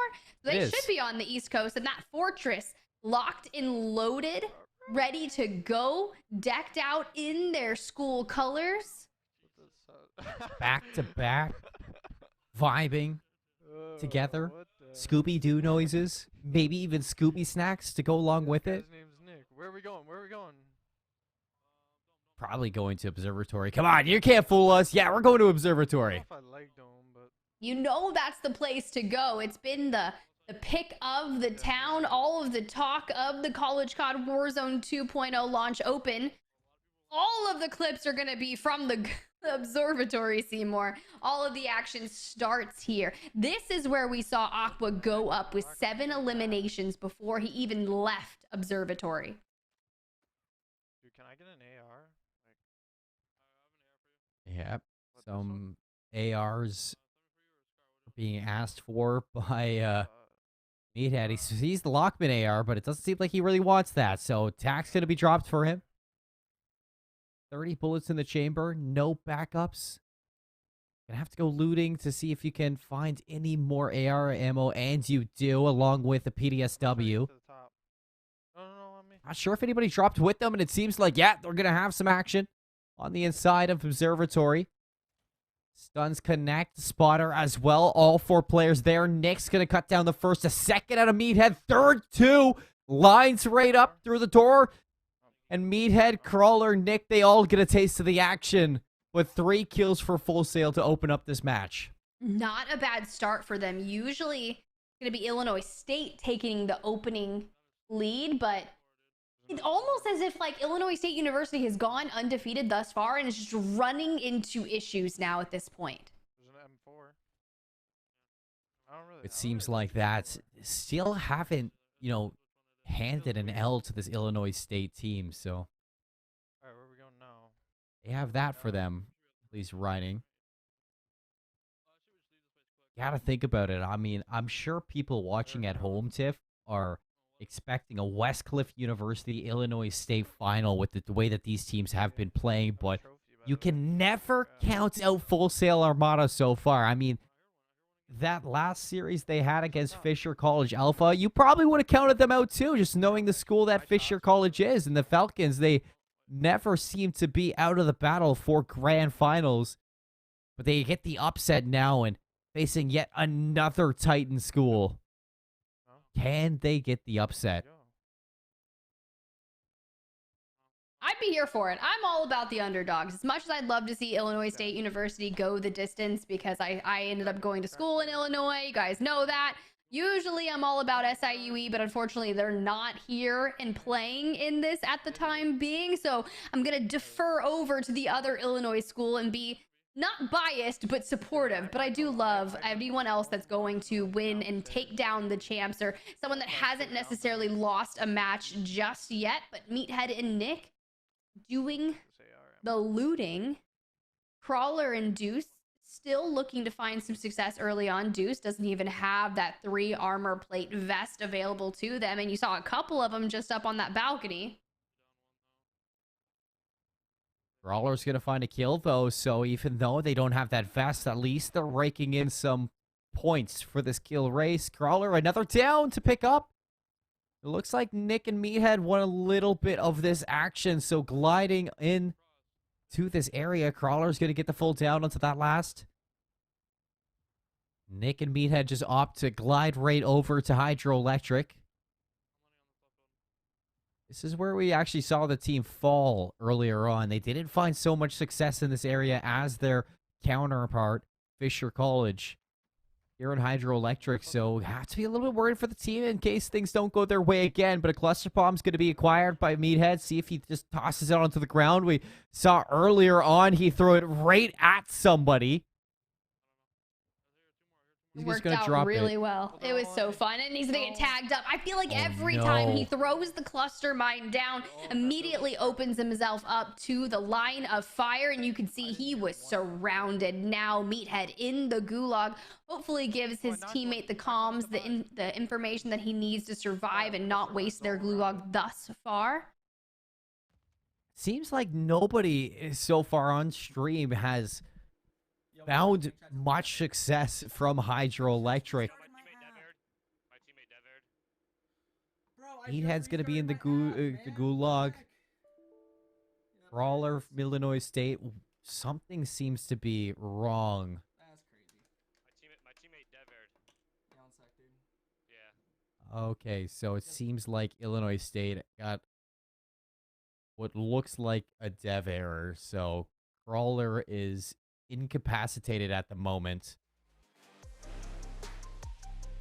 So they should be on the East Coast, and that fortress locked and loaded, ready to go, decked out in their school colors. Back to back, vibing together. Scooby-Doo noises, maybe even Scooby snacks to go along with it. His name's Nick. Where are we going? Where are we going? Probably going to Observatory. Come on, you can't fool us. Yeah, we're going to Observatory. I don't know if I like Dome, but You know that's the place to go. It's been the pick of the town, all of the talk of the College COD Warzone 2.0 launch open. All of the clips are going to be from the Observatory, Seymour. All of the action starts here. This is where we saw Aqua go up with 7 eliminations before he even left Observatory. dude, can I get an AR? Yep, some ARs are being asked for by Meathead. He's the Lockman AR, but it doesn't seem like he really wants that. So tax going to be dropped for him. 30 bullets in the chamber, no backups. Gonna have to go looting to see if you can find any more AR ammo, and you do, along with the PDSW. Not sure if anybody dropped with them, and it seems like, yeah, they're gonna have some action on the inside of Observatory. Stuns connect, spotter as well. All 4 players there. Nick's gonna cut down the first, a second out of Meathead, third 2. Lines right up through the door. And Meathead, Crawler, Nick, they all get a taste of the action with 3 kills for Full Sail to open up this match. Not a bad start for them. Usually going to be Illinois State taking the opening lead, but it's almost as if like Illinois State University has gone undefeated thus far and is just running into issues now at this point. There's an M4. It seems like that. Still haven't, handed an L to this Illinois State team, so Alright, where are we going now? they have that for them, at least riding. Gotta think about it. I mean, I'm sure people watching at home, Tiff, are expecting a Westcliff University Illinois State final with the way that these teams have been playing, but you can never count out Full Sail Armada so far. I mean, that last series they had against Fisher College Alpha, you probably would have counted them out too, just knowing the school that Fisher College is. And the Falcons, they never seem to be out of the battle for grand finals, but they get the upset now and facing yet another Titan school. Can they get the upset? I'd be here for it. I'm all about the underdogs. As much as I'd love to see Illinois State University go the distance, because I ended up going to school in Illinois. You guys know that. Usually I'm all about SIUE, but unfortunately they're not here and playing in this at the time being. So I'm going to defer over to the other Illinois school and be not biased, but supportive. But I do love anyone else that's going to win and take down the champs, or someone that hasn't necessarily lost a match just yet. But Meathead and Nick doing the looting. Crawler and Deuce still looking to find some success early on. Deuce doesn't even have that 3 armor plate vest available to them, and you saw a couple of them just up on that balcony. Crawler's gonna find a kill though, so even though they don't have that vest, at least they're raking in some points for this kill race. Crawler, another down to pick up. It looks like Nick and Meathead want a little bit of this action, so gliding in to this area, Crawler's going to get the full down onto that last. Nick and Meathead just opt to glide right over to Hydroelectric. This is where we actually saw the team fall earlier on. They didn't find so much success in this area as their counterpart, Fisher College, here in Hydroelectric, so have to be a little bit worried for the team in case things don't go their way again. But a cluster bomb's going to be acquired by Meathead. See if he just tosses it onto the ground. We saw earlier on he threw it right at somebody. He's Worked just out drop really it. well. It was so fun, and he's gonna get tagged up. I feel like every time he throws the cluster mine down, immediately opens himself up to the line of fire, and you can see he was surrounded. Now Meathead in the gulag hopefully gives his teammate the comms, the information that he needs to survive and not waste their gulag thus far. Seems like nobody so far on stream has found much success from Hydroelectric. Meathead's going to be in the gulag. Crawler from Illinois State. Something seems to be wrong. That's crazy. My teammate Deverd. Yeah, one sec, dude. Yeah. Okay, so it seems like Illinois State got what looks like a dev error. So Crawler is incapacitated at the moment.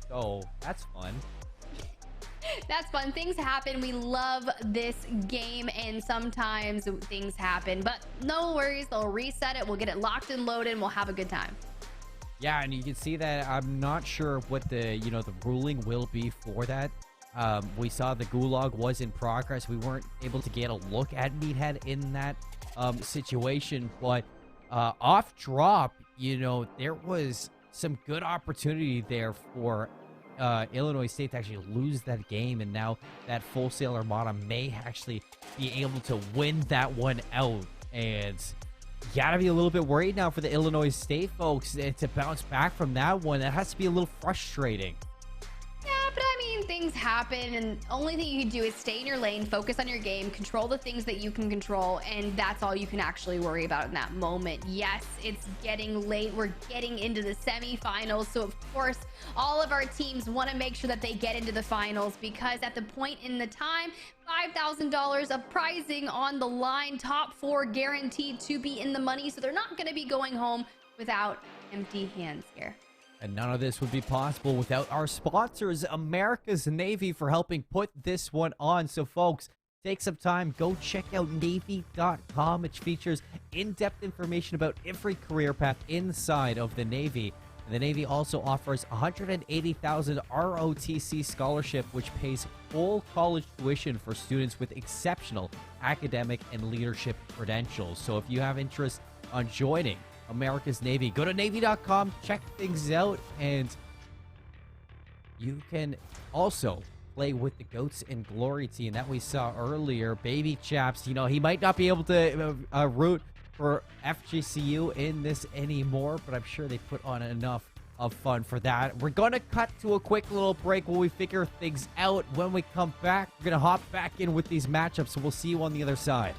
So that's fun. That's fun. Things happen. We love this game, and sometimes things happen, but no worries. They'll reset it. We'll get it locked and loaded, and we'll have a good time. Yeah, and you can see that I'm not sure what the the ruling will be for that. We saw the gulag was in progress. We weren't able to get a look at Meathead in that situation, but off drop, there was some good opportunity there for Illinois State to actually lose that game, and now that Full Sail Armada may actually be able to win that one out. And you gotta be a little bit worried now for the Illinois State folks to bounce back from that one. That has to be a little frustrating. Yeah, but I mean, things happen, and only thing you can do is stay in your lane, focus on your game, control the things that you can control, and that's all you can actually worry about in that moment. Yes, it's getting late. We're getting into the semifinals, so of course, all of our teams want to make sure that they get into the finals, because at the point in the time, $5,000 of prizing on the line, top 4 guaranteed to be in the money, so they're not going to be going home without empty hands here. And none of this would be possible without our sponsors, America's Navy, for helping put this one on. So, folks, take some time. Go check out Navy.com, which features in-depth information about every career path inside of the Navy. And the Navy also offers $180,000 ROTC scholarship, which pays full college tuition for students with exceptional academic and leadership credentials. So if you have interest on joining America's Navy, go to Navy.com, check things out, and you can also play with the Goats and Glory team that we saw earlier. Baby Chaps, you know, he might not be able to root for FGCU in this anymore, but I'm sure they put on enough of fun for that. We're going to cut to a quick little break while we figure things out. When we come back, we're going to hop back in with these matchups, so we'll see you on the other side.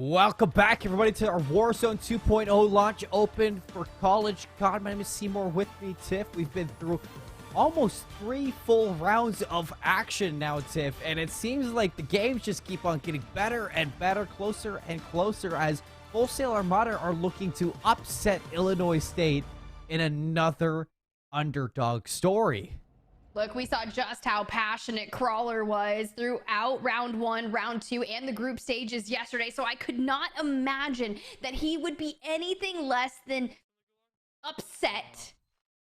Welcome back, everybody, to our Warzone 2.0 launch open for college. God, my name is Seymour. With me, Tiff. We've been through almost 3 full rounds of action now, Tiff, and it seems like the games just keep on getting better and better, closer and closer, as Full Sail Armada are looking to upset Illinois State in another underdog story. Look, we saw just how passionate Crawler was throughout round 1, round 2, and the group stages yesterday, so I could not imagine that he would be anything less than upset.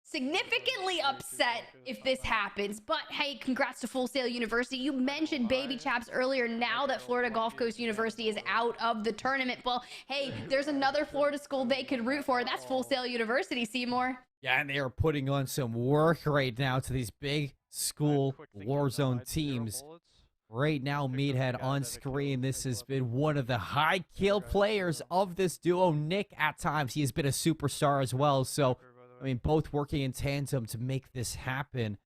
Significantly upset if this happens. But hey, congrats to Full Sail University. You mentioned Baby Chaps earlier. Now that Florida Gulf Coast University is out of the tournament, well, hey, there's another Florida school they could root for, and that's Full Sail University, Seymour. Yeah, and they are putting on some work right now to these big school Warzone teams. Right now, Meathead on screen. This has been one of the high kill players of this duo. Nick, at times, he has been a superstar as well. So, I mean, both working in tandem to make this happen.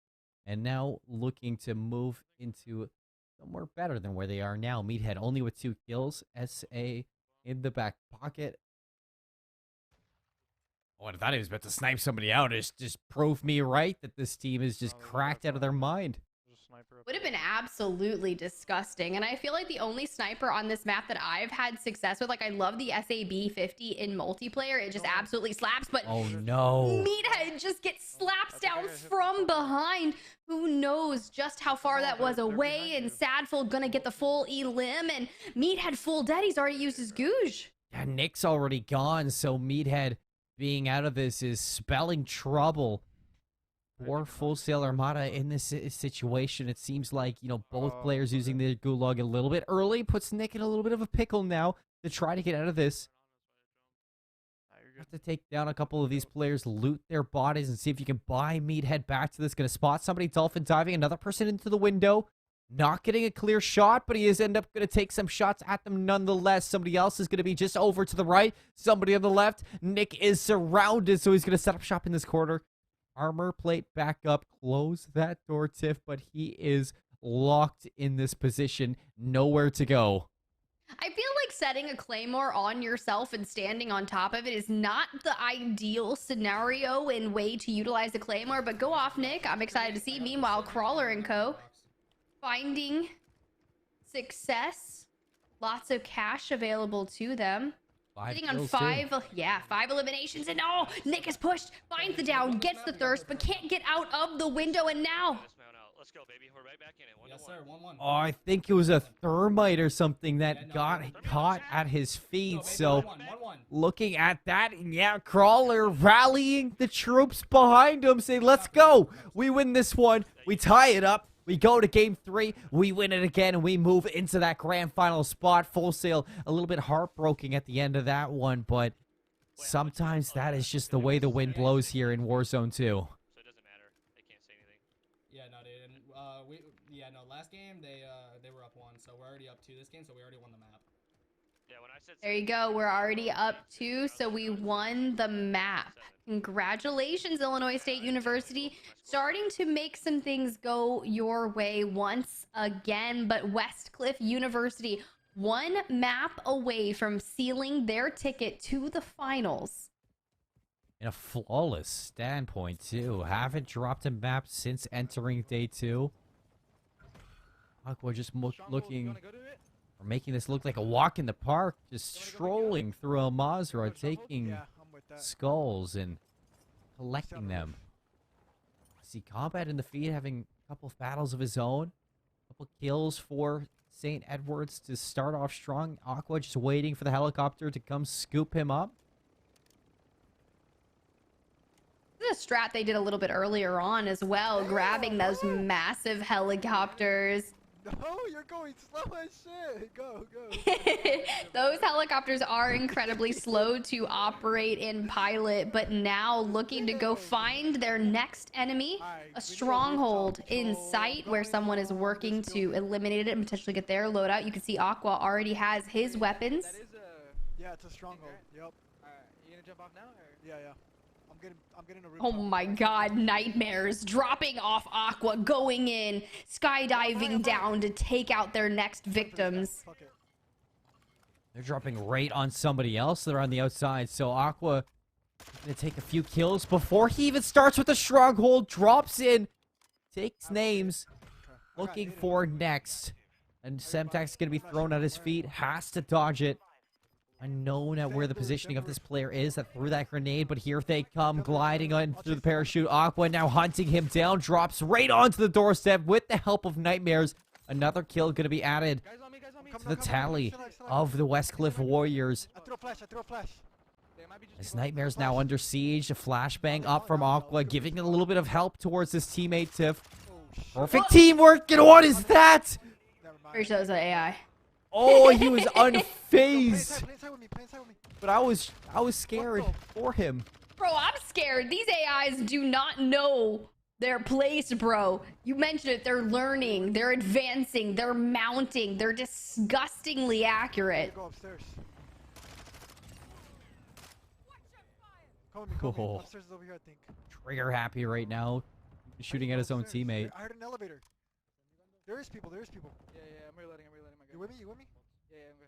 And now looking to move into somewhere better than where they are now. Meathead only with 2 kills. SA in the back pocket. Oh, I thought he was about to snipe somebody out. It's just proved me right that this team is just cracked out of their mind. Would have been absolutely disgusting. And I feel like the only sniper on this map that I've had success with, like, I love the SAB 50 in multiplayer. It just absolutely slaps. But oh no, Meathead just gets slaps down from behind. Who knows just how far that was away. And Sadful gonna get the full elim. And Meathead full dead. He's already used his Googe. Yeah, Nick's already gone. So Meathead being out of this is spelling trouble for Full Sail Armada in this situation. It seems like, you know, both players using their gulag a little bit early puts Nick in a little bit of a pickle now to try to get out of this. Have to take down a couple of these players, loot their bodies, and see if you can buy Meathead back to this. Going to spot somebody dolphin diving, another person into the window. Not getting a clear shot, but he is end up going to take some shots at them nonetheless. Somebody else is going to be just over to the right. Somebody on the left. Nick is surrounded, so he's going to set up shop in this corner. Armor plate back up. Close that door, Tiff, but he is locked in this position. Nowhere to go. I feel like setting a claymore on yourself and standing on top of it is not the ideal scenario and way to utilize the claymore, but go off, Nick. I'm excited to see. Meanwhile, Crawler and co. finding success. Lots of cash available to them. Sitting on 5 eliminations, and oh, Nick is pushed, finds the down, gets the thirst, but can't get out of the window, and now Let's go, baby. We're right back in it. Yes, sir. 1-1. Oh, I think it was a thermite or something that got caught at his feet. So, looking at that, yeah, Crawler rallying the troops behind him, saying, let's go. We win this one. We tie it up. We go to game 3. We win it again, and we move into that grand final spot. Full Sail, a little bit heartbroken at the end of that one, but sometimes that is just the way the wind blows here in Warzone 2. Last game they were up 1, so we're already up 2 this game, so we already won the map. Yeah, when I said there you go. We're already up 2, so we won the map. Congratulations, Illinois State University. Starting to make some things go your way once again, but Westcliff University 1 map away from sealing their ticket to the finals. In a flawless standpoint, too. Haven't dropped a map since entering day 2. Aqua just looking, or making this look like a walk in the park, just strolling through El Mazra, taking skulls and collecting them. See Combat in the feed having a couple of battles of his own, a couple kills for St. Edwards to start off strong. Aqua just waiting for the helicopter to come scoop him up. This is a strat they did a little bit earlier on as well, grabbing those massive helicopters. No, you're going slow as shit. Go. Those helicopters are incredibly slow to operate and pilot, but now looking to go find their next enemy, a stronghold in sight where someone is working to eliminate it and potentially get their loadout. You can see Aqua already has his weapons. Yeah, it's a stronghold. Yep. Alright, you gonna jump off now? Or? Yeah. I'm getting a oh my god, nightmares. Dropping off Aqua, going in, skydiving down to take out their next victims. They're dropping right on somebody else. They're on the outside. So Aqua gonna take a few kills before he even starts with the stronghold. Drops in, takes names, looking for next. And Semtech's gonna be thrown at his feet. Has to dodge it. Unknown at where the positioning of this player is that threw that grenade, but here they come, gliding on through the parachute. Aqua now hunting him down, drops right onto the doorstep with the help of Nightmares. Another kill going to be added to the tally of the Westcliff Warriors. I threw a flash. As Nightmares now under siege, a flashbang up from Aqua, giving a little bit of help towards his teammate Tiff. Perfect teamwork, and what is that? Pretty sure that was an AI. Oh, he was unfazed. But I was scared for him. Bro, I'm scared. These AIs do not know their place, bro. You mentioned it. They're learning. They're advancing. They're mounting. They're disgustingly accurate. Go upstairs. Oh. Upstairs is over here, I think. Trigger happy right now, shooting at his own teammate. I heard an elevator. There is people. Yeah, I'm reloading. You with me? Yeah, I'm good.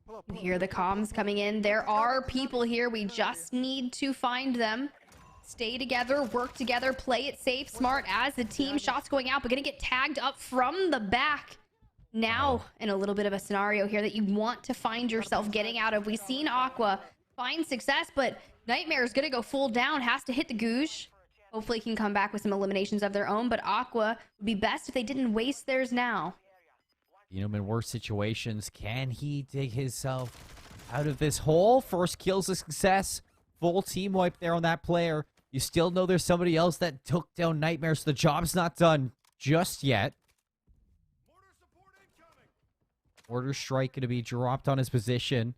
Pull up. You hear the comms coming in. There are people here. We just need to find them. Stay together, work together, play it safe, smart as the team. Shots going out, but gonna get tagged up from the back. Now, in a little bit of a scenario here that you want to find yourself getting out of. We've seen Aqua find success, but Nightmare is gonna go full down, has to hit the goosh. Hopefully he can come back with some eliminations of their own, but Aqua would be best if they didn't waste theirs now. You know, in worse situations, can he dig himself out of this hole? First kill's a success. Full team wipe there on that player. You still know there's somebody else that took down Nightmare, so the job's not done just yet. Order strike going to be dropped on his position.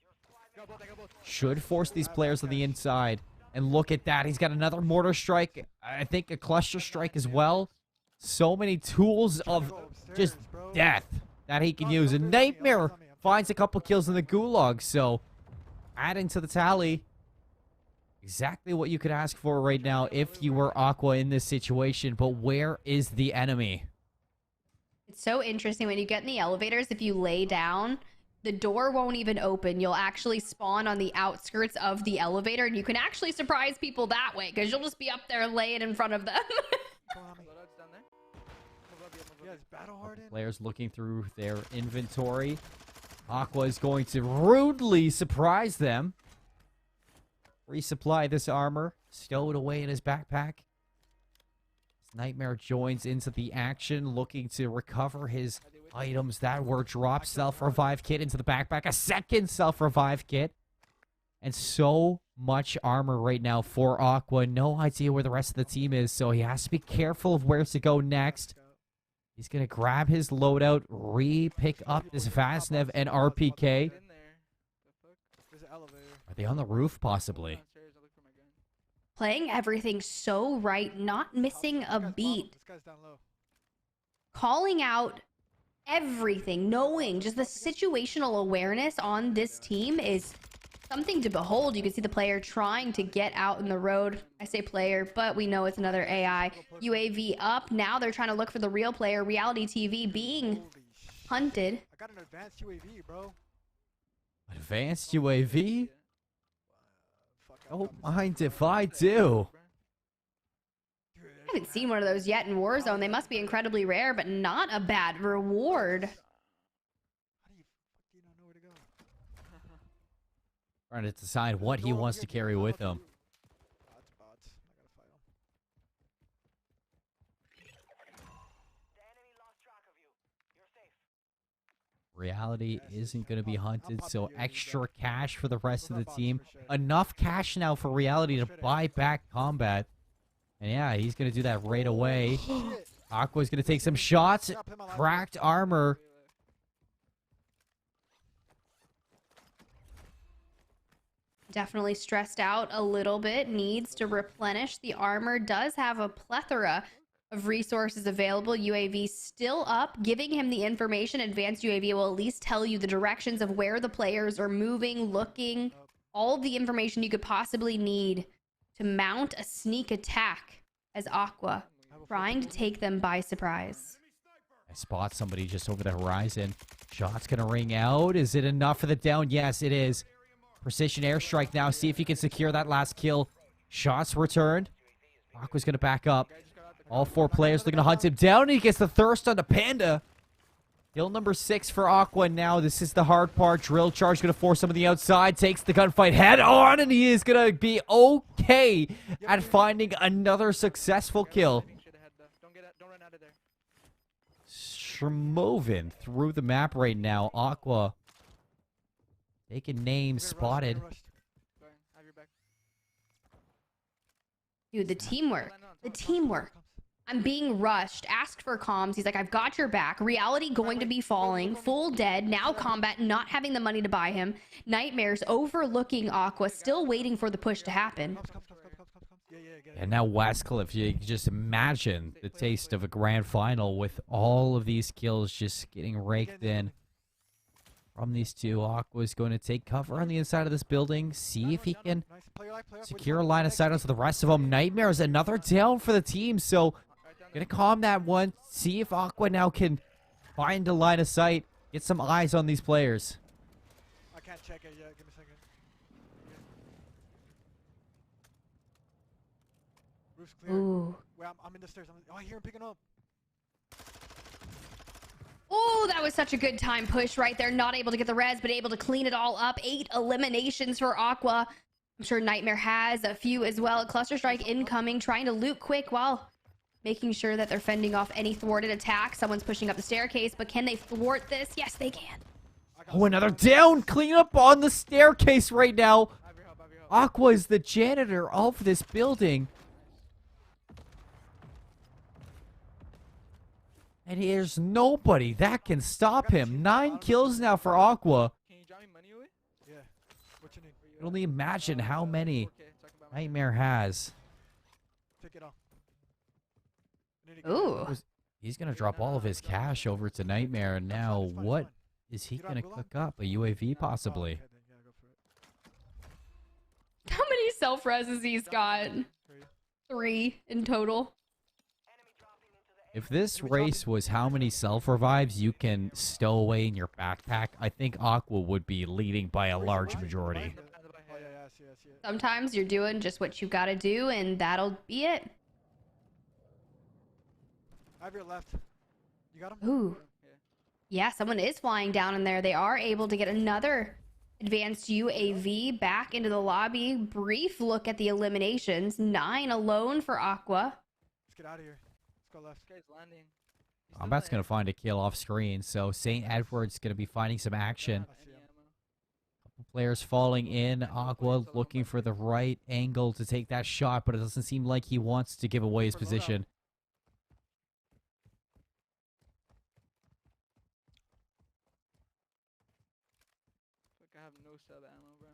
Should force these players on the inside. And look at that. He's got another mortar strike. I think a cluster strike as well. So many tools of just death that he can use. And Nightmare finds a couple kills in the gulag. So adding to the tally. Exactly what you could ask for right now if you were Aqua in this situation. But where is the enemy? It's so interesting when you get in the elevators, if you lay down, the door won't even open. You'll actually spawn on the outskirts of the elevator, and you can actually surprise people that way because you'll just be up there laying in front of them. Players looking through their inventory. Aqua is going to rudely surprise them. Resupply this armor. Stow it away in his backpack. Nightmare joins into the action, looking to recover his items that were dropped. Self-revive kit into the backpack. A second self-revive kit. And so much armor right now for Aqua. No idea where the rest of the team is, so he has to be careful of where to go next. He's going to grab his loadout, re-pick up this Vasnev and RPK. Are they on the roof, possibly? Playing everything so right, not missing a beat. Calling out everything, knowing just the situational awareness on this team is something to behold. You can see the player trying to get out in the road. I say player, but we know it's another AI. UAV up. Now they're trying to look for the real player. Reality TV being hunted. I got an advanced UAV, bro. Advanced UAV? Don't mind if I do. I haven't seen one of those yet in Warzone. They must be incredibly rare, but not a bad reward. Trying to decide what he wants to carry with him. Reality isn't going to be hunted, so extra cash for the rest of the team. Enough cash now for Reality to buy back combat. And yeah, he's going to do that right away. Aqua's going to take some shots. Cracked armor. Definitely stressed out a little bit. Needs to replenish. The armor does have a plethora of resources available. UAV still up, giving him the information. Advanced UAV will at least tell you the directions of where the players are moving, looking, all the information you could possibly need to mount a sneak attack as Aqua trying to take them by surprise. I spot somebody just over the horizon. Shot's going to ring out. Is it enough for the down? Yes, it is. Precision airstrike now. See if he can secure that last kill. Shots returned. Aqua's going to back up. All 4 players looking to hunt him down. And he gets the thirst on the Panda. Kill number 6 for Aqua now. This is the hard part. Drill charge going to force him on the outside. Takes the gunfight head on. And he is going to be okay at finding another successful kill. Moving through the map right now. Aqua taking names, spotted. Dude, the teamwork. The teamwork. I'm being rushed. Asked for comms. He's like, I've got your back. Reality going to be falling. Full dead. Now Combat not having the money to buy him. Nightmares overlooking Aqua. Still waiting for the push to happen. And now Westcliff, you can just imagine the taste of a grand final with all of these kills just getting raked in from these two. Aqua's going to take cover on the inside of this building, see if he can secure a line of sight onto the rest of them. Nightmares, another down for the team, so gonna calm that one, see if Aqua now can find a line of sight, get some eyes on these players. I can't check it yet, give me a second. Roof's clear. Ooh. Wait, I'm in the stairs. Oh, I hear him picking up. Oh, that was such a good time push right there. Not able to get the res, but able to clean it all up. 8 eliminations for Aqua. I'm sure Nightmare has a few as well. Cluster Strike incoming, trying to loot quick while making sure that they're fending off any thwarted attack. Someone's pushing up the staircase, but can they thwart this? Yes, they can. Oh, another down! Clean up on the staircase right now. Aqua is the janitor of this building. And there's nobody that can stop him. 9 kills now for Aqua. Can you drop me money away? Yeah. What you need? You can only imagine how many Nightmare has. Take it off. Ooh. He's going to drop all of his cash over to Nightmare. And now what is he going to cook up? A UAV possibly? How many self-reses he's got? 3 in total. If this race was how many self-revives you can stow away in your backpack, I think Aqua would be leading by a large majority. Sometimes you're doing just what you gotta do, and that'll be it. I have your left. You got him? Ooh. Yeah, someone is flying down in there. They are able to get another advanced UAV back into the lobby. Brief look at the eliminations. 9 alone for Aqua. Let's get out of here. Let's go left. This guy's landing. Combat's going to find a kill off screen, so St. Edward's going to be finding some action. Couple players falling in. Aqua looking for the right angle to take that shot, but it doesn't seem like he wants to give away his position. I have no sub ammo, bro.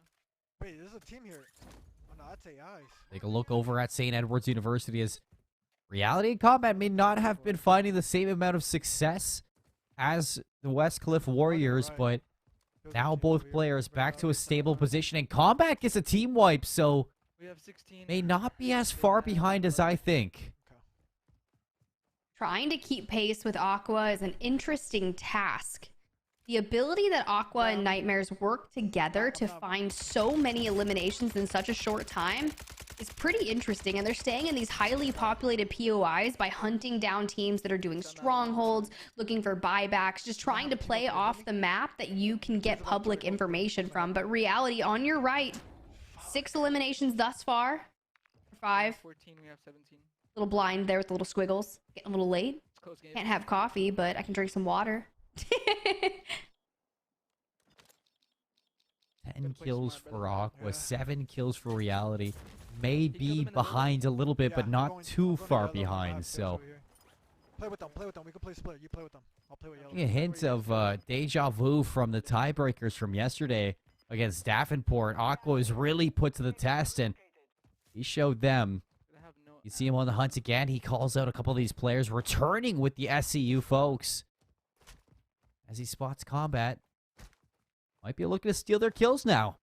Wait, there's a team here. Oh no, that's AIs. Take a look over at St. Edward's University as Reality and Combat may not have been finding the same amount of success as the Westcliff Warriors, but now both players back to a stable position, and Combat gets a team wipe, so may not be as far behind as I think. Trying to keep pace with Aqua is an interesting task. The ability that Aqua and Nightmares work together to find so many eliminations in such a short time is pretty interesting, and they're staying in these highly populated POIs by hunting down teams that are doing strongholds, looking for buybacks, just trying to play off the map that you can get public information from. But Reality, on your right, 6 eliminations thus far. 5. 14, we have 17. Little blind there with the little squiggles. Getting a little late. Can't have coffee, but I can drink some water. 10 kills for Aqua, 7 kills for Reality. May be behind a little bit, but not too far behind, so. Play with them, we can play split. You play with them. I'll play with yellow. A hint of deja vu from the tiebreakers from yesterday against Davenport. Aqua is really put to the test, and he showed them. You see him on the hunt again. He calls out a couple of these players, returning with the SCU folks. As he spots Combat. Might be looking to steal their kills now.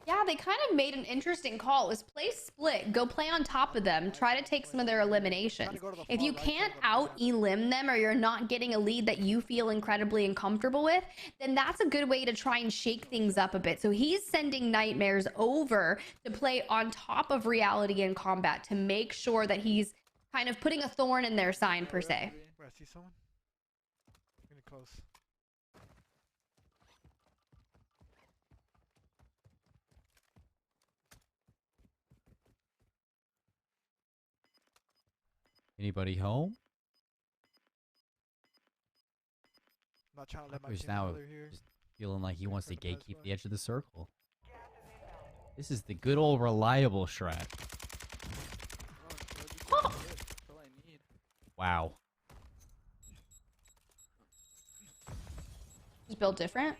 Yeah, they kind of made an interesting call. It was play split, go play on top of them, try to take some of their eliminations. If you can't out-elim them or you're not getting a lead that you feel incredibly uncomfortable with, then that's a good way to try and shake things up a bit. So he's sending Nightmares over to play on top of Reality and Combat to make sure that he's kind of putting a thorn in their sign, per se. Where, I see someone? Getting close. Anybody home? Not trying to let my Who's team now here. just feeling like he wants to gatekeep the edge of the circle. This is the good old reliable Shred. Wow. Just built different.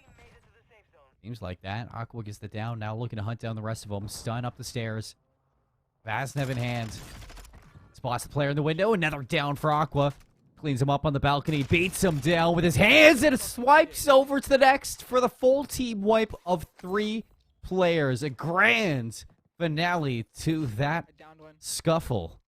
Seems like that. Aqua gets the down. Now looking to hunt down the rest of them. Stun up the stairs. Vaznev in hand. Spots the player in the window. Another down for Aqua. Cleans him up on the balcony. Beats him down with his hands and swipes over to the next for the full team wipe of 3 players. A grand finale to that scuffle.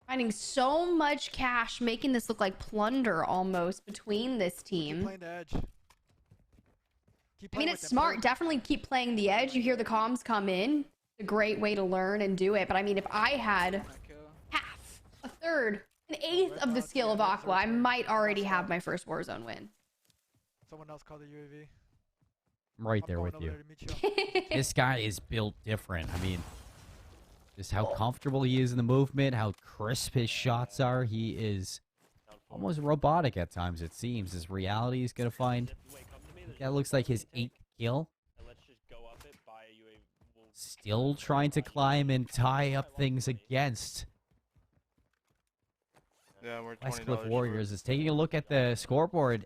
Finding so much cash, making this look like plunder almost between this team. Keep playing the edge. I mean, it's smart. Definitely keep playing the edge. You hear the comms come in. It's a great way to learn and do it. But I mean, if I had half, a third, an eighth of the skill of Aqua, I might already have my first Warzone win. Someone else called the UAV. I'm right there with you. This guy is built different. I mean, just how comfortable he is in the movement, how crisp his shots are. He is almost robotic at times, it seems. His reality is going to find... That looks like his 8th kill. Still trying to climb and tie up things against Westcliff Warriors. Is taking a look at the scoreboard.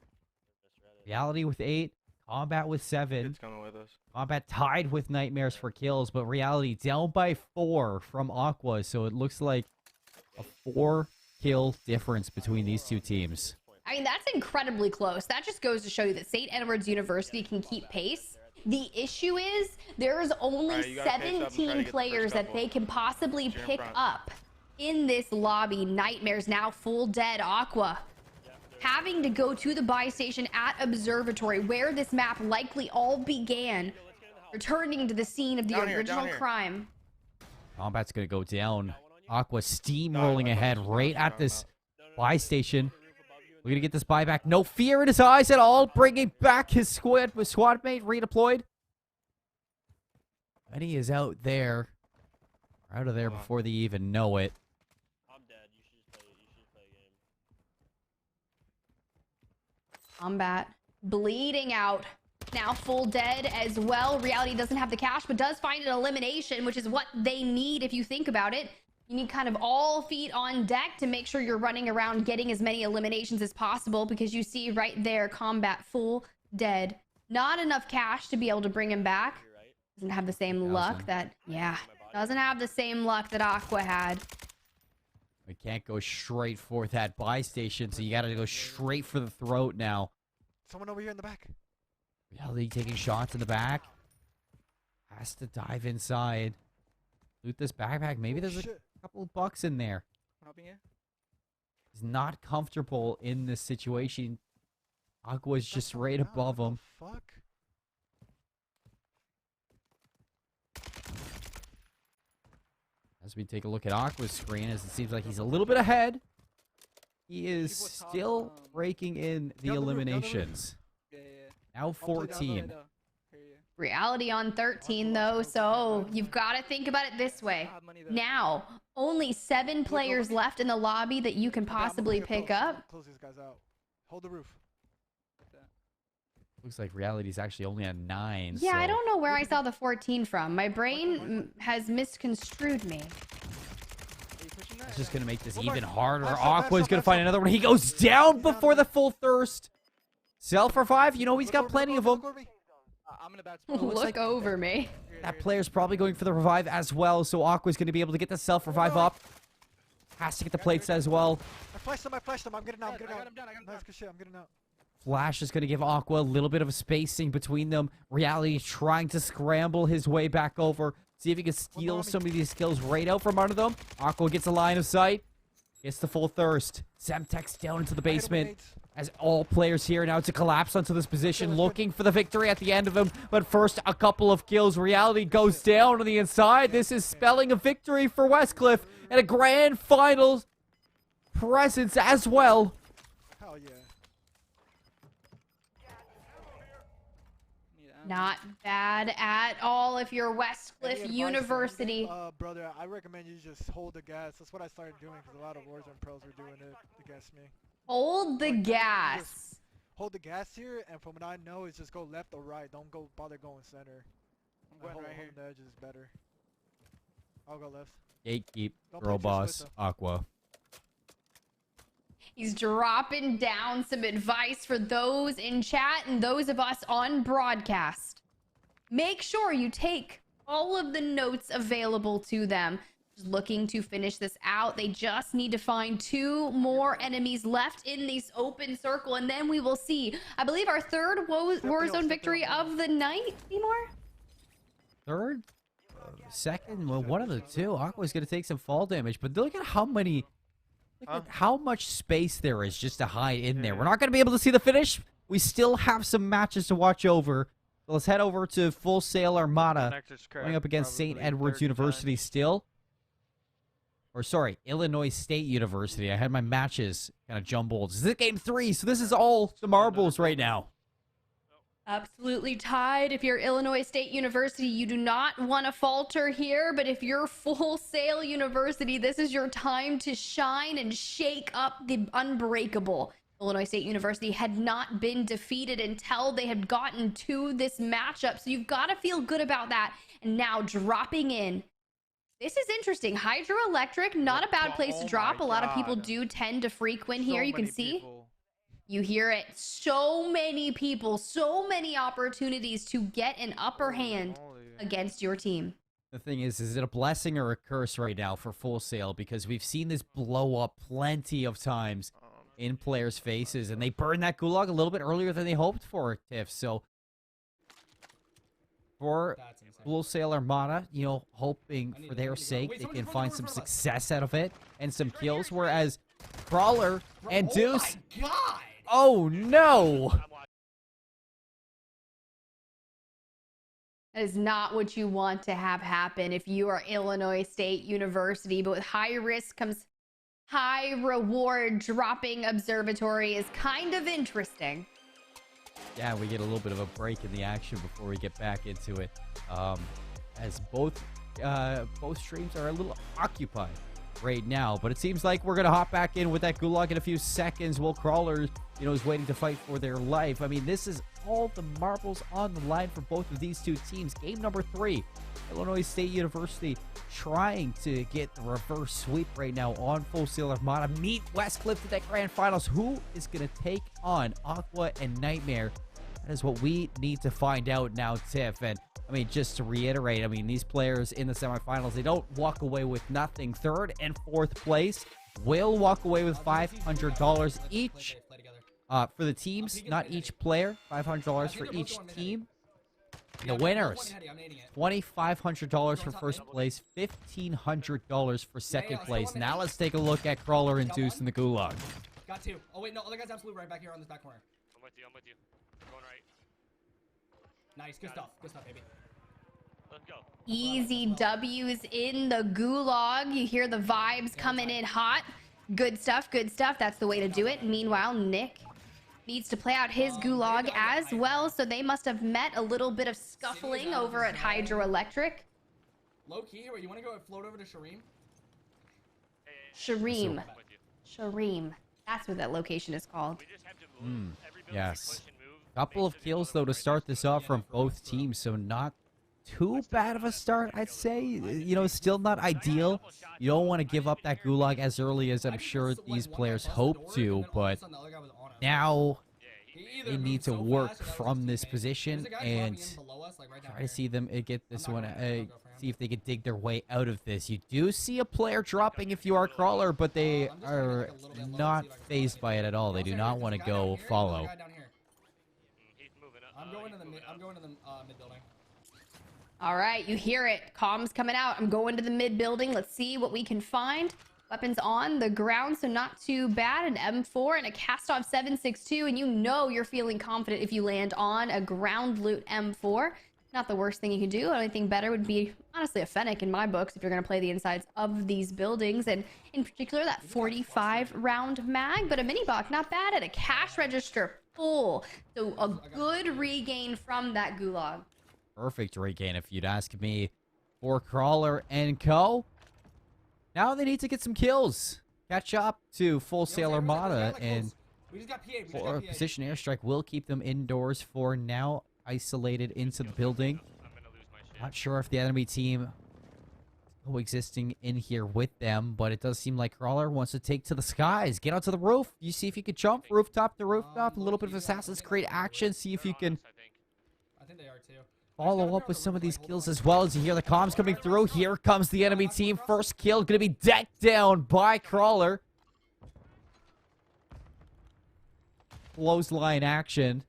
Reality with 8, Combat with 7. It's coming with us. Combat tied with Nightmares for kills, but Reality down by 4 from Aqua. So it looks like a 4-kill difference between these two teams. I mean, that's incredibly close. That just goes to show you that St. Edward's University can keep pace. The issue is there's only 17 players that they can possibly pick up in this lobby. Nightmares now full dead. Aqua having to go to the buy station at Observatory, where this map likely all began, returning to the scene of the original crime. Combat's going to go down. Aqua steamrolling ahead right at this buy station. We're going to get this buyback. No fear in his eyes at all. Bringing back his squad mate redeployed. And he is out there. Out of there before they even know it. I'm dead. You should just play a game. Combat bleeding out. Now full dead as well. Reality doesn't have the cash, but does find an elimination, which is what they need if you think about it. You need kind of all feet on deck to make sure you're running around getting as many eliminations as possible, because you see right there, Combat full dead. Not enough cash to be able to bring him back. Doesn't have the same luck that, doesn't have the same luck that Aqua had. We can't go straight for that buy station, so you got to go straight for the throat now. Someone over here in the back. Reality taking shots in the back. Has to dive inside. Loot this backpack. Maybe there's a couple of bucks in there. He's not comfortable in this situation. Aqua's just right above him. Fuck. As we take a look at Aqua's screen, as it seems like he's a little bit ahead. He is still raking in the eliminations. Now 14. Reality on 13 though, so you've got to think about it this way. Now, only 7 players left in the lobby that you can possibly pick up. Close these guys out. Hold the roof. Looks like Reality's actually only at 9. Yeah, so. I don't know where I saw the 14 from. My brain has misconstrued me. It's just going to make this even harder. Aqua's going to find another one. He goes down before the full thirst. Self-revive, you know he's got plenty of them. I'm in a bad spot. Look over me. That player's probably going for the revive as well, so Aqua's going to be able to get the self-revive up. Has to get the plates as well. I flashed him. I'm getting out. Nice, good shit. I'm getting out. Flash is going to give Aqua a little bit of a spacing between them. Reality trying to scramble his way back over. See if he can steal some of these kills right out from under them. Aqua gets a line of sight. Gets the full thirst. Semtex down into the basement. As all players here now to collapse onto this position, looking for the victory at the end of him. But first, a couple of kills. Reality goes down on the inside. This is spelling a victory for Westcliff and a grand finals presence as well. Hell yeah. Not bad at all if you're Westcliff University. Brother, I recommend you just hold the gas. That's what I started doing because a lot of Warzone pros were doing it against me. Hold the gas. Hold the gas here, and from what I know, is just go left or right. Don't go bother going center. I'm going right here. The edge is better. I'll go left. Gatekeep, Don't girl play too boss, split, Aqua. He's dropping down some advice for those in chat and those of us on broadcast. Make sure you take all of the notes available to them. Just looking to finish this out. They just need to find 2 more enemies left in this open circle, and then we will see, I believe, our third Warzone victory of the night, Seymour? Third? Second? Well, one of the two. Aqua's going to take some fall damage, but look at how many... Look at how much space there is just to hide in there. We're not going to be able to see the finish. We still have some matches to watch over. So let's head over to Full Sail Armada. Going up against St. Edward's University still. Or sorry, Illinois State University. I had my matches kind of jumbled. This is game 3, so this is all the marbles right now. Absolutely tied. If you're Illinois State University, you do not want to falter here, but if you're Full Sail University, this is your time to shine and shake up the unbreakable. Illinois State University had not been defeated until they had gotten to this matchup, so you've got to feel good about that. And now dropping in. This is interesting. Hydroelectric, not a bad place to drop. A lot of people do tend to frequent here. You can see. You hear it. So many people, so many opportunities to get an upper hand against your team. The thing is it a blessing or a curse right now for Full Sail? Because we've seen this blow up plenty of times in players' faces, and they burned that gulag a little bit earlier than they hoped for, Tiff. So for Full Sail Armada, you know, hoping for their sake they can find some success out of it and some kills, whereas Crawler and Deuce... Oh my God! Oh no! That is not what you want to have happen if you are Illinois State University, but with high risk comes high reward. Dropping Observatory is kind of interesting. Yeah, we get a little bit of a break in the action before we get back into it, as both streams are a little occupied right now, but it seems like we're gonna hop back in with that gulag in a few seconds while Crawler, you know, is waiting to fight for their life. I mean, this is all the marbles on the line for both of these two teams. Game number 3, Illinois State University trying to get the reverse sweep right now on Full Sail Armada. Meet Westcliff to that grand finals. Who is gonna take on Aqua and Nightmare? That is what we need to find out now, Tiff. And I mean, just to reiterate, I mean, these players in the semifinals, they don't walk away with nothing. 3rd and 4th place will walk away with $500 each for the teams, not each player. $500 for each team. The winners, $2,500 for first place, $1,500 for second place. Now let's take a look at Crawler and Deuce in the gulag. Got 2. Oh wait, no, other guy's absolutely right back here on this back corner. I'm with you, I'm with you. Going right. Nice, good stuff, baby. Let's go. Easy W's in the gulag. You hear the vibes coming in hot. Good stuff, good stuff. That's the way to do it. Meanwhile, Nick needs to play out his gulag as well, so they must have met a little bit of scuffling over at Hydroelectric. Low key, wait, you want to go float over to Shareem? Shareem. Shareem. That's what that location is called. Yes. Couple of kills, though, to start this off from both teams, so not too bad of a start, I'd say. You know, still not ideal. You don't want to give up that gulag as early as I'm sure these players hope to, but now they need to work from this position and try to see them get this one, see if they can dig their way out of this. You do see a player dropping if you are Crawler, but they are not phased by it at all. They do not want to go follow. I'm going to the mid building. All right, you hear it. Comms coming out. I'm going to the mid building. Let's see what we can find. Weapons on the ground, so not too bad. An M4 and a cast-off 7.62, and you know you're feeling confident if you land on a ground loot M4. Not the worst thing you can do. The only thing better would be, honestly, a Fennec in my books if you're going to play the insides of these buildings, and in particular, that 45-round mag, but a mini-bot, not bad, at a cash register full. So a good regain from that gulag. Perfect regain, if you'd ask me, for Crawler and Co. Now they need to get some kills. Catch up to Full Sail Armada, and for position airstrike will keep them indoors for now, isolated into the building. Not sure if the enemy team coexisting in here with them, but it does seem like Crawler wants to take to the skies. Get onto the roof. You see if you can jump rooftop to rooftop. A little bit of Assassin's Creed action. See if you can I think they are too. follow up with some of these kills as well. As you hear the comms coming through, here comes the enemy team. First kill going to be decked down by Crawler. Clothesline action.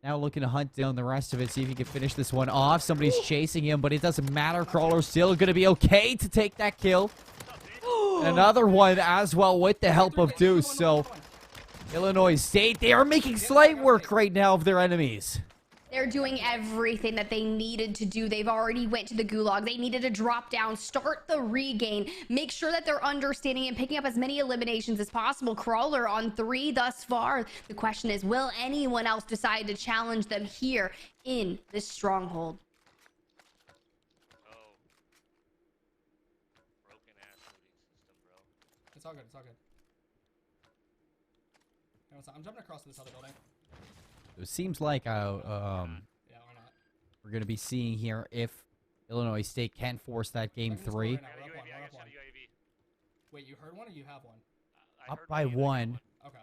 Now looking to hunt down the rest of it, see if he can finish this one off. Somebody's chasing him, but it doesn't matter. Crawler's still going to be okay to take that kill. And another one as well with the help of Deuce. So Illinois State, they are making slight work right now of their enemies. They're doing everything that they needed to do. They've already went to the gulag. They needed to drop down, start the regain, make sure that they're understanding and picking up as many eliminations as possible. Crawler on 3 thus far. The question is, will anyone else decide to challenge them here in this stronghold? It's all good. It's all good. I'm jumping across to this other building. It seems like yeah, why not? we're going to be seeing here if Illinois State can force that game 3. Right now. We're up one. We're up one. Wait, you heard one or you have one? Up by 1 Okay.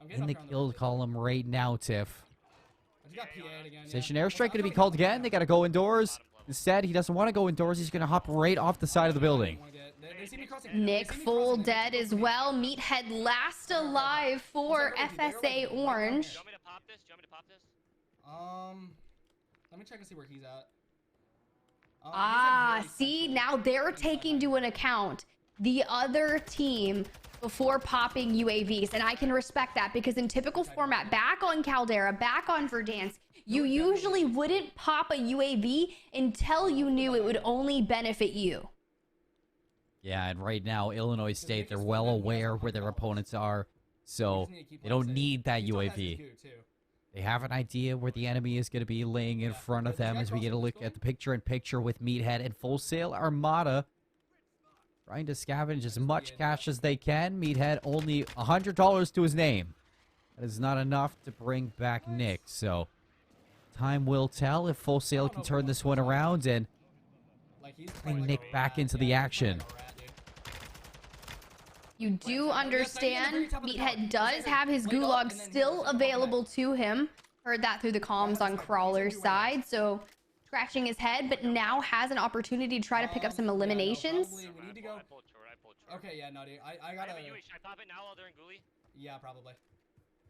I'm getting in the up here on kill roof. column right now, Tiff. I just got PA'd again. Position yeah. airstrike going to be called again. They got to go indoors. Instead, he doesn't want to go indoors. He's going to hop right off the side of the building. They see me crossing. Nick full dead as well. Meathead last alive for FSA Orange. Do you want me to pop this? Do you want me to pop this? Let me check and see where he's at. See, now they're taking into an account the other team before popping UAVs, and I can respect that because in typical format, back on Caldera, back on Verdansk, you usually wouldn't pop a UAV until you knew it would only benefit you. Yeah, and right now, Illinois State, they're well aware where their opponents are, so they don't need that UAV. They have an idea where the enemy is going to be laying in front of them as we get a look at the picture-in-picture with Meathead and Full Sail Armada. Trying to scavenge as much cash as they can. Meathead only $100 to his name. That is not enough to bring back Nick, so time will tell if Full Sail can turn this one around and bring Nick back into the action. You do understand Meathead does have his gulag still available to him. Heard that through the comms on Crawler's side, so scratching his head, but now has an opportunity to try to pick up some eliminations. We need to go. I pulled short. Okay, yeah, no, dude. I gotta. Should I pop it now while they're in Ghoulie? Yeah, probably.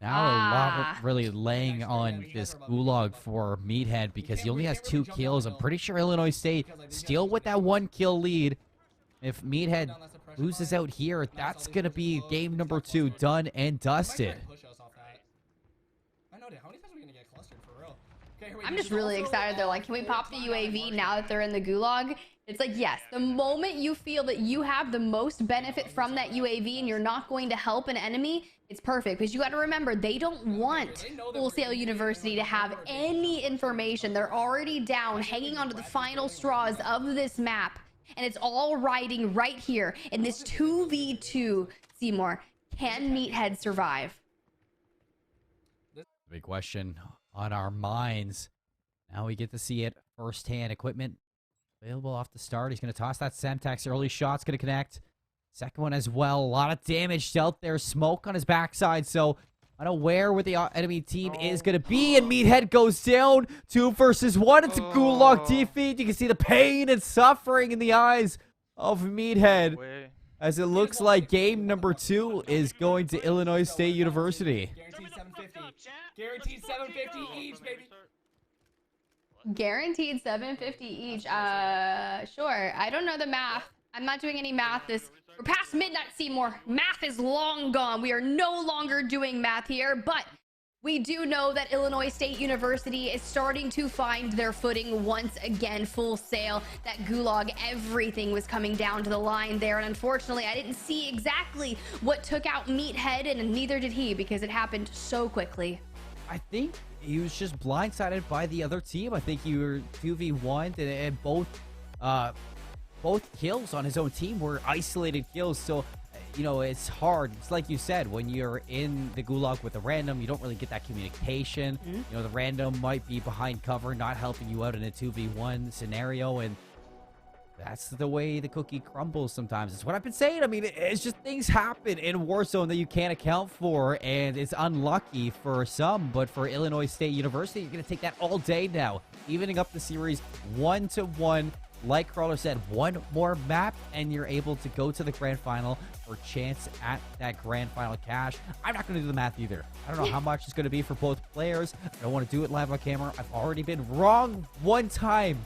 Now a lot really laying on this gulag for Meathead because he only has 2 kills. I'm pretty sure Illinois State still with that 1 kill lead. If Meathead loses out here, that's going to be game number 2 done and dusted. I'm just really excited. They're like, can we pop the UAV now that they're in the gulag? It's like, yes, the moment you feel that you have the most benefit from that UAV and you're not going to help an enemy, it's perfect. Because you got to remember, they don't want Full Sail University to have any information. They're already down, hanging onto the final straws of this map. And it's all riding right here in this 2v2. Seymour, can Meathead survive? Big question on our minds. Now we get to see it firsthand. Equipment available off the start. He's going to toss that Semtex. Early shot's going to connect. Second one as well. A lot of damage dealt there. Smoke on his backside. So unaware where the enemy team is going to be. And Meathead goes down. 2 versus 1. It's a gulag defeat. You can see the pain and suffering in the eyes of Meathead. As it looks like game number 2 is going to Illinois State University. Guaranteed 750. Guaranteed 750 each, baby. Guaranteed 750 each. Sure. I don't know the math. I'm not doing any math. We're past midnight, Seymour. Math is long gone. We are no longer doing math here, but we do know that Illinois State University is starting to find their footing once again. Full sail. That gulag, everything was coming down to the line there, and unfortunately, I didn't see exactly what took out Meathead, and neither did he, because it happened so quickly. I think he was just blindsided by the other team. I think you were 2v1 and both kills on his own team were isolated kills. So, you know, it's hard. It's like you said, when you're in the gulag with a random, you don't really get that communication. You know, the random might be behind cover, not helping you out in a 2v1 scenario, and that's the way the cookie crumbles sometimes. It's what I've been saying. I mean, it's just things happen in Warzone that you can't account for, and it's unlucky for some, but for Illinois State University, you're going to take that all day now, evening up the series 1-1. Like Crawler said, one more map, and you're able to go to the grand final for chance at that grand final cash. I'm not going to do the math either. I don't know how much it's going to be for both players. I don't want to do it live on camera. I've already been wrong one time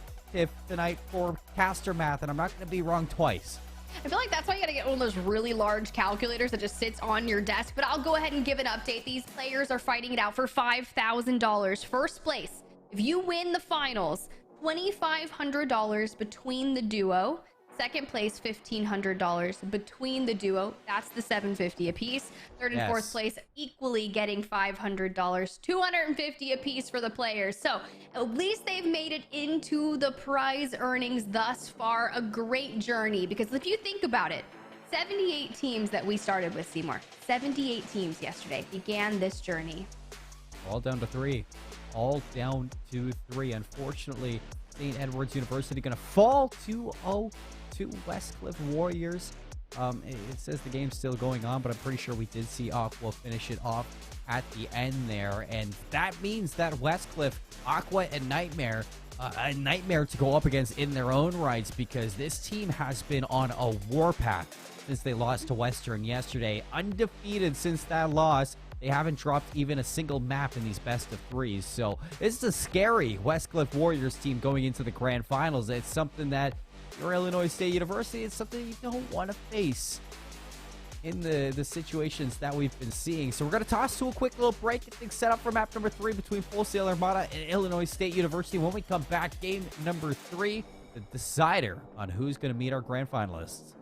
tonight for caster math, and I'm not going to be wrong twice. I feel like that's why you gotta get one of those really large calculators that just sits on your desk. But I'll go ahead and give an update. These players are fighting it out for $5,000. First place, if you win the finals, $2,500 between the duo. Second place, $1,500 between the duo. That's the $750 apiece. Third and fourth place, equally getting $500, $250 apiece for the players. So at least they've made it into the prize earnings thus far. A great journey, because if you think about it, 78 teams that we started with, Seymour. 78 teams yesterday began this journey. All down to 3. All down to 3. Unfortunately, St. Edward's University going to fall 2-0 to Westcliff Warriors. It says the game's still going on, but I'm pretty sure we did see Aqua finish it off at the end there. And that means that Westcliff, Aqua, and Nightmare, a nightmare to go up against in their own rights, because this team has been on a warpath since they lost to Western yesterday. Undefeated since that loss. They haven't dropped even a single map in these best of threes. So this is a scary Westcliff Warriors team going into the grand finals. It's something that your Illinois State University, it's something you don't want to face in the situations that we've been seeing. So we're going to toss to a quick little break, get things set up for map number 3 between Full Sail Armada and Illinois State University. When we come back, game number 3, the decider on who's going to meet our grand finalists.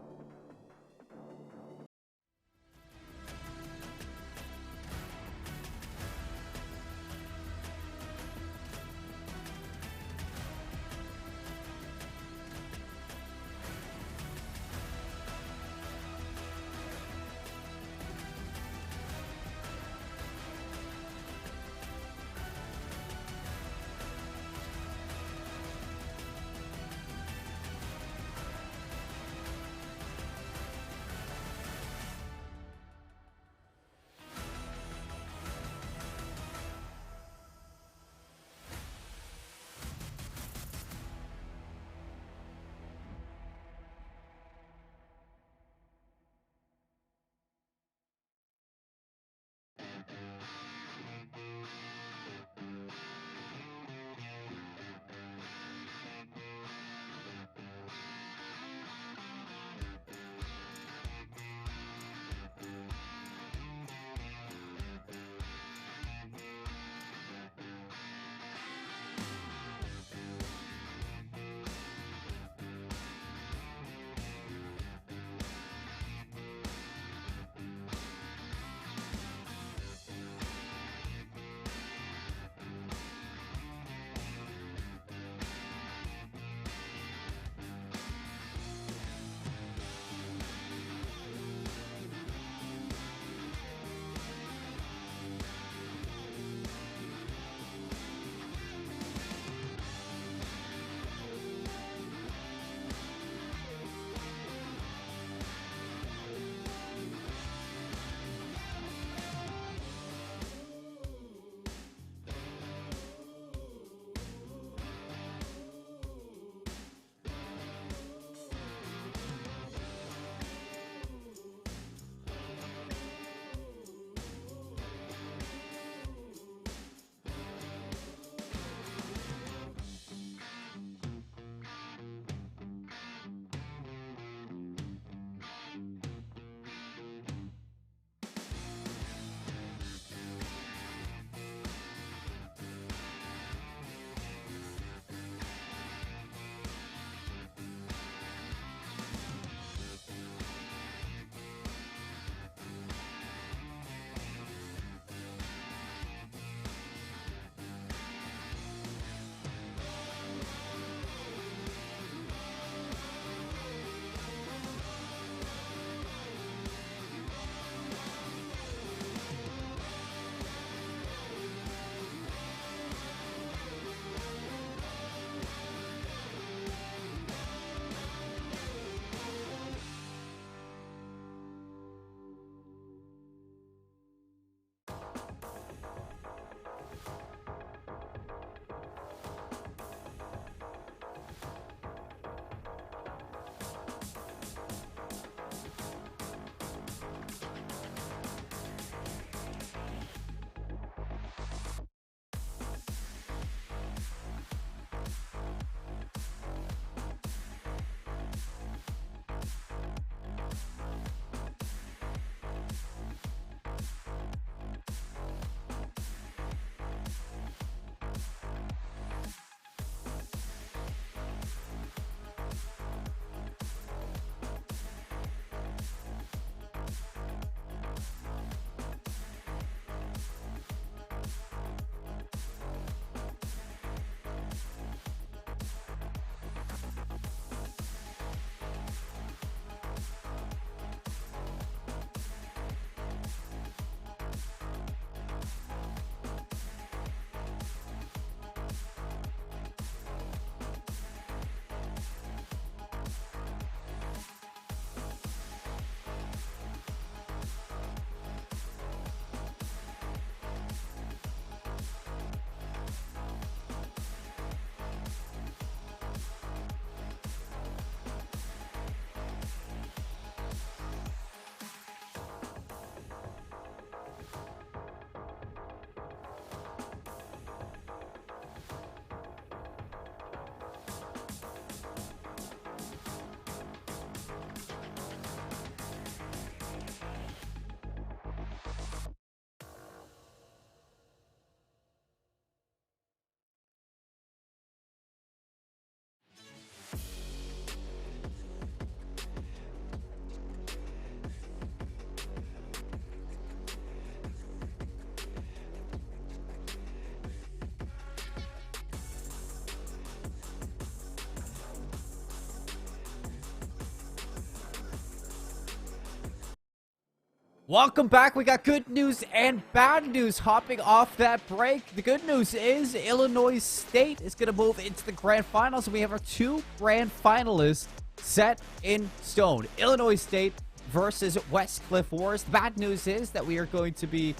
Welcome back. We got good news and bad news hopping off that break. The good news is Illinois State is going to move into the grand finals, and we have our 2 grand finalists set in stone. Illinois State versus Westcliff Wars. The bad news is that we are going to be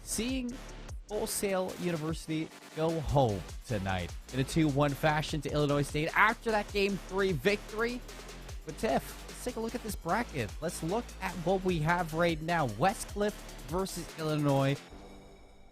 seeing Full Sail University go home tonight in a 2-1 fashion to Illinois State after that Game 3 victory. But Tiff, let's take a look at this bracket. Let's look at what we have right now. Westcliff versus Illinois.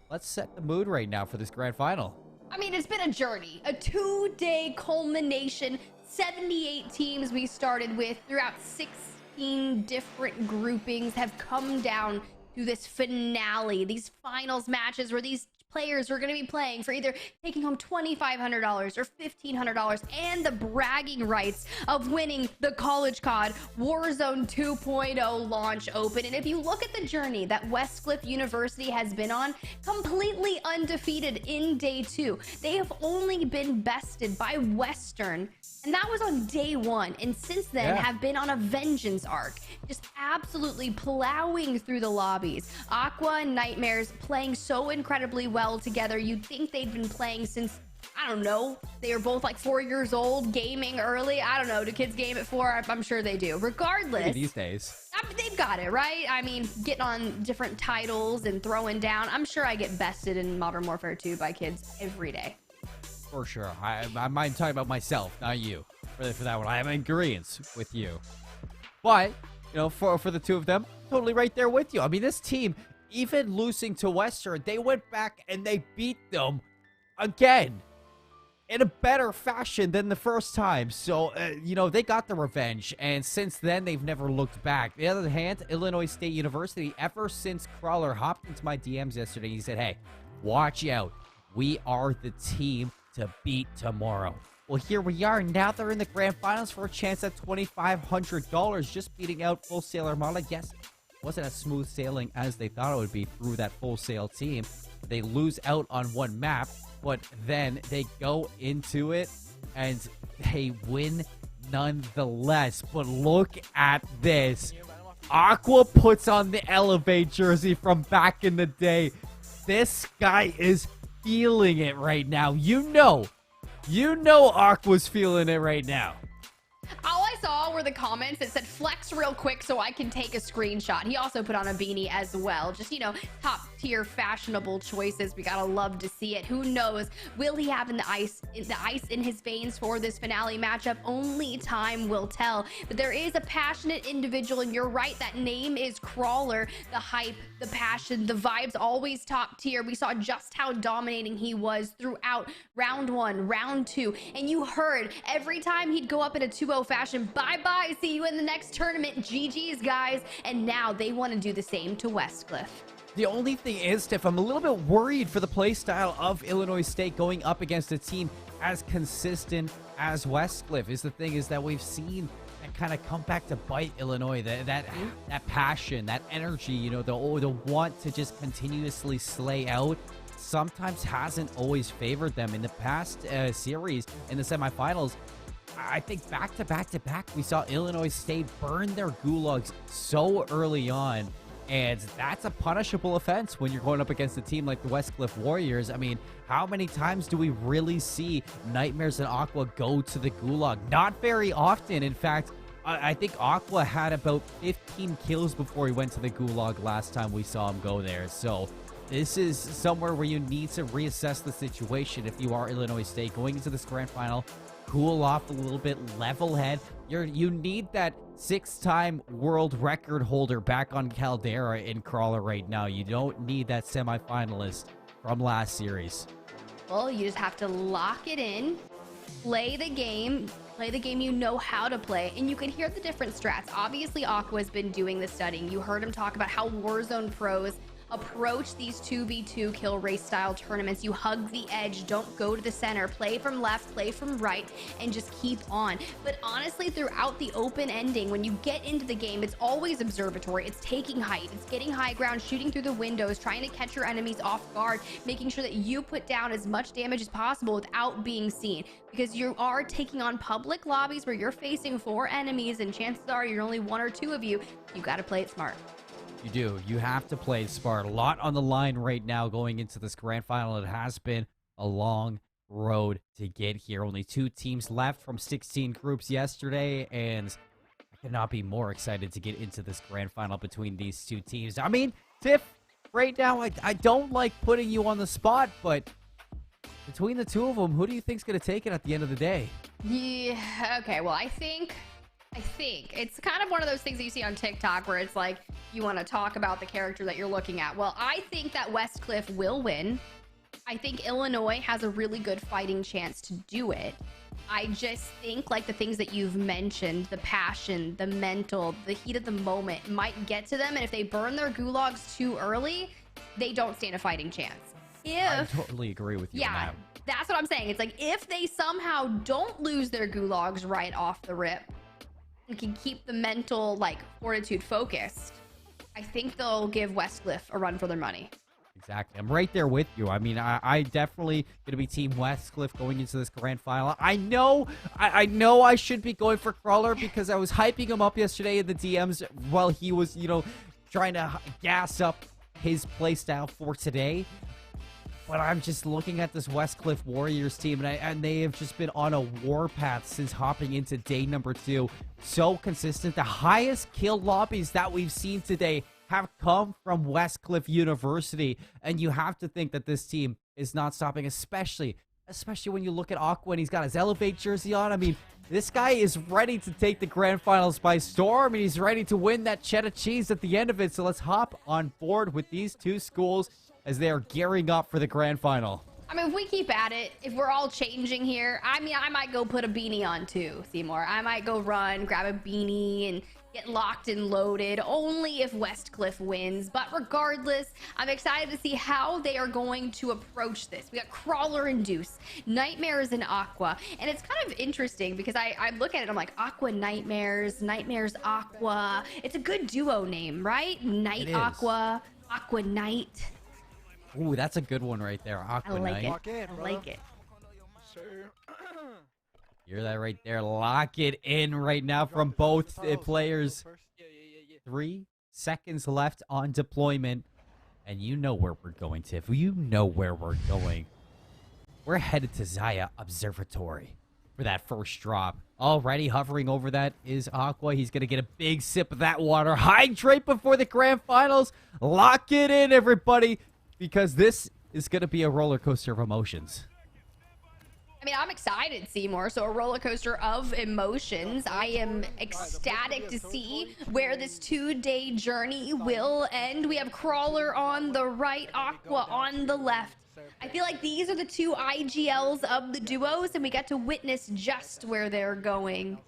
Let's set the mood right now for this grand final. I mean, it's been a journey, a 2-day culmination. 78 teams we started with throughout 16 different groupings have come down to this finale, these finals matches where these players are going to be playing for either taking home $2,500 or $1,500 and the bragging rights of winning the College CoD Warzone 2.0 launch open. And if you look at the journey that Westcliff University has been on, completely undefeated in day 2. They have only been bested by Western, and that was on day 1. And since then have been on a vengeance arc, just absolutely plowing through the lobbies. Aqua and Nightmares playing so incredibly well together. You'd think they'd been playing since, I don't know, they were both like 4 years old, gaming early. I don't know. Do kids game at 4? I'm sure they do. Regardless, these days, they've got it, right? I mean, getting on different titles and throwing down. I'm sure I get bested in Modern Warfare 2 by kids every day. For sure. I'm talking about myself, not you. For that one, I am in agreement with you. But, you know, for the 2 of them, totally right there with you. I mean, this team, even losing to Western, they went back and they beat them again in a better fashion than the first time. So, you know, they got the revenge. And since then, they've never looked back. On the other hand, Illinois State University, ever since Crawler hopped into my DMs yesterday, he said, hey, watch out. We are the team to beat tomorrow. Well, here we are. Now they're in the grand finals for a chance at $2,500, just beating out Full Sail Armada. Yes, wasn't as smooth sailing as they thought it would be through that Full Sail team. They lose out on one map, but then they go into it and they win nonetheless. But look at this. Aqua puts on the Elevate jersey from back in the day. This guy is feeling it right now. You know Aqua's feeling it right now. All I saw were the comments that said flex real quick so I can take a screenshot. He also put on a beanie as well. Just, you know, top tier fashionable choices. We gotta love to see it. Who knows? Will he have the ice in his veins for this finale matchup? Only time will tell. But there is a passionate individual, and you're right, that name is Crawler. The hype, the passion, the vibes, always top tier. We saw just how dominating he was throughout round 1, round 2, and you heard every time he'd go up in a 2-0 fashion, bye-bye, see you in the next tournament, GG's guys. And now they want to do the same to Westcliff. The only thing is, Tiff, I'm a little bit worried for the playstyle of Illinois State going up against a team as consistent as Westcliff. The thing is that we've seen that kind of come back to bite Illinois. That passion, that energy, you know, the want to just continuously slay out sometimes hasn't always favored them. In the past series, in the semifinals, I think back to back, we saw Illinois State burn their gulags so early on. And that's a punishable offense when you're going up against a team like the Westcliff Warriors. I mean, how many times do we really see Nightmares and Aqua go to the gulag? Not very often. In fact, I think Aqua had about 15 kills before he went to the gulag last time we saw him go there. So this is somewhere where you need to reassess the situation if you are Illinois State going into this grand final. Cool off a little bit, level head. You need that 6-time world record holder back on Caldera in Crawler right now. You don't need that semifinalist from last series. Well, you just have to lock it in, play the game you know how to play, and you can hear the different strats. Obviously, Aqua's been doing the studying. You heard him talk about how Warzone pros approach these 2v2 kill race style tournaments. You hug the edge, don't go to the center, play from left, play from right, and just keep on. But honestly, throughout the open ending, when you get into the game, it's always observatory. It's taking height, it's getting high ground, shooting through the windows, trying to catch your enemies off guard, making sure that you put down as much damage as possible without being seen, because you are taking on public lobbies where you're facing 4 enemies, and chances are you're only 1 or 2 of you. You got to play it smart. You do. You have to play smart. A lot on the line right now going into this grand final. It has been a long road to get here. Only 2 teams left from 16 groups yesterday, and I could not be more excited to get into this grand final between these 2 teams. I mean, Tiff, right now, I don't like putting you on the spot, but between the 2 of them, who do you think's going to take it at the end of the day? Yeah, okay, well, I think it's kind of one of those things that you see on TikTok where it's like you want to talk about the character that you're looking at. Well, I think that Westcliff will win. I think Illinois has a really good fighting chance to do it. I just think like the things that you've mentioned, the passion, the mental, the heat of the moment might get to them. And if they burn their gulags too early, they don't stand a fighting chance. I totally agree with you on that. That's what I'm saying. It's like if they somehow don't lose their gulags right off the rip and can keep the mental like fortitude focused, I think they'll give Westcliff a run for their money. Exactly. I'm right there with you. I mean, I definitely going to be Team Westcliff going into this grand final. I know I should be going for Crawler because I was hyping him up yesterday in the DMs while he was, you know, trying to gas up his playstyle for today. But I'm just looking at this Westcliff Warriors team, and they have just been on a warpath since hopping into day number 2. So consistent. The highest kill lobbies that we've seen today have come from Westcliff University, and you have to think that this team is not stopping, especially when you look at Aqua and he's got his Elevate jersey on. I mean, this guy is ready to take the grand finals by storm, and he's ready to win that cheddar cheese at the end of it. So let's hop on board with these 2 schools as they are gearing up for the grand final. I mean, if we keep at it, if we're all changing here, I mean, I might go put a beanie on too, Seymour. I might go run, grab a beanie, and get locked and loaded only if Westcliff wins. But regardless, I'm excited to see how they are going to approach this. We got Crawler and Deuce, Nightmares and Aqua. And it's kind of interesting because I look at it, I'm like, Aqua Nightmares, Nightmares Aqua. It's a good duo name, right? Night Aqua, Aqua Night. Ooh, that's a good one right there. Aqua Knight. I like it. Hear that right there. Lock it in right now from both players. 3 seconds left on deployment. And you know where we're going, Tiff. You know where we're going. We're headed to Zaya Observatory for that first drop. Already hovering over that is Aqua. He's going to get a big sip of that water. Hydrate before the grand finals. Lock it in, everybody, because this is going to be a roller coaster of emotions. I mean, I'm excited, Seymour. So a roller coaster of emotions. I am ecstatic to see where this 2-day journey will end. We have Crawler on the right, Aqua on the left. I feel like these are the 2 IGLs of the duos, and we get to witness just where they're going.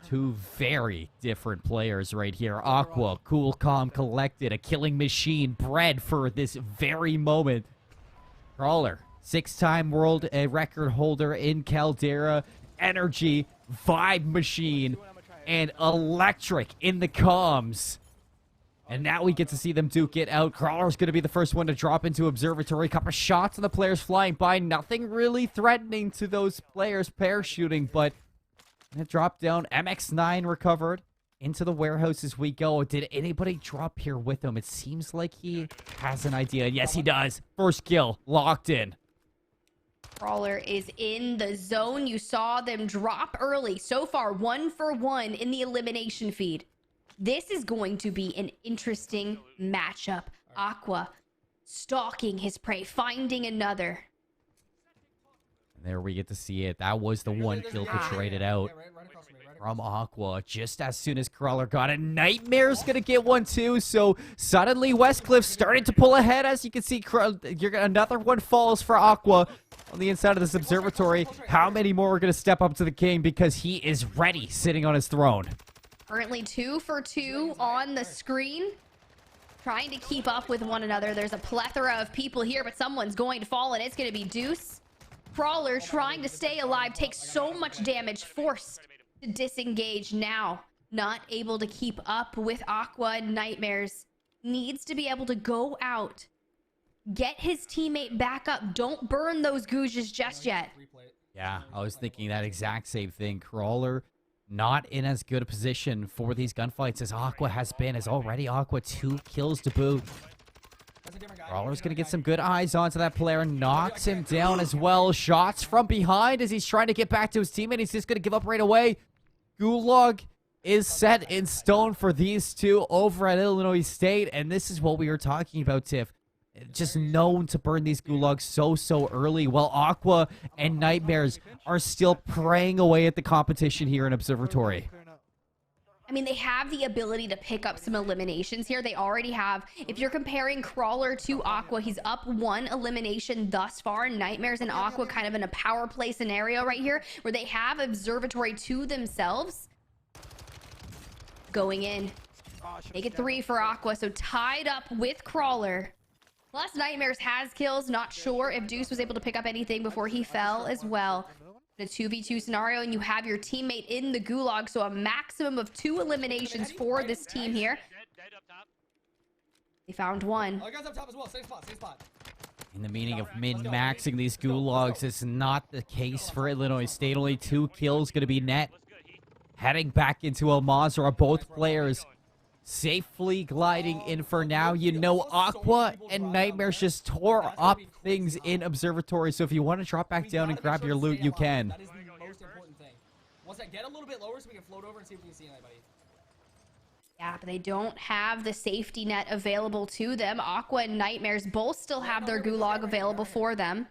2 very different players right here. Aqua, cool, calm, collected, a killing machine bred for this very moment. Crawler, 6-time world record holder in Caldera, energy, vibe machine, and electric in the comms. And now we get to see them duke it out. Crawler's going to be the first one to drop into Observatory. Couple of shots on the players flying by. Nothing really threatening to those players parachuting, but it dropped down. MX9 recovered. Into the warehouse as we go. Did anybody drop here with him? It seems like he has an idea. Yes, he does. First kill. Locked in. Crawler is in the zone. You saw them drop early. So far, 1 for 1 in the elimination feed. This is going to be an interesting matchup. Aqua stalking his prey, finding another. And there we get to see it. That was the 1 kill to trade it out from Aqua. Just as soon as Crawler got it, Nightmare's gonna get one too. So suddenly Westcliff starting to pull ahead. As you can see, another one falls for Aqua on the inside of this observatory. How many more are gonna step up to the king because he is ready, sitting on his throne. Currently 2 for 2 on the screen, trying to keep up with one another. There's a plethora of people here, but someone's going to fall, and it's going to be Deuce. Crawler trying to stay alive, takes so much damage, forced to disengage now. Not able to keep up with Aqua and Nightmares. Needs to be able to go out, get his teammate back up. Don't burn those gouges just yet. Yeah, I was thinking that exact same thing. Crawler not in as good a position for these gunfights as Aqua has been, as already Aqua 2 kills to boot. Crawler's gonna get some good eyes onto that player, knocks him down as well. Shots from behind as he's trying to get back to his teammate. He's just gonna give up right away. Gulag is set in stone for these two over at Illinois State, and this is what we were talking about, Tiff. Just known to burn these gulags so early, while Aqua and Nightmares are still praying away at the competition here in Observatory. I mean, they have the ability to pick up some eliminations here. They already have. If you're comparing Crawler to Aqua, he's up 1 elimination thus far. Nightmares and Aqua kind of in a power play scenario right here, where they have Observatory to themselves. Going in. Make it 3 for Aqua, so tied up with Crawler. Plus, Nightmares has kills. Not sure if Deuce was able to pick up anything before he fell as well. In a 2v2 scenario, and you have your teammate in the gulag, so a maximum of 2 eliminations for this team here. They found one. In the meaning of min-maxing these gulags is not the case for Illinois State. Only 2 kills going to be net. Heading back into El Mazra, both players safely gliding in for now. You know, Aqua and Nightmares just tore up things in Observatory, so if you want to drop back down and grab your loot, you can. That is the most important thing. Once I get a little bit lower so we can float over and see if we can see anybody. Yeah, but they don't have the safety net available to them. Aqua and Nightmares both still have their gulag available for them.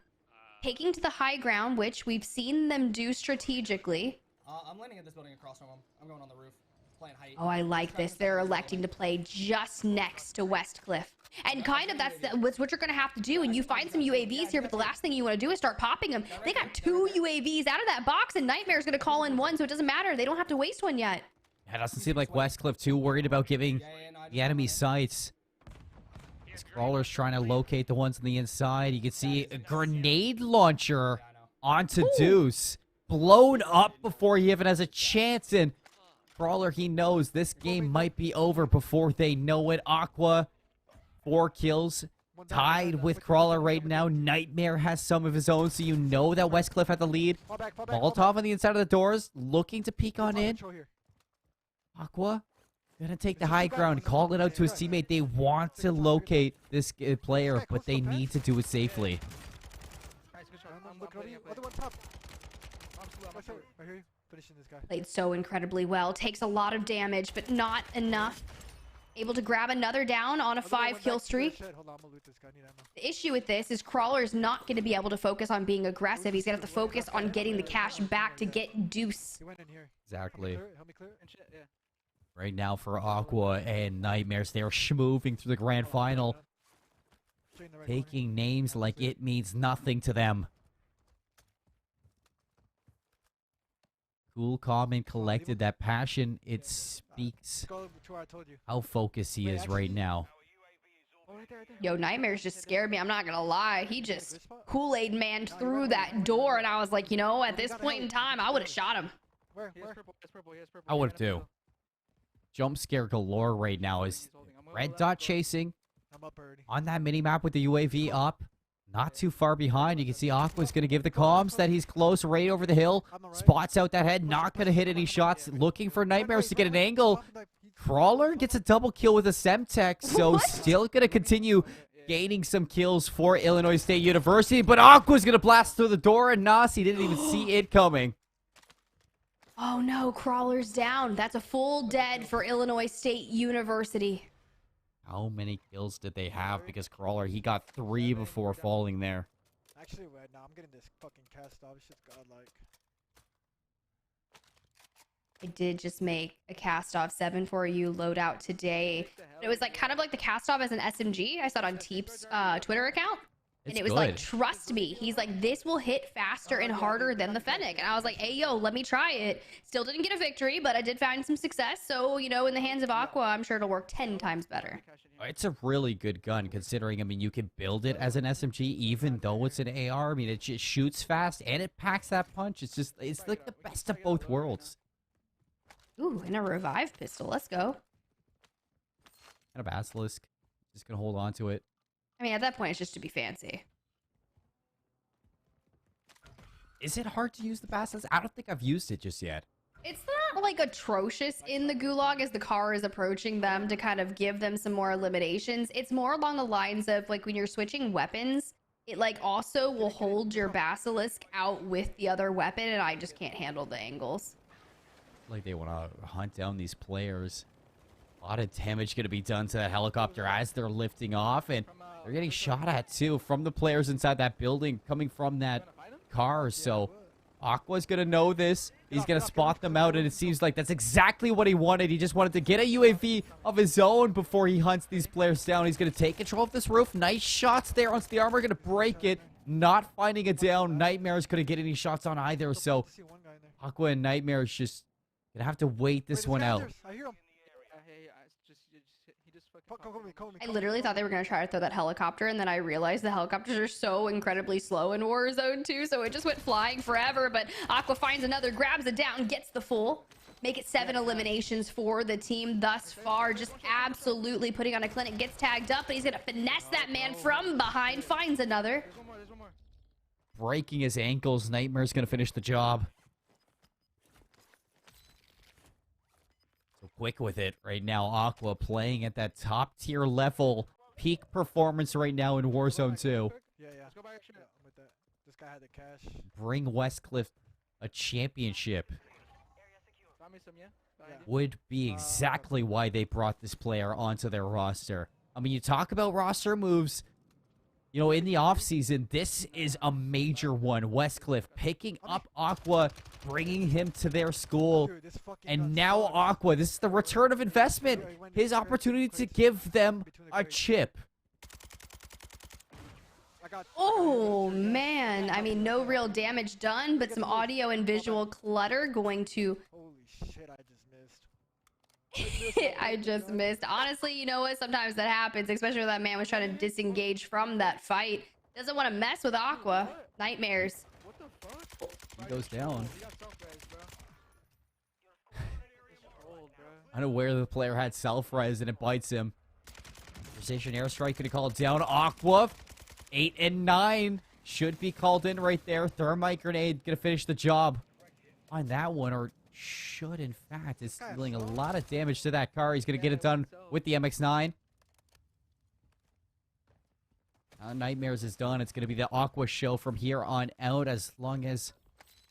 Taking to the high ground, which we've seen them do strategically. I'm landing at this building across from them. I'm going on the roof. Oh, I like this. They're electing to play just next to Westcliff. And kind of that's what you're going to have to do. And you find some UAVs here, but the last thing you want to do is start popping them. They got 2 UAVs out of that box, and Nightmare's going to call in 1, so it doesn't matter. They don't have to waste one yet. It doesn't seem like Westcliff too worried about giving the enemy sights. This Crawler's trying to locate the ones on the inside. You can see a grenade launcher onto Deuce. Blown up before he even has a chance, and Crawler, he knows this game might be over before they know it. Aqua, 4 kills, tied with Crawler right now. Nightmare has some of his own, so you know that Westcliff had the lead. Molotov on the inside of the doors, looking to peek on in. Aqua, gonna take the high ground, call it out to his teammate. They want to locate this player, but they need to do it safely. Played so incredibly well. Takes a lot of damage, but not enough. Able to grab another down on a 5-kill streak. The issue with this is Crawler's not going to be able to focus on being aggressive. He's going to have to focus on getting the cash back to get Deuce. Exactly. Right now for Aqua and Nightmares, they're schmoving through the grand final. Taking names like it means nothing to them. Cool, calm, and collected. That passion, it speaks how focused he is right now. Yo, Nightmares just scared me. I'm not gonna lie. He just Kool-Aid man through that door, and I was like, you know, at this point in time, I would have shot him. I would have too. Jump scare galore right now is red dot chasing on that mini map with the UAV up. Not too far behind. You can see Aqua's going to give the comms that he's close right over the hill. Spots out that head. Not going to hit any shots. Looking for Nightmares to get an angle. Crawler gets a double kill with a Semtech. So still going to continue gaining some kills for Illinois State University. But Aqua's going to blast through the door. And Nasi didn't even see it coming. Oh no, Crawler's down. That's a full dead for Illinois State University. How many kills did they have? Because Crawler, he got 3 before falling there. Actually, wait, nah, I'm getting this fucking cast off. It's just godlike. I did just make a cast off 7 for you loadout today. It was like kind of like the cast off as an SMG. I saw it on Teep's Twitter account. And it was like, trust me. He's like, this will hit faster and harder than the Fennec. And I was like, hey, yo, let me try it. Still didn't get a victory, but I did find some success. So, you know, in the hands of Aqua, I'm sure it'll work 10 times better. It's a really good gun considering, I mean, you can build it as an SMG even though it's an AR. I mean, it just shoots fast and it packs that punch. It's just, it's like the best of both worlds. Ooh, and a revive pistol. Let's go. And a Basilisk. Just gonna hold on to it. I mean, at that point, it's just to be fancy. Is it hard to use the Basilisk? I don't think I've used it just yet. It's like atrocious in the gulag as the car is approaching them to kind of give them some more eliminations. It's more along the lines of like when you're switching weapons, it like also will hold your basilisk out with the other weapon, and I just can't handle the angles. Like they want to hunt down these players. A lot of damage going to be done to that helicopter as they're lifting off, and they're getting shot at too from the players inside that building coming from that car. So Aqua's going to know this. He's going to spot them out, and it seems like that's exactly what he wanted. He just wanted to get a UAV of his own before he hunts these players down. He's going to take control of this roof. Nice shots there onto the armor. Going to break it. Not finding it down. Nightmares couldn't get any shots on either. So Aqua and Nightmares just going to have to wait this one out. I hear him. I literally thought they were going to try to throw that helicopter, and then I realized the helicopters are so incredibly slow in Warzone 2, so it just went flying forever. But Aqua finds another, grabs it down, gets the full. Make it 7 eliminations for the team thus far. Just absolutely putting on a clinic. Gets tagged up, but he's going to finesse that man from behind. Finds another. Breaking his ankles. Nightmare's going to finish the job. Quick with it right now. Aqua playing at that top tier level, peak performance right now in Warzone 2. Yeah. Let's go back. I'm with that. This guy had the cash. Bring Westcliff a championship. Would be exactly why they brought this player onto their roster. I mean, you talk about roster moves. You know, in the offseason, this is a major one. Westcliff picking up Aqua, bringing him to their school. And now Aqua, this is the return of investment. His opportunity to give them a chip. Oh, man. I mean, no real damage done, but some audio and visual clutter going to... Holy shit, I just missed. I just missed. Honestly, you know what? Sometimes that happens, especially when that man was trying to disengage from that fight. Doesn't want to mess with Aqua. Nightmares. What the fuck? He goes down. He got self-res, bro. Unaware the player had self-res and it bites him. Precision airstrike gonna call it down. Aqua, 8 and 9 should be called in right there. Thermite grenade gonna finish the job on that one, or should in fact. Is dealing a lot of damage to that car. He's gonna get it done with the MX-9. Nightmares is done. It's gonna be the Aqua show from here on out, as long as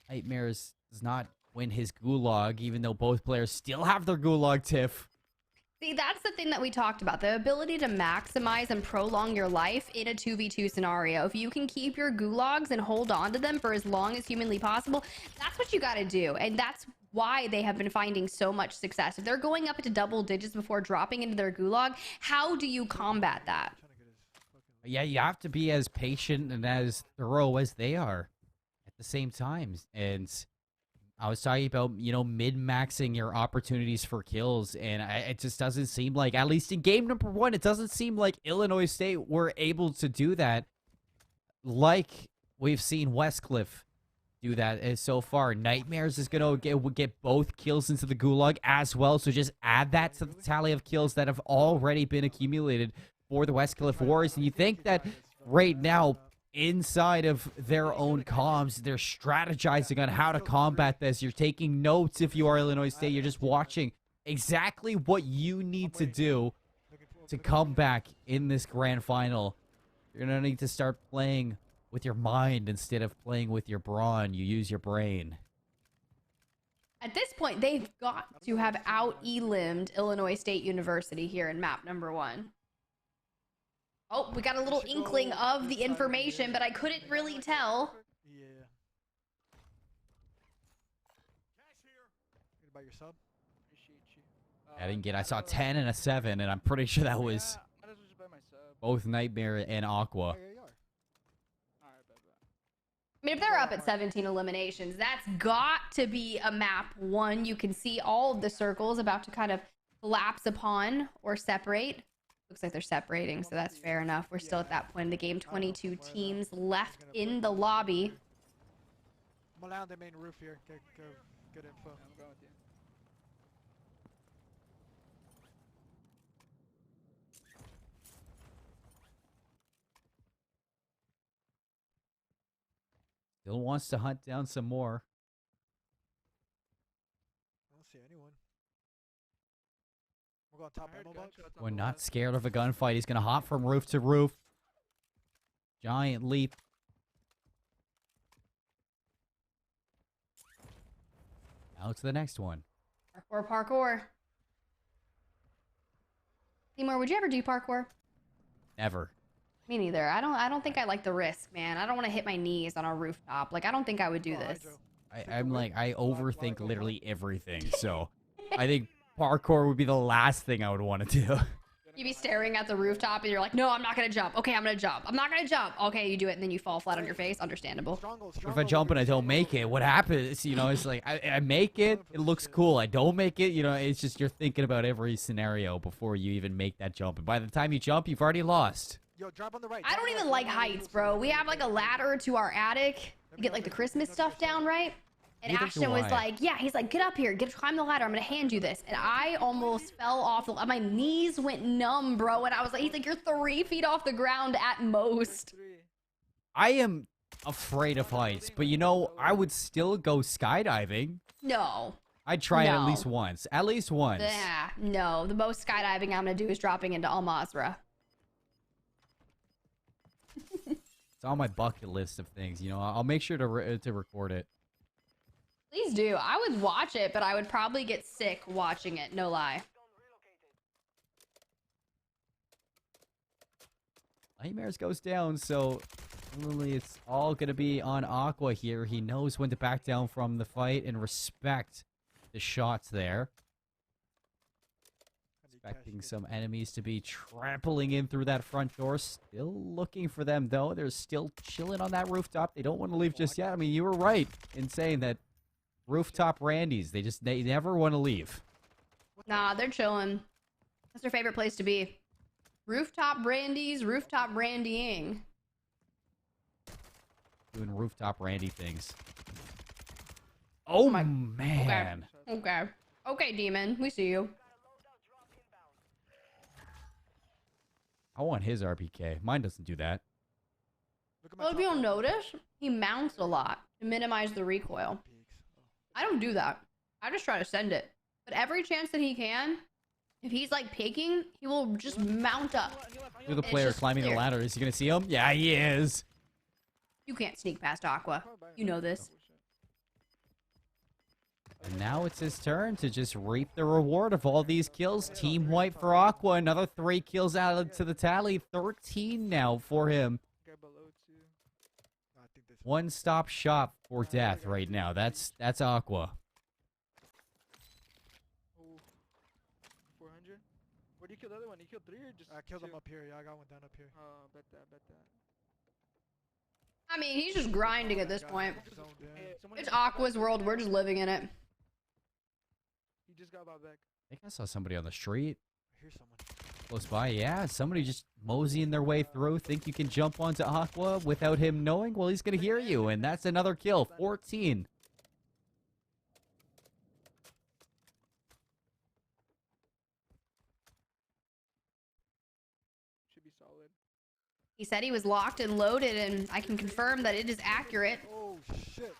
Nightmares does not win his gulag, even though both players still have their gulag tiff. See, that's the thing that we talked about, the ability to maximize and prolong your life in a 2v2 scenario. If you can keep your gulags and hold on to them for as long as humanly possible, that's what you got to do. And that's why they have been finding so much success. If they're going up into double digits before dropping into their gulag, how do you combat that? Yeah, you have to be as patient and as thorough as they are at the same time. And I was talking about, you know, min-maxing your opportunities for kills, and it just doesn't seem like, at least in game number 1, it doesn't seem like Illinois State were able to do that like we've seen Westcliff do that so far. Nightmares is going to get both kills into the gulag as well, so just add that to the tally of kills that have already been accumulated for the Westcliff Warriors. And you think that right now, inside of their own comms, they're strategizing on how to combat this. You're taking notes if you are Illinois State. You're just watching exactly what you need to do to come back in this grand final. You're going to need to start playing with your mind instead of playing with your brawn. You use your brain. At this point, they've got to have out-elimed Illinois State University here in map number 1. Oh, we got a little inkling of the information, but I couldn't really tell. Yeah. About your sub? I didn't get. I saw 10 and a 7, and I'm pretty sure that was both Nightmare and Aqua. I mean, if they're up at 17 eliminations, that's got to be a map 1. You can see all of the circles about to kind of collapse upon or separate. Looks like they're separating, so that's fair enough. We're still at that point in the game. 22 teams left in the lobby. I'm around the main roof here. Get good info. I'm going with you. Still wants to hunt down some more. see anyone. We're going top ammo box. We're not scared of a gunfight. He's gonna hop from roof to roof. Giant leap. Now to the next one. Parkour, parkour. Seymour, would you ever do parkour? Never. Me neither. I don't think I like the risk, man. I don't want to hit my knees on a rooftop. Like, I don't think I would do this. I'm like, I overthink literally everything, so I think parkour would be the last thing I would want to do. You'd be staring at the rooftop and you're like, no, I'm not gonna jump. Okay, I'm gonna jump. I'm not gonna jump. Okay, you do it and then you fall flat on your face. Understandable. If I jump and I don't make it, what happens? You know, it's like, I make it, it looks cool. I don't make it, you know, it's just you're thinking about every scenario before you even make that jump. And by the time you jump, you've already lost. Yo, drop on the right. I don't even like heights, bro. We have like a ladder to our attic to get like the Christmas stuff down, right? And Neither Ashton do was I. like, yeah, he's like, get up here, climb the ladder. I'm gonna hand you this. And I almost fell off. My knees went numb, bro. And I was like, he's like, you're 3 feet off the ground at most. I am afraid of heights, but you know, I would still go skydiving. No. I'd try it at No. least once. At least once. Yeah, no. The most skydiving I'm gonna do is dropping into Al Mazrah. It's on my bucket list of things, you know. I'll make sure to record it. Please do. I would watch it, but I would probably get sick watching it. No lie. Nightmares goes down, so really it's all going to be on Aqua here. He knows when to back down from the fight and respect the shots there. Expecting some enemies to be trampling in through that front door. Still looking for them, though. They're still chilling on that rooftop. They don't want to leave just yet. I mean, you were right in saying that rooftop Randys, they never want to leave. Nah, they're chilling. That's their favorite place to be. Rooftop brandies, rooftop brandying. Doing rooftop Randy things. Oh, man. Okay. Okay, demon. We see you. I want his RPK. Mine doesn't do that. Well, if you'll notice, he mounts a lot to minimize the recoil. I don't do that. I just try to send it. But every chance that he can, if he's like picking, he will just mount up. Look at the player just climbing the clear. ladder. Is he going to see him? Yeah, he is. You can't sneak past Aqua. You know this. And now it's his turn to just reap the reward of all these kills. Team wipe for Aqua. Another 3 kills added to the tally. 13 now for him. One-stop shop for death right now. That's Aqua. 400? Where do you kill the other one? You killed 3 or just I killed him 2? up here. Yeah, I got one down up here. Oh, bet that. I mean, he's just grinding at this point. Hey, someone It's Aqua's world. We're just living in it. He just got bought back. I think I saw somebody on the street. I hear someone. Close by. Yeah, somebody just moseying their way through. Think you can jump onto Aqua without him knowing? Well, he's going to hear you, and that's another kill. 14. Should be solid. He said he was locked and loaded, and I can confirm that it is accurate. Oh, shit.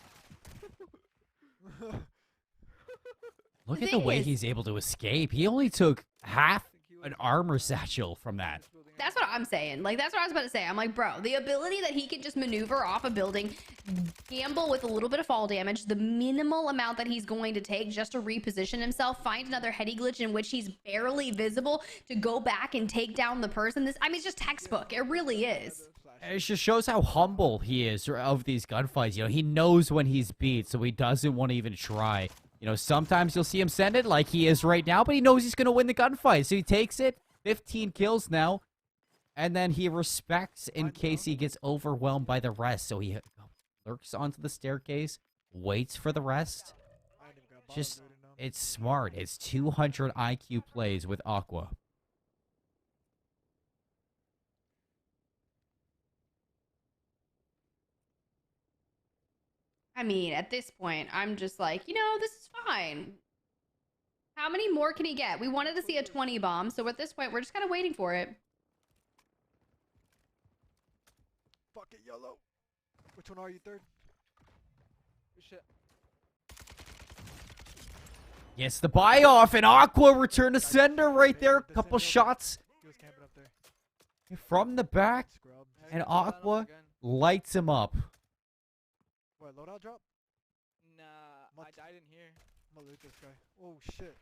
Look The at the thing way is- he's able to escape. He only took half an armor satchel from that. That's what I'm saying. Like, that's what I was about to say. I'm like, bro, the ability that he can just maneuver off a building, gamble with a little bit of fall damage, the minimal amount that he's going to take just to reposition himself, find another heady glitch in which he's barely visible to go back and take down the person. This, I mean, it's just textbook. It really is. It just shows how humble he is of these gunfights. You know, he knows when he's beat, so he doesn't want to even try. You know, sometimes you'll see him send it like he is right now, but he knows he's going to win the gunfight. So he takes it, 15 kills now, and then he respects in case he gets overwhelmed by the rest. So he lurks onto the staircase, waits for the rest. Just, it's smart. It's 200 IQ plays with Aqua. I mean, at this point, I'm just like, you know, this is fine. How many more can he get? We wanted to see a 20 bomb, so at this point, we're just kind of waiting for it. Fuck it, yellow. Which one are you, third? Shit. Gets the buy off, and Aqua return to sender right there. Couple shots He was camping up there. from the back, Scrub. and Aqua lights him up. What, loadout drop? Nah, I died in here. I'm gonna loot this guy. Oh shit.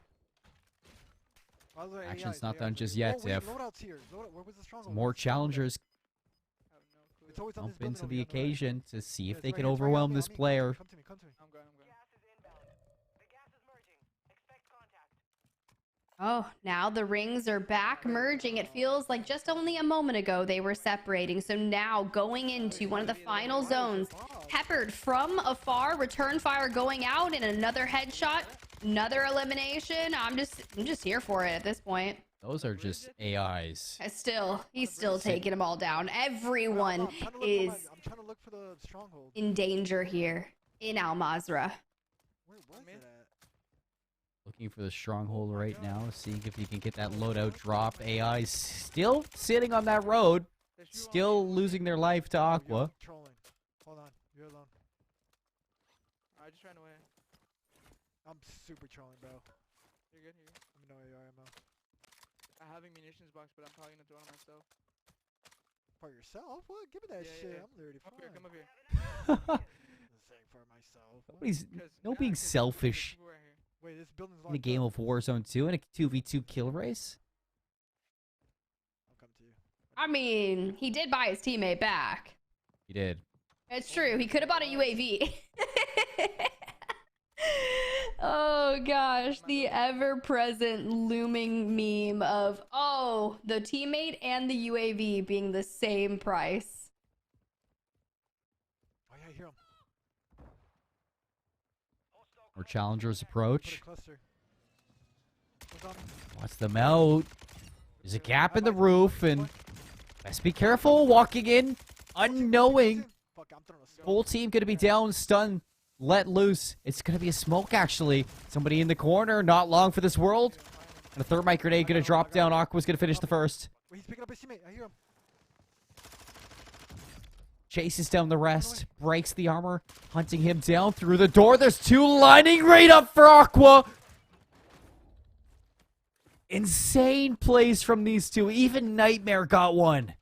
By the way, Action's AIs, not AIs, done AIs. just yet, Oh, wait, Tiff. loadout's here. Where was the stronghold? More Where's the stronghold? challengers I have no clue. It's always on this jump building into over the here on right. occasion to see Yeah, if it's they right can here, it's right here, overwhelm on me, this on me. player. Come to me, come to me. I'm going. Oh, now the rings are back merging. It feels like just only a moment ago they were separating. So now going into one of the final zones. Peppered from afar, return fire going out, and another headshot, another elimination. I'm just here for it at this point. Those are just AIs. He's still taking them all down. Everyone I'm trying to look for the stronghold. in danger here in Al Mazrah. Where was it at? Looking for the stronghold right now, seeing if he can get that loadout drop. AI still sitting on that road, still losing their life to Aqua. I'm trolling. Hold on, you're alone. I just ran away. I'm super trolling, bro. You're good. You're good. Let me know where you are, Mo. I have a munitions box, but I'm probably gonna throw it on myself. For yourself? What? Give me that Yeah, shit. yeah. I'm literally Come up fine. here. Come up here. Saying for myself. No being selfish People right here. Wait, this building's in a locked game up. of Warzone 2 and a 2v2 kill race. I'll come to you. I mean, he did buy his teammate back. He did. It's true. He could have bought a UAV. Oh gosh, the ever-present looming meme of, oh, the teammate and the UAV being the same price. Oh yeah, I hear him. More challengers Put approach. a cluster. What's on him? Wants them out. There's a gap in the roof, and best be careful walking in, unknowing. Fuck, I'm throwing a smoke. Full team gonna be down, stunned, let loose. It's gonna be a smoke, actually. Somebody in the corner, not long for this world. And a thermite grenade gonna drop down. Aqua's gonna finish the first. Wait, he's picking up his teammate. I hear him. Chases down the rest, breaks the armor, hunting him down through the door. There's two lining right up for Aqua. Insane plays from these two. Even Nightmare got one.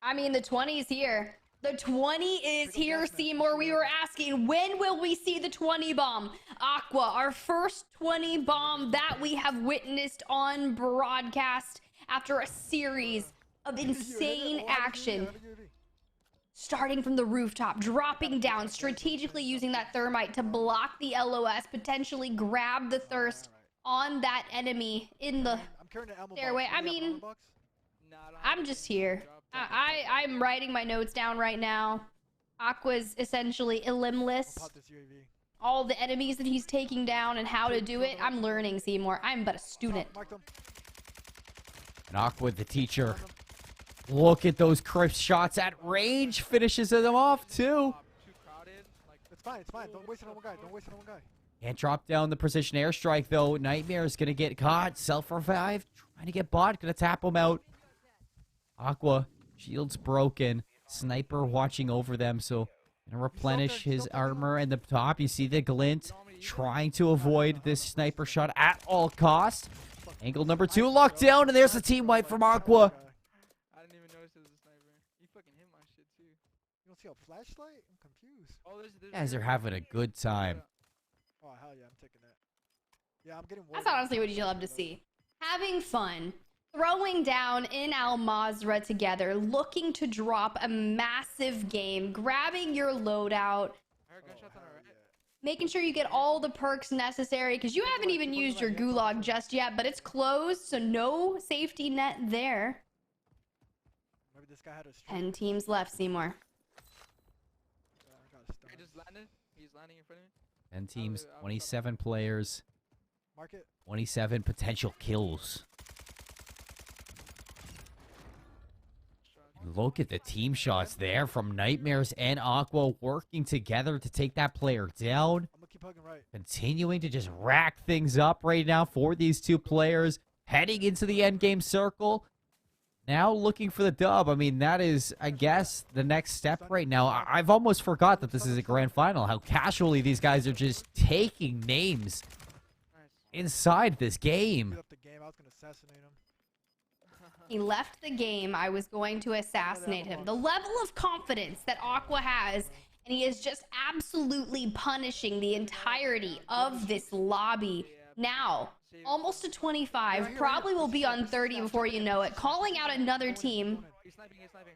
I mean, the 20's here. The 20 is here, Seymour. We were asking, when will we see the 20 bomb? Aqua, our first 20 bomb that we have witnessed on broadcast after a series of insane action. Starting from the rooftop, dropping down, strategically using that thermite to block the LOS, potentially grab the thirst on that enemy in the stairway. I mean, I'm just here. I'm writing my notes down right now. Aqua's essentially elimless. All the enemies that he's taking down and how to do it, I'm learning, Seymour. I'm but a student. And Aqua, the teacher. Look at those crisp shots at range. Finishes them off, too. It's fine, it's fine. Don't waste it on one guy. Don't waste it on one guy. Can't drop down the precision airstrike, though. Nightmare is going to get caught. Self-revive. Trying to get bot. Going to tap him out. Aqua, shield's broken. Sniper watching over them, so going to replenish his armor. And the top, you see the glint. Trying to avoid this sniper shot at all costs. Angle number 2 locked down, and there's a team wipe from Aqua. I didn't even notice it was a sniper. He fucking hit my shit too. You don't see a flashlight? I'm confused. Oh, there's You guys are having a good time. Oh, hell yeah, I'm taking that. Yeah, I'm getting That's honestly what you love to see. Having fun, throwing down in Al Mazrah together, looking to drop a massive game, grabbing your loadout, making sure you get all the perks necessary, because you haven't even used your gulag just yet, but it's closed, so no safety net there. Maybe this guy had a 10 teams left, Seymour. I just landed. He's landing in front of me. 10 teams, 27 players, Mark it. 27 potential kills. Look at the team shots there from Nightmares and Aqua working together to take that player down. I'm gonna keep hugging right. Continuing to just rack things up right now for these two players. Heading into the endgame circle. Now looking for the dub. I mean, that is, I guess, the next step right now. I've almost forgot that this is a grand final. How casually these guys are just taking names inside this game. He left the game. I was gonna assassinate him. He left the game. I was going to assassinate him. The level of confidence that Aqua has, and he is just absolutely punishing the entirety of this lobby. Now, almost to 25, probably will be on 30 before you know it. Calling out another team. He's sniping. He's sniping.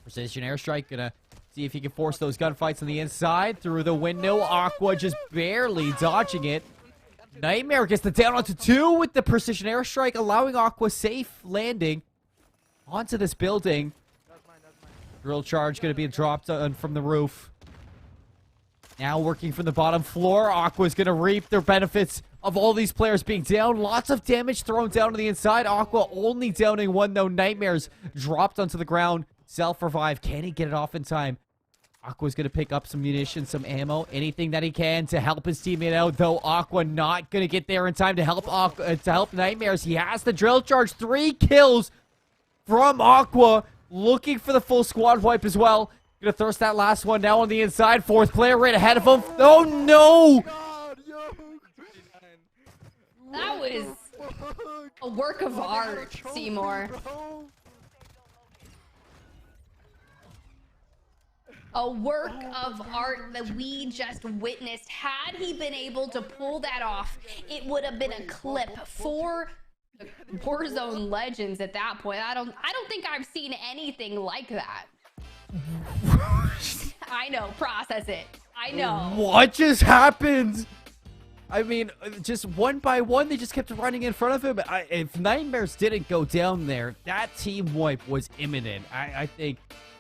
Precision airstrike gonna see if he can force those gunfights on the inside through the window. Aqua just barely dodging it. Nightmare gets the down onto 2 with the precision airstrike, allowing Aqua safe landing onto this building. Drill charge gonna be dropped from the roof. Now working from the bottom floor, Aqua's gonna reap the benefits of all these players being down. Lots of damage thrown down to the inside. Aqua only downing 1 though. Nightmares dropped onto the ground. Self-revive. Can he get it off in time? Aqua's going to pick up some munitions, some ammo, anything that he can to help his teammate out, though Aqua not going to get there in time to help Nightmares. He has the drill charge. 3 kills from Aqua, looking for the full squad wipe as well. Going to thirst that last one now on the inside. 4th player right ahead of him. Oh, no! That was a work of art, Seymour. A work of art that we just witnessed. Had he been able to pull that off, it would have been a clip for the Warzone legends at that point. I don't think I've seen anything like that. I know, process it. I know. What just happened? I mean, just one by one, they just kept running in front of him. If Nightmares didn't go down there, that team wipe was imminent.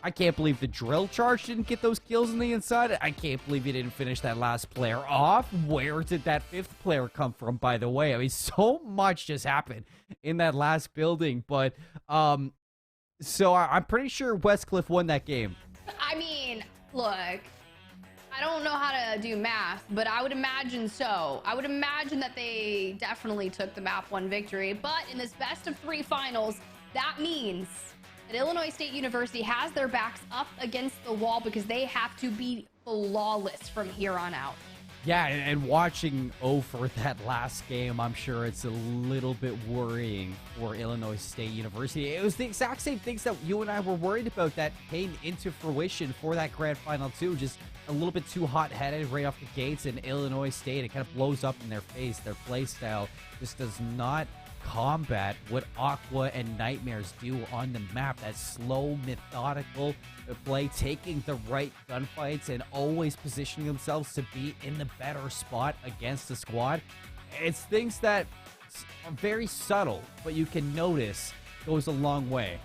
I can't believe the drill charge didn't get those kills on the inside. I can't believe he didn't finish that last player off. Where did that 5th player come from, by the way? I mean, so much just happened in that last building. But, so I'm pretty sure Westcliff won that game. I mean, look, I don't know how to do math, but I would imagine so. I would imagine that they definitely took the map 1 victory. But in this best of 3 finals, that means that Illinois State University has their backs up against the wall because they have to be flawless from here on out. Yeah, and watching over that last game, I'm sure it's a little bit worrying for Illinois State University. It was the exact same things that you and I were worried about that came into fruition for that grand final too. Just a little bit too hot-headed right off the gates, and Illinois State, it kind of blows up in their face. Their play style just does not combat what Aqua and Nightmares do on the map. That slow, methodical play, taking the right gunfights and always positioning themselves to be in the better spot against the squad. It's things that are very subtle, but you can notice goes a long way.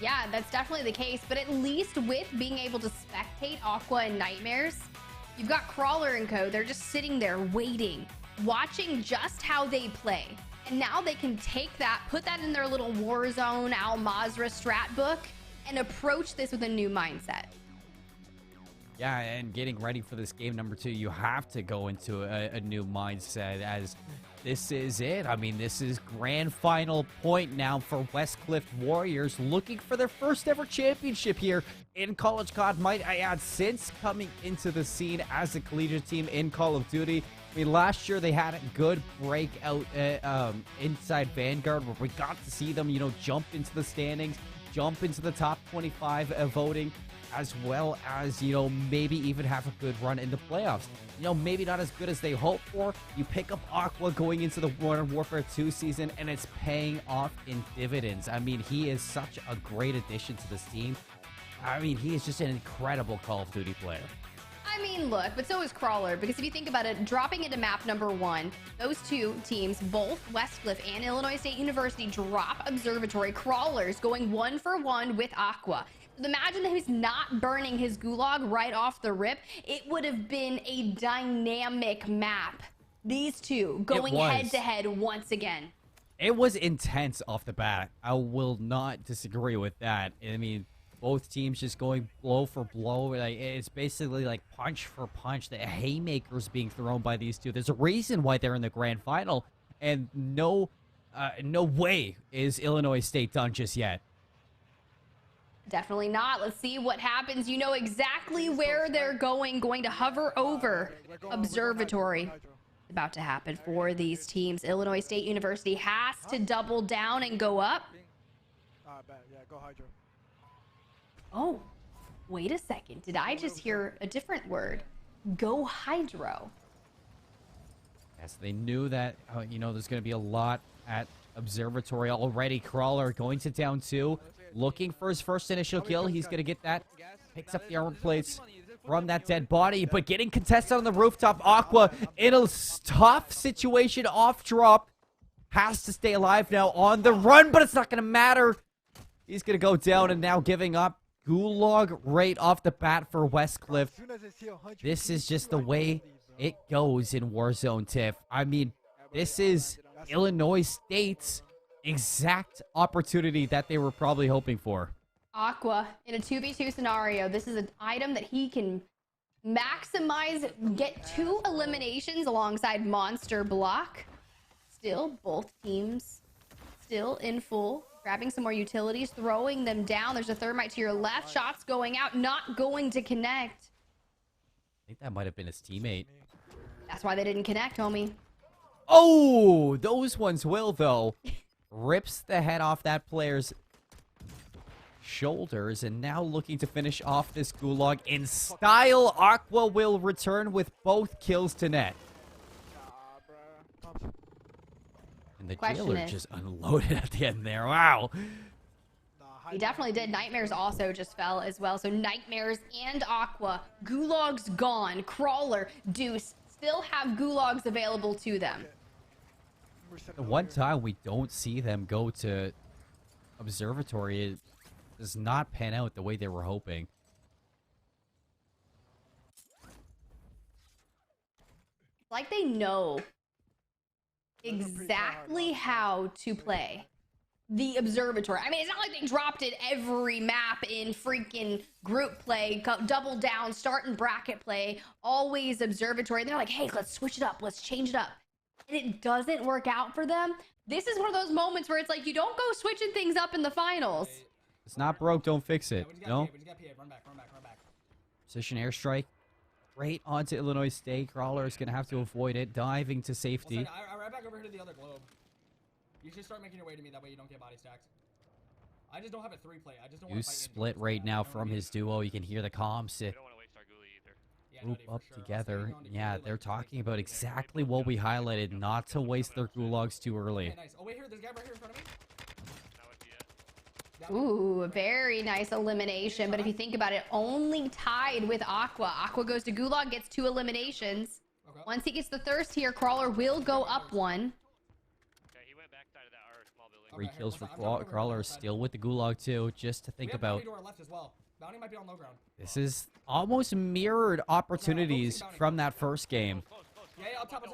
Yeah, that's definitely the case, but at least with being able to spectate Aqua and Nightmares, you've got Crawler and Co. They're just sitting there waiting, watching just how they play. And now they can take that, put that in their little Warzone Al Mazrah strat book, and approach this with a new mindset. Yeah, and getting ready for this game number 2, you have to go into a new mindset, as this is it. I mean, this is grand final point now for Westcliff Warriors, looking for their first ever championship here in College COD, might I add, since coming into the scene as a collegiate team in Call of Duty. I mean, last year they had a good breakout inside Vanguard, where we got to see them, jump into the standings, jump into the top 25 voting, as well as, maybe even have a good run in the playoffs. Maybe not as good as they hoped for. You pick up Aqua going into the Modern Warfare 2 season, and it's paying off in dividends. I mean, he is such a great addition to this team. I mean, he is just an incredible Call of Duty player. I mean, look, but so is Crawler, because if you think about it, dropping into map number 1, those 2 teams, both Westcliff and Illinois State University, drop Observatory. Crawlers going 1 for 1 with Aqua. Imagine that he's not burning his gulag right off the rip. It would have been a dynamic map. These 2 going head-to-head once again. It was intense off the bat. I will not disagree with that. I mean, both teams just going blow for blow. Like, it's basically like punch for punch. The haymakers being thrown by these 2. There's a reason why they're in the grand final, and no way is Illinois State done just yet. Definitely not. Let's see what happens. You know exactly where they're going to hover over Observatory. about to happen for these teams. Illinois State University has to double down and go up. Bet. Yeah, go Hydro. Oh, wait a second. Did I just hear a different word? Go Hydro. Yes, they knew that, you know, there's going to be a lot at Observatory already. Crawler going to down 2, looking for his first initial kill. He's going to get that. Picks up the armor plates from that dead body, but getting contested on the rooftop. Aqua in a tough situation, off drop. Has to stay alive now on the run, but it's not going to matter. He's going to go down and now giving up. Gulag right off the bat for Westcliff. This is just the way it goes in Warzone, Tiff. I mean, this is Illinois State's exact opportunity that they were probably hoping for. Aqua, in a 2v2 scenario, this is an item that he can maximize, get 2 eliminations alongside Monster Block. Still, both teams still in full. Grabbing some more utilities, throwing them down. There's a thermite to your left. Shots going out, not going to connect. I think that might have been his teammate. That's why they didn't connect, homie. Oh, those ones will, though. Rips the head off that player's shoulders, and now looking to finish off this Gulag in style. Aqua will return with both kills to net. And the jailer just unloaded at the end there. Wow. He definitely did. Nightmares also just fell as well. So Nightmares and Aqua. Gulag's gone. Crawler, Deuce still have Gulags available to them. The one time we don't see them go to Observatory, it does not pan out the way they were hoping. Like they know exactly how to play the Observatory. I mean, it's not like they dropped it every map in freaking group play, double down, start and bracket play, always Observatory. They're like, hey, let's switch it up. Let's change it up. And it doesn't work out for them. This is one of those moments where it's like, you don't go switching things up in the finals. It's not broke, don't fix it. No? Run back, run back, run back. Precision airstrike right onto Illinois State. Crawler is going to have to avoid it, diving to safety. I right back over here to the other globe. You should start making your way to me, that way you don't get body stacked. I just don't have a 3-play. I just don't want to fight Split right now from his duo. You can hear the comms group up together. Yeah, they're talking about exactly what we highlighted, not to waste their gulags too early. Okay, nice. Oh, wait, here, this guy right here in front of me. Ooh, very nice elimination. But if you think about it, only tied with Aqua. Aqua goes to Gulag, gets 2 eliminations. Okay. Once he gets the thirst here, Crawler will go up 1. Okay, he went backside of that small building. 3 kills for Crawler, still with the Gulag too, just to think about. To our left as well. Bounty might be on low ground. This is almost mirrored opportunities from that first game. Yeah, up top.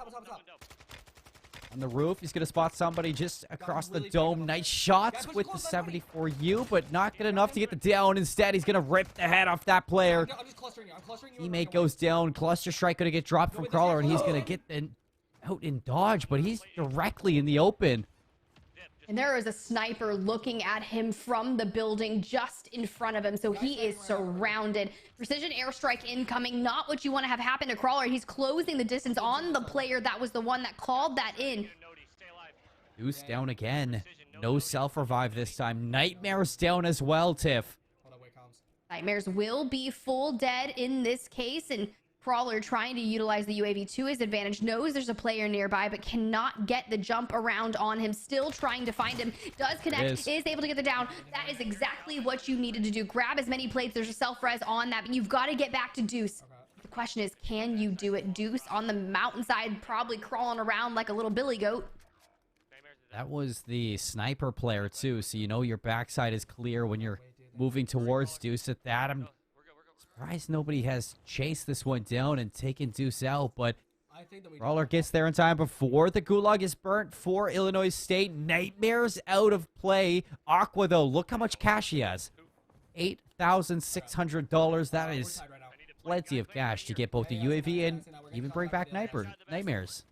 On the roof, he's going to spot somebody just across the dome. Nice shots with the 74U, but not good enough to get the down. Instead, he's going to rip the head off that player. I'm just clustering you. I'm clustering you. Teammate goes down. Cluster strike going to get dropped from Crawler, and he's going to get out in dodge, but he's directly in the open. And there is a sniper looking at him from the building just in front of him. So he is surrounded. Precision airstrike incoming. Not what you want to have happen to Crawler. He's closing the distance on the player that was the one that called that in. Deuce down again. No self-revive this time. Nightmares down as well, Tiff. Nightmares will be full dead in this case. And Crawler trying to utilize the UAV to his advantage, knows there's a player nearby, but cannot get the jump around on him. Still trying to find him. Does connect, is able to get the down. That is exactly what you needed to do. Grab as many plates. There's a self-res on that, but you've got to get back to Deuce. The question is, can you do it? Deuce on the mountainside, probably crawling around like a little billy goat. That was the sniper player too, so you know your backside is clear when you're moving towards Deuce at that. I'm surprised nobody has chased this one down and taken Deuce out, but Crawler gets there in time before the Gulag is burnt for Illinois State. Nightmares out of play. Aqua, though, look how much cash he has. $8,600. That is plenty of cash to get both the UAV and even bring back Nightmares.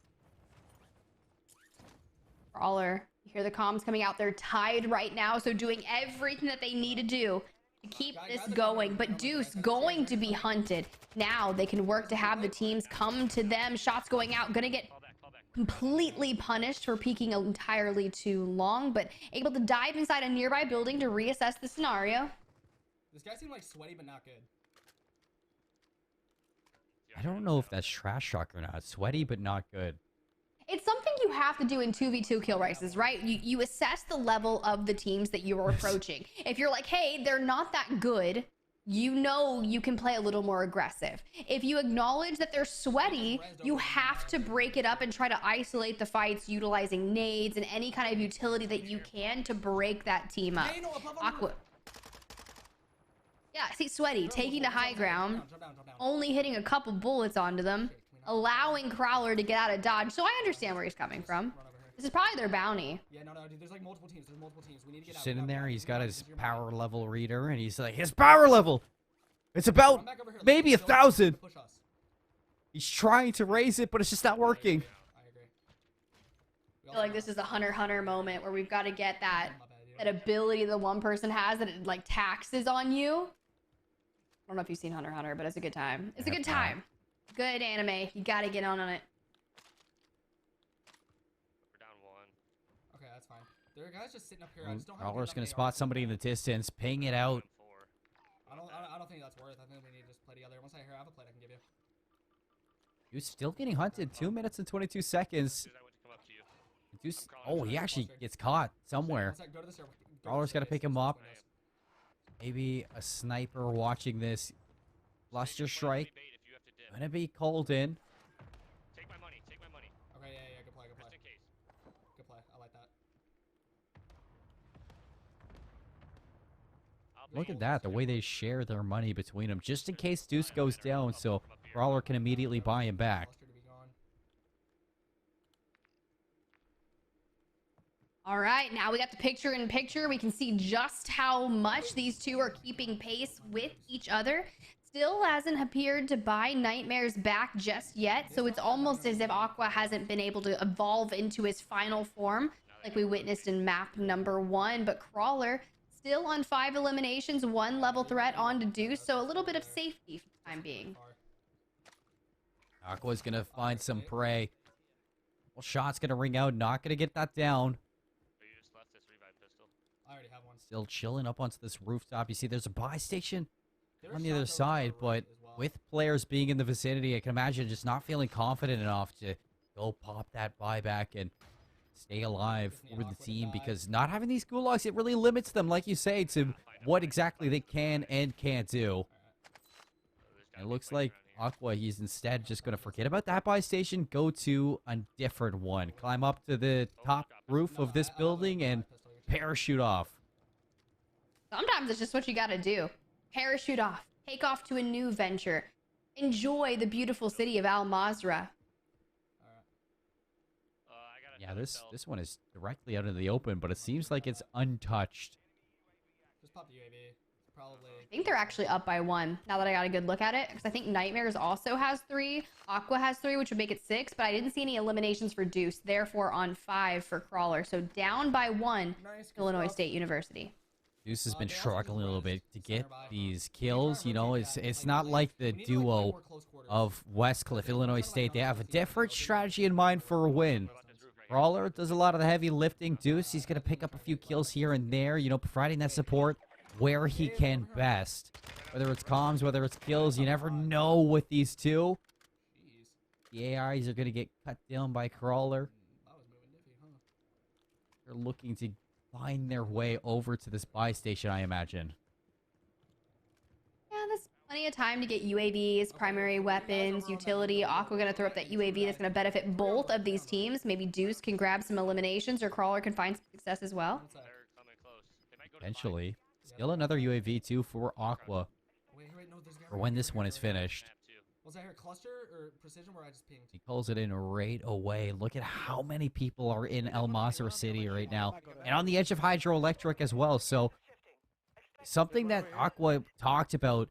Crawler, you hear the comms coming out. They're tied right now, so doing everything that they need to do to keep this going, but Deuce going to be hunted. Now they can work to have the teams come to them. Shots going out, gonna get completely punished for peeking entirely too long, but able to dive inside a nearby building to reassess the scenario. This guy seemed like sweaty, but not good. I don't know if that's trash talk or not. Sweaty, but not good. It's something you have to do in 2v2 kill races, right? You assess the level of the teams that you are approaching. If you're like, hey, they're not that good, you know you can play a little more aggressive. If you acknowledge that they're sweaty, you have to break it up and try to isolate the fights utilizing nades and any kind of utility that you can to break that team up. Aqua. Yeah, see, sweaty, taking to high ground, only hitting a couple bullets onto them, allowing Crawler to get out of dodge. So I understand where he's coming from. This is probably their bounty. Yeah, no, dude, there's like multiple teams. There's multiple teams. We need to get out. Sitting there, he's got his power level reader, and he's like, his power level! It's about maybe 1,000! He's trying to raise it, but it's just not working. I feel like this is a Hunter moment where we've got to get that ability the one person has that it like taxes on you. I don't know if you've seen Hunter, but it's a good time. It's a good time. Good anime. You got to get on it. We're down 1. Okay, that's fine. There are guys just sitting up here. I just don't have Crawler's gonna spot somebody in the distance, ping it out. I don't think that's worth. I think we need to just play together. Once I have a plate, I can give you. He's still getting hunted. 2 minutes and 22 seconds. Deuce, oh, he actually gets caught somewhere. Crawler's got to pick him up. Maybe a sniper watching this. Cluster strike. Gonna be called in. Take my money. Take my money. Okay, yeah, good play, good play. Just in case. Good play. I like that. Look at that, the way they share their money between them, just in case Deuce goes down, so Crawler can immediately buy him back. All right, now we got the picture in picture. We can see just how much these two are keeping pace with each other. Still hasn't appeared to buy Nightmares back just yet, so it's almost as if Aqua hasn't been able to evolve into his final form like we witnessed in map number 1, but Crawler still on 5 eliminations, 1 level threat on to Deuce, so a little bit of safety for the time being. Aqua's gonna find some prey. Well, shot's gonna ring out, not gonna get that down. You just left this revive pistol. I already have one. Still chilling up onto this rooftop. You see there's a buy station on the other side, but with players being in the vicinity, I can imagine just not feeling confident enough to go pop that buyback and stay alive for the team, because not having these gulags, it really limits them, like you say, to what exactly they can and can't do. And it looks like Aqua, he's instead just going to forget about that buy station, go to a different one, climb up to the top roof of this building and parachute off. Sometimes it's just what you got to do. Parachute off, take off to a new venture, enjoy the beautiful city of Al Mazrah. Yeah, this one is directly out in the open, but it seems like it's untouched. Just pop the UAV. Probably. I think they're actually up by 1 now that I got a good look at it, because I think Nightmares also has 3, Aqua has 3, which would make it 6, but I didn't see any eliminations for Deuce, therefore on 5 for Crawler, so down by 1, Illinois State University. Deuce has been struggling a little bit to get these kills. You know, it's not like the duo of Westcliff, Illinois State. They have a different strategy in mind for a win. Crawler does a lot of the heavy lifting. Deuce, he's going to pick up a few kills here and there, you know, providing that support where he can best. Whether it's comms, whether it's kills, you never know with these two. The AIs are going to get cut down by Crawler. They're looking to find their way over to this buy station, I imagine. Yeah, there's plenty of time to get UAVs, primary weapons, utility. Aqua going to throw up that UAV that's going to benefit both of these teams. Maybe Deuce can grab some eliminations, or Crawler can find some success as well. Potentially. Still another UAV, too, for Aqua. For when this one is finished. Was that here cluster or precision where I just pinged? He calls it in right away. Look at how many people are in El Mazrah City right now. And on the edge of hydroelectric as well. So, something that Aqua talked about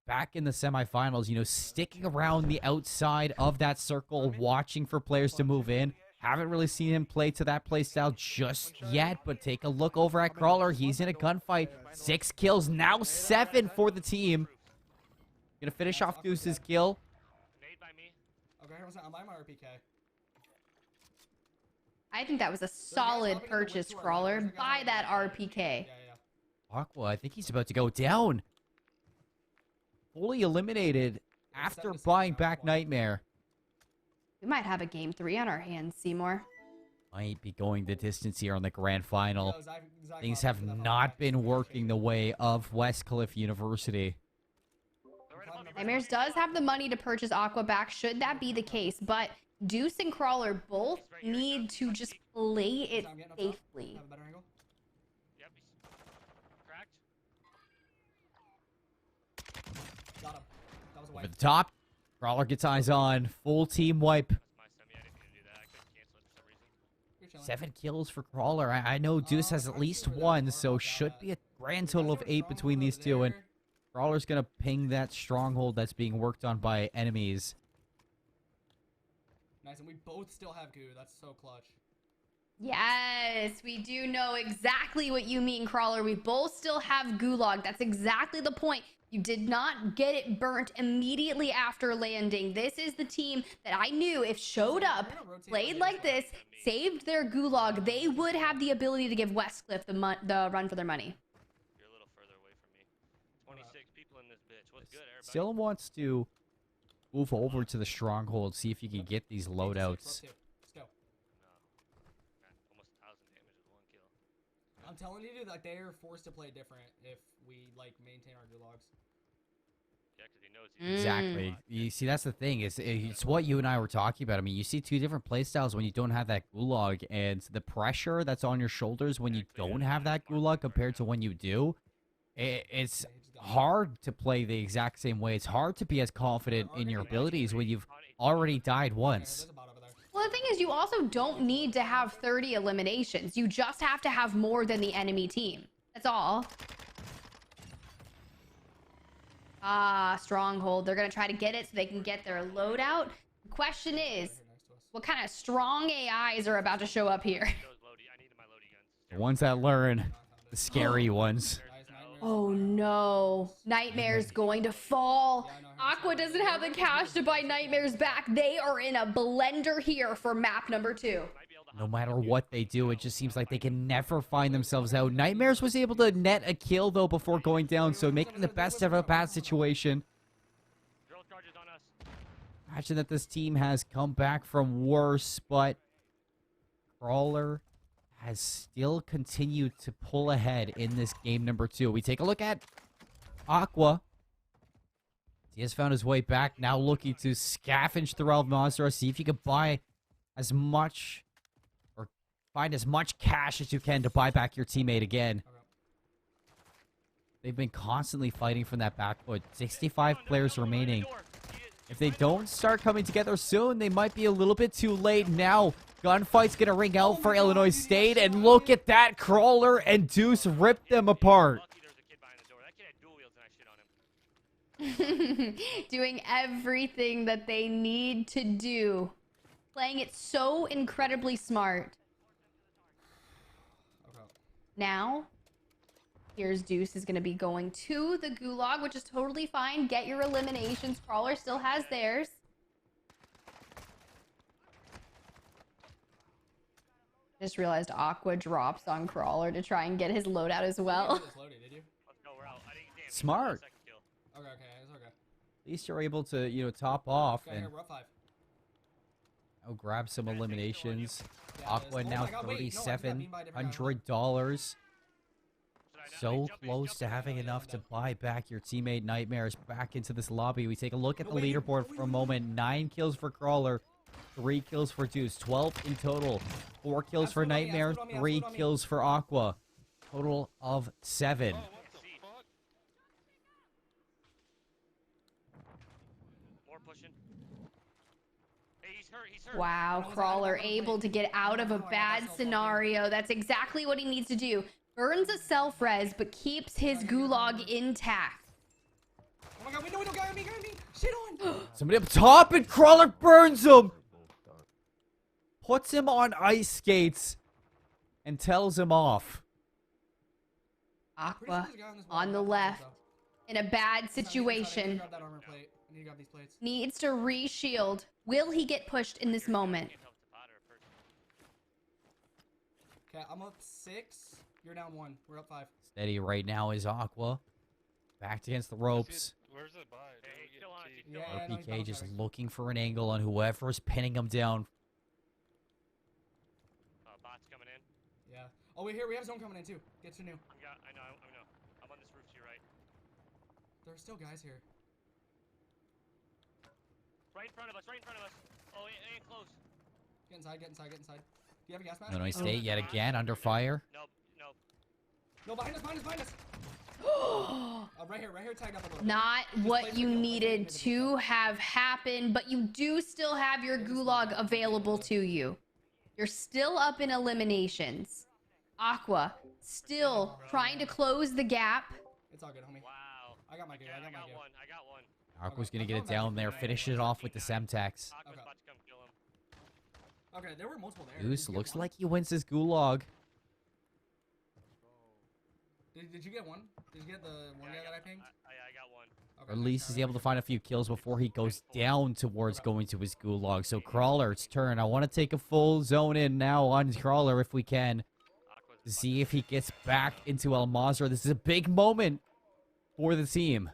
back in the semifinals, you know, sticking around the outside of that circle, watching for players to move in. Haven't really seen him play to that play style just yet, but take a look over at Crawler. He's in a gunfight. 6 kills, now 7 for the team. Gonna finish off Deuce's kill. Okay, I'm buying my RPK. I think that was a solid purchase, Crawler. Buy that RPK. Aqua, I think he's about to go down. Fully eliminated after buying back Nightmare. We might have a game 3 on our hands, Seymour. Might be going the distance here on the grand final. Things have not been working the way of Westcliff University. Nightmares does have the money to purchase Aqua back, should that be the case, but Deuce and Crawler both need to just play it safely. Yep, he's cracked. Got him. That was a Over wipe. the top, Crawler gets eyes on. Full team wipe. That's my semi. I didn't mean to do that. I couldn't cancel it for some reason. You're chilling. 7 kills for Crawler. I know Deuce has at least 1, so should be a grand total of 8 between these two. And Crawler's going to ping that stronghold that's being worked on by enemies. Nice, and we both still have goo. That's so clutch. Yes, we do know exactly what you mean, Crawler. We both still have Gulag. That's exactly the point. You did not get it burnt immediately after landing. This is the team that I knew if showed up, played like this, saved their Gulag, they would have the ability to give Westcliff the run for their money. You're a little further away from me. 26 people in this bitch. What's good, everybody? Still wants to move over to the stronghold, see if you can get these loadouts. Let's go. No. Got almost 1,000 damage with 1 kill. I'm telling you, dude, like they're forced to play different if we like maintain our gulags. Yeah, because he knows he's Exactly. You see, that's the thing. It's what you and I were talking about. I mean, you see 2 different playstyles when you don't have that gulag, and the pressure that's on your shoulders when you don't have that gulag compared to when you do, it's hard to play the exact same way. It's hard to be as confident in your abilities when you've already died once. Well, the thing is, you also don't need to have 30 eliminations. You just have to have more than the enemy team. That's all. Ah, stronghold. They're going to try to get it so they can get their loadout. The question is, what kind of strong AIs are about to show up here? those loadie. I needed my loadie guns. The ones that learn, the scary ones. Oh no, Nightmare's going to fall. Aqua doesn't have the cash to buy Nightmares back. They are in a blender here for map number 2. No matter what they do, it just seems like they can never find themselves out. Nightmares was able to net a kill, though, before going down, so making the best of a bad situation. Drill charges on us. Imagine that this team has come back from worse, but Crawler has still continued to pull ahead in this game number 2. We take a look at Aqua. He has found his way back, now looking to scavenge throughout Monster, see if you can buy as much, or find as much cash as you can to buy back your teammate again. They've been constantly fighting from that back foot. 65 players remaining. If they don't start coming together soon, they might be a little bit too late now. Gunfight's gonna ring out for Illinois State, and look at that. Crawler and Deuce ripped them apart. Lucky there was a kid behind the door. That kid had dual wheels and I shit on him. Doing everything that they need to do. Playing it so incredibly smart. Now, here's Deuce is going to be going to the Gulag, which is totally fine. Get your eliminations. Crawler still has theirs. Just realized Aqua drops on Crawler to try and get his loadout as well. Let's go, we're out. I didn't damn. Smart. Second kill. Okay, it's okay. At least you're able to, top off Got and here, we're up 5. grab some eliminations. Yeah, Aqua it is. now Oh my God, wait, no, I just got beamed by a different guy. $3,700. So Jump in, close jump to in. having enough to buy back your teammate Nightmares back into this lobby. We take a look at the leaderboard for a moment. 9 kills for Crawler, 3 kills for Deuce, 12 in total. 4 kills for Nightmare, 3 kills for Aqua. Total of 7. More pushing. Hey, he's hurt. He's hurt. Wow, Crawler able to get out of a bad scenario. That's exactly what he needs to do. Burns a self-res, but keeps his Gulag intact. Oh my God, wait, no, guy on me. Shit on. Somebody up top, and Crawler burns him! Puts him on ice skates and tells him off. Aqua on the left in a bad situation. Needs to re-shield. Will he get pushed in this moment? Okay, I'm up 6. You're down 1. We're up 5. Steady right now is Aqua. Backed against the ropes. Where's the buy? Hey, still on, he's Yeah, still on. no, he's RPK battle just tagging. looking for an angle on whoever's pinning him down. Bot's coming in. Yeah. Oh, wait, here. We have zone coming in, too. Get to new. I know. I'm on this roof to your right. There's still guys here. Right in front of us. Oh, and close. Get inside, get inside, get inside. Do you have a gas mask? Illinois State yet again under fire. Nope. No, behind us, behind us. Right here, tagged up a little bit. Not Just what place you the kill, needed place the kill. to have happen, but you do still have your gulag available to you. You're still up in eliminations. Aqua still trying to close the gap. It's all good, homie. Wow. I got my gear, I got my gear. I got one. Aqua's gonna get it down there, finish it off with the Semtex. Aqua's about to come kill him. Okay, there were multiple there. Goose Did you get looks one? like he wins his gulag. Did you get one? Did you get the one guy that I pinged? I got one. Okay, Or at nice, least he's alright. able to find a few kills before he goes down towards going to his gulag. So Crawler's turn. I want to take a full zone in now on Crawler if we can. To see if he gets back into El Mazra. This is a big moment for the team.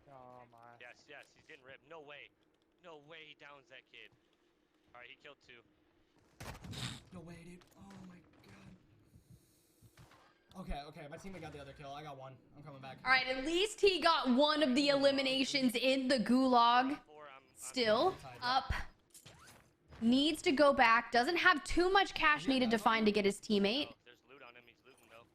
Oh my. Yes, he's getting ripped. No way he downs that kid. All right, he killed 2. No way, dude. Oh my god. Okay, my teammate got the other kill. I got 1. I'm coming back. All right, at least he got one of the eliminations in the gulag. Still up. Needs to go back. Doesn't have too much cash needed to find to get his teammate. There's loot on him. He's looting though.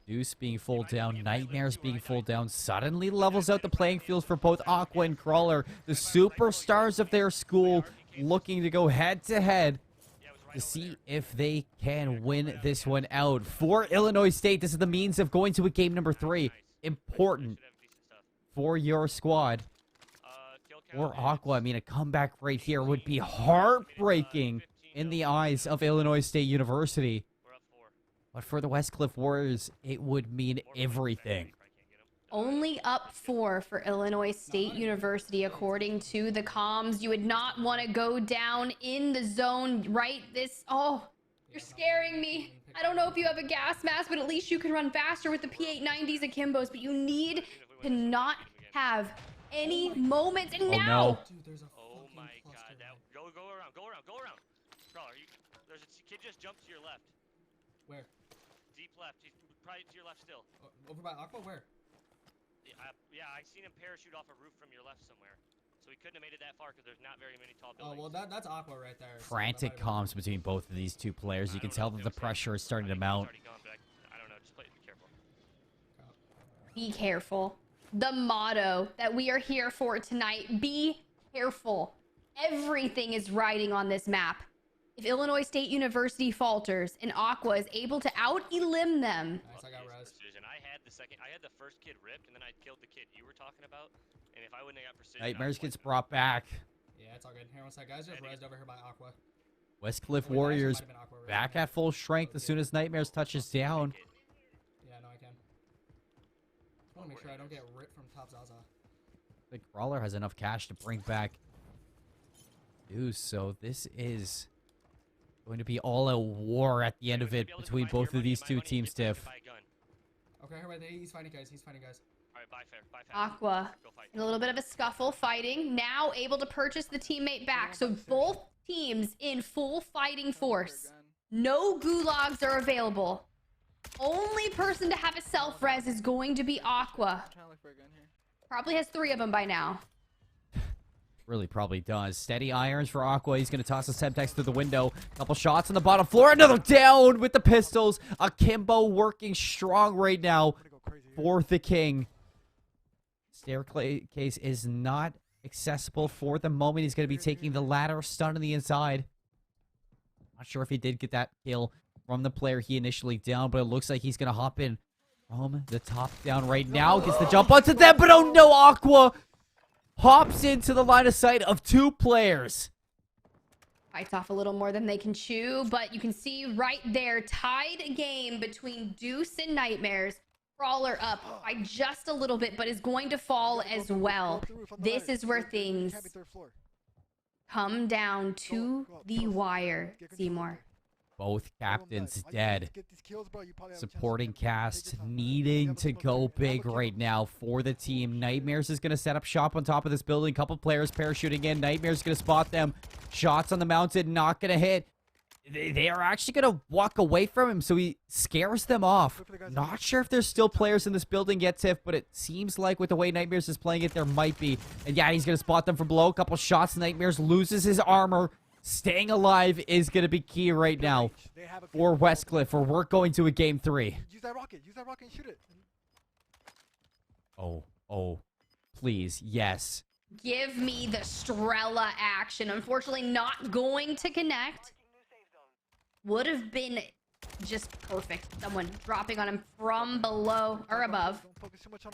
Deuce being full down, Nightmares being full down, suddenly levels out the playing fields for both Aqua and Crawler, the superstars of their school, looking to go head-to-head to see if they can win this one out. For Illinois State, this is the means of going to a game number 3. Important for your squad. For Aqua, I mean, a comeback right here would be heartbreaking in the eyes of Illinois State University. We're up 4. But for the Westcliff Warriors, it would mean everything. Only up 4 for Illinois State University, according to the comms. You would not want to go down in the zone right this... Oh, you're scaring me. I don't know if you have a gas mask, but at least you can run faster with the P890s Akimbos. But you need to not have any moments. And Oh, now... no. Dude, there's a Oh fucking my cluster god, right go around. Crawler, there's a kid just jumped to your left. Where? Deep left. He's probably to your left still. Over by Aqua? Where? Yeah, I seen him parachute off a roup from your left somewhere. So he couldn't have made it that far because there's not very many tall Oh, buildings. well, that's Aqua right there. so Frantic that might have comms between both of these two players. You I can don't know tell if that the it was him. pressure is starting I to think he's mount. already gone, but I don't know. Just be careful. Be careful. The motto that we are here for tonight, be careful. Everything is riding on this map. If Illinois State University falters and Aqua is able to out-elim them, been. Nice, I got res. Precision. I had the first kid ripped, and then I killed the kid you were talking about. And if I wouldn't have got precision, Nightmares I gets would've brought back. Yeah, it's all good. Here, one sec. Guys, just rezzed over here by Aqua. Westcliff Wait, that actually Warriors might have been Aqua right back there. at full strength as soon as Nightmares touches down. Yeah, no, I can. Just want to make sure I don't get ripped from top Zaza. The Crawler has enough cash to bring back Deuce, so this is going to be all a war at the end of it between both of these two teams, Tiff. Okay, here, wait, he's fighting guys. He's fighting guys. All right, bye, fair. Aqua Go fight. in a little bit of a scuffle fighting, now able to purchase the teammate back. So both teams in full fighting force. No gulags are available. Only person to have a self-res is going to be Aqua. Probably has 3 of them by now. Really probably does. Steady irons for Aqua. He's going to toss the Semtex through the window. Couple shots on the bottom floor. Another down with the pistols. Akimbo working strong right now for the King. Staircase is not accessible for the moment. He's going to be taking the ladder stun on the inside. Not sure if he did get that kill from the player he initially downed, but it looks like he's going to hop in from the top down right now. Gets the jump onto them, but oh no, Aqua hops into the line of sight of 2 players. Fights off a little more than they can chew, but you can see right there, tied game between Deuce and Nightmares. Crawler up by just a little bit, but is going to fall as well. This is where things come down to the wire, Seymour. Both captains dead. Supporting cast needing to go big right now for the team. Nightmares is going to set up shop on top of this building. Couple players parachuting in. Nightmares is going to spot them. Shots on the mountain, not going to hit. They are actually going to walk away from him, so he scares them off. Not sure if there's still players in this building yet, Tiff, but it seems like with the way Nightmares is playing it, there might be. And yeah, he's going to spot them from below. A couple shots. Nightmares loses his armor. Staying alive is going to be key right now for Westcliff, or we're going to a game 3. Use that rocket and shoot it. Oh, please, yes. Give me the Strela action. Unfortunately, not going to connect. Would have been just perfect. Someone dropping on him from below or above.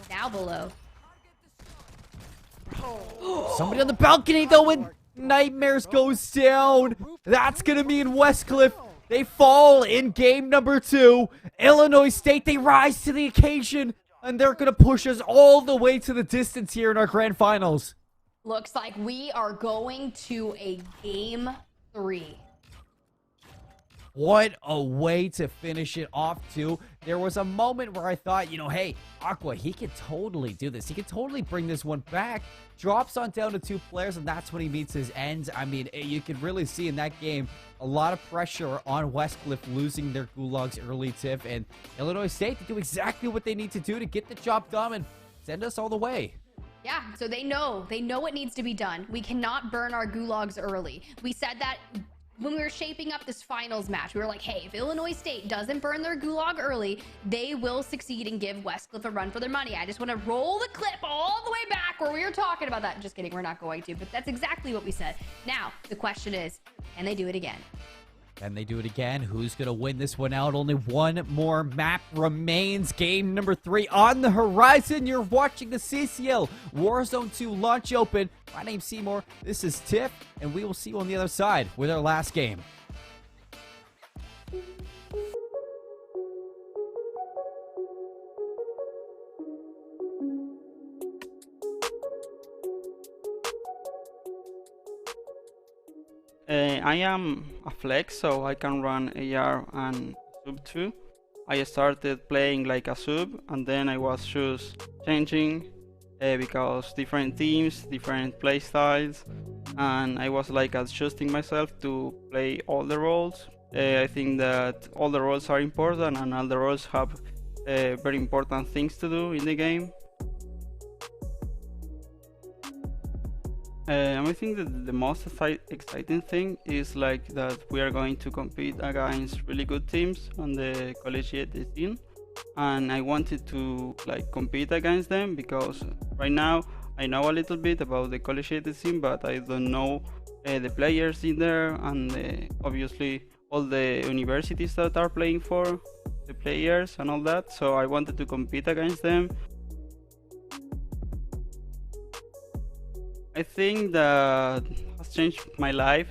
Now below. Somebody on the balcony, though, and Nightmares goes down. That's going to mean Westcliff, they fall in game number 2. Illinois State, they rise to the occasion, and they're going to push us all the way to the distance here in our grand finals. Looks like we are going to a game 3. What a way to finish it off, too. There was a moment where I thought, you know, hey, Aqua, he could totally do this. He could totally bring this one back. Drops on down to 2 players, and that's when he meets his end. I mean, you could really see in that game a lot of pressure on Westcliff losing their gulags early, Tiff. And Illinois State to do exactly what they need to do to get the job done and send us all the way. Yeah, so they know what needs to be done. We cannot burn our gulags early. We said that when we were shaping up this finals match. We were like, hey, if Illinois State doesn't burn their gulag early, they will succeed and give Westcliff a run for their money. I just want to roll the clip all the way back where we were talking about that. Just kidding, we're not going to, but that's exactly what we said. Now, the question is, can they do it again? Can they do it again? Who's going to win this one out? Only one more map remains. Game number 3 on the horizon. You're watching the CCL Warzone 2 launch open. My name's Seymour. This is Tiff, and we will see you on the other side with our last game. I am a flex, so I can run AR and sub too. I started playing like a sub, and then I was just changing because different teams, different play styles, and I was like adjusting myself to play all the roles. I think that all the roles are important, and all the roles have very important things to do in the game. I think that the most exciting thing is like that we are going to compete against really good teams on the collegiate scene, and I wanted to like compete against them because right now I know a little bit about the collegiate scene, but I don't know the players in there, and obviously all the universities that are playing for the players and all that. So I wanted to compete against them. I think that has changed my life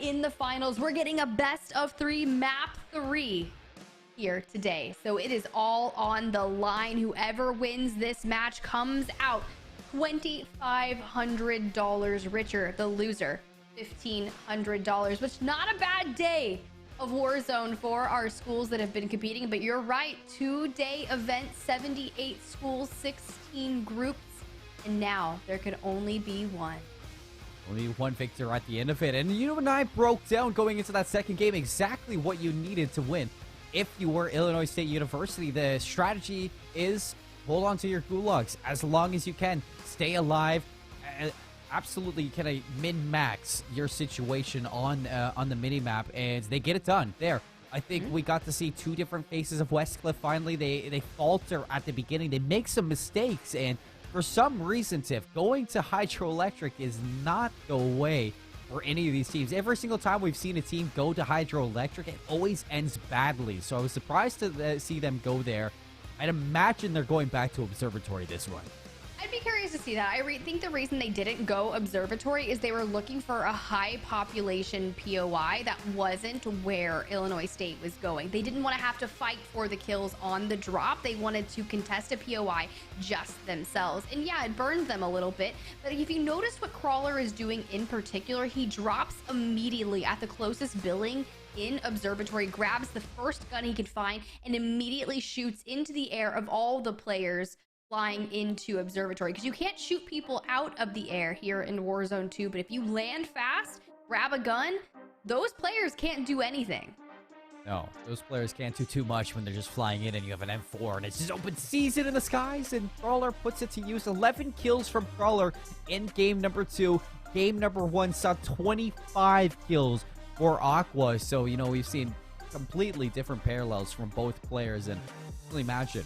in the finals. We're getting a best of 3 map 3 here today. So it is all on the line. Whoever wins this match comes out $2,500 richer. The loser, $1,500, which not a bad day of Warzone for our schools that have been competing. But you're right, 2-day event, 78 schools, 16 groups, and now there could only be one. Only one victor at the end of it. And you and I broke down going into that second game exactly what you needed to win. If you were Illinois State University, the strategy is hold on to your gulags as long as you can. Stay alive. Absolutely kind of min-max your situation on the mini-map, and they get it done there. I think we got to see 2 different faces of Westcliff finally. They falter at the beginning. They make some mistakes, and for some reason, Tiff, going to Hydroelectric is not the way for any of these teams. Every single time we've seen a team go to Hydroelectric, it always ends badly. So I was surprised to see them go there. I'd imagine they're going back to Observatory this one. I'd be curious to see that. I think the reason they didn't go Observatory is they were looking for a high population POI that wasn't where Illinois State was going. They didn't want to have to fight for the kills on the drop. They wanted to contest a POI just themselves. And yeah, it burned them a little bit. But if you notice what Crawler is doing in particular, he drops immediately at the closest building in Observatory, grabs the first gun he could find, and immediately shoots into the air of all the players flying into Observatory, because you can't shoot people out of the air here in Warzone 2, but if you land fast, grab a gun, those players can't do anything. No, those players can't do too much when they're just flying in and you have an M4 and it's just open season in the skies, and Crawler puts it to use. 11 kills from Crawler in game number 2. Game number 1 saw 25 kills for Aqua, so, you know, we've seen completely different parallels from both players, and really imagine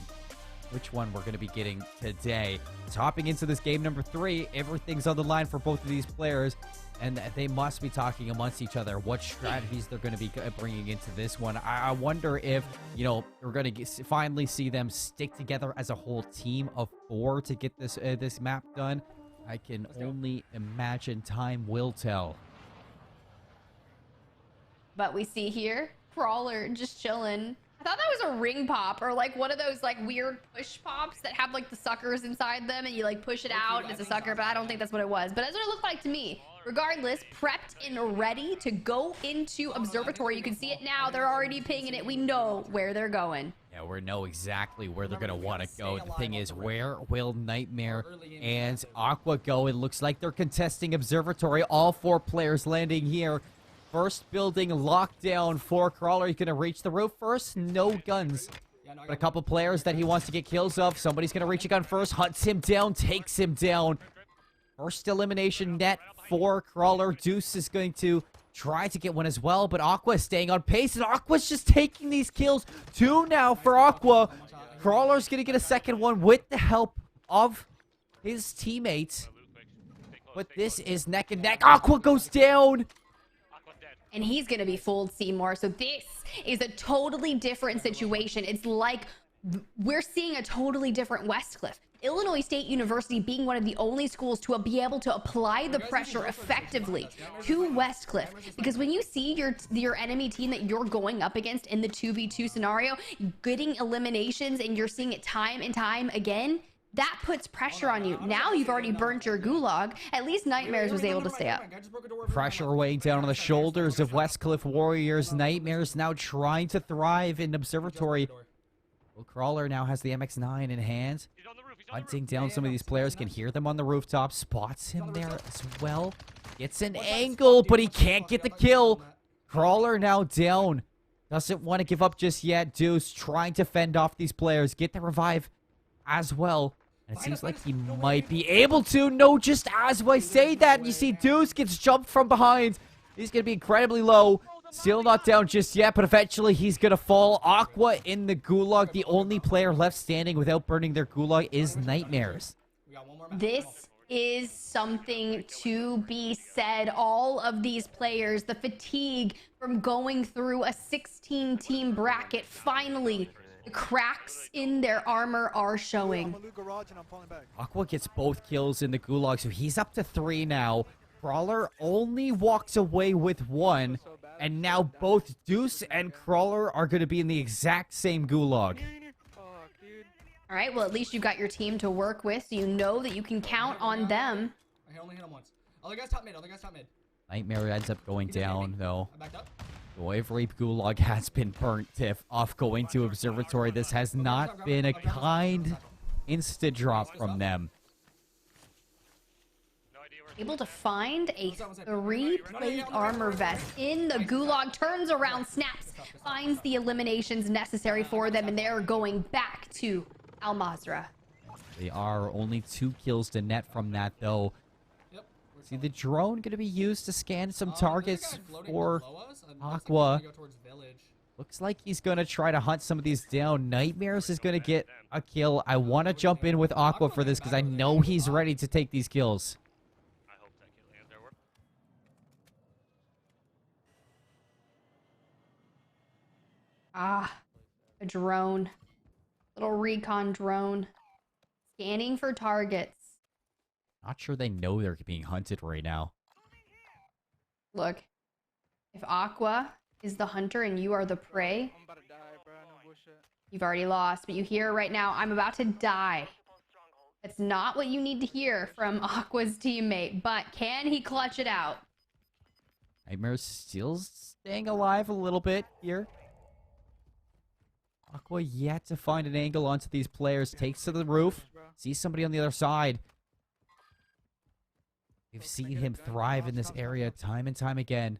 which one we're going to be getting today. So hopping into this game number 3, everything's on the line for both of these players, and they must be talking amongst each other what strategies they're going to be bringing into this one. I wonder if, you know, we're going to finally see them stick together as a whole team of 4 to get this this map done. I can only imagine. Time will tell. But we see here Crawler just chilling. I thought that was a ring pop, or like one of those like weird push pops that have like the suckers inside them and you like push it out and it's a sucker, but I don't think that's what it was. But that's what it looked like to me. Regardless, prepped and ready to go into Observatory. You can see it now. They're already pinging it. We know where they're going. Yeah, we know exactly where they're going to want to go. The thing is, where will Nightmare and Aqua go? It looks like they're contesting Observatory. All 4 players landing here. First building locked down for Crawler. He's going to reach the roof first. No guns. But a couple players that he wants to get kills of. Somebody's going to reach a gun first. Hunts him down. Takes him down. First elimination net for Crawler. Deuce is going to try to get one as well. But Aqua is staying on pace. And Aqua's just taking these kills. 2 now for Aqua. Crawler's going to get a second one with the help of his teammates. But this is neck and neck. Aqua goes down. And he's going to be fooled, Seymour. So this is a totally different situation. It's like we're seeing a totally different Westcliff. Illinois State University being one of the only schools to be able to apply the pressure effectively to Westcliff. Because when you see your enemy team that you're going up against in the 2v2 scenario, getting eliminations, and you're seeing it time and time again, that puts pressure on you. Now you've already burnt your gulag. At least Nightmares was able to stay up. Pressure weighing down on the shoulders of Westcliff Warriors. Nightmares now trying to thrive in Observatory. Well, Crawler now has the MX-9 in hand. Hunting down some of these players. Can hear them on the rooftop. Spots him there as well. Gets an angle, but he can't get the kill. Crawler now down. Doesn't want to give up just yet. Deuce trying to fend off these players. Get the revive as well. And it seems like he might be able to. No, just as I say that, you see Deuce gets jumped from behind. He's going to be incredibly low. Still not down just yet, but eventually he's going to fall. Aqua in the gulag. The only player left standing without burning their gulag is Nightmares. This is something to be said. All of these players, the fatigue from going through a 16-team bracket, finally the cracks in their armor are showing. Aqua gets both kills in the gulag, so he's up to 3 now. Crawler only walks away with one, and now both Deuce and Crawler are going to be in the exact same gulag. All right, well, at least you've got your team to work with, so you know that you can count on them. I only hit him once. Other guy's top mid. Other guy's top mid. Nightmare ends up going down, though. I backed up. The Wave Gulag has been burnt, Tiff, off going to Observatory. This has not been a kind insta-drop from them. Able to find a 3-plate armor vest in the gulag, turns around, snaps, finds the eliminations necessary for them, and they're going back to Al Mazrah. They are only 2 kills to net from that, though. See, the drone going to be used to scan some targets for Aqua. Looks like he's going to try to hunt some of these down. Nightmares is going to get a kill. I want to jump in with Aqua for this because I know he's ready to take these kills. Ah, a drone. Little recon drone. Scanning for targets. Not sure they know they're being hunted right now. Look, if Aqua is the hunter and you are the prey, you've already lost. But you hear right now, I'm about to die. That's not what you need to hear from Aqua's teammate, but can he clutch it out? Nightmare's still staying alive a little bit here. Aqua yet to find an angle onto these players. Takes to the roof. Sees somebody on the other side. We've seen him thrive in this area time and time again.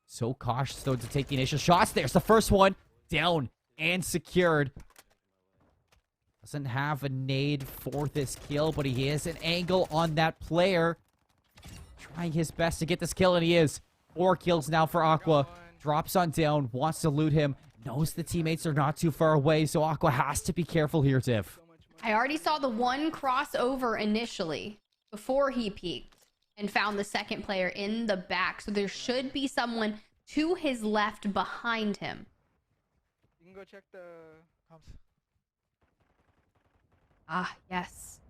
So cautious, though, to take the initial shots. There's the first one. Down and secured. Doesn't have a nade for this kill, but he has an angle on that player. Trying his best to get this kill, and he is. 4 kills now for Aqua. Drops on down, wants to loot him. Knows the teammates are not too far away, so Aqua has to be careful here, Tiff. I already saw the one crossover initially before he peeked and found the second player in the back. So there should be someone to his left behind him. You can go check the comms. Ah, yes.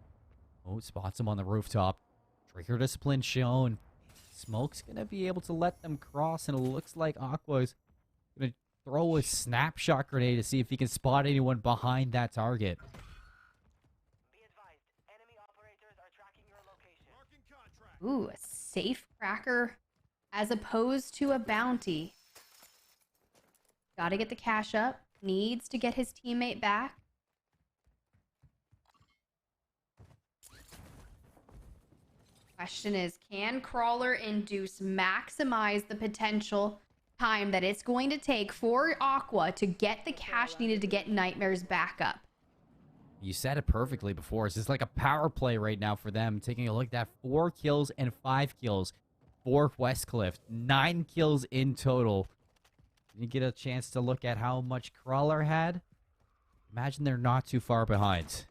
Oh, spots him on the rooftop. Trigger discipline shown. Smoke's going to be able to let them cross, and it looks like Aqua's going to throw a snapshot grenade to see if he can spot anyone behind that target. Ooh, a safe cracker as opposed to a bounty. Gotta get the cash up. Needs to get his teammate back. Question is, can Crawler and Deuce maximize the potential time that it's going to take for Aqua to get the cash needed to get Nightmares back up? You said it perfectly before. This is like a power play right now for them. Taking a look at that, 4 kills and 5 kills for Westcliff. 9 kills in total. You get a chance to look at how much Crawler had. Imagine they're not too far behind.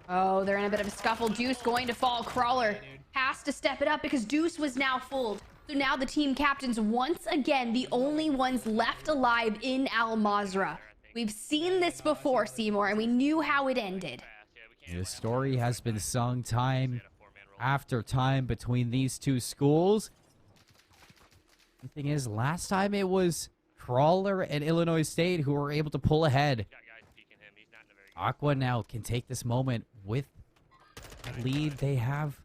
Oh, they're in a bit of a scuffle. Deuce going to fall. Crawler has to step it up because Deuce was now fooled. So now the team captains, once again, the only ones left alive in Al Mazrah. We've seen this before, Seymour, and we knew how it ended. The story has been sung time after time between these two schools. The thing is, last time it was Crawler and Illinois State who were able to pull ahead. Aqua now can take this moment with the lead they have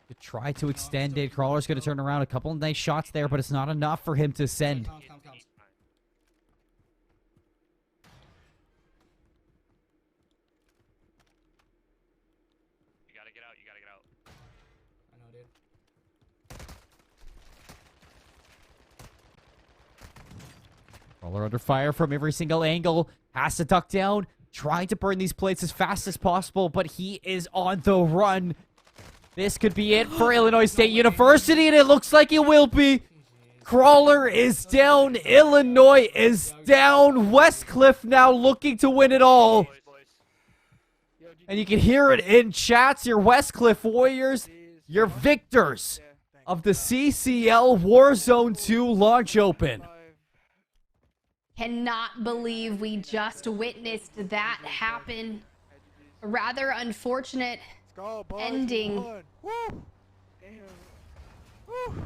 to try to extend it. Crawler's going to turn around. A couple of nice shots there, but it's not enough for him to send. Crawler under fire from every single angle. Has to duck down. Trying to burn these plates as fast as possible, but he is on the run. This could be it for Illinois State University, and it looks like it will be. Crawler is down. Illinois is down. Westcliff now looking to win it all. And you can hear it in chats. Your Westcliff Warriors, your victors of the CCL Warzone 2 launch open. Cannot believe we just witnessed that happen. A rather unfortunate go, boys. Ending. Woo! Damn. Woo!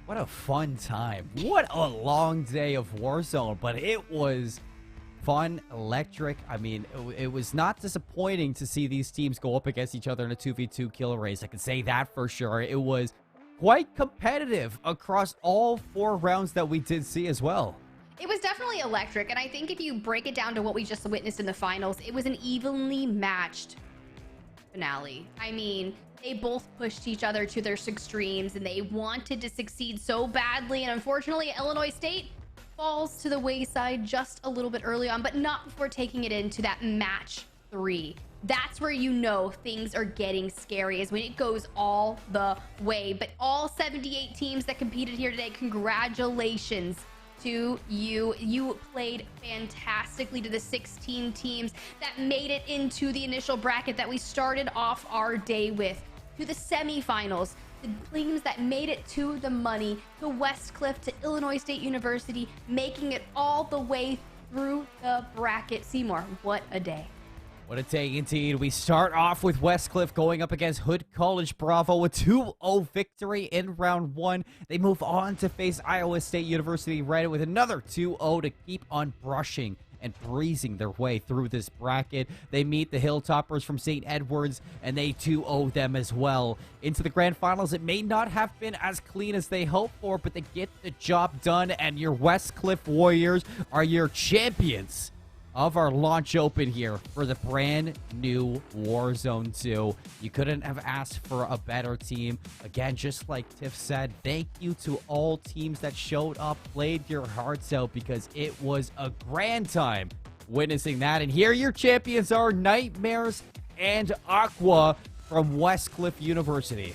What a fun time. What a long day of Warzone, but it was fun, electric. I mean, it was not disappointing to see these teams go up against each other in a 2v2 kill race. I can say that for sure. It was quite competitive across all 4 rounds that we did see as well. It was definitely electric, and I think if you break it down to what we just witnessed in the finals, it was an evenly matched finale. I mean, they both pushed each other to their extremes, and they wanted to succeed so badly, and unfortunately, Illinois State falls to the wayside just a little bit early on, but not before taking it into that match 3. That's where you know things are getting scary, is when it goes all the way. But all 78 teams that competed here today, congratulations to you. You played fantastically to the 16 teams that made it into the initial bracket that we started off our day with, to the semifinals, the teams that made it to the money, to Westcliff, to Illinois State University, making it all the way through the bracket. Seymour, what a day. What a day indeed. We start off with Westcliff going up against Hood College Bravo, a 2-0 victory in round 1. They move on to face Iowa State University right with another 2-0 to keep on brushing and breezing their way through this bracket. They meet the Hilltoppers from St. Edwards, and they 2-0 them as well. Into the grand finals, it may not have been as clean as they hoped for, but they get the job done, and your Westcliff Warriors are your champions of our launch open here for the brand new Warzone 2. You couldn't have asked for a better team. Again, just like Tiff said, thank you to all teams that showed up, played your hearts out, because it was a grand time witnessing that. And here your champions are Nightmares and Aqua from Westcliff University.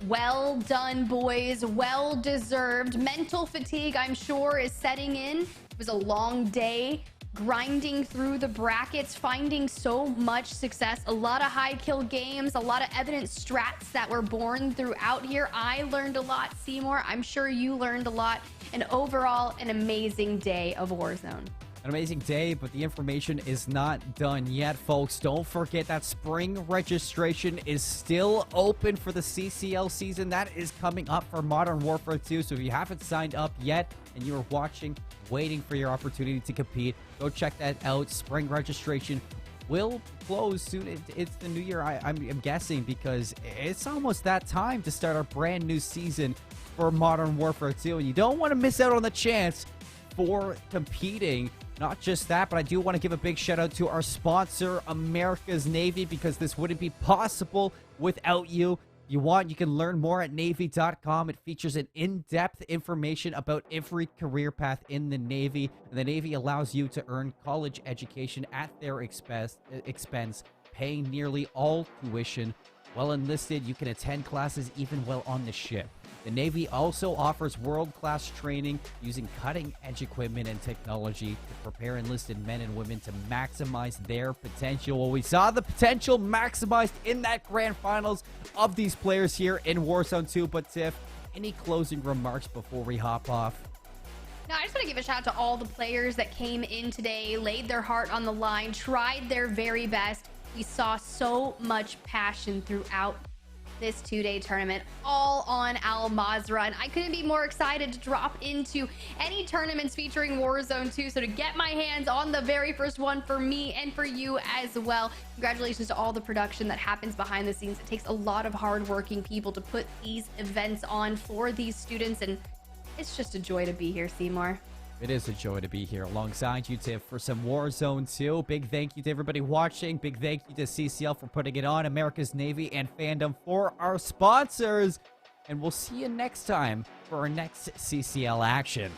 Well done, boys. Well deserved. Mental fatigue, I'm sure, is setting in. It was a long day, grinding through the brackets, finding so much success, a lot of high kill games, a lot of evident strats that were born throughout here. I learned a lot, Seymour. I'm sure you learned a lot. And overall, an amazing day of Warzone. An amazing day, but the information is not done yet, folks. Don't forget that spring registration is still open for the CCL season. That is coming up for Modern Warfare 2. So if you haven't signed up yet and you're watching, waiting for your opportunity to compete, go check that out. Spring registration will close soon. It's the new year, I'm guessing, because it's almost that time to start our brand new season for Modern Warfare 2. And you don't want to miss out on the chance for competing. Not just that, but I do want to give a big shout out to our sponsor, America's Navy, because this wouldn't be possible without you. If you want, you can learn more at Navy.com. It features an in-depth information about every career path in the Navy. And the Navy allows you to earn college education at their expense, paying nearly all tuition. While enlisted, you can attend classes even while on the ship. The Navy also offers world-class training using cutting-edge equipment and technology to prepare enlisted men and women to maximize their potential. Well, we saw the potential maximized in that grand finals of these players here in Warzone 2. But Tiff, any closing remarks before we hop off? Now, I just want to give a shout out to all the players that came in today, laid their heart on the line, tried their very best. We saw so much passion throughout this 2-day tournament, all on Al Mazrah, and I couldn't be more excited to drop into any tournaments featuring Warzone 2. So to get my hands on the very first one for me and for you as well, congratulations to all the production that happens behind the scenes. It takes a lot of hardworking people to put these events on for these students, and it's just a joy to be here, Seymour. It is a joy to be here alongside you, Tiff, for some Warzone 2. Big thank you to everybody watching. Big thank you to CCL for putting it on, America's Navy and Fandom for our sponsors. And we'll see you next time for our next CCL action.